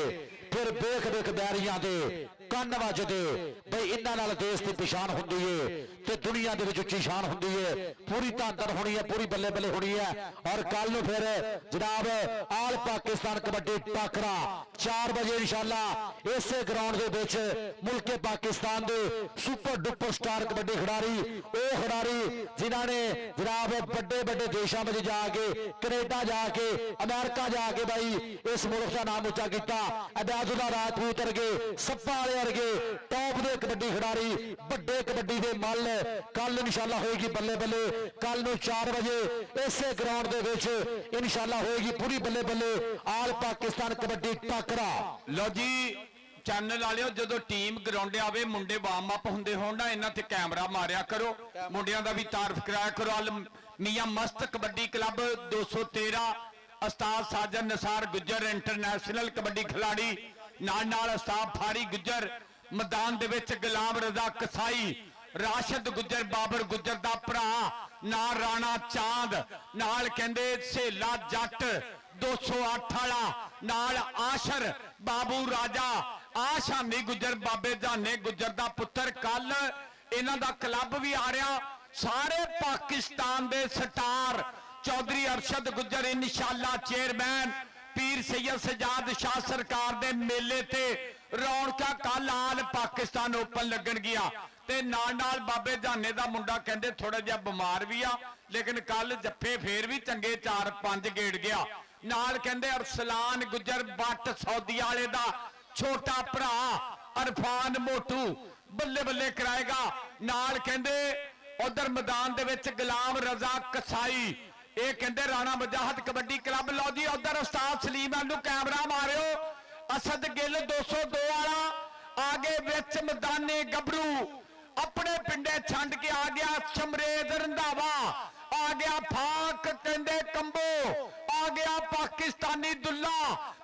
[SPEAKER 1] फिर वेख वेख बैरियां दे ਕੰਨ ਵੱਜਦੇ ਬਈ ਇਹਨਾਂ ਨਾਲ ਦੇਸ਼ ਦੀ ਪਛਾਣ ਹੁੰਦੀ ਏ ਤੇ ਦੁਨੀਆ ਦੇ ਵਿੱਚ ਉੱਚੀ ਸ਼ਾਨ ਹੁੰਦੀ ਏ ਪੂਰੀ ਧੰਨ ਹੋਣੀ ਹੈ ਪੂਰੀ ਬੱਲੇ ਬੱਲੇ ਹੋਣੀ ਹੈ। ਔਰ ਕੱਲ ਨੂੰ ਫਿਰ ਜਨਾਬ ਆਲ ਪਾਕਿਸਤਾਨ ਕਬੱਡੀ ਟਾਕਰਾ 4 ਵਜੇ ਇਨਸ਼ਾਅੱਲਾ ਇਸੇ ਗਰਾਊਂਡ ਦੇ ਵਿੱਚ ਮੁਲਕੇ ਪਾਕਿਸਤਾਨ ਦੇ ਸੁਪਰ ਡੁਪਰ ਸਟਾਰ ਕਬੱਡੀ ਖਿਡਾਰੀ ਉਹ ਖਿਡਾਰੀ ਜਿਨ੍ਹਾਂ ਨੇ ਜਨਾਬ ਵੱਡੇ ਵੱਡੇ ਦੇਸ਼ਾਂ ਵਿੱਚ ਜਾ ਕੇ ਕੈਨੇਡਾ ਜਾ ਕੇ ਅਮਰੀਕਾ ਜਾ ਕੇ ਬਾਈ ਇਸ ਮੁਲਕ ਦਾ ਨਾਮ ਉੱਚਾ ਕੀਤਾ ਅਬਿਆਜ਼ੁੱਲਾ ਰਾਜਪੂਤ ਵਰਗੇ ਸੱਪਾ ਵਾਲੇ ਵਰਗੇ ਟੌਪ ਦੇ ਕਬੱਡੀ ਖਿਡਾਰੀ ਵੱਡੇ ਕਬੱਡੀ ਦੇ ਮੱਲ ਕੱਲ ਇਨਸ਼ਾਅੱਲਾ ਹੋਏਗੀ ਬੱਲੇ ਬੱਲੇ ਕੱਲ ਨੂੰ 4 ਵਜੇ ਇਸੇ ਗਰਾਊਂਡ ਦੇ ਵਿੱਚ ਇਨਸ਼ਾਅੱਲਾ ਹੋਏਗੀ ਪੂਰੀ ਬੱਲੇ ਬੱਲੇ ਆਲ ਪਾਕਿਸਤਾਨ ਕਬੱਡੀ ਟਾਕਰਾ।
[SPEAKER 3] ਲਓ ਜੀ ਚੈਨਲ ਵਾਲਿਓ ਜਦੋਂ ਟੀਮ ਗਰਾਊਂਡੇ ਆਵੇ ਮੁੰਡੇ ਵਾਰਮ ਅਪ ਹੁੰਦੇ ਹੋਣ ਨਾ ਇਹਨਾਂ ਤੇ ਕੈਮਰਾ ਮਾਰਿਆ ਕਰੋ ਮੁੰਡਿਆਂ ਦਾ ਵੀ ਤਾਰਫ ਕਰਾਇਆ ਕਰੋ। ਅਲ ਮੀਆਂ ਮਸਤ ਕਬੱਡੀ ਕਲੱਬ 213 ਉਸਤਾਦ ਸਾਜਨ ਨਿਸਾਰ ਗੁੱਜਰ ਇੰਟਰਨੈਸ਼ਨਲ ਕਬੱਡੀ ਖਿਡਾਰੀ ਨਾਲ ਉਸਤਾਦ ਫਾਰੀ ਗੁੱਜਰ ਮੈਦਾਨ ਦੇ ਵਿੱਚ ਗੁਲਾਮ ਰਜ਼ਾ ਕਸਾਈ ਰਾਸ਼ਦ ਗੁੱਜਰ ਬਾਬਰ ਗੁੱਜਰ ਦਾ ਭਰਾ ਨਾਲ ਰਾਣਾ ਚਾਂਦ ਨਾਲ ਕਹਿੰਦੇ ਸੇਲਾ ਜੱਟ 208 ਵਾਲਾ ਨਾਲ ਆਸ਼ਰ ਬਾਬੂ ਰਾਜਾ ਆਸ਼ਾਨੀ ਗੁੱਜਰ ਬਾਬੇ ਜਾਨੇ ਗੁੱਜਰ ਦਾ ਪੁੱਤਰ। ਕੱਲ ਇਹਨਾਂ ਦਾ ਕਲੱਬ ਵੀ ਆ ਰਿਹਾ ਸਾਰੇ ਪਾਕਿਸਤਾਨ ਦੇ ਸਟਾਰ ਚੌਧਰੀ ਅਰਸ਼ਦ ਗੁੱਜਰ ਇਨਸ਼ਾਅੱਲਾ ਚੇਅਰਮੈਨ ਪੀਰ ਸੈयद ਸਜਾਦ ਸ਼ਾਹ ਸਰਕਾਰ ਦੇ ਮੇਲੇ ਤੇ ਰੌਣਕਾਂ ਕੱਲ ਆਲ ਪਾਕਿਸਤਾਨ ਓਪਨ ਲੱਗਣ ਗਿਆ ਤੇ ਨਾਲ ਬਾਬੇ ਜਾਨੇ ਦਾ ਮੁੰਡਾ ਕਹਿੰਦੇ ਥੋੜਾ ਜਿਹਾ ਬਿਮਾਰ ਵੀ ਆ ਲੇਕਿਨ ਕੱਲ ਜੱਫੇ ਫੇਰ ਵੀ ਚੰਗੇ 4-5 ਗੇੜ ਗਿਆ। ਨਾਲ ਕਹਿੰਦੇ ਅਰਸਲਾਨ ਗੁੱਜਰ ਬੱਟ ਸੌਦੀ ਵਾਲੇ ਦਾ ਛੋਟਾ ਭਰਾ ਅਰਫਾਨ ਮੋਟੂ ਬੱਲੇ ਬੱਲੇ ਕਰਾਏਗਾ। ਨਾਲ ਕਹਿੰਦੇ ਉਧਰ ਮੈਦਾਨ ਦੇ ਵਿੱਚ ਗੁਲਾਮ ਰਜ਼ਾ ਕਸਾਈ ਇਹ ਕਹਿੰਦੇ ਰਾਣਾ ਮੁਜਾਹਦ ਕਬੱਡੀ ਕਲੱਬ। ਲਓ ਜੀ ਉਧਰ ਉਸਤਾਦ ਸਲੀਮ ਨੂੰ ਕੈਮਰਾ ਮਾਰਿਓ ਅਸਦ ਗਿੱਲ 202 ਵਾਲਾ ਆਗੇ ਵਿੱਚ ਮੈਦਾਨੇ ਗੱਭਰੂ ਆਪਣੇ ਪਿੰਡੇ ਛੰਡ ਕੇ ਆ ਗਿਆ ਸ਼ਮਰੇਦ ਰੰਧਾਵਾ ਆ ਗਿਆ ਫਾਕ ਕਹਿੰਦੇ ਕੰਬੋ ਆ ਗਿਆ ਪਾਕਿਸਤਾਨੀ ਦੁੱਲਾ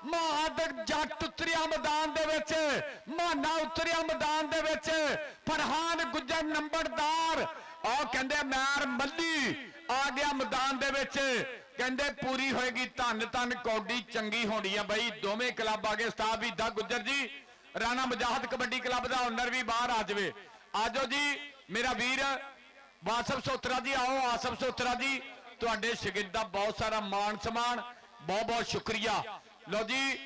[SPEAKER 3] ਮਹਾਦਰ ਜੱਟ ਉਤਰਿਆ ਮੈਦਾਨ ਦੇ ਵਿੱਚ ਮਾਨਾ ਉਤਰਿਆ ਮੈਦਾਨ ਦੇ ਵਿੱਚ ਫਰਹਾਨ ਗੁੱਜਰ ਨੰਬਰਦਾਰ ਆ ਕਹਿੰਦੇ ਮੈਰ ਮੱਲੀ ਆ ਗਿਆ ਮੈਦਾਨ ਦੇ ਵਿੱਚ ਕਹਿੰਦੇ ਪੂਰੀ ਹੋਏਗੀ ਧੰਨ ਕੌਡੀ ਚੰਗੀ ਹੋਣੀ ਆ ਬਈ। ਦੋਵੇਂ ਕਲੱਬ ਆ ਗਏ ਉਸਤਾਦ ਵੀ ਦਾ ਗੁੱਜਰ ਜੀ ਰਾਣਾ ਮੁਜਾਹਦ ਕਬੱਡੀ ਕਲੱਬ ਦਾ ਓਨਰ ਵੀ ਬਾਹਰ ਆ ਜਾਵੇ। ਆਜੋ ਜੀ ਮੇਰਾ ਵੀਰ ਵਾਸਫ ਸੋਤਰਾ ਜੀ ਆਓ ਆਸਫ ਸੋਤਰਾ ਜੀ ਤੁਹਾਡੇ ਸ਼ਾਗਿਰਦ ਦਾ ਬਹੁਤ ਸਾਰਾ ਮਾਣ ਸਨਮਾਨ, ਬਹੁਤ ਬਹੁਤ ਸ਼ੁਕਰੀਆ। ਲਓ ਜੀ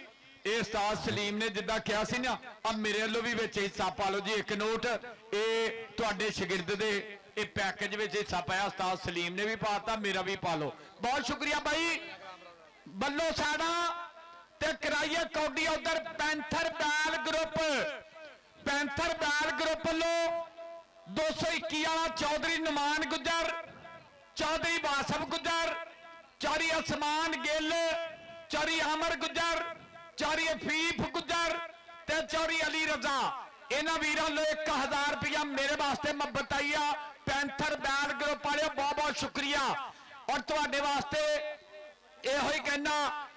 [SPEAKER 3] ਇਹ ਉਸਤਾਦ ਸਲੀਮ ਨੇ ਜਿੱਦਾਂ ਕਿਹਾ ਸੀ ਨਾ, ਆ ਮੇਰੇ ਵੱਲੋਂ ਵੀ ਵਿੱਚ ਹਿੱਸਾ ਪਾ ਲਓ ਜੀ, ਇੱਕ ਨੋਟ ਇਹ ਤੁਹਾਡੇ ਸ਼ਾਗਿਰਦ ਦੇ ਇਹ ਪੈਕੇਜ ਵਿੱਚ ਹਿੱਸਾ ਪਾਇਆ, ਉਸਤਾਦ ਸਲੀਮ ਨੇ ਵੀ ਪਾਤਾ, ਮੇਰਾ ਵੀ ਪਾ ਲਓ। ਬਹੁਤ ਸ਼ੁਕਰੀਆ ਬਾਈ ਬੱਲੋ ਸਾਡਾ। ਤੇ ਕਰਾਈਏ ਕੌਡੀ ਉਧਰ ਪੈਂਥਰ ਬੈਲ ਗਰੁੱਪ, ਪੈਂਥਰ ਬੈਲ ਗਰੁੱਪ ਵੱਲੋਂ 221 ਵਾਲਾ ਚੌਧਰੀ ਨਮਾਨ ਗੁੱਜਰ, ਚੌਧਰੀ ਬਾਸਫ ਗੁੱਜਰ, ਚੌਧਰੀ ਅਸਮਾਨ ਗਿੱਲ, ਚੌਧਰੀ ਅਮਰ ਗੁੱਜਰ, ਚੌਧਰੀ ਅਫੀਫ ਗੁੱਜਰ ਤੇ ਚੌਧਰੀ ਅਲੀ ਰਜ਼ਾ, ਇਹਨਾਂ ਵੀਰਾਂ ਨੂੰ 1000 ਰੁਪਇਆ ਮੇਰੇ ਵਾਸਤੇ ਮੁਹੱਬਤ ਆਈ ਆ। ਪੈਂਥਰ ਬੈਲ ਗਰੁੱਪ ਵਾਲਿਓ ਬਹੁਤ ਬਹੁਤ ਸ਼ੁਕਰੀਆ। ਔਰ ਤੁਹਾਡੇ ਵਾਸਤੇ ਇਹੋ ਹੀ ਕਹਿਣਾ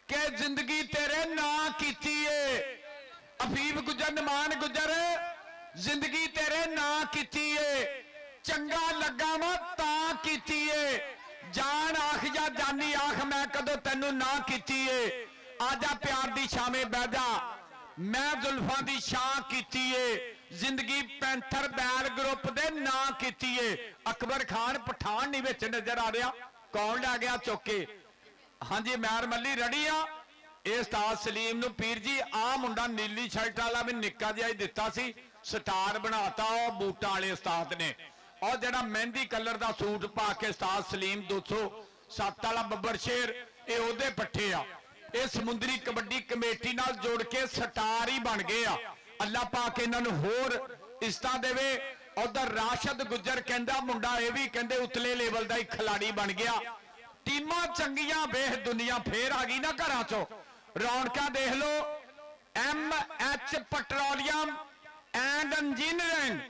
[SPEAKER 3] ਕਿ ਜ਼ਿੰਦਗੀ ਤੇਰੇ ਨਾਂ ਕੀਤੀ ਏ, ਅਫੀਫ ਗੁੱਜਰ ਨਮਾਨ ਗੁੱਜਰ, ਜ਼ਿੰਦਗੀ ਤੇਰੇ ਨਾਂ ਕੀਤੀ ਏ, ਚੰਗਾ ਲੱਗਾ ਵਾ ਤਾਂ ਕੀਤੀ ਏ, ਜਾਨ ਆਖ ਜਾਂ ਜਾਨੀ ਆਖ ਮੈਂ ਕਦੋਂ ਤੈਨੂੰ ਨਾ ਕੀਤੀ ਏ, ਆਜਾ ਪਿਆਰ ਦੀ ਛਾਵੇਂ ਬਹਿ ਜਾ ਮੈਂ ਜ਼ੁਲਫਾਂ ਦੀ ਛਾਂ ਕੀਤੀ ਏ, ਜ਼ਿੰਦਗੀ ਪੈਂਥਰ ਬੈਲ ਗਰੁੱਪ ਦੇ ਨਾਂ ਕੀਤੀ ਏ। ਅਕਬਰ ਖਾਨ ਪਠਾਨ ਨਹੀਂ ਵਿੱਚ ਨਜ਼ਰ ਆ ਰਿਹਾ, ਕੌਣ ਲੈ ਗਿਆ ਚੁੱਕ ਕੇ? ਹਾਂਜੀ ਮੈਰ ਮੱਲੀ ਰੜੀ ਆ। ਇਹ ਉਸਤਾਦ ਸਲੀਮ ਨੂੰ ਪੀਰ ਜੀ ਆ ਮੁੰਡਾ ਨੀਲੀ ਸ਼ਰਟ ਵਾਲਾ ਵੀ ਨਿੱਕਾ ਜਿਹਾ ਹੀ ਦਿੱਤਾ ਸੀ, ਸਟਾਰ ਬਣਾਤਾ ਉਹ ਬੂਟਾਂ ਵਾਲੇ ਉਸਤਾਦ ਨੇ। ਔਰ ਜਿਹੜਾ ਮਹਿੰਦੀ ਕਲਰ ਦਾ ਸੂਟ ਪਾ ਕੇ ਉਸਤਾਦ ਸਲੀਮ 207 ਵਾਲਾ ਬੱਬਰ ਸ਼ੇਰ, ਇਹ ਉਹਦੇ ਪੱਠੇ ਆ। ਇਹ ਸਮੁੰਦਰੀ ਕਬੱਡੀ ਕਮੇਟੀ ਨਾਲ ਜੋੜ ਕੇ ਸਟਾਰ ਹੀ ਬਣ ਗਏ ਆ। ਅੱਲਾ ਪਾਕ ਇਹਨਾਂ ਨੂੰ ਹੋਰ ਇੱਜ਼ਤਾਂ ਦੇਵੇ। ਉਧਰ ਰਾਸ਼ਦ ਗੁੱਜਰ ਕਹਿੰਦਾ ਮੁੰਡਾ ਇਹ ਵੀ ਕਹਿੰਦੇ ਉਤਲੇ ਲੈਵਲ ਦਾ ਹੀ ਖਿਲਾੜੀ ਬਣ ਗਿਆ। ਟੀਮਾਂ ਚੰਗੀਆਂ ਵੇਖ ਦੁਨੀਆ ਫੇਰ ਆ ਗਈ ਨਾ ਘਰਾਂ ਚੋਂ। ਰੌਣਕਾਂ ਦੇਖ ਲਓ। MH petroleum and engineering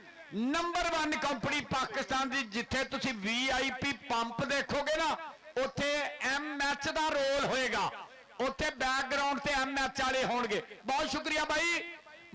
[SPEAKER 3] number 1 company Pakistan ਦੀ। ਜਿੱਥੇ ਤੁਸੀਂ VIP ਪੰਪ ਦੇਖੋਗੇ ਨਾ ਉੱਥੇ MH ਦਾ ਰੋਲ ਹੋਏਗਾ, ਉੱਥੇ ਬੈਕਗ੍ਰਾਉਂਡ ਤੇ MH ਵਾਲੇ ਹੋਣਗੇ। ਬਹੁਤ ਸ਼ੁਕਰੀਆ ਬਾਈ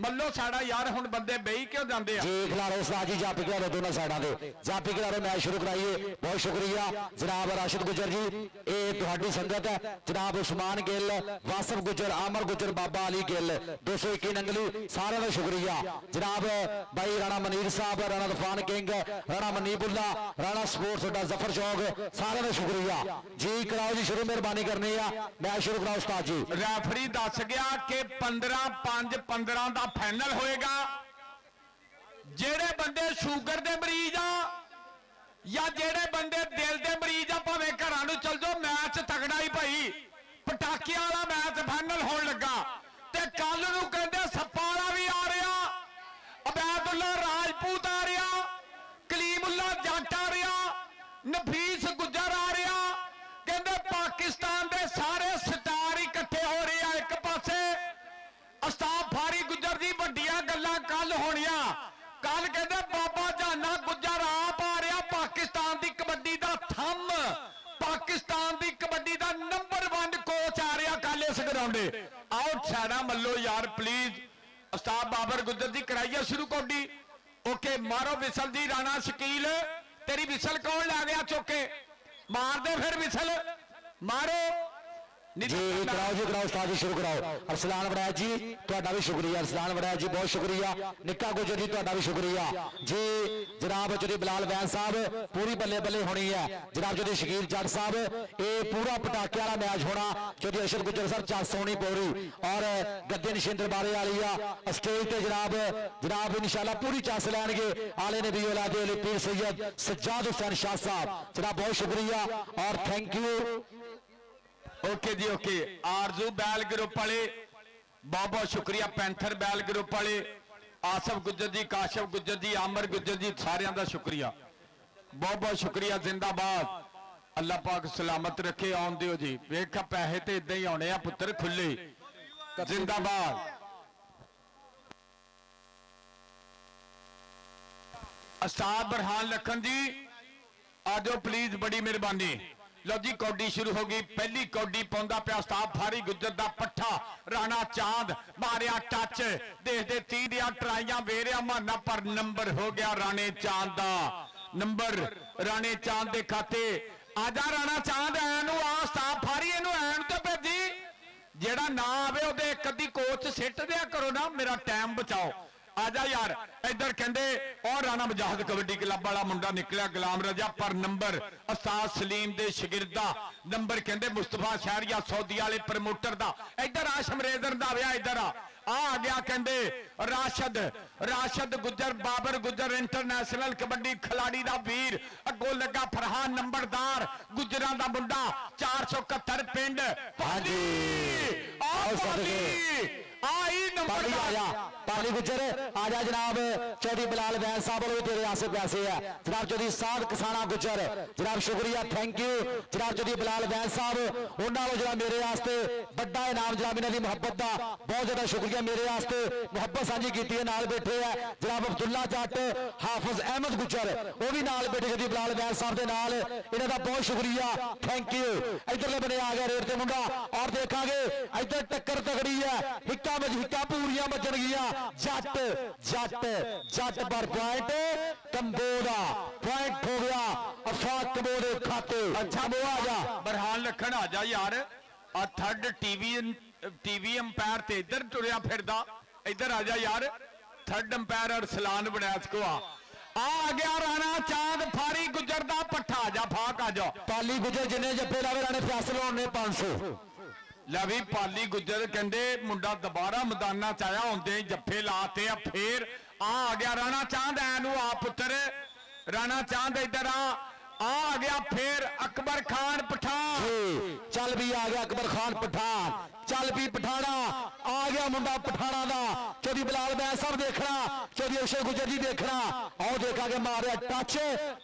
[SPEAKER 3] ਮੱਲੋ ਸਾਡਾ ਯਾਰ। ਹੁਣ ਬੰਦੇ ਬਈ ਕਿਉਂ ਜਾਂਦੇ ਆ
[SPEAKER 1] ਜੀ? ਖਿਲਾੜੇ ਉਸਤਾਦ ਜੀ ਜਾਪੀ ਖਿਲਾੜੇ ਦੋਨੋਂ ਸਾਈਡਾਂ ਦੇ ਜਾਪੀ ਖਿਲਾੜੇ ਮੈਚ ਸ਼ੁਰੂ ਕਰਾਈਏ। ਬਹੁਤ ਸ਼ੁਕਰੀਆ ਜਨਾਬ ਰਾਸ਼ਿਦ ਗੁੱਜਰ ਜੀ, ਇਹ ਤੁਹਾਡੀ ਸੰਗਤ ਹੈ। ਜਨਾਬ ਉਸਮਾਨ ਗਿੱਲ, ਵਾਸਫ ਗੁੱਜਰ, ਆਮਰ ਗੁੱਜਰ, ਬਾਬਾ ਅਲੀ ਗਿੱਲ 221 ਨੰਗਲੀ, ਸਾਰਿਆਂ ਦਾ ਸ਼ੁਕਰੀਆ। ਜਨਾਬ ਬਾਈ ਰਾਣਾ ਮਨੀਰ ਸਾਹਿਬ, ਰਾਣਾ ਤੂਫਾਨ ਕਿੰਗ, ਰਾਣਾ ਮਨੀਬੁੱਲਾ, ਰਾਣਾ ਸਪੋਰਟਸ ਅੱਡਾ ਜ਼ਫਰ ਚੌਕ, ਸਾਰਿਆਂ ਦਾ ਸ਼ੁਕਰੀਆ ਜੀ। ਕਰਾਓ ਜੀ ਸ਼ੁਰੂ, ਮਿਹਰਬਾਨੀ ਕਰਨੀ ਆ। ਮੈਚ ਸ਼ੁਰੂ ਕਰਾਓ ਉਸਤਾਦ ਜੀ।
[SPEAKER 3] ਰੈਫਰੀ ਦੱਸ ਗਿਆ ਕਿ 15-5-15 ਦਾ ਫਾਈਨਲ ਹੋਏਗਾ। ਜਿਹੜੇ ਬੰਦੇ ਸ਼ੂਗਰ ਦੇ ਮਰੀਜ਼ ਆ ਜਾਂ ਜਿਹੜੇ ਬੰਦੇ ਦਿਲ ਦੇ ਮਰੀਜ਼ ਆ ਭਾਵੇਂ ਘਰਾਂ ਨੂੰ ਚਲ ਜਾਓ, ਮੈਚ ਤਗੜਾ ਹੀ ਭਾਈ। ਪਟਾਕਿਆਂ ਵਾਲਾ ਮੈਚ ਫਾਈਨਲ ਹੋਣ ਲੱਗਾ ਤੇ ਕੱਲ ਨੂੰ ਕਹਿੰਦੇ ਸੱਪਾਂ ਵਾਲਾ ਵੀ ਆ ਰਿਹਾ, ਅਬੈਦੁੱਲਾ ਰਾਜਪੂਤ ਆ ਰਿਹਾ, ਕਲੀਮੁੱਲਾ ਜੱਟ ਆ ਰਿਹਾ, ਨਫੀਸ ਗੁੱਜਰ ਆ ਰਿਹਾ। ਕਹਿੰਦੇ ਪਾਕਿਸਤਾਨ ਦੇ ਸਾਰੇ ਸਟਾਰ ਇਕੱਠੇ ਹੋ ਰਹੇ ਆ ਇੱਕ ਪਾਸੇ। ਉਸਤਾਦ ਫਾਰੀ ਗੁੱਜਰ ਦੀ ਵੱਡੀਆਂ ਗੱਲਾਂ ਕੱਲ ਹੋਣੀਆਂ। ਕੱਲ ਕਹਿੰਦੇ ਬਾਬਾ ਜਾਨਾ ਗੁੱਜਰ ਆਪ ਆ ਰਿਹਾ, ਪਾਕਿਸਤਾਨ ਦੀ ਕਬੱਡੀ ਦਾ ਥੰਮ, ਪਾਕਿਸਤਾਨ ਦੀ ਕਬੱਡੀ ਦਾ ਨੰਬਰ 1 ਕੋਚ ਆ ਰਿਹਾ ਕੱਲ ਇਸ ਗਰਾਊਂਡੇ। ਆਓ ਛਾੜਾ ਮੱਲੋ ਯਾਰ ਪਲੀਜ਼। ਉਸਤਾਦ ਬਾਬਰ ਗੁੱਜਰ ਦੀ ਕਰਾਈਏ ਸ਼ੁਰੂ ਕੌਡੀ। ਓਕੇ ਮਾਰੋ ਵਿਸਲ ਦੀ। ਰਾਣਾ ਸ਼ਕੀਲ ਤੇਰੀ ਵਿਸਲ ਕੌਣ ਲੈ ਗਿਆ ਚੁੱਕੇ? ਮਾਰ ਦੇ ਫਿਰ ਵਿਸਲ, ਮਾਰੋ
[SPEAKER 1] ਜੀ ਕਰਾਓ ਜੀ, ਕਰਾਓ ਉਸਤਾਦ ਜੀ ਸ਼ੁਰੂ ਕਰਾਓ। ਅਰਸਲਾਨ ਵੜੈਚ ਜੀ ਤੁਹਾਡਾ ਵੀ ਸ਼ੁਕਰੀਆ। ਅਰਸਲਾਨ ਵੜੈਚ ਜੀ ਬਹੁਤ ਸ਼ੁਕਰੀਆ। ਨਿੱਕਾ ਗੁੱਜਰ ਜੀ ਤੁਹਾਡਾ ਵੀ ਸ਼ੁਕਰੀਆ ਜੀ। ਜਨਾਬ ਚੌਧਰੀ ਬਲਾਲ ਵੈਨ ਸਾਹਿਬ ਪੂਰੀ ਬੱਲੇ ਬੱਲੇ ਹੋਣੀ ਹੈ। ਜਨਾਬ ਚੌਧਰੀ ਸ਼ਕੀਲ ਜੱਟ ਸਾਹਿਬ ਇਹ ਪੂਰਾ ਪਟਾਕੇ ਵਾਲਾ ਮੈਚ ਹੋਣਾ। ਚੌਧਰੀ ਅਰਸ਼ਦ ਗੁੱਜਰ ਸਾਹਿਬ ਚੱਸ ਹੋਣੀ ਪੂਰੀ ਔਰ ਗੱਦੇ ਨਿਸ਼ਿੰਦਰ ਬਾਰੇ ਵਾਲੀ ਆ ਸਟੇਜ ਤੇ। ਜਨਾਬ ਇਨਸ਼ਾਅੱਲਾ ਪੂਰੀ ਚੱਸ ਲੈਣਗੇ। ਆਲੇ ਨਬੀ ਔਲਾਦ ਅਲੀ ਪੀਰ ਸੈयद ਸज्जाद हुसैन शाह साहब। जनाब बहुत शुक्रिया और थैंक यू।
[SPEAKER 3] ओके जी ओके। आरजू बैल ग्रुप वाले बहुत बहुत शुक्रिया। पैंथर बैल ग्रुप वाले आसफ गुज्जर जी, काशफ गुज्जर जी, आमर गुज्जर जी, सारिਆਂ ਦਾ शुक्रिया, बहुत बहुत शुक्रिया। जिंदाबाद। अल्लाह पाक सलामत रखे। आउन दिओ जी। वेख पैसे ते इदां ही आने आ पुत्र खुले। जिंदाबाद। उस्ताद बरहान लखन जी आ जाओ प्लीज, बड़ी मेहरबानी। लो जी कौडी शुरू हो गई। पहली कौडी पाउंदा पिया उस्ताद फारी गुज्जर दा पट्ठा। राणा चांद मारिया टच, देखदे 30 दियां ट्राइयां वेरिया माना पर नंबर हो गया राणे चांद दा। नंबर राणे चांद दे खाते। आजा राणा चांद ऐनू आ उस्ताद फारी इनू ऐन ते भेजी। जेड़ा ना आवे ओदे एक अद्धी कोच सिट दिया करो ना, मेरा टाइम बचाओ। ਆ ਜਾ ਯਾਰ ਇੱਧਰ ਕਹਿੰਦੇ ਉਹ ਰਾਣਾ ਮੁਜਾਹਦ ਕਬੱਡੀ ਕਲੱਬ ਵਾਲਾ ਮੁੰਡਾ ਨਿਕਲਿਆ ਗੁਲਾਮ ਰਜ਼ਾ ਪਰ ਨੰਬਰ ਉਸਤਾਦ ਸਲੀਮ ਦੇ ਸ਼ਾਗਿਰਦਾ ਨੰਬਰ ਕਹਿੰਦੇ ਮੁਸਤਫਾ ਸ਼ਹਿਰੀਆ ਸੌਦੀ ਵਾਲੇ ਪ੍ਰਮੋਟਰ ਦਾ ਇੱਧਰ ਆਸ਼ਮ ਰੇਜ਼ਰ ਦਾ ਵਿਆਹ ਇੱਧਰ ਆ ਗਿਆ ਕਹਿੰਦੇ ਰਾਸ਼ਦ ਗੁੱਜਰ ਬਾਬਰ ਗੁੱਜਰ ਇੰਟਰਨੈਸ਼ਨਲ ਕਬੱਡੀ ਖਿਲਾੜੀ ਦਾ ਵੀਰ ਅੱਗੋਂ ਲੱਗਾ ਫਰਹਾਨ ਨੰਬਰਦਾਰ ਗੁੱਜਰਾਂ ਦਾ ਮੁੰਡਾ 471 ਪਿੰਡ
[SPEAKER 1] ਹਾਂਜੀ
[SPEAKER 3] ਆਓ ਪਾਲੀ ਆਈ ਨੰਬਰਦਾਰ
[SPEAKER 1] पाली गुजर आजा जनाब चौधरी बिलाल बैन साहब वालों तेरे आसे प्यासे है जनाब चौधरी साद किसाना गुजर जनाब शुक्रिया थैंक यू जनाब चौधरी बिलाल बैन साहब उन्होंने जनाब मेरे वास्ते बड़ा इनाम जनाब इन्हों की मुहब्बत का बहुत ज्यादा शुक्रिया मेरे वास्ते मुहब्बत साझी की है नाल बैठे है जनाब अब्दुल्ला जट हाफिज अहमद गुजर वो भी नाल बैठे चौधरी बिलाल बैन साहब के नाल इन्हों का बहुत शुक्रिया थैंक यू इधरले बने आ गया रेट से मुंडा और देखा इधर टक्कर तगड़ी है हिक्का पूरियां बचन गया जट जट जट पर पॉइंट कंबोदा पॉइंट हो गया अफाक कंबोदे खाते
[SPEAKER 3] अच्छा वो आ जा बरहान लखन आ जा यार आ थर्ड टीवी अंपायर ते इधर तुरिया फिरदा इधर आ जा यार थर्ड अंपायर अरसलान बनैस को आ गया राणा चांद फारी गुजर दा पट्ठा आ जा फाक आ जा
[SPEAKER 1] पाली गुजर जिन्हें जप्पे लावे राणे फैसला होने 500
[SPEAKER 3] ਲੈ ਵੀ ਪਾਲੀ ਗੁੱਜਰ ਕਹਿੰਦੇ ਮੁੰਡਾ ਦੁਬਾਰਾ ਮੈਦਾਨਾਂ ਚ ਆਇਆ ਹੁੰਦੇ ਜੱਫੇ ਲਾਤੇ ਆ ਫੇਰ ਆ ਗਿਆ ਰਾਣਾ ਚਾਂਦ ਐ ਨੂੰ ਆ ਪੁੱਤਰ ਰਾਣਾ ਚਾਂਦ ਇੱਧਰ आ गया फिर अकबर खान पठान
[SPEAKER 1] चल भी आ गया अकबर खान पठान चल भी पठाना आ गया मुंडा पठाना दा चौधरी बिलाल बैन साहब देखना चौधरी अक्षय गुजर जी देखना आओ देखा के मारे टच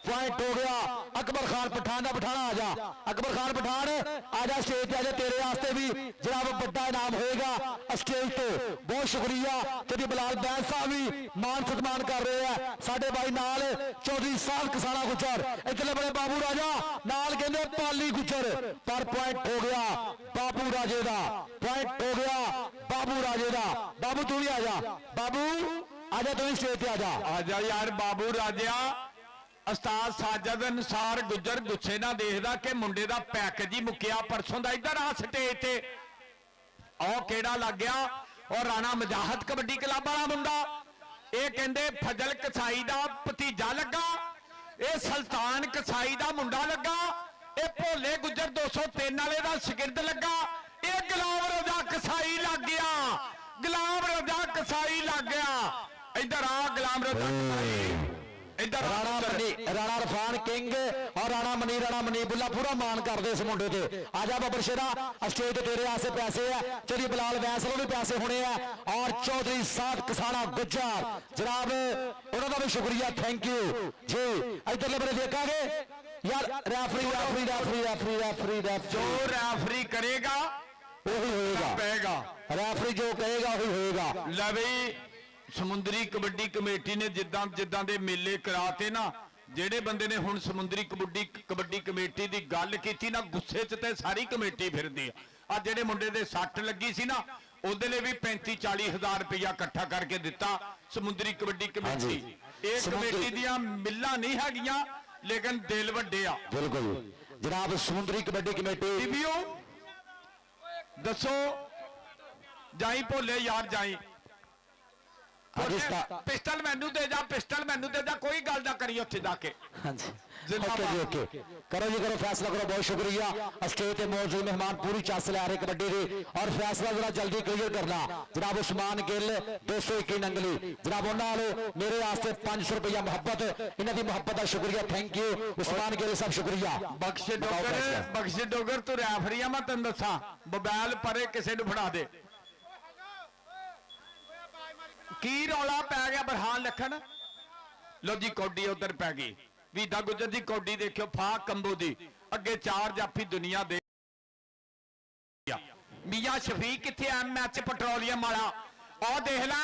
[SPEAKER 1] पॉइंट हो गया अकबर खान पठान का पठाना आ जा अकबर खान पठान आ जा स्टेज पे आ जा तेरे वास्ते भी जनाब बड़ा इनाम होएगा स्टेज तो बहुत शुक्रिया चौधरी बिलाल बैन साहब भी मान सम्मान कर रहे हैं साडे भाई नाल चौधरी साहब किसाना गुजर इतने बड़े बाबू राजा नाल कहते पाली गुजर पर पॉइंट हो गया बाबू राजे दा पॉइंट हो गया बाबू राजे दा बाबू तू भी आ जा बाबू आजा तू भी स्टेज पे आ
[SPEAKER 3] जा यार बाबू राजा उस्ताद साजद अनुसार गुजर गुस्से ना देखदा कि मुंडे दा पैकेज ही मुक्या परसों दा इधर आ स्टेज ते और केड़ा लग गया और राणा मुजाहद कबड्डी क्लब वाला मुंडा ये कहंदे फजल कसाई दा भतीजा लगा ये सुल्तान कसाई दा मुंडा लगा ये भोले गुजर 203 वाले दा शागिर्द लगा ये गुलाम रजा कसाई लग गया गुलाम रजा कसाई लग गया इधर आ गुलाम रजा कसाई इधर
[SPEAKER 1] राणा रफान किंग और राणा मनी बुल्ला पूरा मान कर दे इस मुंडे ते आजा बबर शेरा स्टेज ते तेरे आसे पैसे है चौधरी बिलाल बैस भी पैसे होने हैं और चौधरी साद किसाना गुज्जर जनाब उन्होंने भी शुक्रिया थैंक यू जी इधरले बड़े देखा यार रेफरी
[SPEAKER 3] जो रेफरी करेगा
[SPEAKER 1] वही होएगा
[SPEAKER 3] पेगा
[SPEAKER 1] रेफरी जो कहेगा वही होएगा
[SPEAKER 3] लवी समुद्री कबड्डी कमेटी ने जिद्दां जिद्दां दे मेले कराते ना ਜਿਹੜੇ ਬੰਦੇ ਨੇ ਹੁਣ ਸਮੁੰਦਰੀ ਕਬੱਡੀ ਕਮੇਟੀ ਦੀ ਗੱਲ ਕੀਤੀ ਨਾ ਗੁੱਸੇ 'ਚ ਤੇ ਸਾਰੀ ਕਮੇਟੀ ਫਿਰਦੀ ਆ ਜਿਹੜੇ ਮੁੰਡੇ ਦੇ ਸੱਟ ਲੱਗੀ ਸੀ ਨਾ ਉਹਦੇ ਲਈ ਵੀ 35-40 ਹਜ਼ਾਰ ਰੁਪਇਆ ਇਕੱਠਾ ਕਰਕੇ ਦਿੱਤਾ ਸਮੁੰਦਰੀ ਕਬੱਡੀ ਕਮੇਟੀ ਇਹ ਕਮੇਟੀ ਦੀਆਂ ਮਿੱਲਾਂ ਨਹੀਂ ਹੈਗੀਆਂ ਲੇਕਿਨ ਦਿਲ ਵੱਡੇ ਆ
[SPEAKER 1] ਬਿਲਕੁਲ ਜਨਾਬ ਸਮੁੰਦਰੀ ਕਬੱਡੀ ਕਮੇਟੀ
[SPEAKER 3] ਟੀਵੀਓ ਦੱਸੋ ਜਾਈ ਭੋਲੇ ਯਾਰ ਜਾਈ पिस्टल मैनू दे जा कोई गल ना करी उत्थे जाके
[SPEAKER 1] हाँ जी ओके करो जी करो फैसला करो बहुत शुक्रिया स्टेज पे मौजूद मेहमान पूरी चास ले आ रहे कबड्डी की और फैसला जरा जल्दी क्लियर करना जनाब उस्मान गिल 221 नंगली जनाब उन्होंने मेरे वास्ते 500 रुपया मुहब्बत इन्हों की मुहब्बत का शुक्रिया थैंक यू उस्मान गिल साहब शुक्रिया
[SPEAKER 3] बख्शे डोगर तू रैफरी मैं तेन दसा मोबाइल परे किसी ने फड़ा दे की रौला पै गया बरहान लखन लो जी कौडी उधर पै गई वीदा गुजर दी कौडी देखियो फा कंबो दी अगे 4 जाफी दुनिया दे मियां शफीक किथे एमएच पेट्रोलियम वाला और देख ला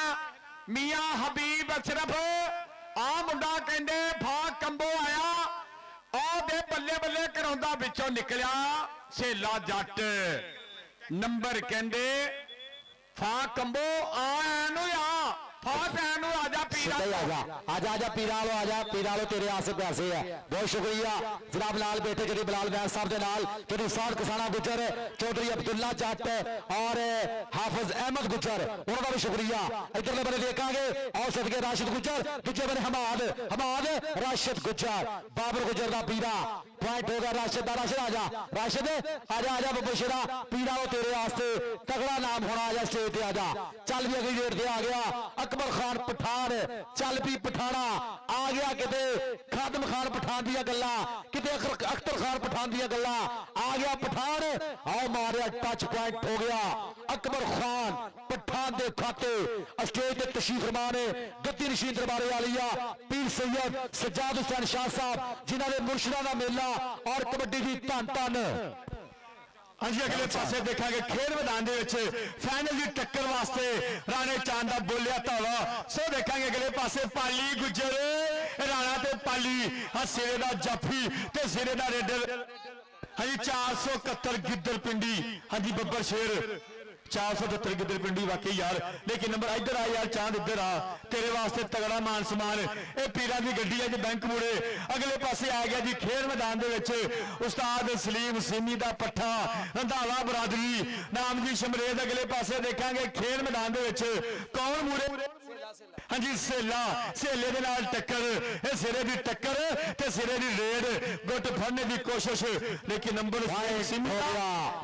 [SPEAKER 3] मियां हबीब अशरफ आ मुंडा कहंदे फा कंबो आया आ दे बल्ले बल्ले कराउंदा विचों निकलिया सेला जट नंबर कहंदे फा कंबो आ ਹਾਂ ਭੈਣ ਨੂੰ ਆ ਜਾ ਪੀਰਾ
[SPEAKER 1] सीधा ही आजा पीरा लो आजा पीरा लो तेरे आसे पैसे है बहुत शुक्रिया जनाब लाल बेटे जी बिलाल वैस साहब के नाल जी साध किसाना गुजर चौधरी अब्दुल्ला जट और हाफिज अहमद गुजर उन्होंने भी शुक्रिया इधरले बने देखांगे और सदके राशिद गुजर दूजे बने हमाद राशिद गुजर बाबर गुजर का पीरा पॉइंट होगा राशिद आजा बबशरा पीरा लो तेरे वास्ते तगड़ा नाम होना आजा स्टेज पे आजा चल भी अगली डेट से आ गया अकबर खान पठान चल भी पठाना आ गया किते खादम खान पठान दिया गल्ला किते अख्तर खान पठान दिया गल्ला आ गया पठान आओ मारिया टच पॉइंट हो गया अकबर खान पठान दे खाते स्टेज ते तशरीफ फरमा ने गद्दी नशीन दरबारे वालिया पीर सैयद सज्जाद हुसैन शाह साहब जिन्हां दे मुर्शिदां दा मेला और कबड्डी दी धन
[SPEAKER 5] ਅਸੀਂ ਅਗਲੇ ਪਾਸੇ ਦੇਖਾਂਗੇ ਖੇਡ ਮੈਦਾਨ ਦੇ ਵਿੱਚ ਫਾਈਨਲ ਦੀ ਟੱਕਰ ਵਾਸਤੇ ਰਾਣੇ ਚਾਂਦ ਦਾ ਬੋਲਿਆ ਧੌਲਾ ਸੋ ਦੇਖਾਂਗੇ ਅਗਲੇ ਪਾਸੇ ਪਾਲੀ ਗੁੱਜਰ ਰਾਣਾ ਤੇ ਪਾਲੀ ਆ ਸਿਰੇ ਦਾ ਜਾਫੀ ਤੇ ਸਿਰੇ ਦਾ ਰੇਡਰ ਹਾਂਜੀ 471 ਗਿੱਦੜ ਪਿੰਡੀ ਹਾਂਜੀ ਬੱਬਰ ਸ਼ੇਰ 470 ਗਿੱਦੜ ਪਿੰਡੀ ਵਾਕਈ ਯਾਰ ਲੇਕਿਨ ਨੰਬਰ ਇੱਧਰ ਆ ਯਾਰ ਚਾਂਦ ਇੱਧਰ ਆ ਤੇਰੇ ਵਾਸਤੇ ਤਗੜਾ ਮਾਨ ਸਮਾਨ ਇਹ ਪੀਰਾਂ ਦੀ ਗੱਡੀ ਹੈ ਜੀ ਬੈਂਕ ਮੂੜੇ ਅਗਲੇ ਪਾਸੇ ਆ ਗਿਆ ਜੀ ਖੇਡ ਮੈਦਾਨ ਦੇ ਵਿੱਚ ਉਸਤਾਦ ਸਲੀਮ ਸਿੰਮੀ ਦਾ ਪੱਠਾ ਰੰਧਾਵਾ ਬਰਾਦਰੀ ਨਾਮ ਜੀ ਸ਼ਮਰੇਦ ਅਗਲੇ ਪਾਸੇ ਦੇਖਾਂਗੇ ਖੇਡ ਮੈਦਾਨ ਦੇ ਵਿੱਚ ਕੌਣ ਮੂੜੇ ਹਾਂਜੀ ਸੇਲੇ ਦੇ ਨਾਲ ਟੱਕਰ ਇਹ ਸਿਰੇ ਦੀ ਟੱਕਰ ਤੇ ਸਿਰੇ ਦੀ ਰੇਡ ਗੁੱਟ ਫੜਨੇ ਦੀ ਕੋਸ਼ਿਸ਼ ਲੇਕਿਨ ਨੰਬਰ ਸਿੰਮੀ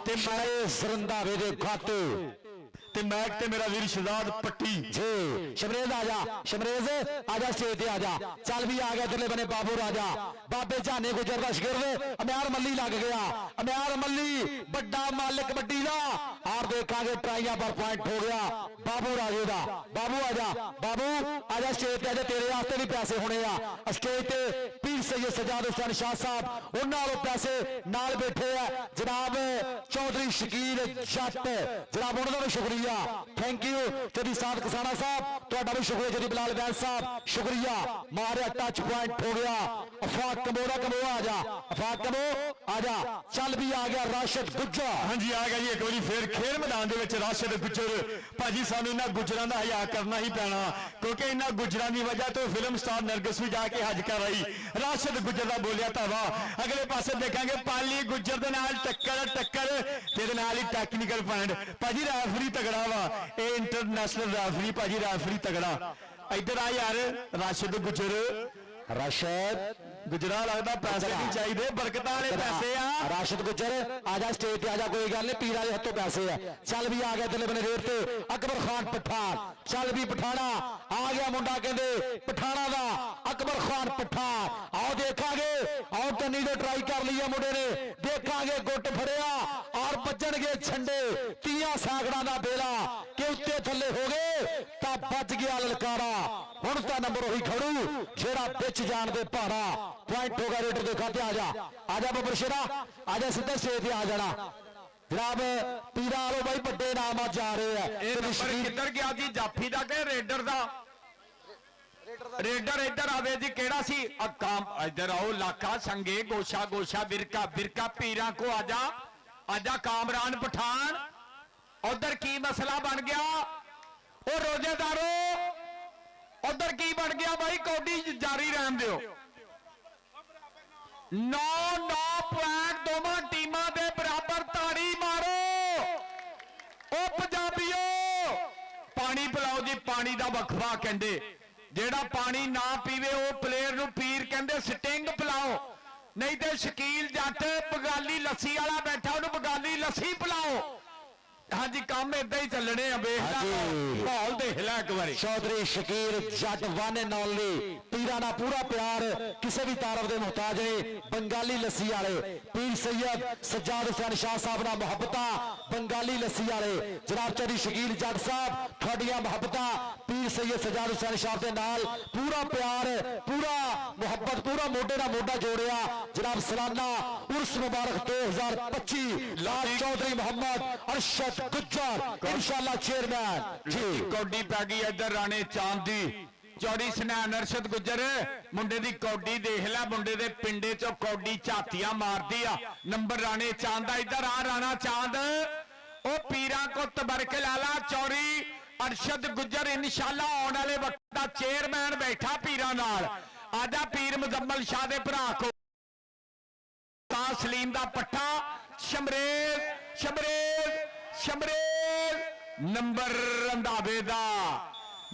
[SPEAKER 1] ਤੇ ਮੈਂ ਸਰੰਦਾਵੇ ਦੇ ਖਾਤੇ
[SPEAKER 5] ਤੇ ਮੈਕ ਤੇ ਮੇਰਾ ਵੀਰ ਸ਼ਹਜ਼ਾਦ ਪੱਟੀ
[SPEAKER 1] जी शमरेज आजा स्टेज पे आजा चल भी आ गया इधरले बने बाबू राजा बाबे जाने गुजर दा शागिर्द अमयार मल्ली लग गया अमयार मल्ली बड़ा मालिक कबड्डी दा और देखांगे ट्राइयां पर पॉइंट हो गया बाबू राजे दा बाबू आजा स्टेज पे आजा तेरे वास्ते भी पैसे होने आ स्टेज पे पीर सैयद सज्जाद हुसैन शाह साहब उन्हां वालों पैसे नाल बैठे है जनाब चौधरी शकील जट जनाब उन्हां दा भी शुक्रिया थैंक यू जी साध किसाना साहब तुहाडा भी शुक्रिया जी बिलाल वैस साहब शुक्रिया मारिया टच पॉइंट हो गया अफाक कमो आजा चल भी आ गया राशिद गुज्जर
[SPEAKER 5] ਹਾਂਜੀ ਆ ਗਿਆ ਜੀ ਇੱਕ ਵਾਰੀ ਫੇਰ ਖੇਡ ਮੈਦਾਨ ਦੇ ਵਿੱਚ ਰਾਸ਼ਿਦ ਗੁੱਜਰ ਭਾਜੀ ਸਾਨੂੰ ਇਹਨਾਂ ਗੁੱਜਰਾਂ ਦਾ ਹਯਾ ਕਰਨਾ ਹੀ ਪੈਣਾ ਕਿਉਂਕਿ ਇਹਨਾਂ ਗੁੱਜਰਾਂ ਦੀ ਵਜ੍ਹਾ ਤੋਂ ਫਿਲਮ ਸਟਾਰ ਨਰਗਿਸ ਵੀ ਜਾ ਕੇ ਹੱਜ ਕਰ ਆਈ ਰਾਸ਼ਿਦ ਗੁੱਜਰ ਦਾ ਬੋਲਿਆ ਧਾਵਾ ਅਗਲੇ ਪਾਸੇ ਦੇਖਾਂਗੇ ਪਾਲੀ ਗੁੱਜਰ ਦੇ ਨਾਲ ਟੱਕਰ ਜਿਹਦੇ ਨਾਲ ਹੀ ਟੈਕਨੀਕਲ ਪੁਆਇੰਟ ਭਾਜੀ ਰੈਫਰੀ ਤਗੜਾ ਵਾ ਇਹ ਇੰਟਰਨੈਸ਼ਨਲ ਰੈਫਰੀ ਭਾਜੀ ਰੈਫਰੀ ਤਗੜਾ ਇੱਧਰ ਆ ਯਾਰ ਰਾਸ਼ਿਦ ਗੁੱਜਰ
[SPEAKER 1] राशिद
[SPEAKER 5] गुजरा लगता पैसे नहीं चाहिए बरकतां वाले पैसे आ
[SPEAKER 1] राशिद गुजर आजा स्टेज पे आजा कोई गल नहीं पीरा दे हत्थों पैसे है चल भी आ गया इधरले बने रेट ते अकबर खान पठान चल भी पठाना आ गया मुंडा कहंदे पठाना दा अकबर खान पठान आओ देखांगे आओ टन्नी दे ट्राई कर लिया मुंडे ने देखांगे गुट फड़िया और बजणगे छंडे 30 सागड़ा दा बेला कि उत्ते थल्ले हो गए तां बच गया ललकारा हुण तां नंबर ओही खड़ू जेड़ा बिच जान दे भारा पॉइंट होगा रेडर दे खाते आजा बबर शेरा आजा सीधा स्टेज पे आ जाना जनाब पीरा वालों भाई बड़े नाम आज जा रहे हैं
[SPEAKER 3] ਇਹ ਨੰਬਰ ਕਿੱਧਰ ਗਿਆ ਜੀ ਜਾਫੀ ਦਾ ਕਿ ਰੇਡਰ ਦਾ ਰੇਡਰ ਇੱਧਰ ਆਵੇ ਜੀ ਕਿਹੜਾ ਸੀ ਅਕਾਮ ਇੱਧਰ ਆਓ ਲਾਖਾ ਸੰਗੇ ਗੋਸ਼ਾ ਬਿਰਕਾ ਪੀਰਾਂ ਕੋ ਆजा ਕਾਮਰਾਨ ਪਠਾਨ ਉਧਰ ਕੀ ਮਸਲਾ ਬਣ ਗਿਆ ਉਹ ਰੋਜ਼ੇਦਾਰੋ ਉਧਰ ਕੀ ਬਣ ਗਿਆ ਭਾਈ ਕੌਡੀ ਜਾਰੀ ਰਹਿਣ ਦਿਓ 9 ਪੁਆਇੰਟ ਦੋਵਾਂ ਟੀਮਾਂ ਦੇ ਬਰਾਬਰ ਤਾੜੀ ਮਾਰੋ ਉਹ ਪੰਜਾਬੀਓ ਪਾਣੀ ਪਿਲਾਓ ਜੀ ਪਾਣੀ ਦਾ ਵਕਫਾ ਕਹਿੰਦੇ ਜਿਹੜਾ ਪਾਣੀ ਨਾ ਪੀਵੇ ਉਹ ਪਲੇਅਰ ਨੂੰ ਪੀਰ ਕਹਿੰਦੇ ਸਟਿੰਗ ਪਿਲਾਓ ਨਹੀਂ ਤੇ ਸ਼ਕੀਲ ਜੱਟ ਬਗਾਲੀ ਲੱਸੀ ਵਾਲਾ ਬੈਠਾ ਉਹਨੂੰ ਬਗਾਲੀ ਲੱਸੀ ਪਿਲਾਓ ਹਾਂਜੀ ਕੰਮ ਇਦਾਂ ਹੀ ਚੱਲਣੇ ਆ ਵੇਖਦਾ ਮਾਹੌਲ ਦੇਖ ਲੈ ਇੱਕ ਵਾਰੀ
[SPEAKER 1] चौधरी शकील जट वन एंड ओनली पीरा ना पूरा प्यार किसी भी तारफ दे मुहताज नहीं बंगाली लस्सी वाले पीर सैयद सज्जाद हुसैन शाह साहब ना मुहब्बतां बंगाली लस्सी वाले जनाब चौधरी शकील जट साहब थोड़ियां मुहब्बतां पीर सैयद सज्जाद हुसैन शाह दे नाल पूरा प्यार पूरा मुहब्बत पूरा मोढे ना मोढा जोड़िया जनाब सालाना उर्स मुबारक 2025 लाल चौधरी मोहम्मद अरशद गुज्जर इंशाल्लाह चेयरमैन जी
[SPEAKER 3] कौडी पै गई इधर राणे चांद दी चौड़ी सनैन अरशद गुज्जर मुंडे दी कौडी देख लै मुंडे दे पिंडे चो कौडी झातियां मारदी आ नंबर राणे चांद दा इधर आ राणा चांद ओ पीरा को तबरक लाला चौड़ी ਅਰਸ਼ਦ ਗੁੱਜਰ ਇਨਸ਼ਾਅੱਲਾ ਆਉਣ ਵਾਲੇ ਵਕਤ ਦਾ ਚੇਅਰਮੈਨ ਬੈਠਾ ਪੀਰਾਂ ਨਾਲ। ਆਜਾ ਪੀਰ ਮੁਜ਼ੰਮਲ ਸ਼ਾਹ ਦੇ ਭਰਾ ਕੋ ਤਾਂ ਸਲੀਮ ਦਾ ਪੱਠਾ ਸ਼ਮਰੇਜ਼ ਨੰਬਰ ਰੰਧਾਵੇ ਦਾ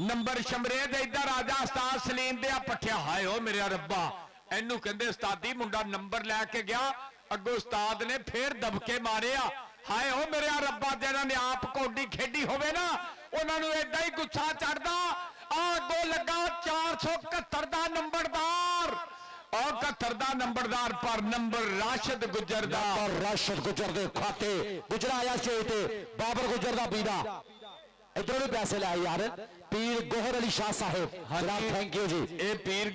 [SPEAKER 3] ਨੰਬਰ ਸ਼ਮਰੇਜ਼ ਇੱਧਰ ਆਜਾ ਉਸਤਾਦ ਸਲੀਮ ਦੇ ਆ ਪੱਠਿਆ। ਹਾਏ ਓ ਮੇਰੇ ਰੱਬਾ, ਇਹਨੂੰ ਕਹਿੰਦੇ ਉਸਤਾਦੀ ਮੁੰਡਾ ਨੰਬਰ ਲੈ ਕੇ ਗਿਆ, ਅੱਗੋਂ ਉਸਤਾਦ ਨੇ ਫੇਰ ਦਬਕੇ ਮਾਰਿਆ। ਹਾਏ ਓ ਮੇਰੇ ਰੱਬਾ, ਜਿਹਨਾਂ ਨੇ ਆਪ ਕੌਡੀ ਖੇਡੀ ਹੋਵੇ ਨਾ ਉਹਨਾਂ ਨੂੰ ਏਦਾਂ ਹੀ ਗੁੱਸਾ ਚੜਦਾ। ਆ ਅੱਗੋਂ ਲੱਗਾ 471 ਦਾ ਨੰਬਰਦਾਰ, और 71 ਦਾ ਨੰਬਰਦਾਰ ਪਰ ਨੰਬਰ ਰਾਸ਼ਦ ਗੁੱਜਰ ਦਾ।
[SPEAKER 1] ਰਾਸ਼ਦ ਗੁੱਜਰ ਦੇ ਖਾਤੇ ਗੁਜਰਾ ਆਇਆ ਸਟੇਜ ਤੇ ਬਾਬਰ ਗੁੱਜਰ ਦਾ ਵੀਰਾ। ਇਧਰੋਂ ਵੀ ਪੈਸੇ ਲੈ ਯਾਰ ਪੀਰ ਗੋਹਰ ਅਲੀ ਸ਼ਾਹ ਸਾਹਿਬ। ਜਨਾਬ ਥੈਂਕ ਯੂ ਜੀ।
[SPEAKER 3] ਇਹ ਪੀਰ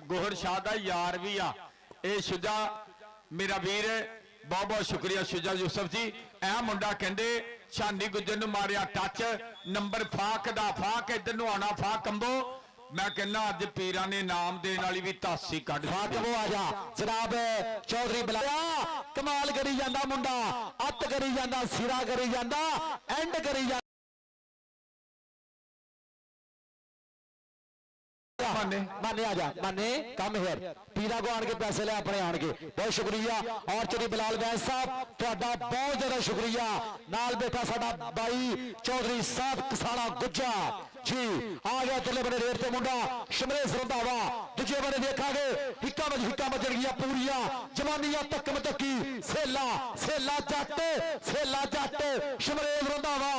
[SPEAKER 3] ਗੋਹਰ ਸ਼ਾਹ ਦਾ ਯਾਰ ਵੀ ਆ। ਇਹ ਸ਼ੁਜਾ ਮੇਰਾ ਵੀਰ, ਬਹੁਤ ਬਹੁਤ ਸ਼ੁਕਰੀਆ ਸ਼ੁਜਾ ਯੂਸਫ ਜੀ। ਇਹ ਮੁੰਡਾ ਕਹਿੰਦੇ ਸ਼ਾਨੀ ਗੁੱਜਰ ਨੂੰ ਮਾਰਿਆ ਟੱਚ, ਨੰਬਰ ਫਾਕ ਦਾ ਫਾਕ, ਇਧਰ ਨੂੰ ਆਣਾ ਫਾ ਕੰਬੋ। मैं कहना अज पीरा ने नाम देने वाली भी तासी कट
[SPEAKER 1] फातिमो आजा जनाब चौधरी बुलाया। कमाल करी जांदा मुंडा, अत करी जांदा, सिरा करी जांदा, एंड करी जांदा। माने आजा माने कम हेयर पीरा को आन के पैसे ले अपने आन के। बहुत शुक्रिया। और चौधरी बिलाल वैस साहब तुहाडा बहुत ज्यादा शुक्रिया। नाल बैठा साडा भाई चौधरी साहब किसाना गुज्जा जी आ गया। चले बने रेट ते मुंडा शमरेश रंधावा। दूजे बने देखांगे हिक्का मचल गया पूरिया जवानियां तक मतकी सेला सेला जट शमरेश रंधावा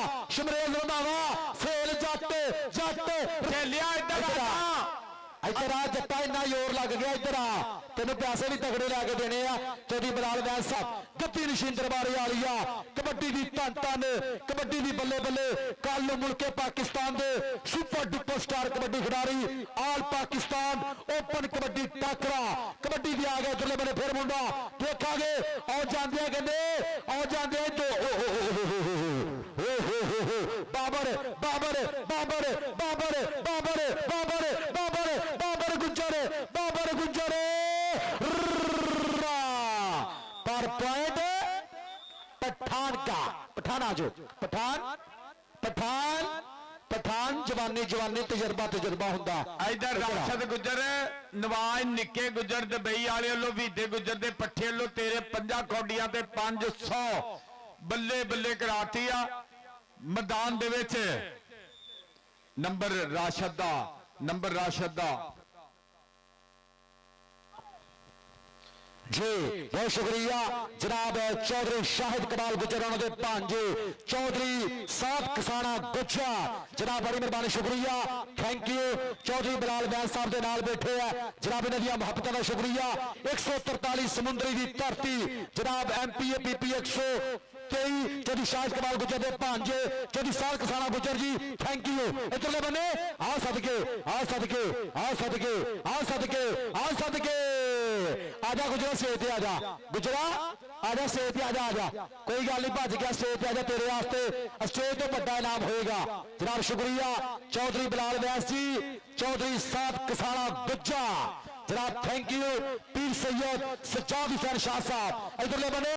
[SPEAKER 1] सेल जट
[SPEAKER 3] खेलिया इधर
[SPEAKER 1] इधर आ जट्टा इन्ना जोर लग गया। इधर आ तेन पैसे भी तगड़े लैके देने आ। चौधरी बिलाल वैस साहब गद्दी नशीन दरबारे वालिया कबड्डी की धन धन कबड्डी की बल्ले बल्ले कल मुल्के पाकिस्तान के सुपर डुपर स्टार कबड्डी खिडारी आल पाकिस्तान ओपन कबड्डी टाकरा कबड्डी भी आ गया। चले बने फिर मुंडा देखांगे और जांदे कहते और जांदे तो बाबर बाबर बाबर बाबर बाबर बाबर बाबर बाबर गुज्जर पर पॉइंट पठान का। पठान आजो पठान जवानी तजर्बा हुंदा।
[SPEAKER 3] इधर राशद गुज्जर नवाज निक्के गुज्जर दुबई वाले वालों वीदे गुज्जर दे पट्ठे वालों तेरे 50 कौडियां ते 500 बल्ले बल्ले कराती आ मैदान दे विच। नंबर राशद दा
[SPEAKER 1] जी बहुत शुक्रिया जनाब चौधरी शाहिद कमाल गुज्जर उन्होंने भांजे चौधरी साहब किसाना गुज्जा जनाब बड़ी मेहरबानी शुक्रिया थैंक यू। चौधरी बिलाल वैस साहब के नाल बैठे है जनाब इन्हों दी मुहब्बतां दा शुक्रिया। 143 समुद्री की धरती जनाब MPA PP 123 चौधरी शाहिद कमाल गुज्जर के भांजे चौधरी साहब किसाना गुज्जर जी थैंक यू। इधरले बने आ सदके आजा गुजरा स्टेज पे आजा गुजरा आजा स्टेज पे आजा कोई गल नहीं भज गया स्टेज पे आजा तेरे वास्ते स्टेज तो बड़ा इनाम होएगा। जनाब शुक्रिया चौधरी बिलाल वैस जी चौधरी साहब किसाना गुज्जा जनाब थैंक यू। पीर सैयद सज्जाद हुसैन शाह साहब इधरले बने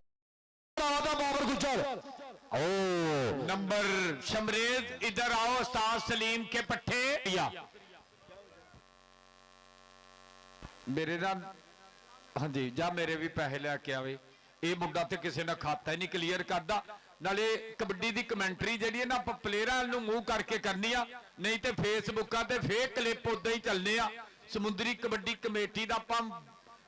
[SPEAKER 1] बाबर गुज्जर ओ
[SPEAKER 3] नंबर शमरेज इधर आओ उस्ताद सलीम के पट्टे या मेरे नाम हाँ जी जा मेरे भी पैसे लैके आवे। ये मुंडा तो किसी ने खाता ही नहीं क्लीयर करता। नाले कबड्डी की कमेंटरी जी है ना आप प्लेयरां मूव करके करनी आ नहीं तो फेसबुक ते फेक क्लिप उदा ही चलने आ। समुद्री कबड्डी कमेटी का आप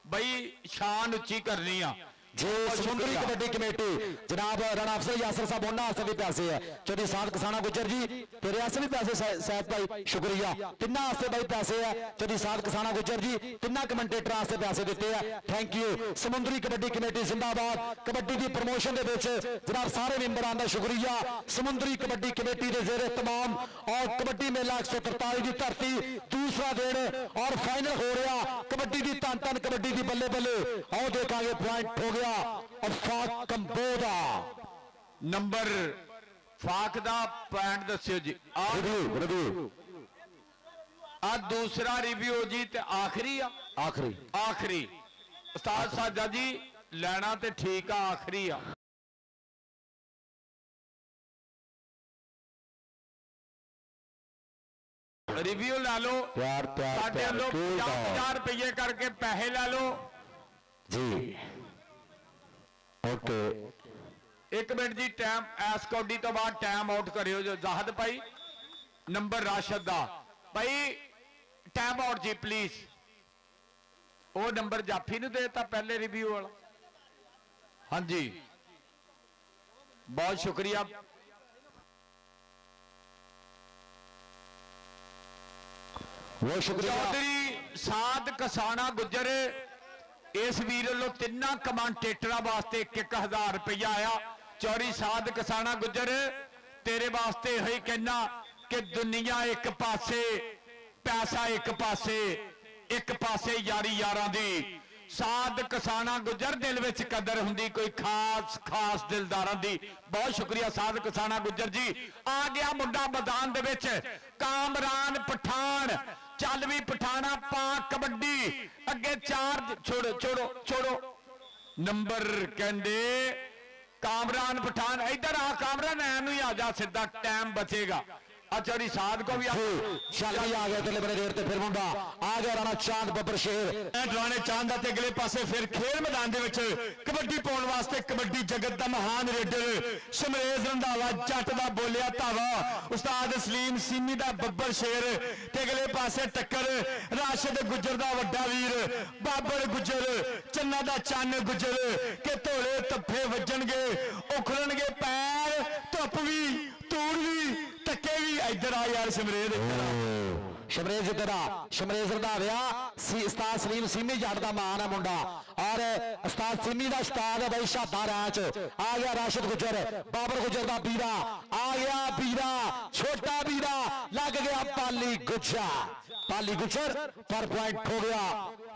[SPEAKER 3] बई शान उच्ची करनी आ।
[SPEAKER 1] जो समुद्री कबड्डी कमेटी जनाब राणा अफसर यासर साहब उन्होंने भी पैसे है चौधरी साहब किसाना गुज्जर जी तेरे आसे भी पैसे सैयद भाई शुक्रिया। तिना भाई पैसे है चौधरी साहब किसाना गुज्जर जी तिना कमेंटेटर वास्ते पैसे दिते हैं थैंक यू। समुद्री कबड्डी कमेटी जिंदाबाद कबड्डी की प्रमोशन जनाब सारे मेंबरां दा शुक्रिया। समुद्री कबड्डी कमेटी के जेरे तमाम और कबड्डी मेला 143 की धरती दूसरा दिन और फाइनल हो रहा कबड्डी की धन धन कबड्डी की बल्ले बल्ले आओ देखांगे पॉइंट हो गया कंबोदा
[SPEAKER 3] नंबर फाक दा पॉइंट दस्यो जी आ दूसरा रिव्यू जी ते आखिरी उस्ताद साजा जी लेना ते ठीक आ आखिरी आ। ਰਿਵਿਊ ਲਾ ਲਓ
[SPEAKER 1] प्यार प्यार
[SPEAKER 3] ਸਾਡੇ
[SPEAKER 1] प्यार
[SPEAKER 3] ਵੱਲੋਂ
[SPEAKER 1] cool down।
[SPEAKER 3] 50 ਰੁਪਏ ਕਰਕੇ ਪੈਸੇ ਲੈ ਲਓ
[SPEAKER 1] जी ओके
[SPEAKER 3] 1 ਮਿੰਟ ਜੀ ਟਾਈਮ ਐਸ ਕੌਡੀ ਤੋਂ ਬਾਅਦ ਟਾਈਮ ਆਊਟ ਕਰਿਓ ਜੋ ਜ਼ਾਹਦ ਭਾਈ ਨੰਬਰ ਰਾਸ਼ਦ ਦਾ ਭਾਈ ਟਾਈਮ ਆਊਟ ਜੀ ਪਲੀਜ਼ ਉਹ ਨੰਬਰ ਜਾਫੀ ਨੂੰ ਦੇਤਾ ਪਹਿਲੇ ਰਿਵਿਊ ਵਾਲਾ ਹਾਂਜੀ ਬਹੁਤ ਸ਼ੁਕਰੀਆ
[SPEAKER 1] बहुत शुक्रिया
[SPEAKER 3] ਚੌਧਰੀ ਸਾਦ ਕਸਾਣਾ ਗੁੱਜਰ ਇਸ ਵੀਰ ਵੱਲੋਂ ਤਿੰਨਾਂ ਕਮੈਂਟੇਟਰਾਂ ਵਾਸਤੇ 1-1000 ਰੁਪਇਆ ਆਇਆ ਚੌਧਰੀ ਸਾਦ ਕਸਾਣਾ ਗੁੱਜਰ ਤੇਰੇ ਵਾਸਤੇ ਇਹੀ ਕਹਿਣਾ ਕਿ ਦੁਨੀਆ ਇੱਕ ਪਾਸੇ ਪੈਸਾ ਇੱਕ ਪਾਸੇ ਯਾਰੀ ਯਾਰਾਂ ਦੀ ਸਾਦ ਕਸਾਣਾ ਗੁੱਜਰ ਦਿਲ ਵਿੱਚ ਕਦਰ ਹੁੰਦੀ ਕੋਈ ਖਾਸ ਦਿਲਦਾਰਾਂ ਦੀ ਬਹੁਤ ਸ਼ੁਕਰੀਆ ਸਾਦ ਕਸਾਣਾ ਗੁੱਜਰ ਜੀ ਆ ਗਿਆ ਮੁੰਡਾ ਮੈਦਾਨ ਦੇ ਵਿੱਚ ਕਾਮਰਾਨ ਪਠਾਨ ਚੱਲ ਵੀ ਪਠਾਣਾ ਪਾ ਕਬੱਡੀ ਅੱਗੇ 4 ਛੋੜੋ ਨੰਬਰ ਕਹਿੰਦੇ ਕਾਮਰਾਨ ਪਠਾਨ ਇੱਧਰ ਆ ਕਾਮਰਾਨ ਐਨੂੰ ਹੀ ਆ ਜਾ ਸਿੱਧਾ ਟਾਈਮ ਬਚੇਗਾ अच्छा साध को भी
[SPEAKER 1] चल भी आ गया अगले बड़े देर ते फिर मुंडा आ गया राणा चांद बब्बर शेर
[SPEAKER 5] ਰਾਣੇ ਚਾਂਦ ਦਾ ਤੇ ਅਗਲੇ ਪਾਸੇ ਫਿਰ ਖੇਡ ਮੈਦਾਨ ਦੇ ਵਿੱਚ ਕਬੱਡੀ ਪਾਉਣ ਵਾਸਤੇ ਕਬੱਡੀ ਜਗਤ ਦਾ ਮਹਾਨ ਰੇਡਰ ਸਮਰੇਜ਼ ਰੰਧਾਵਾ ਜੱਟ ਦਾ ਬੋਲਿਆ ਧਾਵਾ ਉਸਤਾਦ ਸਲੀਮ ਸੀਮੀ ਦਾ ਬੱਬਰ ਸ਼ੇਰ ਤੇ ਅਗਲੇ ਪਾਸੇ ਟੱਕਰ ਰਾਸ਼ਦ ਗੁੱਜਰ ਦਾ ਵੱਡਾ ਵੀਰ ਬਾਬਰ ਗੁੱਜਰ ਚੰਨਾ ਦਾ ਚੰਨ ਗੁੱਜਰ ਕਿ ਧੋਲੇ ਤੱਫੇ ਵੱਜਣਗੇ ਉਖੜਨਗੇ ਪੈਰ ਧੁੱਪ ਵੀ ਤੂੜ ਵੀ ਟੱਕੇ ਵੀ ਇੱਧਰ ਆ ਯਾਰ ਸਮਰੇਜ਼
[SPEAKER 1] शमरेज इधर शमरेज रंधाविया उस्ताद सलीम सीमी जट का मान है मुंडा और उस्ताद सीमी का उस्ताद है भाई शहादा रैंच आ गया राशिद गुजर बाबर गुजर का बीरा आ गया बीरा छोटा बीरा लग गया पाली गुजर पर पॉइंट हो गया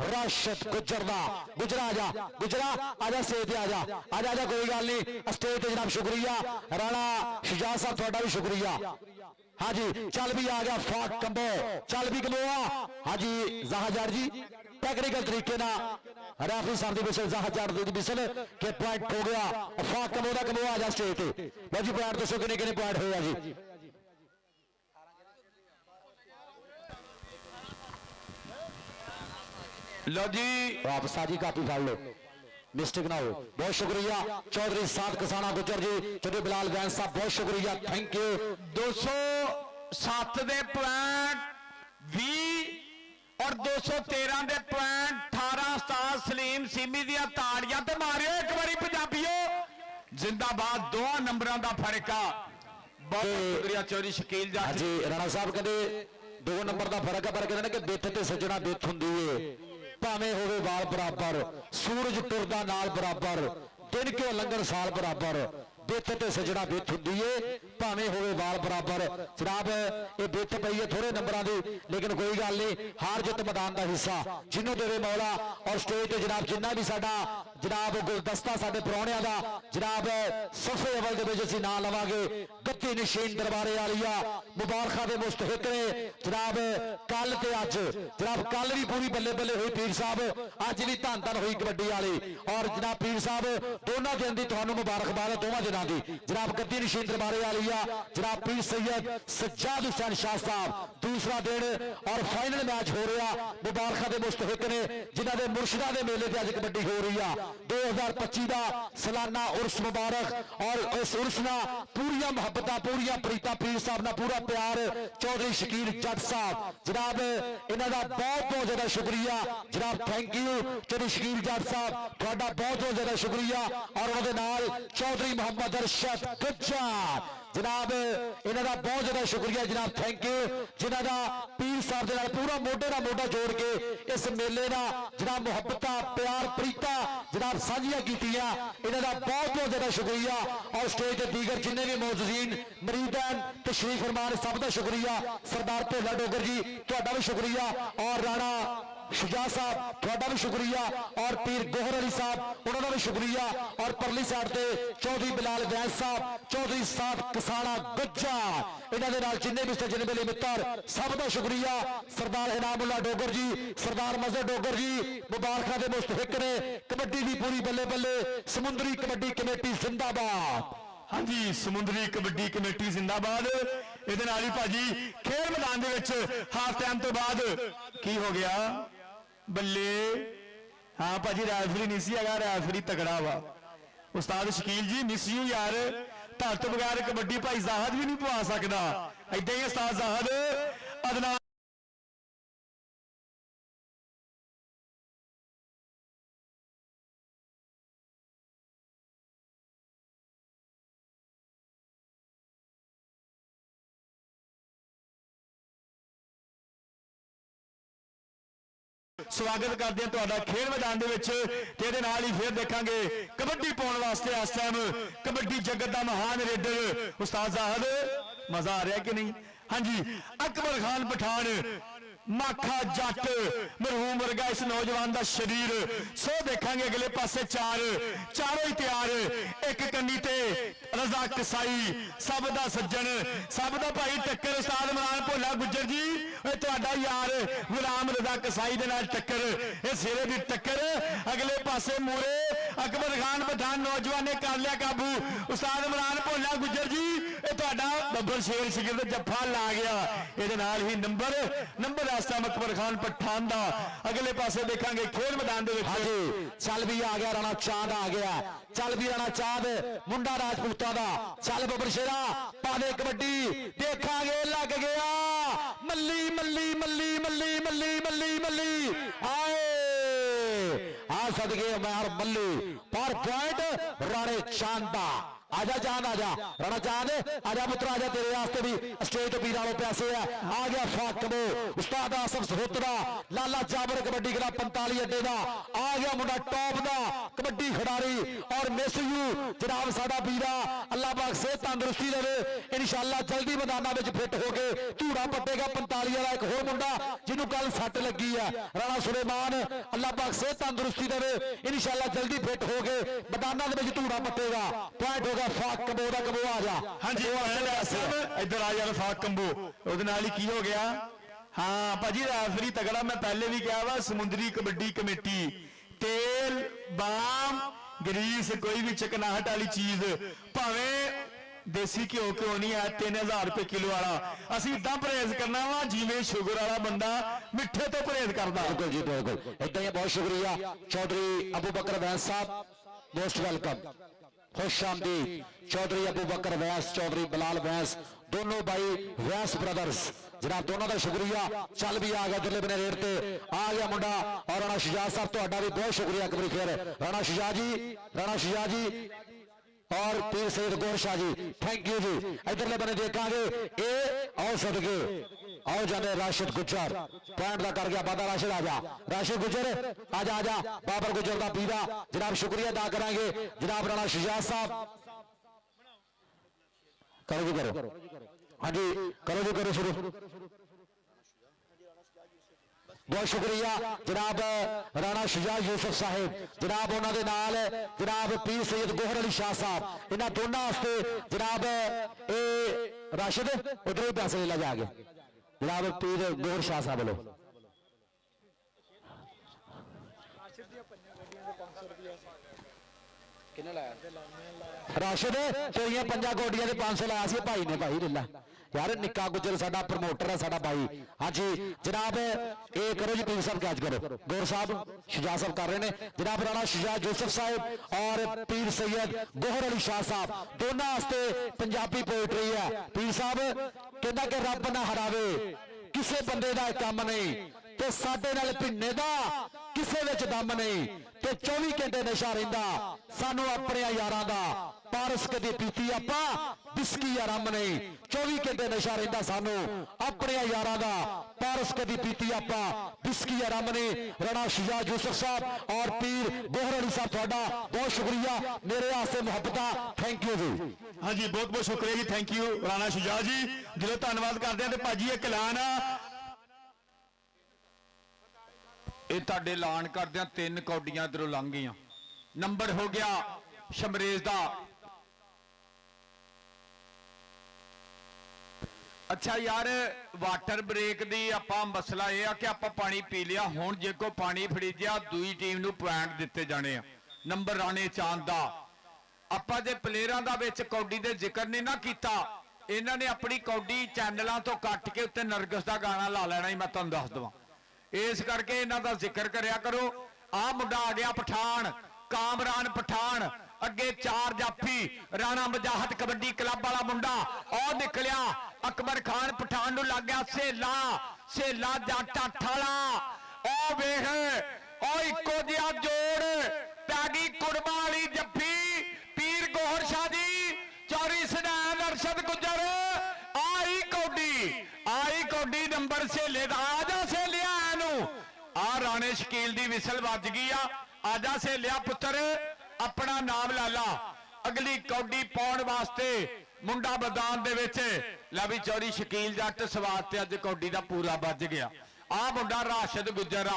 [SPEAKER 1] राशिद गुजर का गुजरा आजा स्टेज पे आजा कोई गल नहीं स्टेज पे जनाब शुक्रिया राणा शुजात साहब थोड़ा भी शुक्रिया हाँ जी चल भी आ गया फाक कंबो चल भी कमोआ हाँ जी जहाजार जी टेक्निकल तरीके ना रेफरी साहब की विसल जहाजार की विसल के पॉइंट हो गया फाक कंबो का कमोआ आ जा स्टेज पे भाजी पॉइंट दसो किने पॉइंट होया जी
[SPEAKER 3] लो जी
[SPEAKER 1] वापस आ जी कापी फाड़ लो मिस्टेक ना हो बहुत शुक्रिया चौधरी साद कसाना गुजर जी चौधरी बिलाल वैन साहब बहुत शुक्रिया थैंक यू
[SPEAKER 3] 207 ਦੇ ਪੁਆਇੰਟ 20 ਔਰ 213 ਦੇ ਪੁਆਇੰਟ 18 ਉਸਤਾਦ ਸਲੀਮ ਸੀਮੀ ਦੀਆਂ ਤਾੜੀਆਂ ਤੇ ਮਾਰਿਓ ਇੱਕ ਵਾਰੀ ਪੰਜਾਬੀਓ ਜ਼ਿੰਦਾਬਾਦ ਦੋਹਾਂ ਨੰਬਰਾਂ ਦਾ ਫਰਕ ਆ ਬਹੁਤ ਸ਼ੁਕਰੀਆ ਚੌਧਰੀ ਸ਼ਕੀਲ
[SPEAKER 1] हाँ
[SPEAKER 3] ਜੀ
[SPEAKER 1] जी राणा साहब कहते 2 नंबर का फर्क है पर कहते कि बिथ ते सजना बिथ हुंदी है भावें होवे वाल बराबर सूरज टुरदा नाल बराबर दिन क्यों लंघण साल बराबर बिथ ते सजना बिथ हुंदी है भावें होवे वाल बराबर जनाब ये बिथ पई है थोड़े नंबरां दी लेकिन कोई गल नहीं हार जित मैदान का हिस्सा जिन्हों देवे मौला और स्टेज ते जनाब जिन्ना भी साडा जनाब गुलदस्ता साडे परौणियां दा जनाब सफे अवल दे विच असीं नाम लवांगे गत्ती नशीन दरबारे वालिया मुबारखां दे मुस्तहिक ने जनाब कल ते अज जनाब कल भी पूरी बल्ले बल्ले हुई पीर साहब अज भी धन धन हुई कबड्डी वाली और जनाब पीर साहब दोनों दिन की तुहानूं मुबारकबाद है दोवां दिनां दी जनाब गद्दी नशीन दरबारे वालिया जनाब पीर सैयद सज्जाद हुसैन शाह साहब दूसरा दिन और फाइनल मैच हो रहा मुबारखां दे मुस्तहिक ने जिन्हां दे मुर्शिदां दे मेले ते अज कबड्डी हो रही है 2025 का सालाना उर्स मुबारक और इस उर्स ना पूरिया मुहब्बत पूरिया प्रीता पीर साहब ना पूरा प्यार चौधरी शकील जट साहब जनाब इन्हां दा बहुत बहुत ज्यादा शुक्रिया जनाब थैंक यू चौधरी शकील जट साहब तुहाडा बहुत बहुत ज्यादा शुक्रिया और उन्हां दे नाल चौधरी मोहम्मद अरशद गुज्जर जनाब इन्हां दा बहुत ज्यादा शुक्रिया जनाब थैंक यू जिन्हां दा पीर साहब दे नाल पूरा मोढे नाल मोढा जोड़ के इस मेले दा जनाब मुहब्बत प्यार प्रीता जनाब साझियां कीतियां इन्हां दा बहुत बहुत ज्यादा शुक्रिया और स्टेज ते दीगर जिन्ने भी मौजूदीन मरीदान तशरीफ फरमान सब दा शुक्रिया सरदार भोला डोगर जी तुहाडा भी शुक्रिया और राणा शुजात साहब तुहाडा भी शुक्रिया और पीर गोहर अली साहब उन्होंने भी शुक्रिया और परली साइड ते चौधरी बिलाल वैस साहब चौधरी साहब कसाना गुज्जर इन्हां दे नाल जिन्ने भी सज्जन मेले मित्र सब दा शुक्रिया सरदार इनामुल्ला डोगर जी सरदार मजहर डोगर जी मुबारखां दे मुस्तहिक ने कबड्डी दी पूरी बल्ले बल्ले समुंदरी कबड्डी कमेटी जिंदाबाद
[SPEAKER 5] हाँ जी समुद्री कबड्डी कमेटी जिंदाबाद ਇਹਦੇ ਨਾਲ ਹੀ ਭਾਜੀ ਖੇਡ ਮੈਦਾਨ ਦੇ ਵਿੱਚ ਹਾਫ ਟਾਈਮ ਤੋਂ ਬਾਅਦ ਕੀ ਹੋ ਗਿਆ ਬੱਲੇ। ਹਾਂ ਭਾਜੀ ਰੈਫਰੀ ਨਹੀਂ ਸੀ ਹੈਗਾ, ਰੈਫਰੀ ਤਗੜਾ ਵਾ ਉਸਤਾਦ ਸ਼ਕੀਲ ਜੀ, ਮਿਸ ਯੂ ਯਾਰ, ਤੁਹਾਡੇ ਤੋਂ ਬਗੈਰ ਕਬੱਡੀ ਭਾਈ ਜ਼ਾਹਦ ਵੀ ਨਹੀਂ ਪਵਾ ਸਕਦਾ। ਏਦਾਂ ਹੀ ਉਸਤਾਦ ਜ਼ਾਹਦ ਅਦਨਾਨ ਸਵਾਗਤ ਕਰਦੇ ਹਾਂ ਤੁਹਾਡਾ ਖੇਡ ਮੈਦਾਨ ਦੇ ਵਿੱਚ ਤੇ ਇਹਦੇ ਨਾਲ ਹੀ ਫਿਰ ਦੇਖਾਂਗੇ ਕਬੱਡੀ ਪਾਉਣ ਵਾਸਤੇ ਇਸ ਟਾਈਮ ਕਬੱਡੀ ਜਗਤ ਦਾ ਮਹਾਨ ਰੇਡਰ ਉਸਤਾਦ ਜ਼ਾਹਦ। ਮਜ਼ਾ ਆ ਰਿਹਾ ਕਿ ਨਹੀਂ? ਹਾਂਜੀ ਅਕਬਰ ਖਾਨ ਪਠਾਨ ਮਾਖਾ ਜੱਟ ਮਰਹੂਮ ਵਰਗਾ ਇਸ ਨੌਜਵਾਨ ਦਾ ਸ਼ਰੀਰ। ਸੋ ਦੇਖਾਂਗੇ ਅਗਲੇ ਪਾਸੇ ਚਾਰੋਂ ਹੀ ਤਿਆਰ, ਇੱਕ ਕੰਨੀ ਤੇ ਰਜ਼ਾ ਕਸਾਈ ਸਭ ਦਾ ਸੱਜਣ ਸਭ ਦਾ ਭਾਈ ਟੱਕਰ ਉਸਤਾਦ ਇਮਰਾਨ ਭੋਲਾ ਗੁੱਜਰ ਜੀ, ਇਹ ਤੁਹਾਡਾ ਯਾਰ ਗੁਲਾਮ ਰਜ਼ਾ ਕਸਾਈ ਦੇ ਨਾਲ ਟੱਕਰ, ਇਹ ਸਿਰੇ ਦੀ ਟੱਕਰ। ਅਗਲੇ ਪਾਸੇ ਮੂਰੇ ਅਕਬਰ ਖਾਨ ਪਠਾਨ ਨੌਜਵਾਨ ਨੇ ਕਰ ਲਿਆ ਕਾਬੂ ਉਸਤਾਦ ਇਮਰਾਨ ਭੋਲਾ ਗੁੱਜਰ ਜੀ, ਇਹ ਤੁਹਾਡਾ ਬੱਬਰ ਸ਼ੇਰ ਸ਼ਗਿਰਦ ਜੱਫਾ ਲਾ ਗਿਆ। ਇਹਦੇ ਨਾਲ ਹੀ ਨੰਬਰ ਇਸ ਟਾਈਮ ਅਕਬਰ ਖਾਨ ਪਠਾਨ ਦਾ। ਅਗਲੇ ਪਾਸੇ ਦੇਖਾਂਗੇ ਖੇਡ ਮੈਦਾਨ ਦੇ ਵਿੱਚ
[SPEAKER 1] ਹਾਂਜੀ ਚੱਲ ਵੀ ਆ ਗਿਆ, ਰਾਣਾ ਚਾਂਦ ਆ ਗਿਆ, ਚੱਲ ਵੀ ਰਾਣਾ ਚਾਂਦ ਮੁੰਡਾ ਰਾਜਪੂਤਾਂ ਦਾ। ਚੱਲ ਬੱਬਰ ਸ਼ੇਰਾ ਪਾ ਦੇ ਕਬੱਡੀ, ਦੇਖਾਂਗੇ ਲੱਗ ਗਿਆ ਮੱਲੀ ਮੱਲੀ ਮੱਲੀ ਮੱਲੀ ਮੱਲੀ ਮੱਲੀ ਮੱਲੀ ਆਏ ਆ ਸਦਕੇ ਉਮਰ ਮੱਲੀ ਪਰ ਪੁਆਇੰਟ ਰਾਣੇ ਚਾਂਦ ਦਾ। आजा चांद आजा राणा चांद आजा पुत्र आजा, तेरे वास्ते भी स्टेज तो पीर वाले पैसे है। आ गया फाक कबो उस्ताद आसफ सहोत्रा लाला जाबर कबड्डी क्लब 45 अड्डे का आ गया मुंडा टॉप का कबड्डी खिडारी और मिस यू जनाब साडा पीरा अल्लाह पाक सेहत तंदुरुस्ती देवे इंशाअल्लाह जल्दी मैदाना में फिट होके धूड़ा पट्टेगा 45 वाला एक होर मुंडा जिन्हों कल सट लगी है राणा सुलेमान अल्लाह पाक सेहत तंदुरुस्ती देवे इंशाअल्लाह जल्दी फिट होके मैदाना में धूड़ा पट्टेगा। पॉइंट होगा फाक कंबो का कंबो आ जा।
[SPEAKER 5] ਹਾਂਜੀ ਇੱਧਰ ਆ ਯਾਰ ਫਾਕ ਕੰਬੋ, ਉਹਦੇ ਨਾਲ ਹੀ ਕੀ ਹੋ ਗਿਆ? ਹਾਂ ਭਾਜੀ ਰੈਫਰੀ ਤਗੜਾ, ਮੈਂ ਪਹਿਲੇ ਵੀ ਕਿਹਾ ਵਾ ਸਮੁੰਦਰੀ ਕਬੱਡੀ ਕਮੇਟੀ ਤੇਲ ਬਾਮ ਗਰੀਸ ਕੋਈ ਵੀ ਚਕਨਾਹਟ ਵਾਲੀ ਚੀਜ਼ ਭਾਵੇਂ ਦੇਸੀ ਘਿਓ ਕਿਉਂ ਨਹੀਂ ਹੈ 3000 ਰੁਪਏ ਕਿਲੋ ਵਾਲਾ, ਅਸੀਂ ਇਦਾਂ ਪਰਹੇਜ਼ ਕਰਨਾ ਵਾ ਜਿਵੇਂ ਸ਼ੂਗਰ ਵਾਲਾ ਬੰਦਾ ਮਿੱਠੇ ਤੋਂ ਪਰਹੇਜ਼ ਕਰਦਾ।
[SPEAKER 1] बिल्कुल जी बिल्कुल इतना ही। बहुत शुक्रिया चौधरी अबू बकर वैस साहब, मोस्ट वेलकम, खुश आमदीद। चौधरी अबू बकर वैस चौधरी बिलाल वैस दोनों भाई वैस ब्रदर्स जनाब दोनों का शुक्रिया। चल भी आ गया दिल्ली बने रेट ते आ गया मुंडा और राणा शुजात साहब तो भी बहुत शुक्रिया एक बार फिर राणा शुजात जी और पीर सैयद गौर शाह जी थैंक यू जी। इधरले बने देखांगे ए आओ सदके आओ जाने राशिद गुज्जर पॉइंट का कर गया बादा राशिद आजा राशिद गुज्जर आजा आजा बाबर गुज्जर का पीरा जनाब शुक्रिया अदा करेंगे जनाब राणा शुजात साहब। करो जी करो, हाँ जी करो जी करो शुरू। बहुत शुक्रिया जनाब राणा शुजात यूसुफ साहिब जनाब उन्होंने नाल जनाब पीर सैयद गोहर अली शाह साहब इन्होंने दोनों वास्ते जनाब ए राशिद उधर ही पैसे ले जाके जनाब पीर गोहर शाह साहब लो राशिद तेरिया 5 कोटियां 500 लाया सी भाई ने भाई लीला यार निक्का गुजर साडा प्रमोटर है साडा भाई। हाँ जी जनाब ए करो जी पीर साहब कैच करो गौर साहब शुजात साहब कर रहे हैं जनाब राणा शुजात यूसुफ साहब और पीर सैयद गोहर अली शाह साहब दोनों वास्ते पंजाबी पोएट्री है। पीर साहब कहता कि रब ना हरावे किसी बंदे का काम नहीं ते साडे नाल भिन्ने दा किसे विच दम नहीं ते 24 घंटे नशा रहिंदा सानू अपने यारां दा पारस कदी पीती आपां बिस्की आराम नहीं 24 घंटे नशा रहिंदा सानू अपने यारां दा पारस कदी पीती आपां बिस्की आराम नहीं। राणा शुजात यूसुफ साहब और पीर गोहर अली साहब तुहाडा बहुत शुक्रिया मेरे वास्ते मुहब्बतां थैंक यू जी।
[SPEAKER 5] हाँ जी बहुत बहुत शुक्रिया जी थैंक यू राणा शुजात जी दिलों धन्यवाद करते हैं। भाजी एक ऐलान
[SPEAKER 3] ਇਹ ਤੁਹਾਡੇ ਐਲਾਨ ਕਰਦਿਆਂ 3 ਕੌਡੀਆਂ ਇਧਰੋਂ ਲੰਘ ਗਈਆਂ। ਨੰਬਰ ਹੋ ਗਿਆ ਸ਼ਮਰੇਜ਼ ਦਾ। ਅੱਛਾ ਯਾਰ ਵਾਟਰ ਬ੍ਰੇਕ ਦੀ ਆਪਾਂ ਮਸਲਾ ਇਹ ਆ ਕਿ ਆਪਾਂ ਪਾਣੀ ਪੀ ਲਿਆ ਹੁਣ ਜੇ ਕੋ ਪਾਣੀ ਫੜੀਜਿਆ ਦੂਜੀ ਟੀਮ ਨੂੰ ਪੁਆਇੰਟ ਦਿੱਤੇ ਜਾਣੇ ਆ। ਨੰਬਰ ਰਾਣੇ ਚਾਂਦ ਦਾ ਆਪਾਂ ਜੇ ਪਲੇਅਰਾਂ ਦਾ ਵਿੱਚ ਕੌਡੀ ਦੇ ਜ਼ਿਕਰ ਨਹੀਂ ਨਾ ਕੀਤਾ ਇਹਨਾਂ ਨੇ ਆਪਣੀ ਕੌਡੀ ਚੈਨਲਾਂ ਤੋਂ ਕੱਟ ਕੇ ਉੱਤੇ ਨਰਗਸ ਦਾ ਗਾਣਾ ਲਾ ਲੈਣਾ ਹੀ, ਮੈਂ ਤੁਹਾਨੂੰ ਦੱਸ ਦਵਾਂ। ਇਸ ਕਰਕੇ ਇਹਨਾਂ ਦਾ ਜ਼ਿਕਰ ਕਰਿਆ ਕਰੋ। ਆਹ ਮੁੰਡਾ ਆ ਗਿਆ ਪਠਾਨ, ਕਾਮਰਾਨ ਪਠਾਨ, ਅੱਗੇ 4 ਜਾਫੀ, ਰਾਣਾ ਮਜਾਹਤ ਕਬੱਡੀ ਕਲੱਬ ਵਾਲਾ ਮੁੰਡਾ। ਉਹ ਨਿਕਲਿਆ ਅਕਬਰ ਖਾਨ ਪਠਾਨ ਨੂੰ ਲੱਗ ਗਿਆ ਸੇਲਾ, ਸੇਲਾ ਜੱਟ ਅੱਠ ਵਾਲਾ। ਉਹ ਵੇਖ, ਉਹ ਇੱਕੋ ਜਿਹਾ ਜੋੜ ਪੈ ਗਈ ਕੁੜਮਾ ਵਾਲੀ ਜੱਫੀ। ਪੀਰ ਗੋਹਰ ਸ਼ਾਹ ਜੀ, ਚੌਰੀ ਸਨੈਨ, ਅਰਸ਼ਦ ਗੁੱਜਰ, ਆਈ ਕੌਡੀ ਨੰਬਰ ਸੇਲੇ ਦਾ। ਆ ਜਾ ਸੇਲਿਆ ਇਹਨੂੰ, ਆ ਰਾਣੇ ਸ਼ਕੀਲ ਦੀ ਵਿਸਲ ਵੱਜ ਗਈ ਆ। ਆ ਜਾ ਸੇਲਿਆ ਪੁੱਤਰ, ਆਪਣਾ ਨਾਮ ਲਾ ਲਾ। ਅਗਲੀ ਕੌਡੀ ਪਾਉਣ ਵਾਸਤੇ ਮੁੰਡਾ ਮੈਦਾਨ ਦੇ ਵਿੱਚ। ਲੈ ਵੀ ਚੌਰੀ ਸ਼ਕੀਲ ਜੱਟ ਸਵਾਦ ਤੇ ਅੱਜ ਕੌਡੀ ਦਾ ਪੂਰਾ ਵੱਜ ਗਿਆ। ਆ ਮੁੰਡਾ ਰਾਸ਼ਦ ਗੁੱਜਰ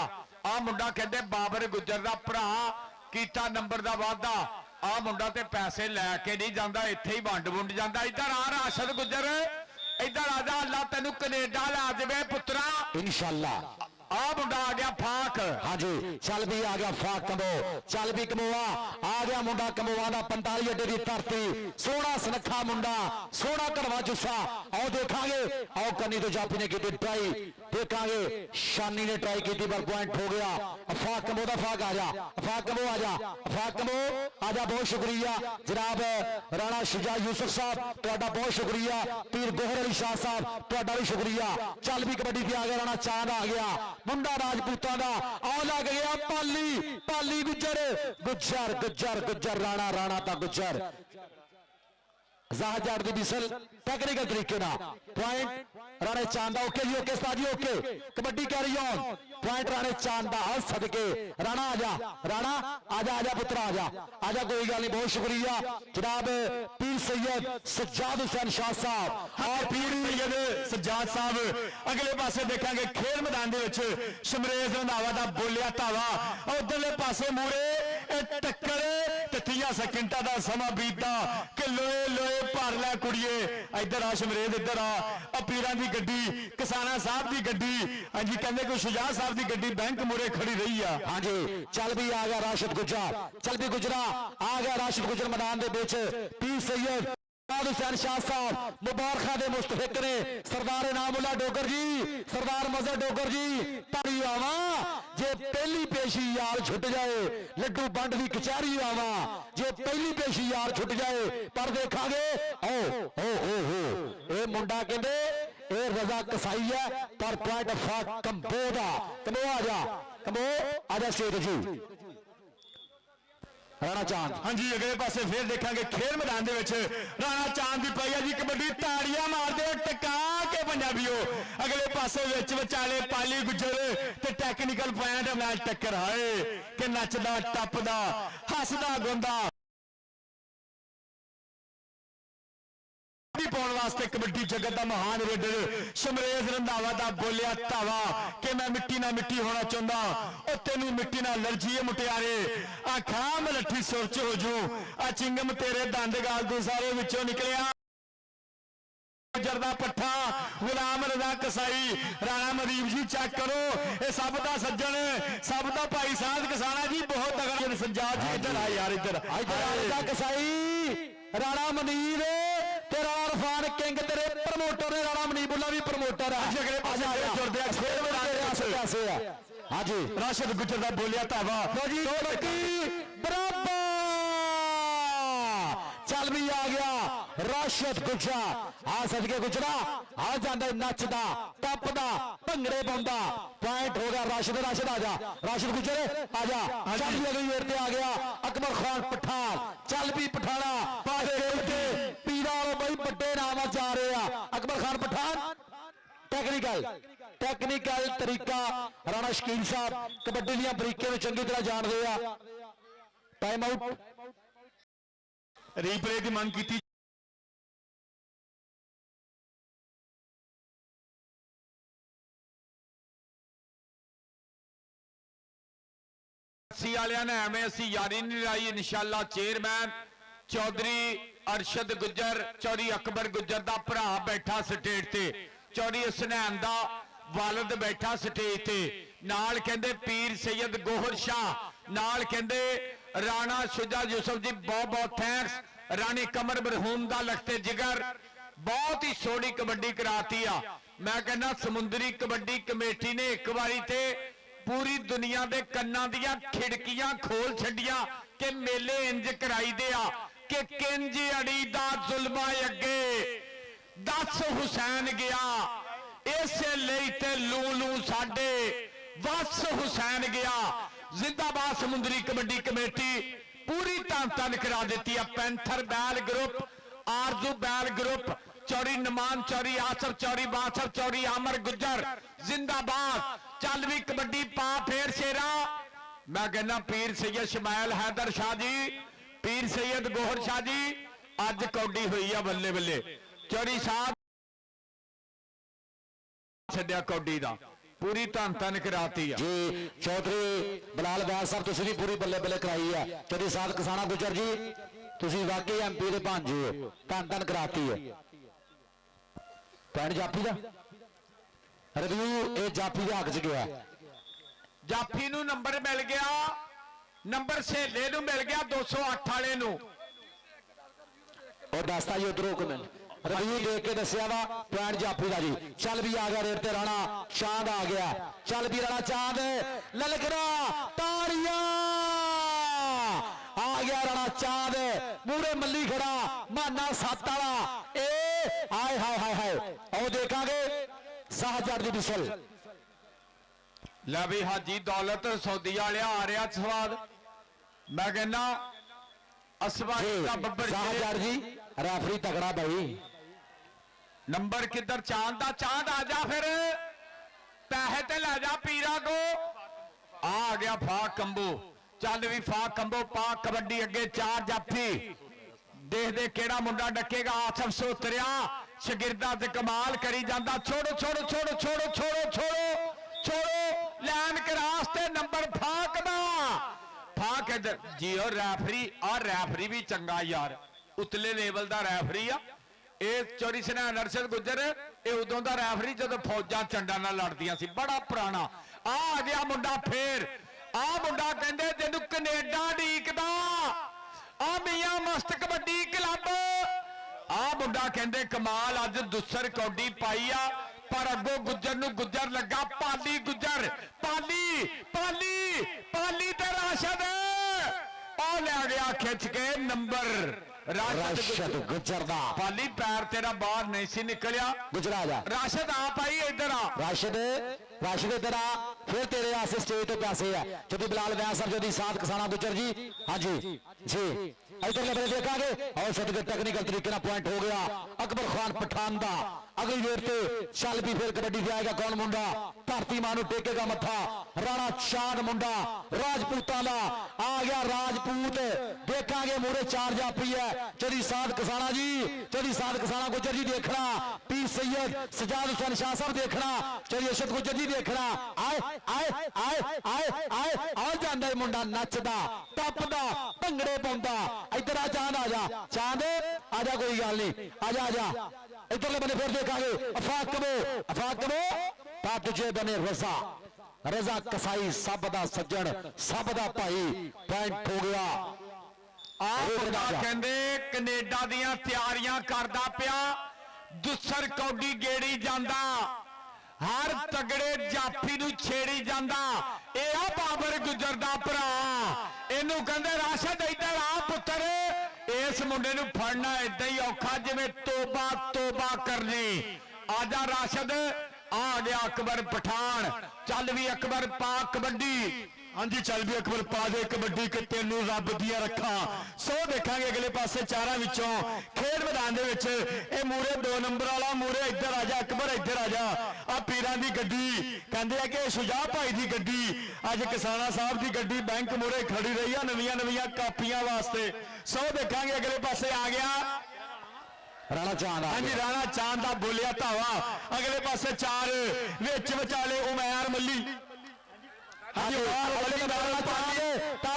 [SPEAKER 3] ਆ ਮੁੰਡਾ ਕਹਿੰਦੇ ਬਾਬਰ ਗੁੱਜਰ ਦਾ ਭਰਾ, ਕੀਤਾ ਨੰਬਰ ਦਾ ਵਾਅਦਾ। ਆ ਮੁੰਡਾ ਤੇ ਪੈਸੇ ਲੈ ਕੇ ਨਹੀਂ ਜਾਂਦਾ, ਇੱਥੇ ਹੀ ਵੰਡ ਵੁੰਡ ਜਾਂਦਾ। ਇੱਧਰ ਆ ਰਾਸ਼ਦ ਗੁੱਜਰ, ਇੱਧਰ ਆ ਜਾ, ਅੱਲਾ ਤੈਨੂੰ ਕੈਨੇਡਾ ਲਾ ਦੇਵੇ ਪੁੱਤਰਾ
[SPEAKER 1] इंशाल्लाह।
[SPEAKER 3] आ मुंडा आ गया फाक।
[SPEAKER 1] हाँ जी, चल भी आ गया फाक कमो, चल भी कमोआ आ गया मुंडा कमोआ दा 45 अड्डे की धरती। सोहना सनखा मुंडा, सोहना कड़वा जुस्सा। आओ देखांगे, आओ कन्नी तो जाफी ने की ट्राई, देखांगे शानी ने ट्राई की पर पॉइंट हो गया। फाक कमो दा फाक आ जा, फाक कमो आ जा, फाक कमो आ जा। बहुत शुक्रिया जनाब राणा शुजा यूसुफ साहब, तुहाडा बहुत शुक्रिया। पीर गोहर अली शाह साहब, तुहाडा भी शुक्रिया। चल भी कबड्डी पे आ गया, राणा चांद आ गया, मुंडा राजपूतां दा आ लग गया। पाली पाली गुज्जर गुज्जर गुज्जर गुज्जर, राणा राणा ता गुज्जर। ज़ाहर दी बिसल टेक्निकल तरीके ना पॉइंट राणे चांदा। ओके जी, ओके उस्ताद ji, okay. Kabaddi carry on, point राणे चांदा। हल सदके राणा आजा, राणा आजा, आजा पुत्र आजा, आजा, कोई गल नहीं। बहुत शुक्रिया जनाब पीर सैयद सज्जाद हुसैन शाह साहब और पीर
[SPEAKER 5] सैयद सज्जाद साहब। अगले पासे देखांगे खेल मैदान दे विच शमरेज रंधावा दा बोलिया धावा। उधरले पासे मूरे टक्कर ते 30 सेकंडां दा समा बीतदा कि लोए लोए भर लै कुड़िए। इधर आ शमरेज, इधर आ पीरां दी गड्डी, किसाना साहब दी गड्डी। हां जी, कहंदे कोई शुजा साहब दी गड्डी बैंक मूरे खड़ी रही आ।
[SPEAKER 1] हाँ जी, चल भी आ गया राशिद गुजर, चल भी गुजरा आ गया राशिद गुजर मैदान दे विच। पीर सैयद हुसैन शाह साहब मुबारखा दे मुस्तहिक ने। सरदार इनामुल्ला डोगर जी, सरदार मजहर डोगर जी, ताड़ी आवा जे पहली पेशी यार छुट जाए, लड्डू बंड की कचहरी आवा जे पहली पेशी यार छुट जाए। पर देखांगे ओ ओ ओ ओ ए मुंडा कहंदे ए रजा कसाई है, पर पॉइंट फाक कंबो दा। कंबो आ जा, कंबो आ जा स्टेज जी। राणा चांद,
[SPEAKER 5] हाँ जी, अगले पासे फिर देखांगे खेल मैदान दे विच राणा चांद दी पई है जी कबड्डी। ताड़ियां मारदे टका के पंजाबीओ। अगले पासे विच विचाले पाली गुजर ते टेक्निकल पॉइंट नाल टक्कर। हाए कि नचदा टपदा हसदा गोंदा पाने वास्ते कबड्डी जगत का महान रेडर शमरेज रंधावा दा बोलिया धावा कि मैं मिट्टी ना मिट्टी होना चाहता। और तेनू मिट्टी ना एलर्जी है मुटियारे, आ खा मलठी सुर च हो जू, आ चिंगम तेरे दंद गाल गुजारे विचों निकलिया। जरदा पट्ठा गुलाम रजा कसाई, राणा मरीम जी चेक करो, ये सब का सज्जन, सब का भाई साहब किसाना जी, बहुत तगड़ा। सज्जाद जी इधर आ यार, इधर
[SPEAKER 1] रजा कसाई, राणा मनीर तेरा इरफान किंग तेरे प्रमोटर ने। राणा मनीबुल्ला भी प्रमोटर है। हाँ जी,
[SPEAKER 5] राशिद गुजर का बोलिया धावा
[SPEAKER 1] बराबर। चल भी आ गया राशिद गुजरा, आ सदके गुजरा आ जाता नचदा टपदा भंगड़े पाउंदा। पॉइंट हो गया राशिद, राशिद आ जा, राशिद गुजर आ जा। चल भी अगली वेट पे आ गया अकबर खान पठान। चल भी पठाना पीरा भाई बड़े नाम जा रहे हैं अकबर खान पठान। टेक्निकल तरीका राणा शकील साहब कबड्डी दी बरीकियां में चंगी तरह जानते हैं। टाइम आउट
[SPEAKER 5] रीप्ले की मांग की।
[SPEAKER 3] वालियां ने एवं असी यारी नहीं लाई। इंशाअल्लाह चेयरमैन चौधरी अरशद गुजर, चौधरी अकबर गुजर दा भरा बैठा स्टेज ते, चौधरी हसनैन दा वालद बैठा स्टेज ते, नाल कहंदे पीर सैयद गोहर शाह, नाल कहंदे राणा शुजा यूसुफ जी, बहुत बहुत थैंक्स। रानी कमर मरहूम दा लखते जिगर, ਬਹੁਤ ਹੀ ਸੋਹਣੀ ਕਬੱਡੀ ਕਰਾਤੀ ਆ। ਮੈਂ ਕਹਿੰਦਾ ਸਮੁੰਦਰੀ ਕਬੱਡੀ ਕਮੇਟੀ ਨੇ ਇੱਕ ਵਾਰੀ ਤੇ ਪੂਰੀ ਦੁਨੀਆ ਦੇ ਕੰਨਾਂ ਦੀਆਂ ਖਿੜਕੀਆਂ ਖੋਲ ਛੱਡੀਆਂ ਕਿ ਮੇਲੇ ਇੰਜ ਕਰਾਈਦੇ ਆ ਕਿ ਕਿੰਜ ਅੜੀ ਦਾ ਜ਼ੁਲਮਾਂ ਅੱਗੇ 10 ਹੁਸੈਨ ਗਿਆ, ਇਸੇ ਲਈ ਤੇ ਲੂ ਸਾਡੇ ਵਸ ਹੁਸੈਨ ਗਿਆ। ਜ਼ਿੰਦਾਬਾਦ ਸਮੁੰਦਰੀ ਕਬੱਡੀ ਕਮੇਟੀ ਪੂਰੀ ਧੰਨ ਕਰਾ ਦਿੱਤੀ ਆ। ਪੈਂਥਰ ਬੈਲ ਗਰੁੱਪ, ਆਰਜ਼ੂ ਬੈਲ ਗਰੁੱਪ, ਚੌੜੀ ਨਮਾਨ ਚੌੜੀ, ਆਸਫ ਚੌੜੀ, ਬਾਸਫ ਚੌੜੀ, ਆਮਰ ਗੁੱਜਰ ਜ਼ਿੰਦਾਬਾਦ। ਚੱਲ ਵੀ ਕਬੱਡੀ ਪਾ ਫੇਰ ਸ਼ੇਰਾ। ਮੈਂ ਕਹਿੰਦਾ ਪੀਰ ਸੈयद ਸ਼ਮਾਇਲ हैदर शाह जी, ਪੀਰ ਸੈयद ਗੋਹਰ ਸ਼ਾਹ ਜੀ ਅੱਜ ਕੌਡੀ ਹੋਈ ਆ ਬੱਲੇ ਬੱਲੇ। ਚੌੜੀ ਸਾਹਿਬ ਛੱਡਿਆ ਕੌਡੀ ਦਾ, ਪੂਰੀ ਧੰਨ ਕਰਾਤੀ ਆ
[SPEAKER 1] ਜੀ। ਚੌਧਰੀ ਬਲਾਲ ਵੈਦ ਸਾਹਿਬ ਤੁਸੀਂ ਵੀ ਪੂਰੀ ਬੱਲੇ ਬੱਲੇ ਕਰਾਈ ਹੈ। ਚੌਧਰੀ ਸਾਧ ਕਿਸਾਨਾ ਗੁੱਜਰ ਜੀ ਤੁਸੀਂ ਵਾਕਈ ਐਮਪੀ ਦੇ ਭਾਂਜੇ ਹੋ, ਧੰਨ ਕਰਾਤੀ ਹੈ। ਪੈਣ ਜਾਫੀ ਦਾ ਰਿਵਿਊ ਇਹ ਜਾਫੀ ਦੇ ਹੱਕ ਚ ਗਿਆ।
[SPEAKER 3] ਜਾਫੀ ਨੂੰ ਨੰਬਰ ਮਿਲ ਗਿਆ, ਨੰਬਰ ਸਹੇਲੇ ਨੂੰ ਮਿਲ ਗਿਆ 208 ਵਾਲੇ ਨੂੰ।
[SPEAKER 1] ਉਹ ਦੱਸਦਾ ਜੀ ਉਧਰੋਂ ਕਮੈਂਟ ਰਿਵਿਊ ਦੇਖ ਕੇ ਦੱਸਿਆ ਵਾ ਪੁਆਇੰਟ ਜਾਫੀ ਦਾ ਜੀ। ਚੱਲ ਵੀ ਆ ਗਿਆ ਰੇਟ ਤੇ ਰਾਣਾ ਚਾਂਦ ਆ ਗਿਆ। ਚੱਲ ਵੀ ਰਾਣਾ ਚਾਂਦ ਲਲਕਰਾ ਤਾੜੀਆਂ ਆ ਗਿਆ ਰਾਣਾ ਚਾਂਦ ਮੂਰੇ ਮੱਲੀ ਖੜਾ ਮਾਨਾ ਸੱਤ ਵਾਲਾ। ਏ ਹਾਏ ਹਾਏ ਹਾਏ ਹਾਏ ਉਹ ਦੇਖਾਂਗੇ ਸਾਹਜੜ ਦੀ ਬਿਸਲ।
[SPEAKER 3] ਲੈ ਵੀ ਹਾਜੀ ਦੌਲਤ ਸੌਦੀ ਵਾਲਿਆ ਆ ਰਿਹਾ ਸਵਾਦ। ਮੈਂ ਕਹਿੰਦਾ ਅਸਵਾਰੀ ਦਾ ਬੱਬਰ
[SPEAKER 1] ਸਾਹਜੜ ਜੀ ਰੈਫਰੀ ਤਗੜਾ ਭਾਈ।
[SPEAKER 3] ਨੰਬਰ ਕਿੱਧਰ ਚਾਂਦ ਦਾ? ਚਾਂਦ ਆ ਜਾ ਫਿਰ ਪੈਸੇ ਤੇ ਲੈ ਜਾ ਪੀਰਾ ਕੋ। ਆ ਗਿਆ ਫਾ ਕੰਬੋ। ਚੱਲ ਵੀ ਫਾ ਕੰਬੋ ਪਾ ਕਬੱਡੀ ਅੱਗੇ 4 ਜਾਫੀ। ਦੇਖਦੇ ਕਿਹੜਾ ਮੁੰਡਾ ਡੱਕੇਗਾ। ਆਸਫ ਸੋਤਰਿਆ ਸ਼ਾਗਿਰਦਾਂ ਤੇ ਕਮਾਲ ਕਰੀ ਜਾਂਦਾ। ਛੋੜੋ ਛੋੜੋ ਛੋੜੋ ਛੋੜੋ ਛੋੜੋ ਛੋੜੋ ਛੋੜੋ ਲੈਨ ਕਰਾਸ ਤੇ ਨੰਬਰ ਫਾਕ ਦਾ। ਫਾਕ ਇੱਧਰ ਜੀ। ਉਹ ਰੈਫਰੀ ਆ ਰੈਫਰੀ ਵੀ ਚੰਗਾ ਯਾਰ, ਉਤਲੇ ਲੈਵਲ ਦਾ ਰੈਫਰੀ ਆ ਇਹ। ਚੌਰੀ ਸਨਾ ਨਰਸਦ ਗੁੱਜਰ ਇਹ ਉਦੋਂ ਦਾ ਰੈਫਰੀ ਜਦੋਂ ਫੌਜਾਂ ਚੰਡਾਂ ਨਾਲ ਲੜਦੀਆਂ ਸੀ, ਬੜਾ ਪੁਰਾਣਾ। ਆ ਗਿਆ ਮੁੰਡਾ ਫੇਰ। ਆ ਮੁੰਡਾ ਕਹਿੰਦੇ ਜਿਹਨੂੰ ਕੈਨੇਡਾ ਢੀਕਦਾ ਆ ਮੀਆਂ ਮਸਤ ਕਬੱਡੀ ਕਲੱਬ। ਆ ਮੁੰਡਾ ਕਹਿੰਦੇ ਕਮਾਲ ਅੱਜ ਦੁਸਰ ਕੌਡੀ ਪਾਈ ਆ। ਪਰ ਅੱਗੋਂ ਗੁੱਜਰ ਨੂੰ ਗੁੱਜਰ ਲੱਗਾ ਪਾਲੀ ਗੁੱਜਰ। ਪਾਲੀ ਪਾਲੀ ਪਾਲੀ ਤੇ ਰਾਸ਼ਦ ਉਹ ਲੈ ਗਿਆ ਖਿੱਚ ਕੇ ਨੰਬਰ।
[SPEAKER 1] ਰਾਸ਼ਦ ਗੁੱਜਰ ਦਾ
[SPEAKER 3] ਪਾਲੀ ਪੈਰ ਤੇਰਾ ਬਾਹਰ ਨਹੀਂ ਸੀ ਨਿਕਲਿਆ।
[SPEAKER 1] ਗੁਜਰਾ ਆ ਜਾ
[SPEAKER 3] ਰਾਸ਼ਦ ਆ ਪਾਈ ਇੱਧਰ ਆ।
[SPEAKER 1] ਰਾਸ਼ਦ ਰਾਸ਼ਦ ਤੇਰਾ ਫਿਰ ਤੇਰੇ ਆਸੇ ਸਟੇਜ ਤੇ ਪਿਆਸੇ ਆ। ਚੌਧਰੀ ਬਲਾਲ ਵੈਦ ਸਾਹਿਬ ਜੀ ਸਾਧ ਕਿਸਾਨਾ ਗੁੱਜਰ ਜੀ ਹਾਂਜੀ ਜੀ इधर लेवल देखांगे और सदके टेक्निकल तरीके ना पॉइंट हो गया अकबर खान पठान दा। अगली देर से चल भी फिर कबड्डी जाएगा कौन मुंडा धरती मां नूं टेकेगा मत्था। राणा चांद मुंडा राजपूतां दा आ गया राजपूत। देखांगे मूरे 4 जाफी है। चौधरी साध किसाना जी, चौधरी साध किसाना गुजर जी देखना, पीर सैयद सजाद हुसैन शाह साहब देखना, चौधरी अरशद गुजर जी देखना। आए आए आए आए आए आ जांदा मुंडा नचदा टपदा भंगड़े पाउंदा। इधर आ चांद आ जा, चांद आ जा कोई गल नहीं आ जा इधरले बने फिर देखांगे अफाक कबो ता तुझे बने रजा रजा कसाई सब दा सज्जन सब दा भाई पॉइंट हो गया।
[SPEAKER 3] ਕਹਿੰਦੇ ਕੈਨੇਡਾ ਦੀਆਂ ਤਿਆਰੀਆਂ ਕਰਦਾ ਪਿਆ ਦੁਸਰ ਕੌਡੀ ਗੇੜੀ ਜਾਂਦਾ ਹਰ ਤਗੜੇ ਜਾਫੀ ਨੂੰ ਛੇੜੀ ਜਾਂਦਾ। ਇਹ ਆ ਬਾਬਰ ਗੁੱਜਰ ਦਾ ਭਰਾ ਇਹਨੂੰ ਕਹਿੰਦੇ ਰਾਸ਼ਦ ਇੱਧਰ ਆ ਪੁੱਤਰ। ਇਸ ਮੁੰਡੇ ਨੂੰ ਫੜਨਾ ਏਦਾਂ ਹੀ ਔਖਾ ਜਿਵੇਂ ਤੋਬਾ ਤੋਬਾ ਕਰਨੀ। ਆਜਾ ਰਾਸ਼ਦ ਆ ਗਿਆ ਅਕਬਰ ਪਠਾਨ। ਚੱਲ ਵੀ ਅਕਬਰ ਪਾ ਕਬੱਡੀ।
[SPEAKER 5] ਹਾਂਜੀ ਚੱਲ ਵੀ ਅਕਬਰ ਪਾ ਦੇ ਕਬੱਡੀ ਕਿ ਤੈਨੂੰ ਰੱਬ ਦੀਆਂ ਰੱਖਾਂ। ਸੋ ਦੇਖਾਂਗੇ ਅਗਲੇ ਪਾਸੇ ਚਾਰਾਂ ਵਿੱਚੋਂ ਖੇਡ ਮੈਦਾਨ ਦੇ ਵਿੱਚ ਇਹ ਮੂਰੇ 2 ਨੰਬਰ ਵਾਲਾ ਮੂਰੇ ਇੱਧਰ ਆ ਜਾ ਅਕਬਰ ਇੱਧਰ ਆ ਜਾ। ਆ ਪੀਰਾਂ ਦੀ ਗੱਡੀ ਕਹਿੰਦੇ ਆ ਕਿ ਸ਼ੁਜਾ ਭਾਈ ਦੀ ਗੱਡੀ ਅੱਜ ਕਿਸਾਨਾ ਸਾਹਿਬ ਦੀ ਗੱਡੀ ਬੈਂਕ ਮੂਰੇ ਖੜੀ ਰਹੀ ਆ ਨਵੀਆਂ ਕਾਪੀਆਂ ਵਾਸਤੇ। ਸੋ ਦੇਖਾਂਗੇ ਅਗਲੇ ਪਾਸੇ ਆ ਗਿਆ
[SPEAKER 1] ਰਾਣਾ ਚਾਂਦ।
[SPEAKER 5] ਹਾਂਜੀ ਰਾਣਾ ਚਾਂਦ ਦਾ ਬੋਲਿਆ ਧਾਵਾ। ਅਗਲੇ ਪਾਸੇ 4 ਵਿੱਚ ਵਿਚਾਲੇ ਉਮੈਰ ਮੱਲੀ।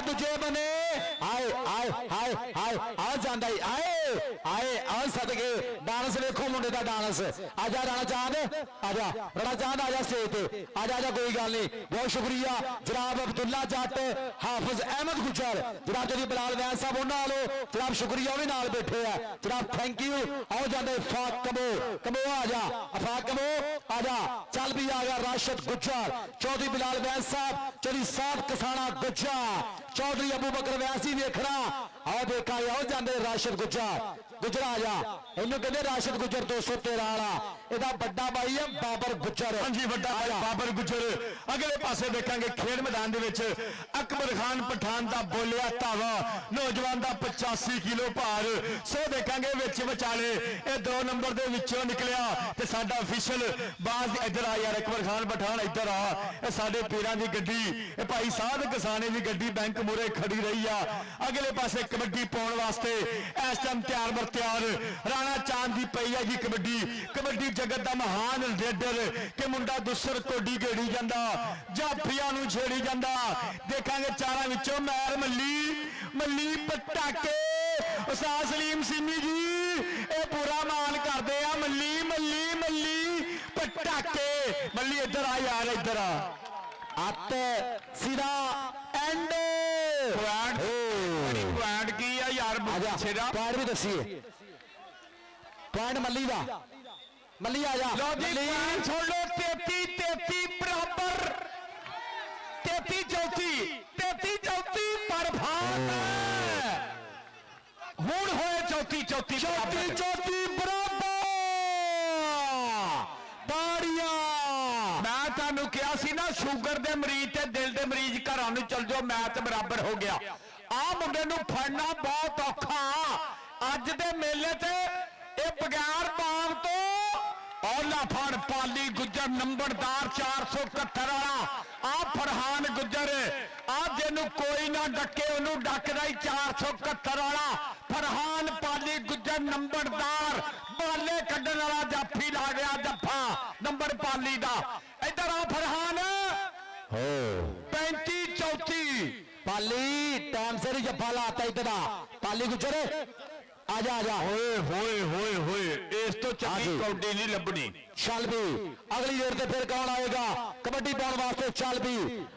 [SPEAKER 1] दूजे बने आए आए आए आए आ जांदा आए ਆਏ ਆ ਸਦਕੇ ਡਾਂਸ ਵੇਖੋ ਮੁੰਡੇ ਦਾ ਡਾਂਸ। ਆ ਜਾ ਰਾਣਾ ਚਾਂਦ, ਆ ਜਾ ਰਾਣਾ ਚਾਂਦ, ਆ ਜਾ ਸਟੇਜ ਤੇ, ਆ ਜਾ ਕੋਈ ਗੱਲ ਨਹੀਂ। ਬਹੁਤ ਸ਼ੁਕਰੀਆ ਜਨਾਬ ਅਬਦੁੱਲਾ ਜੱਟ, ਹਾਫਿਜ਼ ਅਹਿਮਦ ਗੁਜਰ, ਜਨਾਬ ਜੀ ਬਲਾਲ ਵੈਦ ਸਾਹਿਬ ਉਹਨਾਂ ਵਾਲੋ ਜਨਾਬ ਸ਼ੁਕਰੀਆ, ਉਹ ਵੀ ਨਾਲ ਬੈਠੇ ਆ ਜਨਾਬ, ਥੈਂਕ ਯੂ। ਆਓ ਜਾਂਦੇ ਫਾਕ ਕਬੋ ਕਬੋ, ਆ ਜਾ ਅਫਾਕ ਕਬੋ, ਆ ਜਾ ਚੱਲ ਵੀ ਆ ਗਿਆ ਰਾਸ਼ਦ ਗੁਜਰ, ਚੌਧਰੀ ਬਿਲਾਲ ਵੈਦ ਸਾਹਿਬ, ਚੌਧਰੀ ਸਾਹਿਬ ਕਸਾਣਾ ਗੁਜਰ, ਚੌਧਰੀ ਅਬੂ ਬਕਰ ਵੈਸੀ ਵੇਖਣਾ। ਆਓ ਦੇਖਾਂਗੇ, ਆਓ ਜਾਂਦੇ ਰਾਸ਼ਦ ਗੁਜਰ, ਗੁਜਰ ਆ ਜਾ, ਇਹਨੂੰ ਕਹਿੰਦੇ ਰਾਸ਼ਦ ਗੁਜਰ 213 ਵਾਲਾ, ਇਹਦਾ ਵੱਡਾ ਭਾਈ ਹੈ ਬਾਬਰ ਗੁਜਰ।
[SPEAKER 5] ਹਾਂਜੀ ਵੱਡਾ ਭਾਈ ਬਾਬਰ ਗੁਜਰ। ਅਗਲੇ ਪਾਸੇ ਦੇਖਾਂਗੇ ਖੇਡ ਮੈਦਾਨ ਦੇ ਵਿੱਚ ਅਕਬਰ ਖਾਨ ਪਠਾਨ ਦਾ ਬੋਲਿਆ ਧਾਵਾ, ਨੌਜਵਾਨ ਦਾ 85 ਕਿਲੋ ਭਾਰ। ਸੋ ਦੇਖਾਂਗੇ ਵਿੱਚ ਵਿਚਾਲੇ ਇਹ 2 ਨੰਬਰ ਦੇ ਵਿੱਚੋਂ ਨਿਕਲਿਆ ਤੇ ਸਾਡਾ ਅਫੀਸ਼ਲ ਬਾਜ਼ ਇੱਧਰ ਆ ਯਾਰ, ਅਕਬਰ ਖਾਨ ਪਠਾਨ ਇੱਧਰ ਆ, ਇਹ ਸਾਡੇ ਪੀਰਾਂ ਦੀ ਗੱਡੀ, ਇਹ ਭਾਈ ਸਾਧ ਕਿਸਾਨੇ ਦੀ ਗੱਡੀ ਬੈਂਕ ਮੂਰੇ ਖੜੀ ਰਹੀ ਆ। ਅਗਲੇ ਪਾਸੇ ਕਬੱਡੀ ਪਾਉਣ ਵਾਸਤੇ ਇਸ ਟਾਈਮ ਤਿਆਰ ਬਰ ਤਿਆਰ ਰਾਣਾ ਚਾਂਦ ਦੀ ਪਈ ਹੈ ਜੀ ਕਬੱਡੀ। ਕਬੱਡੀ ਜਗਤ ਦਾ ਮਹਾਨ ਲੀਡਰ ਕਿ ਮੁੰਡਾ ਦੁਸਰ ਕੋਡੀ ਗੇੜੀ ਜਾਂਦਾ, ਜਾਫੀਆਂ ਨੂੰ ਛੇੜੀ ਜਾਂਦਾ। ਦੇਖਾਂਗੇ ਚਾਰਾਂ ਵਿੱਚੋਂ ਮੈਰ ਮੱਲੀ ਪਟਾਕੇ, ਉਸਤਾਦ ਸਲੀਮ ਸਿੰਮੀ ਜੀ ਇਹ ਪੂਰਾ ਮਾਨ ਕਰਦੇ ਆ। ਮੱਲੀ ਪਟਾਕੇ, ਮੱਲੀ ਇੱਧਰ ਆ ਯਾਰ, ਇੱਧਰ ਆ।
[SPEAKER 1] ਅੱਤ ਸਿਰਾ ਐਂਡ
[SPEAKER 3] ਪੁਆਇੰਟ ਕੀ ਆ ਯਾਰ ਪਿੱਛੇ ਦਾ?
[SPEAKER 1] ਪੁਆਇੰਟ ਵੀ ਦੱਸੀਏ, ਪੁਆਇੰਟ ਮੱਲੀ ਦਾ, ਮੱਲੀ ਆ ਜਾ।
[SPEAKER 3] ਲਓ ਜੀ ਪੁਆਇੰਟ ਸੁਣ ਲਓ, 33 ਬਰਾਬਰ, 33 ਪਰ ਭਾਗ ਹੁਣ ਹੋਏ 34
[SPEAKER 1] ਬਰਾਬਰ ਤਾੜੀਆਂ।
[SPEAKER 3] ਮੈਂ ਤੁਹਾਨੂੰ ਕਿਹਾ ਸੀ ਨਾ ਸ਼ੂਗਰ ਦੇ ਮਰੀਜ਼ ਤੇ ਦਿਲ ਦੇ ਮਰੀਜ਼ ਘਰਾਂ ਨੂੰ ਚਲ ਜਾਓ, ਮੈਚ ਬਰਾਬਰ ਹੋ ਗਿਆ। ਆਹ ਮੁੰਡੇ ਨੂੰ ਫੜਨਾ ਬਹੁਤ ਔਖਾ ਅੱਜ ਦੇ ਮੇਲੇ ਤੇ, ਇਹ ਬਗੈਰ ਬਾਮ ਤੋਂ ਔਲਾ ਫੜ ਪਾਲੀ ਗੁੱਜਰ ਨੰਬਰਦਾਰ 471 ਵਾਲਾ, ਆ ਫਰਹਾਨ ਗੁੱਜਰ, ਆ ਜਿਹਨੂੰ ਕੋਈ ਨਾ ਡੱਕੇ ਉਹਨੂੰ ਡੱਕਦਾ ਹੀ 471 ਵਾਲਾ ਫਰਹਾਨ ਪਾਲੀ ਗੁੱਜਰ ਨੰਬਰਦਾਰ, ਬਾਲੇ ਕੱਢਣ ਵਾਲਾ ਜਾਫੀ ਲਾ ਗਿਆ ਜੱਫਾ ਨੰਬਰ ਪਾਲੀ ਦਾ। ਇੱਧਰ ਆ ਫਰਹਾਨ 35
[SPEAKER 1] ਪਾਲੀ ਟਾਈਮ ਸਿਰ ਜੱਫਾ ਲਾਤਾ ਇੱਧਰ ਆ ਪਾਲੀ ਗੁਜਰ, ਆ ਜਾ
[SPEAKER 3] ਹੋਏ ਇਸ ਤੋਂ ਚੰਗੀ ਕੌਡੀ ਨਹੀਂ ਲੱਭਣੀ।
[SPEAKER 1] ਚੱਲ ਵੀ ਅਗਲੀ ਰੇਡ ਤੇ ਫਿਰ ਕੌਣ ਆਏਗਾ ਕਬੱਡੀ ਪਾਉਣ ਵਾਸਤੇ? ਚੱਲ ਵੀ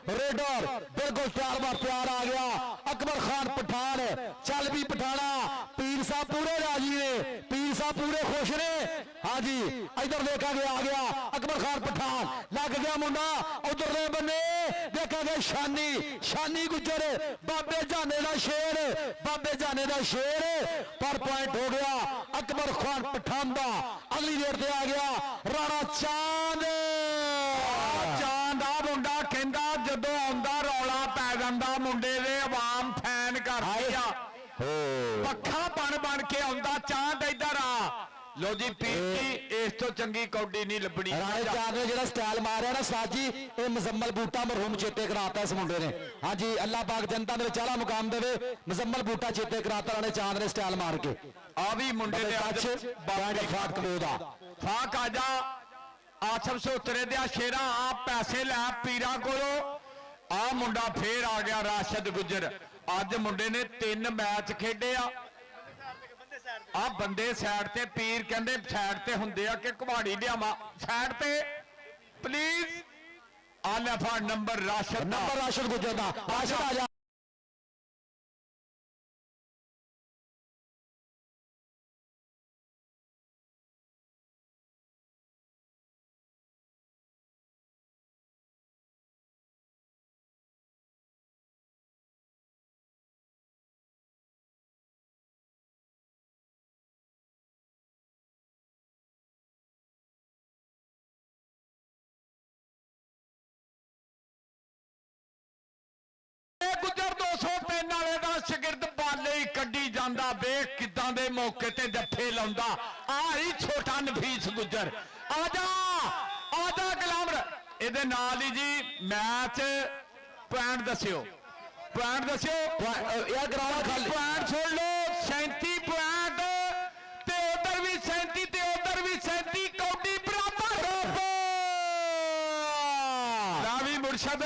[SPEAKER 1] ਰੇਡਰ ਬਿਲਕੁਲ ਤਿਆਰ ਆ ਗਿਆ ਅਕਬਰ ਖਾਨ ਪਠਾਨ। ਚੱਲ ਵੀ ਪਠਾਣਾ, ਪੀਰ ਸਾਹਿਬ ਪੂਰੇ ਰਾਜੀ ਨੇ, ਪੀਰ ਸਾਹਿਬ ਪੂਰੇ ਖੁਸ਼ ਨੇ। ਹਾਂਜੀ ਇਧਰ ਦੇਖਾਂਗੇ, ਆ ਗਿਆ ਅਕਬਰ ਖਾਨ ਪਠਾਨ, ਲੱਗ ਗਿਆ ਮੁੰਡਾ ਉਧਰਲੇ ਬੰਨੇ, ਦੇਖਾਂਗੇ ਸ਼ਾਨੀ ਗੁੱਜਰ, ਬਾਬੇ ਜਾਨੇ ਦਾ ਸ਼ੇਰ, ਪਰ ਪੁਆਇੰਟ ਹੋ ਗਿਆ ਅਕਬਰ ਖਾਨ ਪਠਾਨ ਦਾ। ਅਗਲੀ ਰੇਡ ਤੇ ਆ ਗਿਆ ਰਾਣਾ ਚਾਂਦ
[SPEAKER 3] ਆ ਮੁੰਡਾ ਕਹਿੰਦਾ ਜਦੋਂ ਆਉਂਦਾ ਰੌਲਾ ਪੈ ਜਾਂਦਾ ਮੁੰਡੇ ਦੇ, ਆਵਾਮ ਫੈਨ ਕਰਦੀ ਆ, ਪੱਖਾ ਬਣ ਕੇ ਆਉਂਦਾ ਚਾਂਦ ਇੱਧਰ ਆ। ਲੋ ਜੀ ਪੀਤੀ ਇਸ ਤੋਂ ਚੰਗੀ ਕੌਡੀ ਨਹੀਂ ਲੱਭਣੀ।
[SPEAKER 1] ਰਾਣੇ ਚਾਂਦ ਨੇ ਜਿਹੜਾ ਸਟਾਈਲ ਮਾਰਿਆ ਨਾ ਸਾਜੀ, ਇਹ ਮੁਜ਼ੰਮਲ ਬੂਟਾ ਮਰਹੂਮ ਚੇਤੇ ਕਰਾਤਾ ਇਸ ਮੁੰਡੇ ਨੇ। ਹਾਂਜੀ ਅੱਲਾਹ ਪਾਕ ਜਨਤਾ ਦੇ ਚਾਲਾ ਮੁਕਾਮ ਦੇਵੇ, ਮੁਜ਼ੰਮਲ ਬੂਟਾ ਚੇਤੇ ਕਰਾਤਾ ਰਾਣੇ ਚਾਂਦ ਨੇ ਸਟਾਈਲ ਮਾਰ ਕੇ।
[SPEAKER 3] ਆ ਵੀ ਮੁੰਡੇ ਦੇ ਅੱਜ
[SPEAKER 1] ਫਾਕ ਕਬੋ ਦਾ
[SPEAKER 3] ਫਾਕ ਆ ਜਾ, ਆਸਫ ਸੋਤਰੇ ਦੇ ਸ਼ੇਰਾ ਆ ਪੈਸੇ ਲੈ ਪੀਰਾਂ ਕੋਲੋਂ। ਆ ਮੁੰਡਾ ਫੇਰ ਆ ਗਿਆ ਰਾਸ਼ਦ ਗੁੱਜਰ। ਅੱਜ ਮੁੰਡੇ ਨੇ 3 ਮੈਚ ਖੇਡੇ ਆ। ਆ ਬੰਦੇ ਸਾਈਡ ਤੇ, ਪੀਰ ਕਹਿੰਦੇ ਸਾਈਡ ਤੇ ਹੁੰਦੇ ਆ ਕਿ ਕੁਹਾੜੀ ਲਿਆਵਾਂ ਸਾਈਡ ਤੇ ਪਲੀਜ਼। ਆ ਲੈ ਫੜ ਨੰਬਰ ਰਾਸ਼ਦ
[SPEAKER 1] ਗੁੱਜਰ ਦਾ, ਰਾਸ਼ਦ ਆ ਜਾ।
[SPEAKER 3] ਗੁੱਜਰ 203 ਵਾਲੇ ਦਾ ਸ਼ਾਗਿਰਦ ਬਾਲੇ ਹੀ ਕੱਢੀ ਜਾਂਦਾ, ਵੇਖ ਕਿਦਾਂ ਦੇ ਮੌਕੇ ਤੇ ਜੱਫੇ ਲਾਉਂਦਾ। ਆ ਹੀ ਛੋਟਾ ਨਫੀਸ ਗੁੱਜਰ, ਆ ਜਾ ਗਲਾਮਰ। ਇਹਦੇ ਨਾਲ ਹੀ ਜੀ ਮੈਚ ਪੁਆਇੰਟ ਦੱਸਿਓ
[SPEAKER 1] ਯਾਰ ਗਰਾਊਂਡ ਖਾਲੀ,
[SPEAKER 3] ਪੁਆਇੰਟ ਸੁਣ ਲਓ 37 ਪੁਆਇੰਟ, ਤੇ ਉਧਰ ਵੀ 37 ਤੇ ਉਧਰ ਵੀ 37, ਕੌਡੀ ਬਰਾਬਰ। ਰਾਵੀ ਮੁਰਸ਼ਦ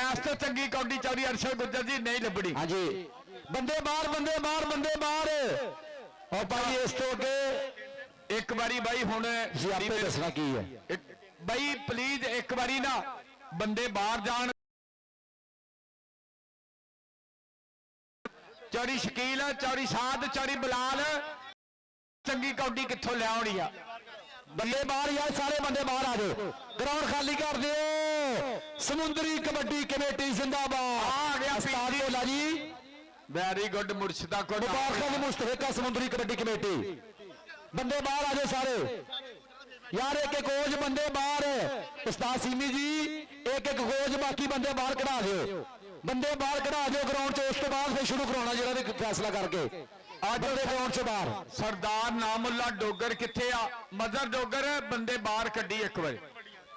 [SPEAKER 3] ਇਸ ਤੋਂ ਚੰਗੀ ਕੌਡੀ ਚੌਧਰੀ ਅਰਸ਼ਦ ਗੁੱਜਰ ਜੀ ਨਹੀਂ ਲੱਭਣੀ।
[SPEAKER 1] ਹਾਂਜੀ ਬੰਦੇ ਮਾਰ ਔਰ ਭਾਈ ਇਸ ਤੋਂ ਅੱਗੇ
[SPEAKER 3] ਇੱਕ ਵਾਰੀ ਬਾਈ ਹੁਣ
[SPEAKER 1] ਤੁਸੀਂ ਆਪੇ ਦੱਸਣਾ ਕੀ ਹੈ।
[SPEAKER 3] ਬਾਈ ਪਲੀਜ਼ ਇੱਕ ਵਾਰੀ ਨਾ ਬੰਦੇ ਬਾਹਰ ਜਾਣ। ਚੌੜੀ ਸ਼ਕੀਲ, ਚੌੜੀ ਸਾਧ, ਚੌੜੀ ਬਲਾਲ ਚੰਗੀ ਕੌਡੀ ਕਿੱਥੋਂ ਲੈ ਆਉਣੀ ਆ?
[SPEAKER 1] ਬੰਦੇ ਬਾਹਰ ਯਾਰ, ਸਾਰੇ ਬੰਦੇ ਬਾਹਰ ਆ ਜਾਓ, ਗਰਾਊਂਡ ਖਾਲੀ ਕਰ ਦਿਓ। ਸਮੁੰਦਰੀ ਕਬੱਡੀ ਕਮੇਟੀ ਜ਼ਿੰਦਾਬਾਦ।
[SPEAKER 3] ਆ ਗਿਆ
[SPEAKER 1] ਉਸਤਾਦ ਭੋਲਾ ਜੀ,
[SPEAKER 3] ਵੈਰੀ ਗੁੱਡ ਮੁਰਸ਼ਿਦਾ ਕੋਟ।
[SPEAKER 1] ਮੁਬਾਰਕਾਂ ਜੀ ਮੁਸਤਫਾ ਸਮੁੰਦਰੀ ਕਬੱਡੀ ਕਮੇਟੀ। ਬੰਦੇ ਬਾਹਰ ਆ ਜਾਓ ਸਾਰੇ ਯਾਰ, ਇੱਕ ਇੱਕ ਕੋਚ ਬੰਦੇ ਬਾਹਰ। ਉਸਤਾਦ ਸੀਮੀ ਜੀ ਇੱਕ ਇੱਕ ਕੋਚ, ਬਾਕੀ ਬੰਦੇ ਬਾਹਰ ਕਢਾ ਦਿਓ, ਬੰਦੇ ਬਾਹਰ ਕਢਾ ਦਿਓ ਗਰਾਊਂਡ 'ਚ। ਉਸ ਤੋਂ ਬਾਅਦ ਫਿਰ ਸ਼ੁਰੂ ਕਰਾਉਣਾ ਜਿਹੜਾ ਵੀ ਫੈਸਲਾ ਕਰਕੇ। ਅੱਜ ਦੇ ਗਰਾਊਂਡ 'ਚ ਬਾਹਰ
[SPEAKER 3] ਸਰਦਾਰ ਨਾਮੁੱਲਾ ਡੋਗਰ ਕਿੱਥੇ ਆ? ਮਦਰ ਡੋਗਰ ਬੰਦੇ ਬਾਹਰ ਕੱਢੀ ਇੱਕ ਵਾਰ।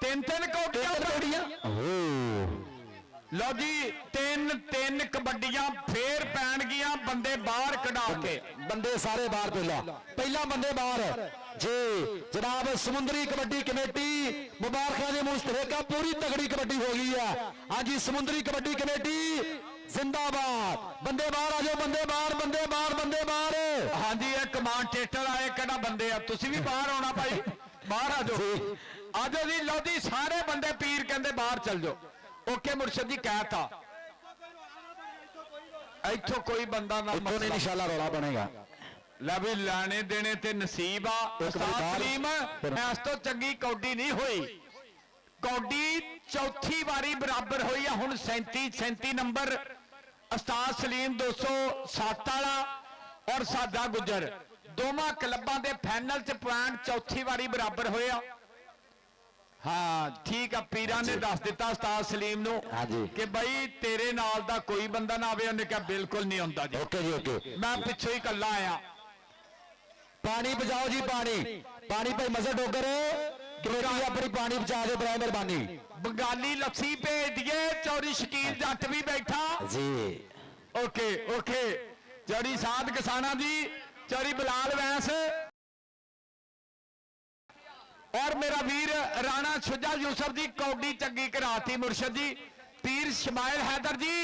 [SPEAKER 3] ਤਿੰਨ ਕੌਡੀਆਂ। ਲਓ ਜੀ, ਤਿੰਨ ਕਬੱਡੀਆਂ ਫੇਰ ਪੈਣਗੀਆਂ ਬੰਦੇ ਬਾਹਰ ਕਢਾ ਕੇ।
[SPEAKER 1] ਬੰਦੇ ਸਾਰੇ ਬਾਹਰ। ਪਹਿਲਾ ਬੰਦੇ ਬਾਹਰ ਜੀ ਜਨਾਬ ਸਮੁੰਦਰੀ ਕਬੱਡੀ ਕਮੇਟੀ। ਮੁਬਾਰਕਾਂ ਜੀ ਮੁਸਤਫਾ, ਪੂਰੀ ਤਗੜੀ ਕਬੱਡੀ ਹੋ ਗਈ ਹੈ। ਹਾਂਜੀ ਸਮੁੰਦਰੀ ਕਬੱਡੀ ਕਮੇਟੀ ਜ਼ਿੰਦਾਬਾਦ। ਬੰਦੇ ਬਾਹਰ ਆ ਜਾਓ, ਬੰਦੇ ਬਾਹਰ, ਬੰਦੇ ਬਾਹਰ, ਬੰਦੇ ਬਾਹਰ।
[SPEAKER 3] ਹਾਂਜੀ ਇਹ ਕਮਾਂਡੇਟਰ ਆਏ ਕਿਹੜਾ ਬੰਦੇ ਆ? ਤੁਸੀਂ ਵੀ ਬਾਹਰ ਆਉਣਾ ਭਾਈ, ਬਾਹਰ ਆ ਜਾਓ, ਆ ਜਾਓ ਜੀ। ਲਓ ਜੀ ਸਾਰੇ ਬੰਦੇ ਪੀਰ ਕਹਿੰਦੇ ਬਾਹਰ ਚੱਲ ਜਾਓ। ਓਕੇ ਮੁਰਸ਼ਦ ਜੀ ਕਹਿਤਾ, ਇੱਥੋਂ ਕੋਈ ਬੰਦਾ ਨਾ
[SPEAKER 1] ਇੱਥੋਂ ਇਨਸ਼ਾਅੱਲਾ ਰੌਲਾ ਬਣੇਗਾ।
[SPEAKER 3] ਲੈ ਵੀ ਲੈਣੇ ਦੇਣੇ ਤੇ ਨਸੀਬ ਆ। ਉਸਤਾਦ ਸਲੀਮ ਇਸ ਤੋਂ ਚੰਗੀ ਕੌਡੀ ਨਹੀਂ ਹੋਈ। ਕੌਡੀ ਚੌਥੀ ਵਾਰੀ ਬਰਾਬਰ ਹੋਈ ਆ ਹੁਣ। 37 ਨੰਬਰ ਉਸਤਾਦ ਸਲੀਮ 207 ਵਾਲਾ ਔਰ ਸਾਦਾ ਗੁੱਜਰ ਦੋਵਾਂ ਕਲੱਬਾਂ ਦੇ ਫਾਈਨਲ 'ਚ ਪੁਆਇੰਟ ਚੌਥੀ ਵਾਰੀ ਬਰਾਬਰ ਹੋਇਆ। ਹਾਂ ਠੀਕ ਆ, ਪੀਰਾਂ ਨੇ ਦੱਸ ਦਿੱਤਾ ਉਸਤਾਦ ਸਲੀਮ ਨੂੰ ਕਿ ਬਈ ਤੇਰੇ ਨਾਲ ਦਾ ਕੋਈ ਬੰਦਾ ਨਾ ਆਵੇ। ਉਹਨੇ ਕਿਹਾ ਬਿਲਕੁਲ ਨਹੀਂ ਹੁੰਦਾ ਜੀ।
[SPEAKER 1] ਓਕੇ ਜੀ ਓਕੇ,
[SPEAKER 3] ਮੈਂ ਪਿੱਛੋਂ ਹੀ ਇਕੱਲਾ ਆਇਆ।
[SPEAKER 1] ਪਾਣੀ ਬਚਾਓ ਜੀ, ਪਾਣੀ ਭਾਈ ਮਜ਼ਰ ਡੋਗਰ ਕਮੇਟੀ ਆਪਣੀ ਪਾਣੀ ਬਚਾ ਦਿਓ ਬਰਾਏ ਮਿਹਰਬਾਨੀ।
[SPEAKER 3] ਬੰਗਾਲੀ ਲੱਸੀ ਭੇਜ ਦਈਏ। ਚੌੜੀ ਸ਼ਕੀਲ ਜੱਟ ਵੀ ਬੈਠਾ
[SPEAKER 1] ਜੀ।
[SPEAKER 3] ਓਕੇ ਚੌੜੀ ਸਾਧ ਕਿਸਾਨਾ ਜੀ, ਚੌੜੀ ਬਲਾਲ ਵੈਂਸ ਔਰ ਮੇਰਾ ਵੀਰ ਰਾਣਾ ਸ਼ੁਜਾ ਯੂਸਫ ਦੀ ਕੌਡੀ ਚੰਗੀ ਕਰਾਤੀ ਮੁਰਸ਼ਦ ਜੀ। ਪੀਰ ਸ਼ਮਾਇਲ हैदर जी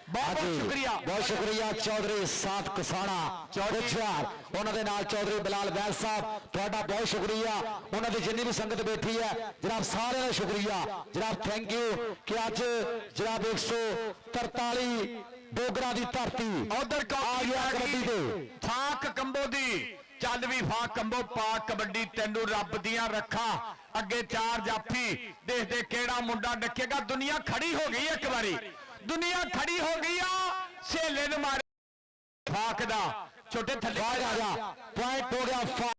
[SPEAKER 3] बहुत शुक्रिया,
[SPEAKER 1] बहुत शुक्रिया। चौधरी साथ कसाना गुजरार, उन्होंने नाल चौधरी बिलाल वैद साहब तुहाडा बहुत शुक्रिया। उन्होंने जिन्नी भी संगत बैठी है जनाब सारे का शुक्रिया जनाब, थैंक यू कि अज जनाब 143 डोगरा की धरती
[SPEAKER 3] उधर
[SPEAKER 1] आ गया कबड्डी दे
[SPEAKER 3] फाक कंबो दी। चल भी फाक कंबो पाक कबड्डी तेनू रब दियां रखा। अगे चार जाफी देखते केड़ा मुंडा डकेगा। दुनिया खड़ी हो गई, एक बारी दुनिया खड़ी हो गई। सेले ने मारे फाक दा छोटे थले
[SPEAKER 1] आ जा पॉइंट हो गया फाक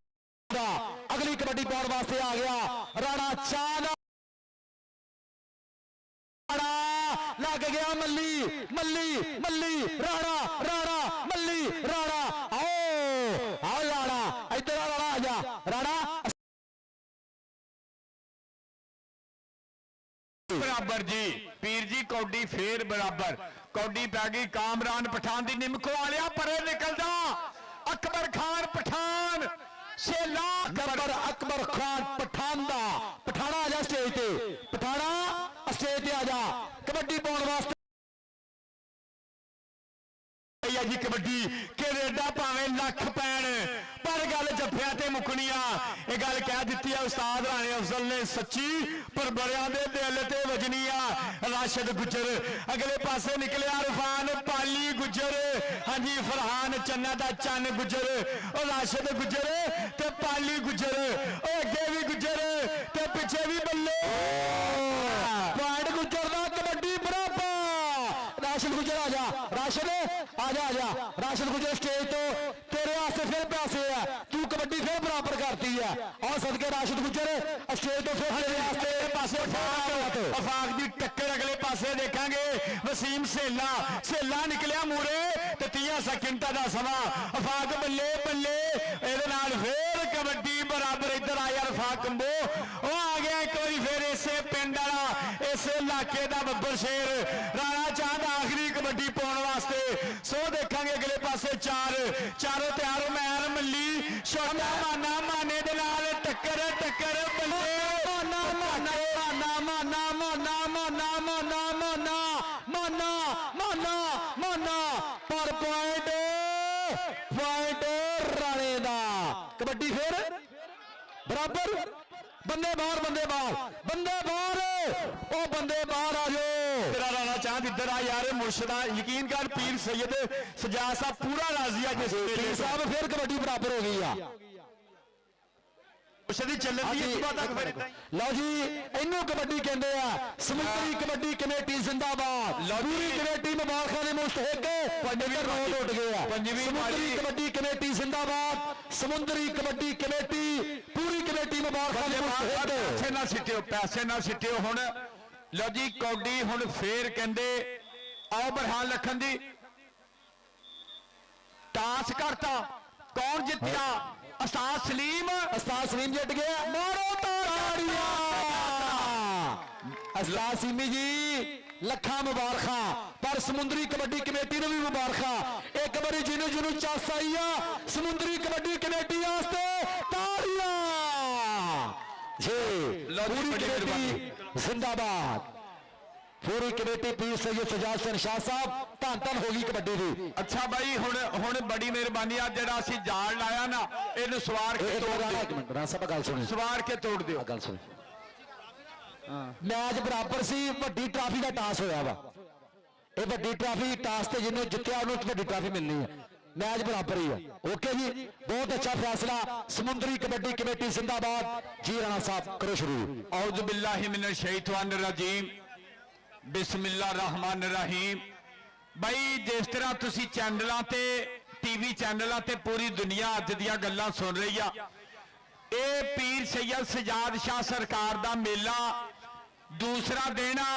[SPEAKER 1] दा। अगली कबड्डी पाउण वास्ते आ गया राणा चाल। लग गया मल्ली राणा मल्ली राणा। आओ राणा, इधर राणा आ जा राणा।
[SPEAKER 3] बराबर जी पीर जी कौडी फेर बराबर। कौडी पै गई कामरान पठान दी। निमको वालिया परे निकलदा। अकबर खान पठान सेला
[SPEAKER 1] अकबर खान पठान दा। पठाना आ जा स्टेज ते, पठाना स्टेज ते आ जा कबड्डी पाउण वास्ते।
[SPEAKER 5] जी कबड्डी कैनेडा भावें लख पैण पर गल जफिया ते मुकनिया। ये गल कह दी है उस्ताद राणे अफजल ने सच्ची, पर बड़ियां दे दिल ते वजनिया। राशिद गुजर अगले पासे निकले, इरफान पाली गुजर। हाँ जी फरहान चन्ना दा चन गुजर, और राशिद गुजर ते पाली गुजर, और अगे भी गुजर ते पिछे भी बल्ले।
[SPEAKER 1] पॉइंट गुजर दा कबड्डी बराबर। राशिद गुजर आ जा, राशिद आ जा राशिद गुजर स्टेज तो तेरे वास्ते फिर पैसे है, तू कबड्डी फिर बराबर करती है। और सदके राशिद गुजर स्टेज तो फिर तेरे वास्ते पासे
[SPEAKER 5] अफाक दी टक्कर अगले पासे देखेंगे। वसीम सेला निकलिया मूरे ते 30 सेकंड का समा। अफाक बल्ले ਇਹਦੇ ਨਾਲ फिर कबड्डी बराबर। इधर आया अफाक कंबो, वो आ गया एक बार फिर इसे पिंड वाला इस इलाके का बब्बर शेर राणा चांद आखिरी कबड्डी पाने वास्ते। सो देखेंगे अगले पासे चारों तैयार। मैन मल्ली छोटा माने दे नाल टक्कर बल्ले
[SPEAKER 1] पर पॉइंट ਪੁਆਇੰਟ ਰਾਣੇ ਦਾ। ਕਬੱਡੀ ਫਿਰ ਬਰਾਬਰ, ਬੰਦੇ ਬਾਹਰ, ਬੰਦੇ ਬਾਹਰ, ਬੰਦੇ ਬਾਹਰ, ਉਹ ਬੰਦੇ ਬਾਹਰ ਆ ਜਾਓ।
[SPEAKER 5] ਤੇਰਾ ਰਾਣਾ ਚਾਂਦ ਇੱਧਰ ਆ ਯਾਰ, ਮੁਰਸ਼ਦਾ ਯਕੀਨ ਕਰ ਪੀਰ ਸੈयद ਸਜਾਦ ਸਾਹਿਬ ਪੂਰਾ ਰਾਜ਼ੀ ਆ ਜਿਸ
[SPEAKER 1] ਪੀਰ ਸਾਹਿਬ ਫਿਰ ਕਬੱਡੀ ਬਰਾਬਰ ਹੋ ਗਈ ਆ।
[SPEAKER 5] ਮੁਰਸ਼ਦੀ ਚੱਲਣ ਦੀ ਸੁਬਾ ਤੱਕ ਫਿਰ ਇਦਾਂ ਹੀ।
[SPEAKER 1] ਲਓ ਜੀ ਇਹਨੂੰ ਕਬੱਡੀ ਕਹਿੰਦੇ ਆ। ਸਮੁੰਦਰੀ ਕਬੱਡੀ ਕਮੇਟੀ ਜ਼ਿੰਦਾਬਾਦ। ਪੂਰੀ ਕਮੇਟੀ ਮੁਬਾਰਕਾਂ ਦੇ ਮੁਸਤਹਿਕ। ਪੰਜਵੀਂ ਰੋਡ ਉੱਡ ਗਏ ਆ। ਸਮੁੰਦਰੀ ਕਬੱਡੀ ਕਮੇਟੀ ਜ਼ਿੰਦਾਬਾਦ। ਸਮੁੰਦਰੀ ਕਬੱਡੀ ਕਮੇਟੀ ਪੂਰੀ ਕਮੇਟੀ ਮੁਬਾਰਕਾਂ ਦੇ ਮੁਸਤਹਿਕ।
[SPEAKER 3] ਪੈਸੇ ਨਾ ਸਿੱਟਿਓ, ਪੈਸੇ ਨਾ ਸਿੱਟਿਓ। ਹੁਣ ਲਓ ਜੀ ਕੌਡੀ ਹੁਣ ਫੇਰ ਕਹਿੰਦੇ ਆਓ ਬਰਹਾਨ ਲਖਨ ਜੀ ਟਾਸ ਕਰਤਾ। ਕੌਣ ਜਿੱਤਿਆ? ਉਸਤਾਦ ਸਲੀਮ।
[SPEAKER 1] ਉਸਤਾਦ ਸਲੀਮ ਜਿੱਤ ਗਿਆ। ਮਾਰੋ ਤਾੜੀਆਂ। ਉਸਤਾਦ ਸੀਮੀ ਜੀ ਲੱਖਾਂ ਮੁਬਾਰਕਾਂ। ਪਰ ਸਮੁੰਦਰੀ ਕਬੱਡੀ ਕਮੇਟੀ ਨੂੰ ਵੀ ਮੁਬਾਰਕਾਂ। ਇੱਕ ਵਾਰੀ ਜਿਹਨੂੰ ਚਾਸ ਆਈ ਆ ਸਮੁੰਦਰੀ ਕਬੱਡੀ ਕਮੇਟੀ ਵਾਸਤੇ ਤਾੜੀਆਂ ਜੀ। ਪੂਰੀ ਕਮੇਟੀ ਜ਼ਿੰਦਾਬਾਦ। ਪੂਰੀ ਕਮੇਟੀ ਪੀਰ ਸੈयद ਸਜਾਦ ਸਿੰਘ ਸ਼ਾਹ ਸਾਹਿਬ ਧੰਨ ਧੰਨ ਹੋ ਗਈ ਕਬੱਡੀ ਦੀ।
[SPEAKER 3] ਅੱਛਾ ਬਾਈ ਹੁਣ ਬੜੀ ਮਿਹਰਬਾਨੀ ਆ ਜਿਹੜਾ ਅਸੀਂ ਜਾਲ ਲਾਇਆ ਨਾ ਇਹਨੂੰ ਸਵਾਰ ਕੇ ਤੋੜ ਦਿਓ।
[SPEAKER 1] ਇੱਕ ਮਿੰਟ ਰਾਣਾ ਸਾਹਿਬ ਗੱਲ ਸੁਣੋ।
[SPEAKER 3] ਸਵਾਰ ਕੇ ਤੋੜ ਦਿਓ।
[SPEAKER 1] ਗੱਲ ਸੁਣ। ਮੈਚ ਬਰਾਬਰ ਸੀ। ਵੱਡੀ ਟਰਾਫੀ ਦਾ ਟਾਸ ਹੋਇਆ ਵਾ। ਇਹ ਵੱਡੀ ਟਰਾਫੀ ਟਾਸ ਤੇ ਜਿਹਨੂੰ ਜਿੱਤਿਆ ਉਹਨੂੰ ਵੱਡੀ ਟਰਾਫੀ ਮਿਲਣੀ ਹੈ। ਮੈਚ ਬਰਾਬਰ ਹੀ ਹੈ। ਓਕੇ ਜੀ ਬਹੁਤ ਅੱਛਾ ਫੈਸਲਾ। ਸਮੁੰਦਰੀ ਕਬੱਡੀ ਕਮੇਟੀ ਜ਼ਿੰਦਾਬਾਦ ਜੀ। ਰਾਣਾ ਸਾਹਿਬ ਕਰੋ ਸ਼ੁਰੂ।
[SPEAKER 3] औज़ु बिल्लाहि मिनश शैतानिर रजीम बिस्मिल्लाहिर रहमानिर रहीम। भाई जिस तरह तुसी चैनलों ते टीवी चैनलों ते पूरी दुनिया अज दियां गल्लां सुन रही आ। ये पीर सैयद सजाद शाह सरकार दा मेला दूसरा दिन आ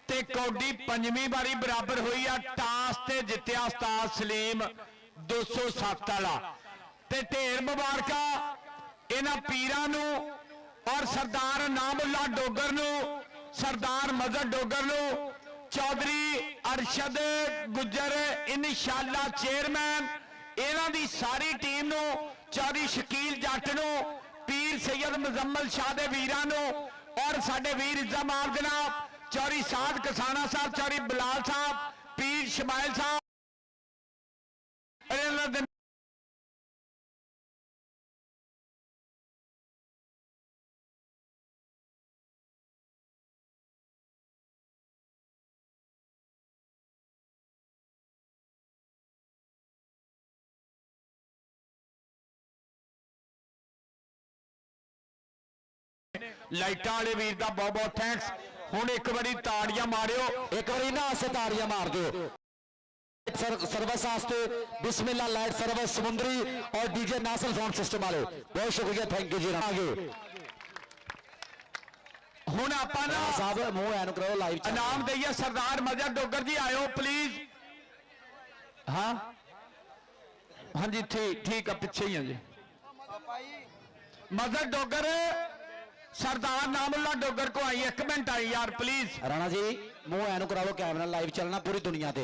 [SPEAKER 3] ते कौडी पंजवीं बारी बराबर हुई आ। टास ते जित्तिया उस्ताद सलीम 207 वाला ते ढेर मुबारका इन्हां पीरां नूं और सरदार नामुल्ला डोगर नूं, सरदार मजहर डोगर नूं, चौधरी अरशद गुज्जर इंशाअल्लाह चेयरमैन, इन्हां दी सारी टीम नूं, चौधरी शकील जट नूं, पीर सैयद मुजम्मल शाह दे वीरां नूं और साडे वीर इज़्ज़ामाल जनाब चौधरी साद कसाना साहब, चौधरी बिलाल साहब, पीर शमाइल साहब, लाइटा वाले वीर का बहुत बहुत थैंक्स। हुण एक बारी ताड़ियां मारियो।
[SPEAKER 1] एक बारी ना से ताड़ियां मार दो। सर्विस वास्ते बिस्मिल्लाह लाइट सर्विस समुंदरी और डीजे नासिर साउंड सिस्टम वाले बहुत शुक्रिया। थैंक यू जी। आगे
[SPEAKER 3] हुण आपां ना
[SPEAKER 1] साहब मुंह ऐन करो लाइव
[SPEAKER 3] इनाम दईए। सरदार मजहर डोगर जी आयो प्लीज। हाँ हाँ जी ठीक है पिछे ही है जी। मजहर डोगर सरदार नामुल्ला डोगर को आई। एक मिनट आई यार प्लीज।
[SPEAKER 1] राणा जी मुंह ऐन कराओ। कैमरा लाइव चलना पूरी दुनिया ते।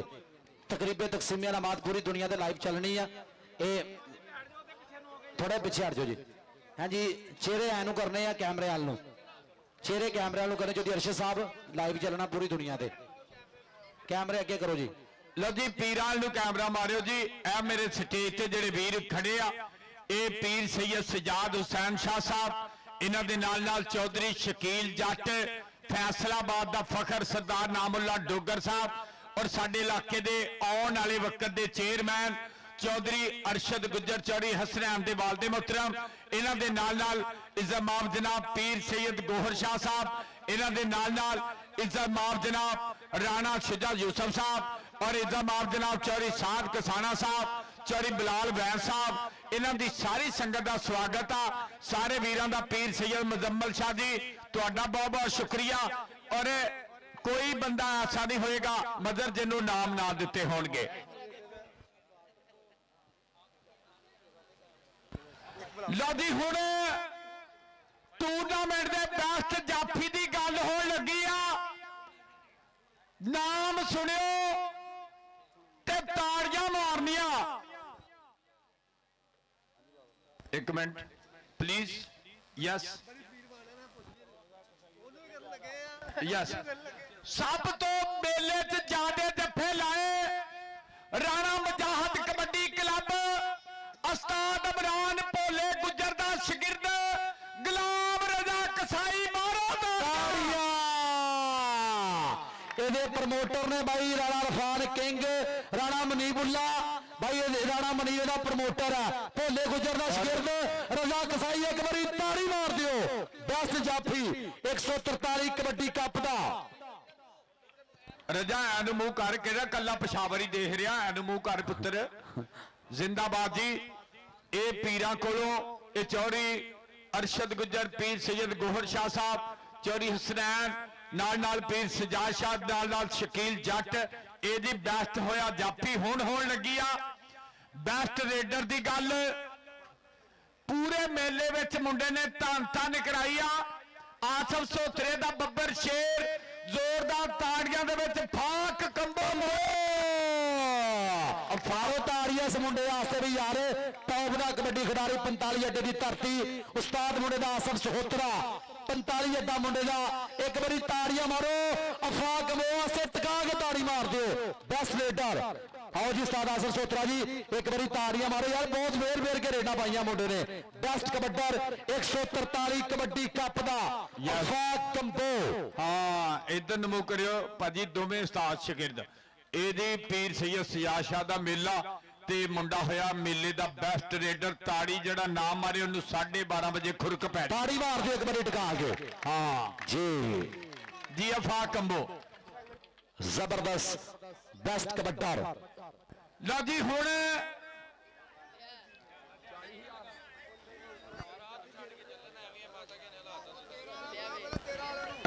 [SPEAKER 1] तकरीबन तकसीमिया नमाज पूरी दुनिया ते लाइव चलनी है। ये थोड़ा पिछे हट जाओ जी। हाँ जी चेहरे ऐनू करने हैं कैमरे वाल नूं। चेहरे कैमरे वाल नूं करने जो अरशद साहब लाइव चलना पूरी दुनिया ते। कैमरे अगे करो जी।
[SPEAKER 3] लो जी पीरां नूं कैमरा मारियो जी। ए मेरे स्टेज ते जेड़े वीर खड़े आ ये पीर सैयद सजाद हुसैन शाह साहब, इन्हां दे नाल नाल चौधरी शकील जट, फैसलाबाद दा फखर सरदार नामुल्ला डोगर साहब और साडे इलाके दे आउण वाले वक्त दे चेयरमैन चौधरी अरशद गुज्जर, चौधरी हसनैन दे वालदे मोहतरम, इन्हां दे नाल नाल इज़्ज़तमाब जनाब पीर सैयद गोहर शाह साहब, इन्हां दे नाल नाल इज़्ज़तमाब जनाब राणा शुजा यूसुफ साहब और इज़्ज़तमाब जनाब चौधरी साद कसाना साहब, चौधरी बिलाल वैन साहब, इन्हां दी सारी संगत का स्वागत आ। सारे वीरां दा पीर सैयद मुजम्मल शाह जी तुहाडा बहुत बहुत शुक्रिया। और कोई बंदा ऐसा नहीं होएगा मजहर जिन्हों नाम ना दिते होणगे। लो जी हुण टूरनामेंट दे बेस्ट जाफी की गल होण लगी आ। नाम सुनियो ते ताड़ियां मारनियां। एक मिनट प्लीज। यस यस सब तो मेले च ज्यादा जफे लाए राणा मुजाहिद कबड्डी क्लब ਉਸਤਾਦ ਇਮਰਾਨ ਭੋਲੇ ਗੁੱਜਰ ਦਾ ਸ਼ਾਗਿਰਦ ਗੁਲਾਮ ਰਜ਼ਾ ਕਸਾਈ ਮਾਰੋ
[SPEAKER 1] ਤਾੜੀਆਂ। ਇਹਦੇ ਪ੍ਰਮੋਟਰ ਨੇ ਬਾਈ ਰਾਣਾ ਰਫਾਨ ਕਿੰਗ, ਰਾਣਾ ਮਨੀਬੁੱਲਾ ਬਾਈ, ਰਾਣਾ ਮਨੀਬ ਦਾ ਪ੍ਰਮੋਟਰ ਹੈ, ਭੋਲੇ ਗੁੱਜਰ ਦਾ ਸ਼ਾਗਿਰਦ ਰਜ਼ਾ ਕਸਾਈ। ਇੱਕ ਵਾਰੀ ਤਾੜੀ ਮਾਰ ਦਿਓ। ਬੈਸਟ ਜਾਫੀ 143 ਕਬੱਡੀ ਕੱਪ ਦਾ।
[SPEAKER 3] ਰਜਾ ਐਨੂੰ ਮੂੰਹ ਕਰ, ਕਿਹੜਾ ਕੱਲਾ ਪਸ਼ਾਵਰ ਹੀ ਦੇਖ ਰਿਹਾ, ਐਨੂੰ ਮੂੰਹ ਕਰ ਪੁੱਤਰ। ਜ਼ਿੰਦਾਬਾਦ ਜੀ। ਇਹ ਪੀਰਾਂ ਕੋਲੋਂ ਇਹ ਚੌਧਰੀ ਅਰਸ਼ਦ ਗੁੱਜਰ, ਪੀਰ ਸੈयद ਗੋਹਰ ਸ਼ਾਹ ਸਾਹਿਬ, ਚੌਧਰੀ ਹੁਸਨੈਨ, ਨਾਲ ਪੀਰ ਸਜਾਦ ਸ਼ਾਹ, ਨਾਲ ਸ਼ਕੀਲ ਜੱਟ। ਇਹਦੀ ਬੈਸਟ ਹੋਇਆ ਜਾਫੀ ਹੁਣ ਹੋਣ ਲੱਗੀ ਆ। ਬੈਸਟ ਰੇਡਰ ਦੀ ਗੱਲ ਪੂਰੇ ਮੇਲੇ ਵਿੱਚ ਮੁੰਡੇ ਨੇ ਧੰਨ ਕਰਾਈ ਆ। ਆਸਫ ਸੋਤਰੇ ਦਾ ਬੱਬਰ ਸ਼ੇਰ, ਜ਼ੋਰਦਾਰ ਤਾੜੀਆਂ ਦੇ ਵਿੱਚ ਫਾਕ ਕੰਬੋ
[SPEAKER 1] ਫਾਰੋ ਤਾੜੀਆਂ ਇਸ ਮੁੰਡੇ ਵਾਸਤੇ ਵੀ ਯਾਰ। ਟੌਪ ਦਾ ਕਬੱਡੀ ਖਿਡਾਰੀ 45 ਅੱਡੇ ਦੀ ਧਰਤੀ, ਉਸਤਾਦ ਮੁੰਡੇ ਦਾ ਆਸਫ ਸਹੋਤਰਾ 45 ਅੱਡਾ ਮੁੰਡੇ ਦਾ। ਇੱਕ ਵਾਰੀ ਤਾੜੀਆਂ ਮਾਰੋ ਅਫਾਕ ਕੰਬੋ ਵਾਸਤੇ, ਟਿਕਾ ਕੇ ਤਾੜੀ ਮਾਰ ਦਿਓ। ਬੈਸਟ ਰੇਡਰ ਆਓ ਜੀ ਉਸਤਾਦ ਆਸਫ ਸਹੋਤਰਾ ਜੀ, ਇੱਕ ਵਾਰੀ ਤਾੜੀਆਂ ਮਾਰੋ ਯਾਰ। ਬਹੁਤ ਵੇਰ ਕੇ ਰੇਡਾਂ ਪਾਈਆਂ ਮੁੰਡੇ ਨੇ। ਬੈਸਟ ਕਬੱਡਰ 143 ਕਬੱਡੀ ਕੱਪ ਦਾ ਅਫਾਕ ਕੰਬੋ।
[SPEAKER 3] ਹਾਂ ਇਧਰ ਨਮੋ ਕਰਿਓ ਭਾਜੀ, ਦੋਵੇਂ ਉਸਤਾਦ ਸ਼ਾਗਿਰਦ। ਇਹਦੀ ਪੀਰ ਸੈयद ਸਜਾਦ ਸ਼ਾਹ ਦਾ ਮੇਲਾ ਤੇ ਮੁੰਡਾ ਹੋਇਆ ਮੇਲੇ ਦਾ ਬੈਸਟ ਰੇਡਰ। ਤਾੜੀ ਜਿਹੜਾ ਨਾਮ ਮਾਰੇ ਉਹਨੂੰ 12:30 ਵਜੇ ਖੁਰਕ ਪੈ
[SPEAKER 1] ਤਾੜੀ ਮਾਰ ਦਿਓ ਇੱਕ ਵਾਰੀ ਟਿਕਾ ਕੇ।
[SPEAKER 3] ਹਾਂ ਜੀ ਅਫਾਕ ਕੰਬੋ
[SPEAKER 1] ਜ਼ਬਰਦਸਤ ਬੈਸਟ ਕਬੱਡਰ।
[SPEAKER 3] ਲਓ ਜੀ ਹੁਣ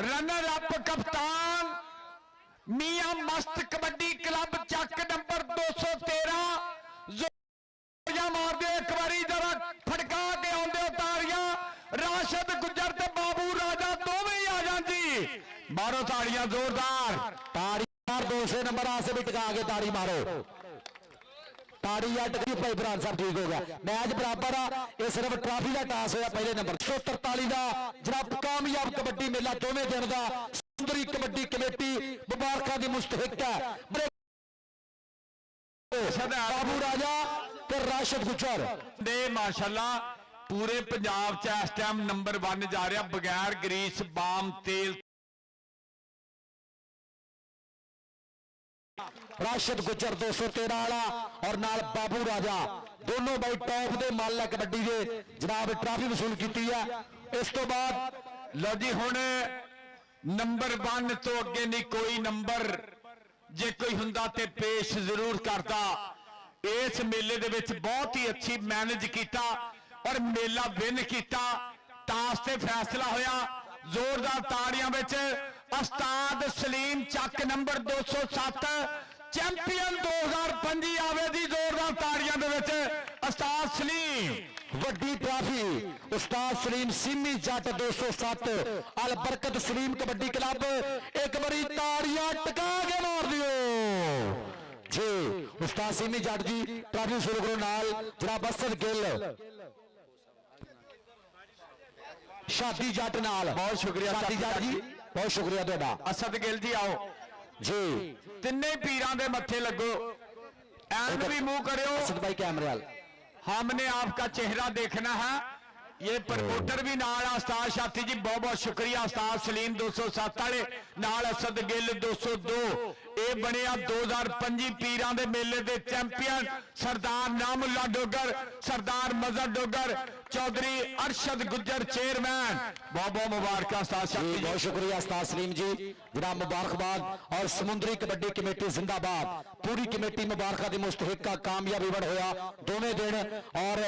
[SPEAKER 3] रनर अप कप्तान मियां मस्त कबड्डी क्लब चक नंबर 213 मार दे एक बारी जरा फड़का के आंदे ताड़ियां। राशिद गुज्जर ते बाबू राजा दोवें ही आ जान जी, मारो ताड़ियां जोरदार।
[SPEAKER 1] ताड़ी मार 200 नंबर आसे भी टिका के ताड़ी मारो। ताड़ी या टकरी भाई बरान साहब ठीक हो गया। मैच बराबर आ, ये सिर्फ ट्रॉफी का टास होया पहले नंबर 143 का जनाब कामयाब कबड्डी मेला दोवें दिन का। सुंदरी कबड्डी कमेटी मुबारक की मुस्तहिक है। बाबू राजा ते राशिद गुज्जर
[SPEAKER 3] दे माशाल्लाह पूरे पंजाब च इस टाइम नंबर 1 जा रहा बगैर ग्रीस बाम तेल।
[SPEAKER 1] राशिद गुज्जर 213 वाला और नाल बाबू राजा दोनों भाई टॉप के मल है कबड्डी के। जनाब ट्रॉफी वसूल की है। इस तो बाद
[SPEAKER 3] लो जी हुण नंबर 1 तो अगे नहीं कोई नंबर, जे कोई हुंदा ते पेश जरूर करता। इस मेले दे विच बहुत ही अच्छी मैनेज किया और मेला विन किया। टास ते फैसला होया जोरदार ताड़ियां विच। उस्ताद सलीम चक नंबर 207 चैंपियन 2025 आवे जी, जोरदार ताड़ियां दे विच उस्ताद सलीम।
[SPEAKER 1] वड्डी ट्रॉफी उस्ताद सलीम सिमी जट 207 अल बरकत सलीम कबड्डी क्लब। एक बारी ताड़ियां टका के मार दियो जी। उस्ताद सिमी जट जी ट्रॉफी शुरू करो नाल जनाब असद गिल शादी जट नाल।
[SPEAKER 3] बहुत शुक्रिया
[SPEAKER 1] शादी जट जी, बहुत शुक्रिया तुहाडा।
[SPEAKER 3] असद गिल जी आओ
[SPEAKER 1] जी,
[SPEAKER 3] तिन्ने पीरां दे मत्थे लगो, ऐन भी मुंह करियो।
[SPEAKER 1] असद भाई कैमरे वाल
[SPEAKER 3] हमने आपका चेहरा देखना है। ये प्रमोटर भी नाल उस्ताद साथी जी बहुत बहुत शुक्रिया। उस्ताद सलीम 207 वाले नाल असद गिल 202 ये बनिया 2025 पीरां दे मेले दे चैंपियन सरदार नामुल्ला डोगर, सरदार मजहर डोगर, चौधरी अरशद गुज्जर चेयरमैन। बहुत बहुत मुबारक उस्ताद साथी जी,
[SPEAKER 1] बहुत शुक्रिया उस्ताद सलीम जी, जनाब मुबारकबाद। और समुद्री कबड्डी कमेटी जिंदाबाद, पूरी कमेटी मुबारक दी मुस्तहिक का कामयाबी बड़ होया दोवें दिन। और